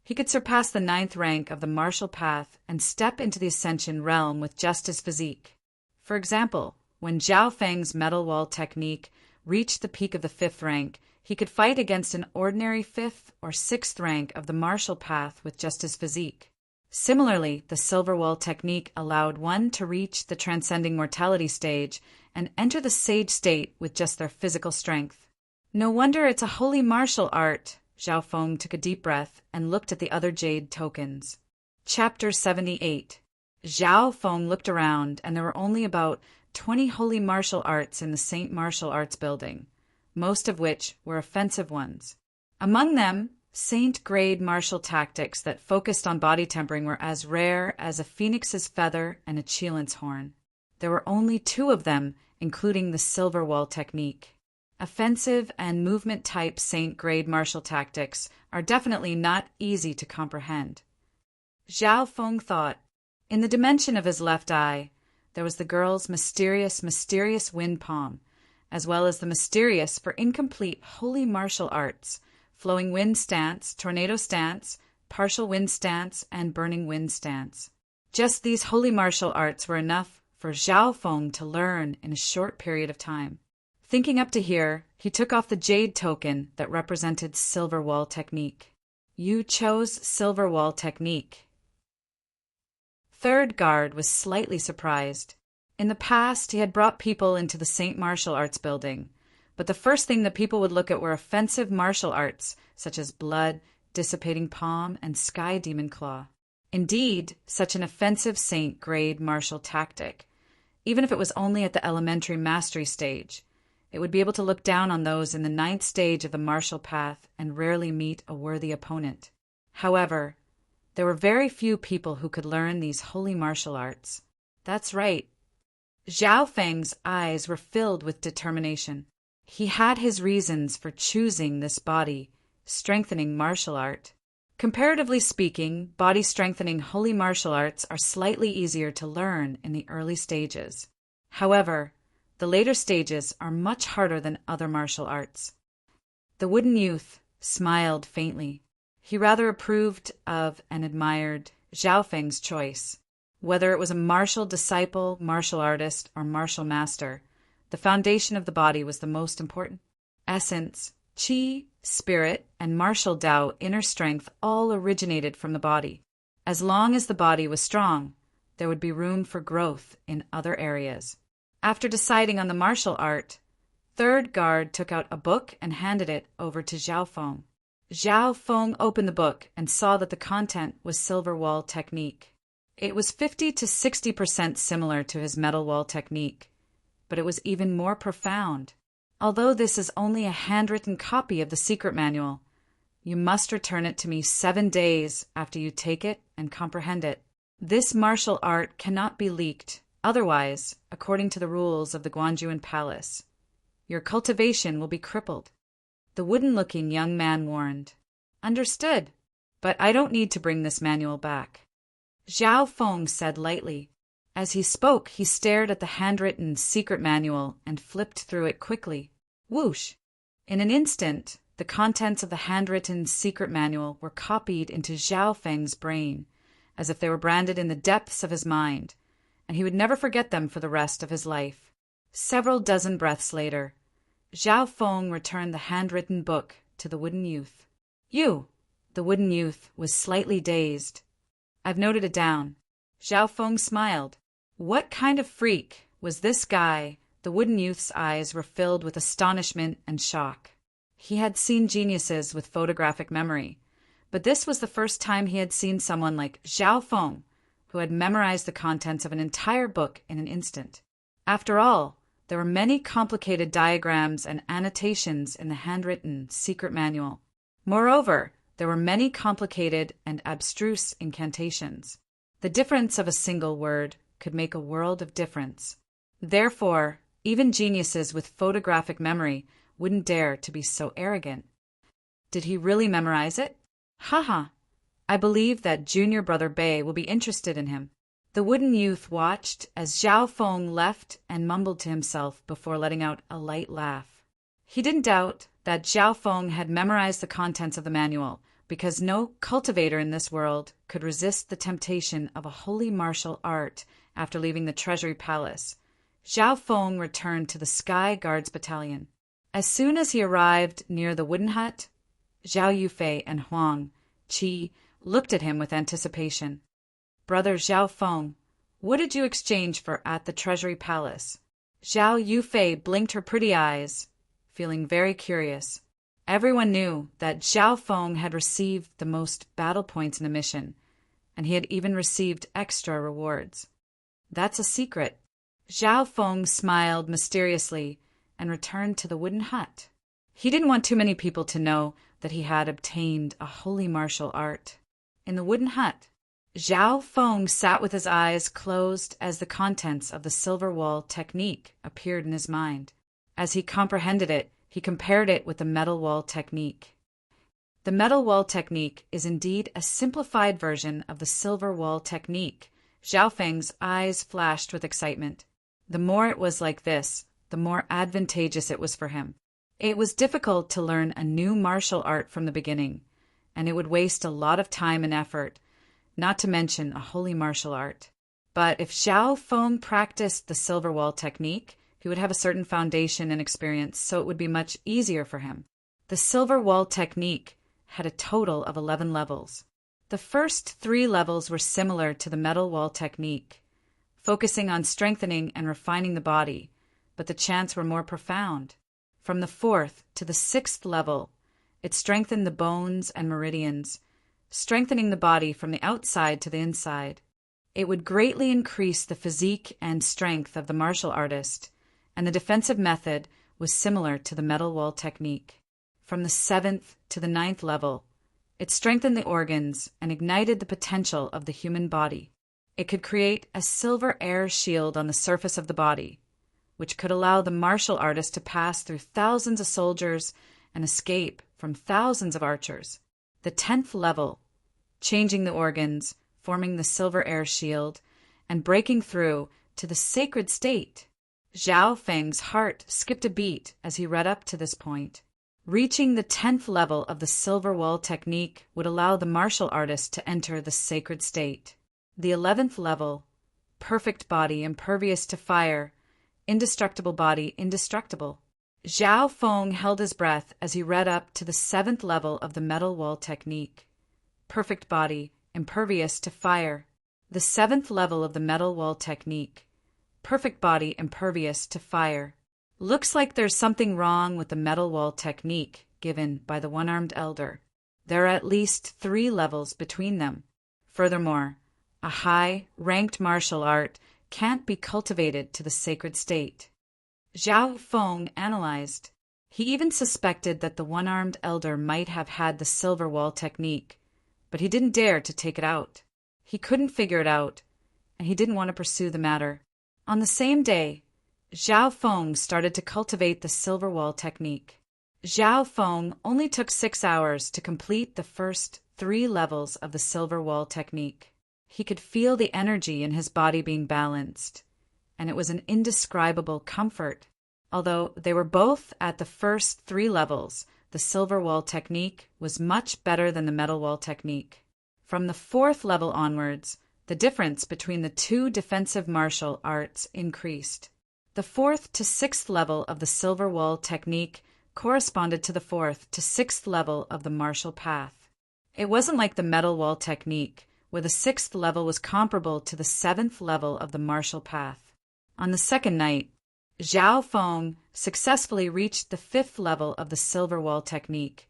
he could surpass the 9th rank of the martial path and step into the ascension realm with just his physique. For example, when Zhao Feng's metal wall technique reached the peak of the 5th rank, he could fight against an ordinary 5th or 6th rank of the martial path with just his physique. Similarly, the silver wall technique allowed one to reach the transcending mortality stage and enter the sage state with just their physical strength. No wonder it's a holy martial art. Zhao Feng took a deep breath and looked at the other jade tokens. Chapter 78. Zhao Feng looked around, and there were only about 20 holy martial arts in the Saint Martial Arts building, most of which were offensive ones. Among them, Saint-grade martial tactics that focused on body tempering were as rare as a phoenix's feather and a cheilant's horn. There were only 2 of them, including the silver wall technique. Offensive and movement-type Saint-grade martial tactics are definitely not easy to comprehend. Zhao Feng thought. In the dimension of his left eye, there was the girl's mysterious wind palm, as well as the mysterious for incomplete holy martial arts, flowing wind stance, tornado stance, partial wind stance, and burning wind stance. Just these holy martial arts were enough for Zhao Feng to learn in a short period of time. Thinking up to here, he took off the jade token that represented silver wall technique. You chose silver wall technique. Third Guard was slightly surprised. In the past, he had brought people into the Saint Martial Arts building, but the first thing that people would look at were offensive martial arts, such as blood, dissipating palm, and sky demon claw. Indeed, such an offensive Saint-grade martial tactic, even if it was only at the elementary mastery stage, it would be able to look down on those in the 9th stage of the martial path and rarely meet a worthy opponent. However, there were very few people who could learn these holy martial arts. That's right. Zhao Feng's eyes were filled with determination. He had his reasons for choosing this body-strengthening martial art. Comparatively speaking, body-strengthening holy martial arts are slightly easier to learn in the early stages. However, the later stages are much harder than other martial arts. The wooden youth smiled faintly. He rather approved of and admired Zhao Feng's choice. Whether it was a martial disciple, martial artist, or martial master, the foundation of the body was the most important. Essence, qi, spirit, and martial Tao inner strength all originated from the body. As long as the body was strong, there would be room for growth in other areas. After deciding on the martial art, Third Guard took out a book and handed it over to Zhao Feng. Zhao Feng opened the book and saw that the content was silver wall technique. It was 50 to 60% similar to his metal wall technique, but it was even more profound. Although this is only a handwritten copy of the secret manual, you must return it to me 7 days after you take it and comprehend it. This martial art cannot be leaked, otherwise, according to the rules of the Guanjuan Palace, your cultivation will be crippled. The wooden-looking young man warned. Understood, but I don't need to bring this manual back. Zhao Feng said lightly. As he spoke, he stared at the handwritten secret manual and flipped through it quickly. Whoosh! In an instant, the contents of the handwritten secret manual were copied into Zhao Feng's brain, as if they were branded in the depths of his mind, and he would never forget them for the rest of his life. Several dozen breaths later, Zhao Feng returned the handwritten book to the wooden youth. You! The wooden youth was slightly dazed. I've noted it down. Zhao Feng smiled. What kind of freak was this guy? The wooden youth's eyes were filled with astonishment and shock. He had seen geniuses with photographic memory, but this was the first time he had seen someone like Zhao Feng, who had memorized the contents of an entire book in an instant. After all, there were many complicated diagrams and annotations in the handwritten secret manual. Moreover, there were many complicated and abstruse incantations. The difference of a single word could make a world of difference. Therefore, even geniuses with photographic memory wouldn't dare to be so arrogant. Did he really memorize it? Haha, I believe that junior brother Bei will be interested in him. The wooden youth watched as Zhao Feng left and mumbled to himself before letting out a light laugh. He didn't doubt that Zhao Feng had memorized the contents of the manual, because no cultivator in this world could resist the temptation of a holy martial art after leaving the treasury palace. Zhao Feng returned to the Sky Guards Battalion. As soon as he arrived near the wooden hut, Zhao Yufei and Huang Qi looked at him with anticipation. Brother Zhao Feng, what did you exchange for at the treasury palace? Zhao Yufei blinked her pretty eyes, feeling very curious. Everyone knew that Zhao Feng had received the most battle points in the mission, and he had even received extra rewards. That's a secret. Zhao Feng smiled mysteriously and returned to the wooden hut. He didn't want too many people to know that he had obtained a holy martial art. In the wooden hut, Zhao Feng sat with his eyes closed as the contents of the silver wall technique appeared in his mind. As he comprehended it, he compared it with the metal wall technique. The metal wall technique is indeed a simplified version of the silver wall technique. Zhao Feng's eyes flashed with excitement. The more it was like this, the more advantageous it was for him. It was difficult to learn a new martial art from the beginning, and it would waste a lot of time and effort, not to mention a holy martial art. But if Zhao Feng practiced the silver wall technique, he would have a certain foundation and experience, so it would be much easier for him. The silver wall technique had a total of 11 levels. The first 3 levels were similar to the metal wall technique, focusing on strengthening and refining the body, but the chants were more profound. From the 4th to the 6th level, it strengthened the bones and meridians, strengthening the body from the outside to the inside. It would greatly increase the physique and strength of the martial artist, and the defensive method was similar to the metal wall technique. From the 7th to the 9th level, it strengthened the organs and ignited the potential of the human body. It could create a silver air shield on the surface of the body, which could allow the martial artist to pass through thousands of soldiers and escape from thousands of archers. The 10th level, changing the organs, forming the silver air shield, and breaking through to the sacred state. Zhao Feng's heart skipped a beat as he read up to this point. Reaching the 10th level of the silver wall technique would allow the martial artist to enter the sacred state. The 11th level, perfect body impervious to fire, indestructible body indestructible. Zhao Feng held his breath as he read up to the 7th level of the metal wall technique. Perfect body impervious to fire. The 7th level of the metal wall technique. Perfect body impervious to fire. Looks like there's something wrong with the metal wall technique given by the one-armed elder. There are at least 3 levels between them. Furthermore, a high-ranked martial art can't be cultivated to the sacred state. Zhao Feng analyzed. He even suspected that the one-armed elder might have had the silver wall technique, but he didn't dare to take it out. He couldn't figure it out, and he didn't want to pursue the matter. On the same day, Zhao Feng started to cultivate the silver wall technique. Zhao Feng only took 6 hours to complete the first 3 levels of the silver wall technique. He could feel the energy in his body being balanced, and it was an indescribable comfort. Although they were both at the first 3 levels, the silver wall technique was much better than the metal wall technique. From the 4th level onwards, the difference between the 2 defensive martial arts increased. The 4th to 6th level of the silver wall technique corresponded to the 4th to 6th level of the martial path. It wasn't like the metal wall technique, where the 6th level was comparable to the 7th level of the martial path. On the second night, Zhao Feng successfully reached the 5th level of the Silver Wall technique,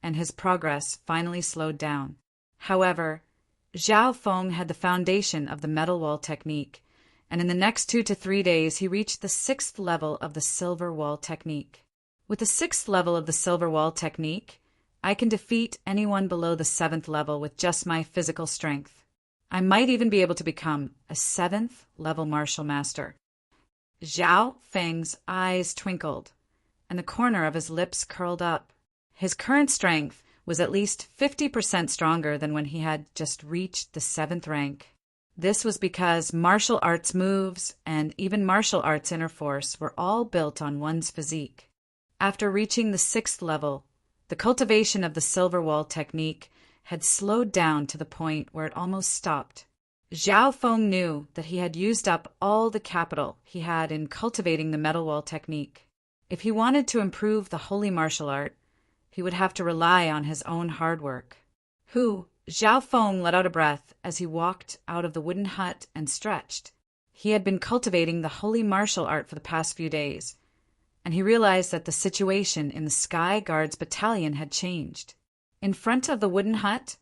and his progress finally slowed down. However, Zhao Feng had the foundation of the Metal Wall technique, and in the next 2 to 3 days he reached the 6th level of the Silver Wall technique. With the 6th level of the Silver Wall technique, I can defeat anyone below the 7th level with just my physical strength. I might even be able to become a 7th level martial master. Zhao Feng's eyes twinkled, and the corner of his lips curled up. His current strength was at least 50% stronger than when he had just reached the 7th rank. This was because martial arts moves and even martial arts inner force were all built on one's physique. After reaching the 6th level, the cultivation of the Silver Wall technique had slowed down to the point where it almost stopped. Zhao Feng knew that he had used up all the capital he had in cultivating the Metal Wall technique. If he wanted to improve the holy martial art, he would have to rely on his own hard work. Zhao Feng let out a breath as he walked out of the wooden hut and stretched. He had been cultivating the holy martial art for the past few days, and he realized that the situation in the Sky Guards battalion had changed. In front of the wooden hut,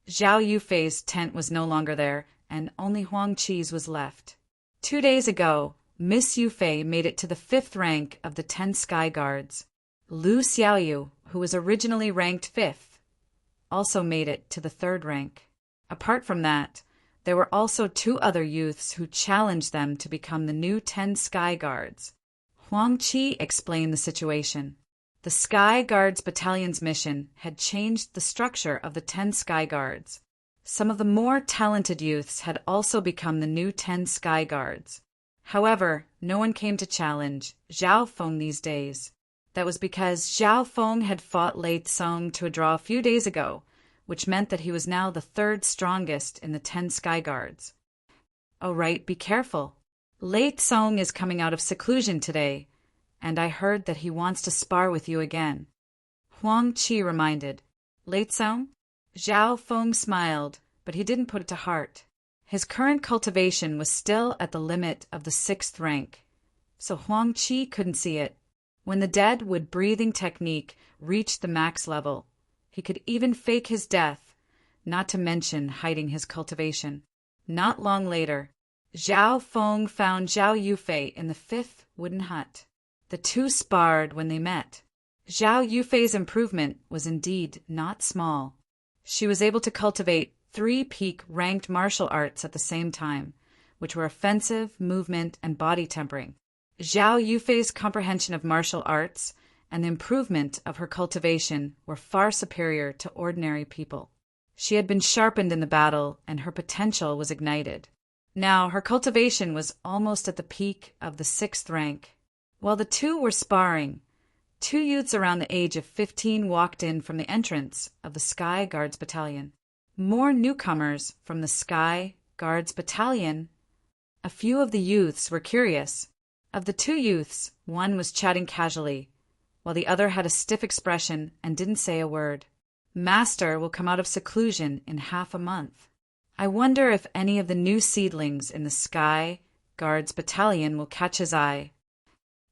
Zhao Yufei's tent was no longer there, and only Huang Qi's was left. 2 days ago, Miss Yufei made it to the 5th rank of the 10 Sky Guards. Lu Xiaoyu, who was originally ranked 5th, also made it to the 3rd rank. Apart from that, there were also 2 other youths who challenged them to become the new 10 Sky Guards. Huang Qi explained the situation. The Sky Guards battalion's mission had changed the structure of the 10 Sky Guards. Some of the more talented youths had also become the new 10 Sky Guards. However, no one came to challenge Zhao Feng these days. That was because Zhao Feng had fought Lei Tsong to a draw a few days ago, which meant that he was now the 3rd strongest in the 10 Sky Guards. Oh right, be careful. Lei Tsong is coming out of seclusion today, and I heard that he wants to spar with you again. Huang Qi reminded. Lei Tsong? Zhao Feng smiled, but he didn't put it to heart. His current cultivation was still at the limit of the 6th rank, so Huang Qi couldn't see it. When the deadwood breathing technique reached the max level, he could even fake his death, not to mention hiding his cultivation. Not long later, Zhao Feng found Zhao Yufei in the 5th wooden hut. The 2 sparred when they met. Zhao Yufei's improvement was indeed not small. She was able to cultivate 3 peak ranked martial arts at the same time, which were offensive, movement, and body tempering. Zhao Yufei's comprehension of martial arts and the improvement of her cultivation were far superior to ordinary people. She had been sharpened in the battle, and her potential was ignited. Now her cultivation was almost at the peak of the 6th rank. While the 2 were sparring, 2 youths around the age of 15 walked in from the entrance of the Sky Guards battalion. More newcomers from the Sky Guards battalion. A few of the youths were curious. Of the 2 youths, one was chatting casually, while the other had a stiff expression and didn't say a word. Master will come out of seclusion in half a month. I wonder if any of the new seedlings in the Sky Guards battalion will catch his eye.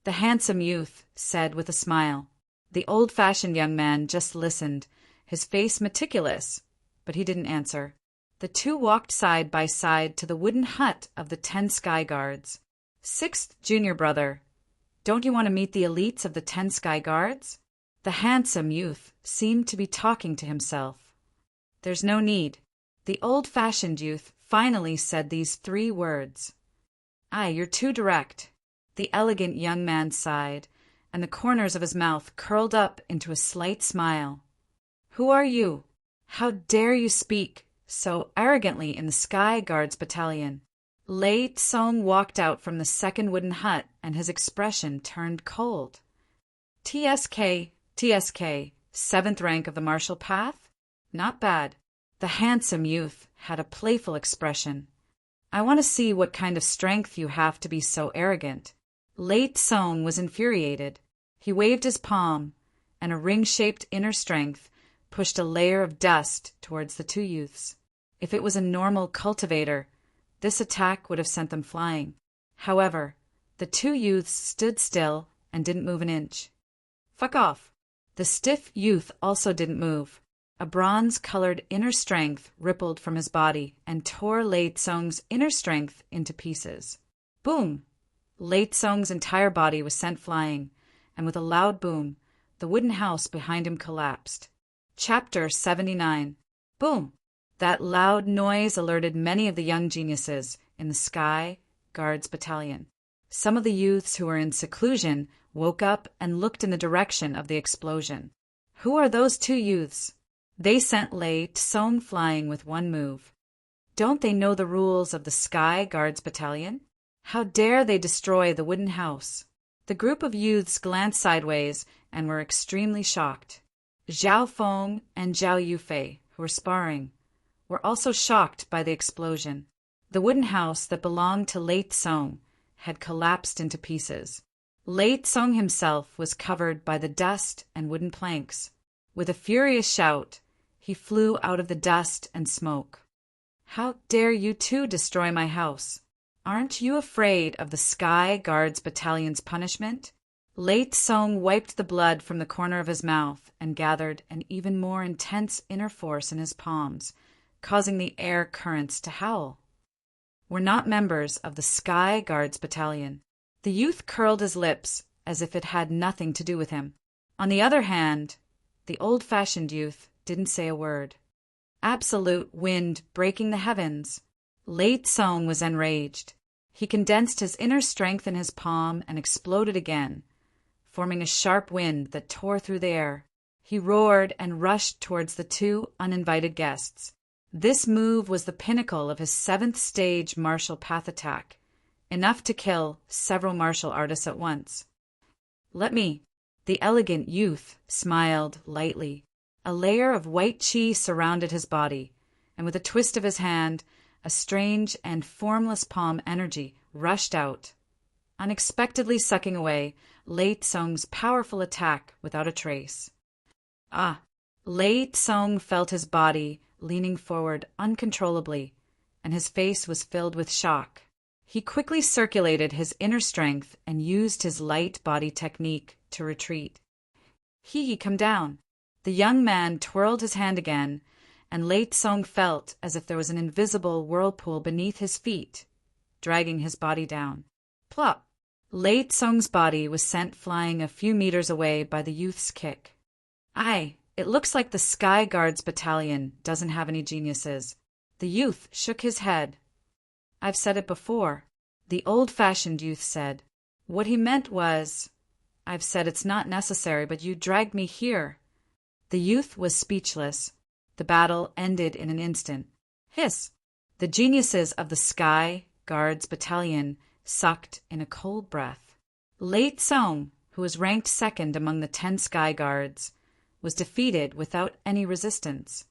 The handsome youth said with a smile. The old-fashioned young man just listened, his face meticulous, but he didn't answer. The 2 walked side by side to the wooden hut of the 10 Sky Guards. 6th junior brother, don't you want to meet the elites of the 10 Sky Guards? The handsome youth seemed to be talking to himself. There's no need. The old-fashioned youth finally said these 3 words. You're too direct. The elegant young man sighed, and the corners of his mouth curled up into a slight smile. Who are you? How dare you speak so arrogantly in the Sky Guards battalion? Lei Tsong walked out from the 2nd wooden hut, and his expression turned cold. TSK, 7th rank of the martial path? Not bad. The handsome youth had a playful expression. I want to see what kind of strength you have to be so arrogant. Lei Tsong was infuriated. He waved his palm, and a ring-shaped inner strength pushed a layer of dust towards the 2 youths. If it was a normal cultivator, this attack would have sent them flying. However, the two youths stood still and didn't move an inch. Fuck off. The stiff youth also didn't move. A bronze-colored inner strength rippled from his body and tore Lei Tsong's inner strength into pieces. Boom! Lei Tsong's entire body was sent flying, and with a loud boom, the wooden house behind him collapsed. Chapter 79. Boom! That loud noise alerted many of the young geniuses in the Sky Guards Battalion. Some of the youths who were in seclusion woke up and looked in the direction of the explosion. Who are those two youths? They sent Lei Tsong flying with one move. Don't they know the rules of the Sky Guards Battalion? How dare they destroy the wooden house? The group of youths glanced sideways and were extremely shocked. Zhao Feng and Zhao Yufei, who were sparring, were also shocked by the explosion. The wooden house that belonged to Lei Tsong had collapsed into pieces. Lei Tsong himself was covered by the dust and wooden planks. With a furious shout, he flew out of the dust and smoke. How dare you two destroy my house? Aren't you afraid of the Sky Guards Battalion's punishment? Lei Tsong wiped the blood from the corner of his mouth and gathered an even more intense inner force in his palms, causing the air currents to howl. We're not members of the Sky Guards Battalion. The youth curled his lips as if it had nothing to do with him. On the other hand, the old-fashioned youth didn't say a word. Absolute wind breaking the heavens. Lei Tsong was enraged. He condensed his inner strength in his palm and exploded again, forming a sharp wind that tore through the air. He roared and rushed towards the two uninvited guests. This move was the pinnacle of his 7th stage martial path attack, enough to kill several martial artists at once. Let me. The elegant youth smiled lightly. A layer of white chi surrounded his body, and with a twist of his hand, a strange and formless palm energy rushed out, unexpectedly sucking away Lei Tsong's powerful attack without a trace. Lei Tsong felt his body leaning forward uncontrollably, and his face was filled with shock. He quickly circulated his inner strength and used his light body technique to retreat. Come down. The young man twirled his hand again, and Lei Tsong felt as if there was an invisible whirlpool beneath his feet, dragging his body down. Plop! Lei Tsong's body was sent flying a few meters away by the youth's kick. It looks like the Sky Guards Battalion doesn't have any geniuses. The youth shook his head. I've said it before, the old-fashioned youth said. What he meant was, I've said it's not necessary, but you dragged me here. The youth was speechless. The battle ended in an instant. Hiss! The geniuses of the Sky Guards Battalion sucked in a cold breath. Lei Tsong, who was ranked 2nd among the 10 Sky Guards, was defeated without any resistance.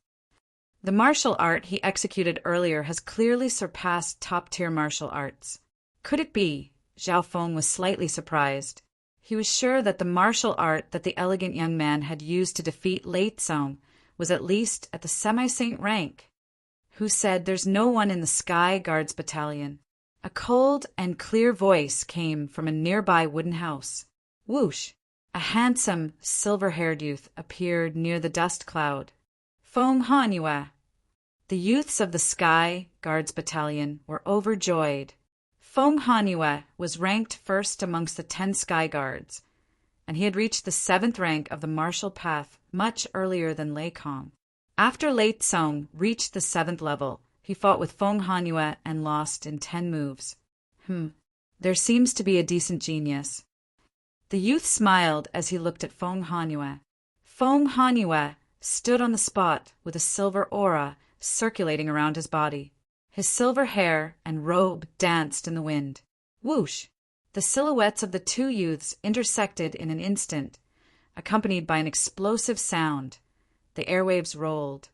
The martial art he executed earlier has clearly surpassed top-tier martial arts. Could it be? Zhao Feng was slightly surprised. He was sure that the martial art that the elegant young man had used to defeat Lei Tsong was at least at the semi-saint rank. Who said there's no one in the Sky Guards Battalion? A cold and clear voice came from a nearby wooden house. Whoosh! A handsome, silver-haired youth appeared near the dust cloud. Feng Hanyue. The youths of the Sky Guards Battalion were overjoyed. Feng Hanyue was ranked 1st amongst the 10 Sky Guards, and he had reached the 7th rank of the martial path much earlier than Lei Kong. After Lei Tsong reached the 7th level, he fought with Feng Hanyue and lost in 10 moves. There seems to be a decent genius. The youth smiled as he looked at Feng Hanyue. Feng Hanyue stood on the spot with a silver aura circulating around his body. His silver hair and robe danced in the wind. Whoosh! The silhouettes of the two youths intersected in an instant, accompanied by an explosive sound. The airwaves rolled,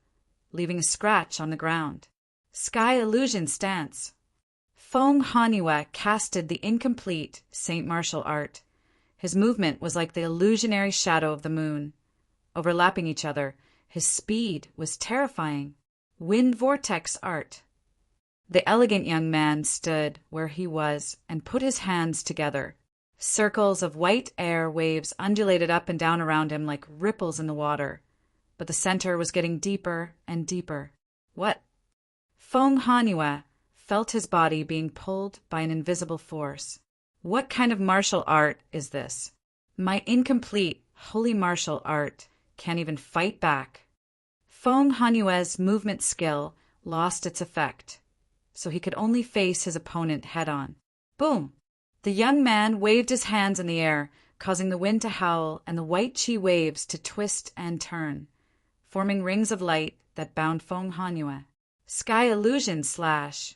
leaving a scratch on the ground. Sky illusion stance. Feng Hanyue casted the incomplete Saint martial art. His movement was like the illusionary shadow of the moon. Overlapping each other, his speed was terrifying. Wind vortex art. The elegant young man stood where he was and put his hands together. Circles of white air waves undulated up and down around him like ripples in the water, but the center was getting deeper and deeper. What? Feng Hanyue felt his body being pulled by an invisible force. What kind of martial art is this? My incomplete, holy martial art can't even fight back. Feng Hanyue's movement skill lost its effect, so he could only face his opponent head-on. Boom! The young man waved his hands in the air, causing the wind to howl and the white chi waves to twist and turn, forming rings of light that bound Feng Hanyue. Sky illusion slash!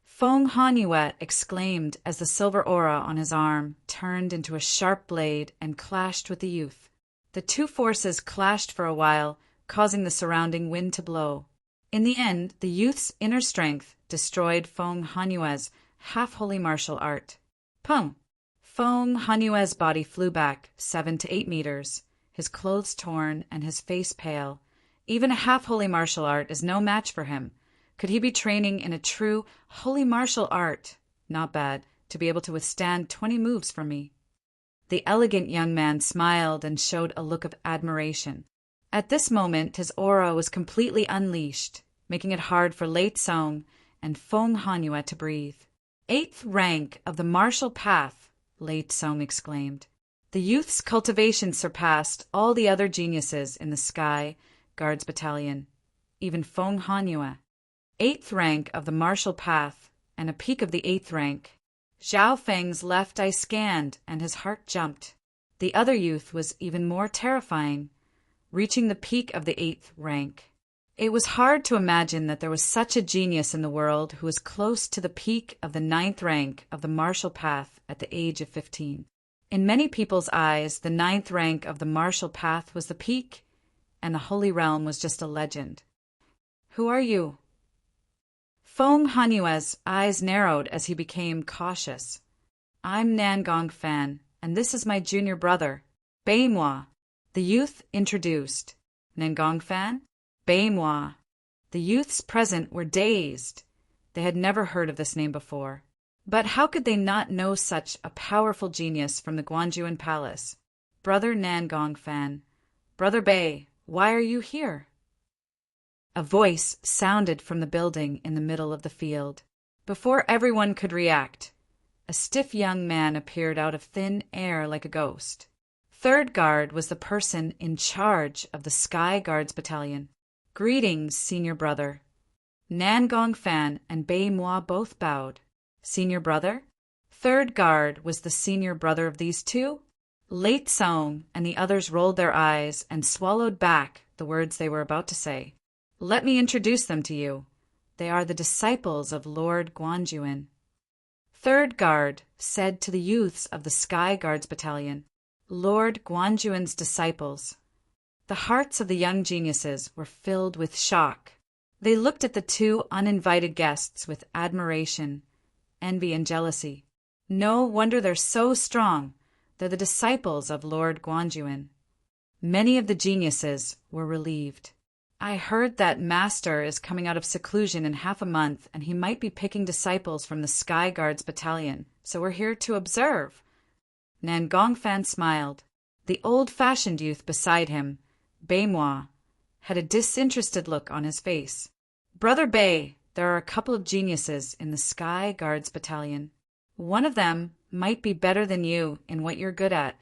Feng Hanyue exclaimed as the silver aura on his arm turned into a sharp blade and clashed with the youth. The two forces clashed for a while, causing the surrounding wind to blow. In the end, the youth's inner strength destroyed Feng Hanyue's half-holy martial art. Pum! Feng Hanyue's body flew back 7 to 8 meters, his clothes torn and his face pale. Even a half-holy martial art is no match for him. Could he be training in a true holy martial art? Not bad, to be able to withstand 20 moves from me. The elegant young man smiled and showed a look of admiration. At this moment, his aura was completely unleashed, making it hard for Lei Tsong and Feng Hanyue to breathe. 8th rank of the martial path, Lei Tsong exclaimed. The youth's cultivation surpassed all the other geniuses in the Sky Guards Battalion, even Feng Hanyue. 8th rank of the martial path, and a peak of the 8th rank. Zhao Feng's left eye scanned, and his heart jumped. The other youth was even more terrifying, reaching the peak of the 8th rank. It was hard to imagine that there was such a genius in the world who was close to the peak of the 9th rank of the martial path at the age of 15. In many people's eyes, the 9th rank of the martial path was the peak, and the Holy Realm was just a legend. Who are you? Feng Hanyue's eyes narrowed as he became cautious. I'm Nangong Fan, and this is my junior brother, Beimwa. The youth introduced. Nangong Fan? Beimwa. The youths present were dazed. They had never heard of this name before. But how could they not know such a powerful genius from the Guanjuan Palace? Brother Nangong Fan. Brother Bei, why are you here? A voice sounded from the building in the middle of the field. Before everyone could react, a stiff young man appeared out of thin air like a ghost. 3rd Guard was the person in charge of the Sky Guards Battalion. Greetings, senior brother. Nangong Fan and Beimwa both bowed. Senior brother? 3rd Guard was the senior brother of these two? Lei Tsong and the others rolled their eyes and swallowed back the words they were about to say. Let me introduce them to you. They are the disciples of Lord Guanjuan. 3rd Guard said to the youths of the Sky Guards Battalion, Lord Guanjuan's disciples. The hearts of the young geniuses were filled with shock. They looked at the two uninvited guests with admiration, envy, and jealousy. No wonder they're so strong. They're the disciples of Lord Guanjuan. Many of the geniuses were relieved. I heard that Master is coming out of seclusion in half a month, and he might be picking disciples from the Sky Guards Battalion, so we're here to observe. Nangong Fan smiled. The old-fashioned youth beside him, Beimwa, had a disinterested look on his face. Brother Bei, there are a couple of geniuses in the Sky Guards Battalion. One of them might be better than you in what you're good at.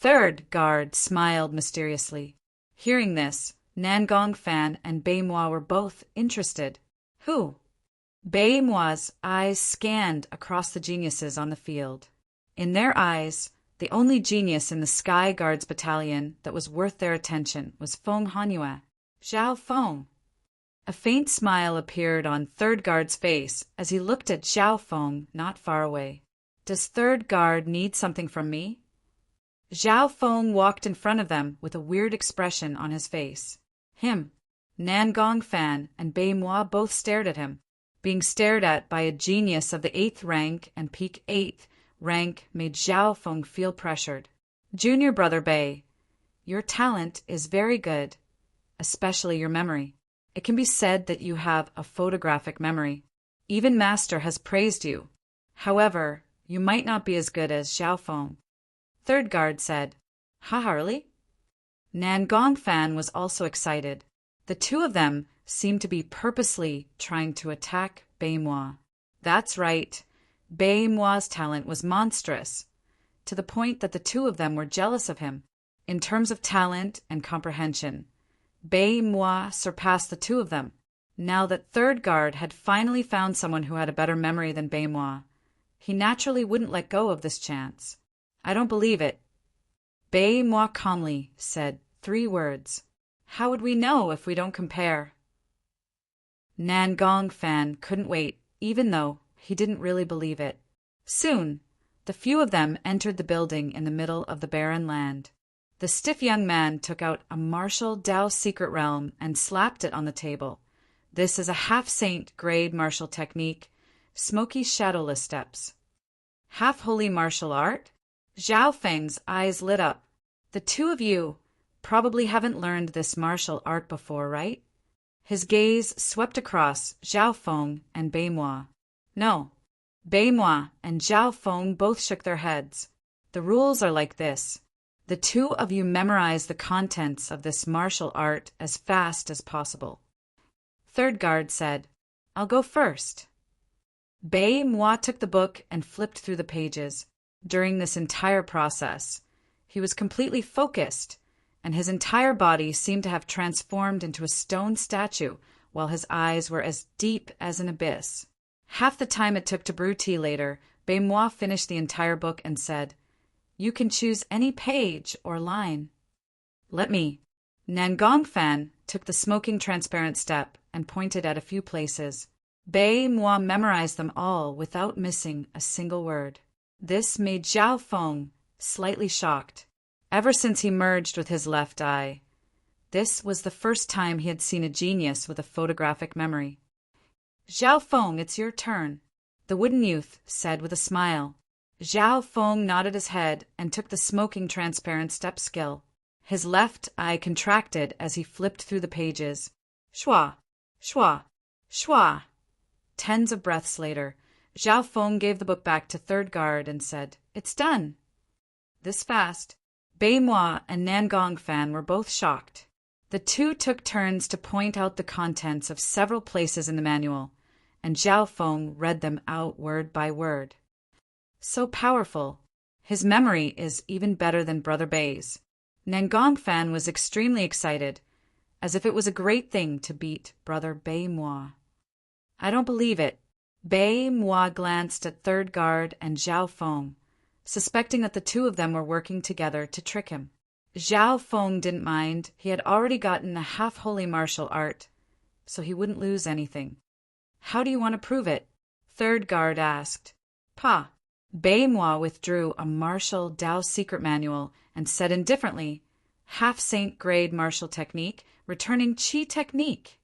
3rd Guard smiled mysteriously. Hearing this, Nangong Fan and Beimwa were both interested. Who? Beimwa's eyes scanned across the geniuses on the field. In their eyes, the only genius in the Sky Guards Battalion that was worth their attention was Feng Hanyue. Zhao Feng. A faint smile appeared on 3rd Guard's face as he looked at Zhao Feng not far away. Does 3rd Guard need something from me? Zhao Feng walked in front of them with a weird expression on his face. Him, Nangong Fan, and Beimwa both stared at him. Being stared at by a genius of the 8th rank and peak 8th rank made Zhao Feng feel pressured. Junior brother Bei, your talent is very good, especially your memory. It can be said that you have a photographic memory. Even Master has praised you. However, you might not be as good as Xiao Feng. Third guard said, "Ha, Harley?" Nan Gongfan was also excited. The two of them seemed to be purposely trying to attack Bei Moi. That's right. Bei Moi's talent was monstrous, to the point that the two of them were jealous of him. In terms of talent and comprehension, Bei Moi surpassed the two of them. Now that Third Guard had finally found someone who had a better memory than Bei Moi, he naturally wouldn't let go of this chance. "I don't believe it." Bei Moi calmly said 3 words. "How would we know if we don't compare?" Nan Gongfan couldn't wait, even though he didn't really believe it. Soon, the few of them entered the building in the middle of the barren land. The stiff young man took out a martial Dao secret realm and slapped it on the table. "This is a half-saint grade martial technique, smoky shadowless steps." "Half-holy martial art?" Zhao Feng's eyes lit up. "The two of you probably haven't learned this martial art before, right?" His gaze swept across Zhao Feng and Bei Moi. No. Bei Moi and Zhao Feng both shook their heads. "The rules are like this. The two of you memorize the contents of this martial art as fast as possible." Third guard said, "I'll go first." Bei Moi took the book and flipped through the pages. During this entire process, he was completely focused, and his entire body seemed to have transformed into a stone statue, while his eyes were as deep as an abyss. Half the time it took to brew tea later, Bei Moi finished the entire book and said, "You can choose any page or line." "Let me." Nan Gongfan took the smoking transparent step and pointed at a few places. Bei Moi memorized them all without missing a single word. This made Zhao Feng slightly shocked. Ever since he merged with his left eye, this was the first time he had seen a genius with a photographic memory. "Zhao Feng, it's your turn," the wooden youth said with a smile. Zhao Feng nodded his head and took the smoking transparent step skill. His left eye contracted as he flipped through the pages. Shwa, shwa, shwa. Tens of breaths later, Zhao Feng gave the book back to Third Guard and said, "It's done." This fast, Bei Moi and Nan Gongfan were both shocked. The two took turns to point out the contents of several places in the manual, and Zhao Feng read them out word by word. So powerful. His memory is even better than Brother Bei's. Nan Gongfan was extremely excited, as if it was a great thing to beat Brother Bei Moi. "I don't believe it." Bei Moi glanced at Third Guard and Zhao Feng, suspecting that the two of them were working together to trick him. Zhao Feng didn't mind. He had already gotten a half-holy martial art, so he wouldn't lose anything. "How do you want to prove it?" Third Guard asked. "Pa." Bei Moi withdrew a martial Dao secret manual and said indifferently, "Half-saint grade martial technique, returning Qi technique."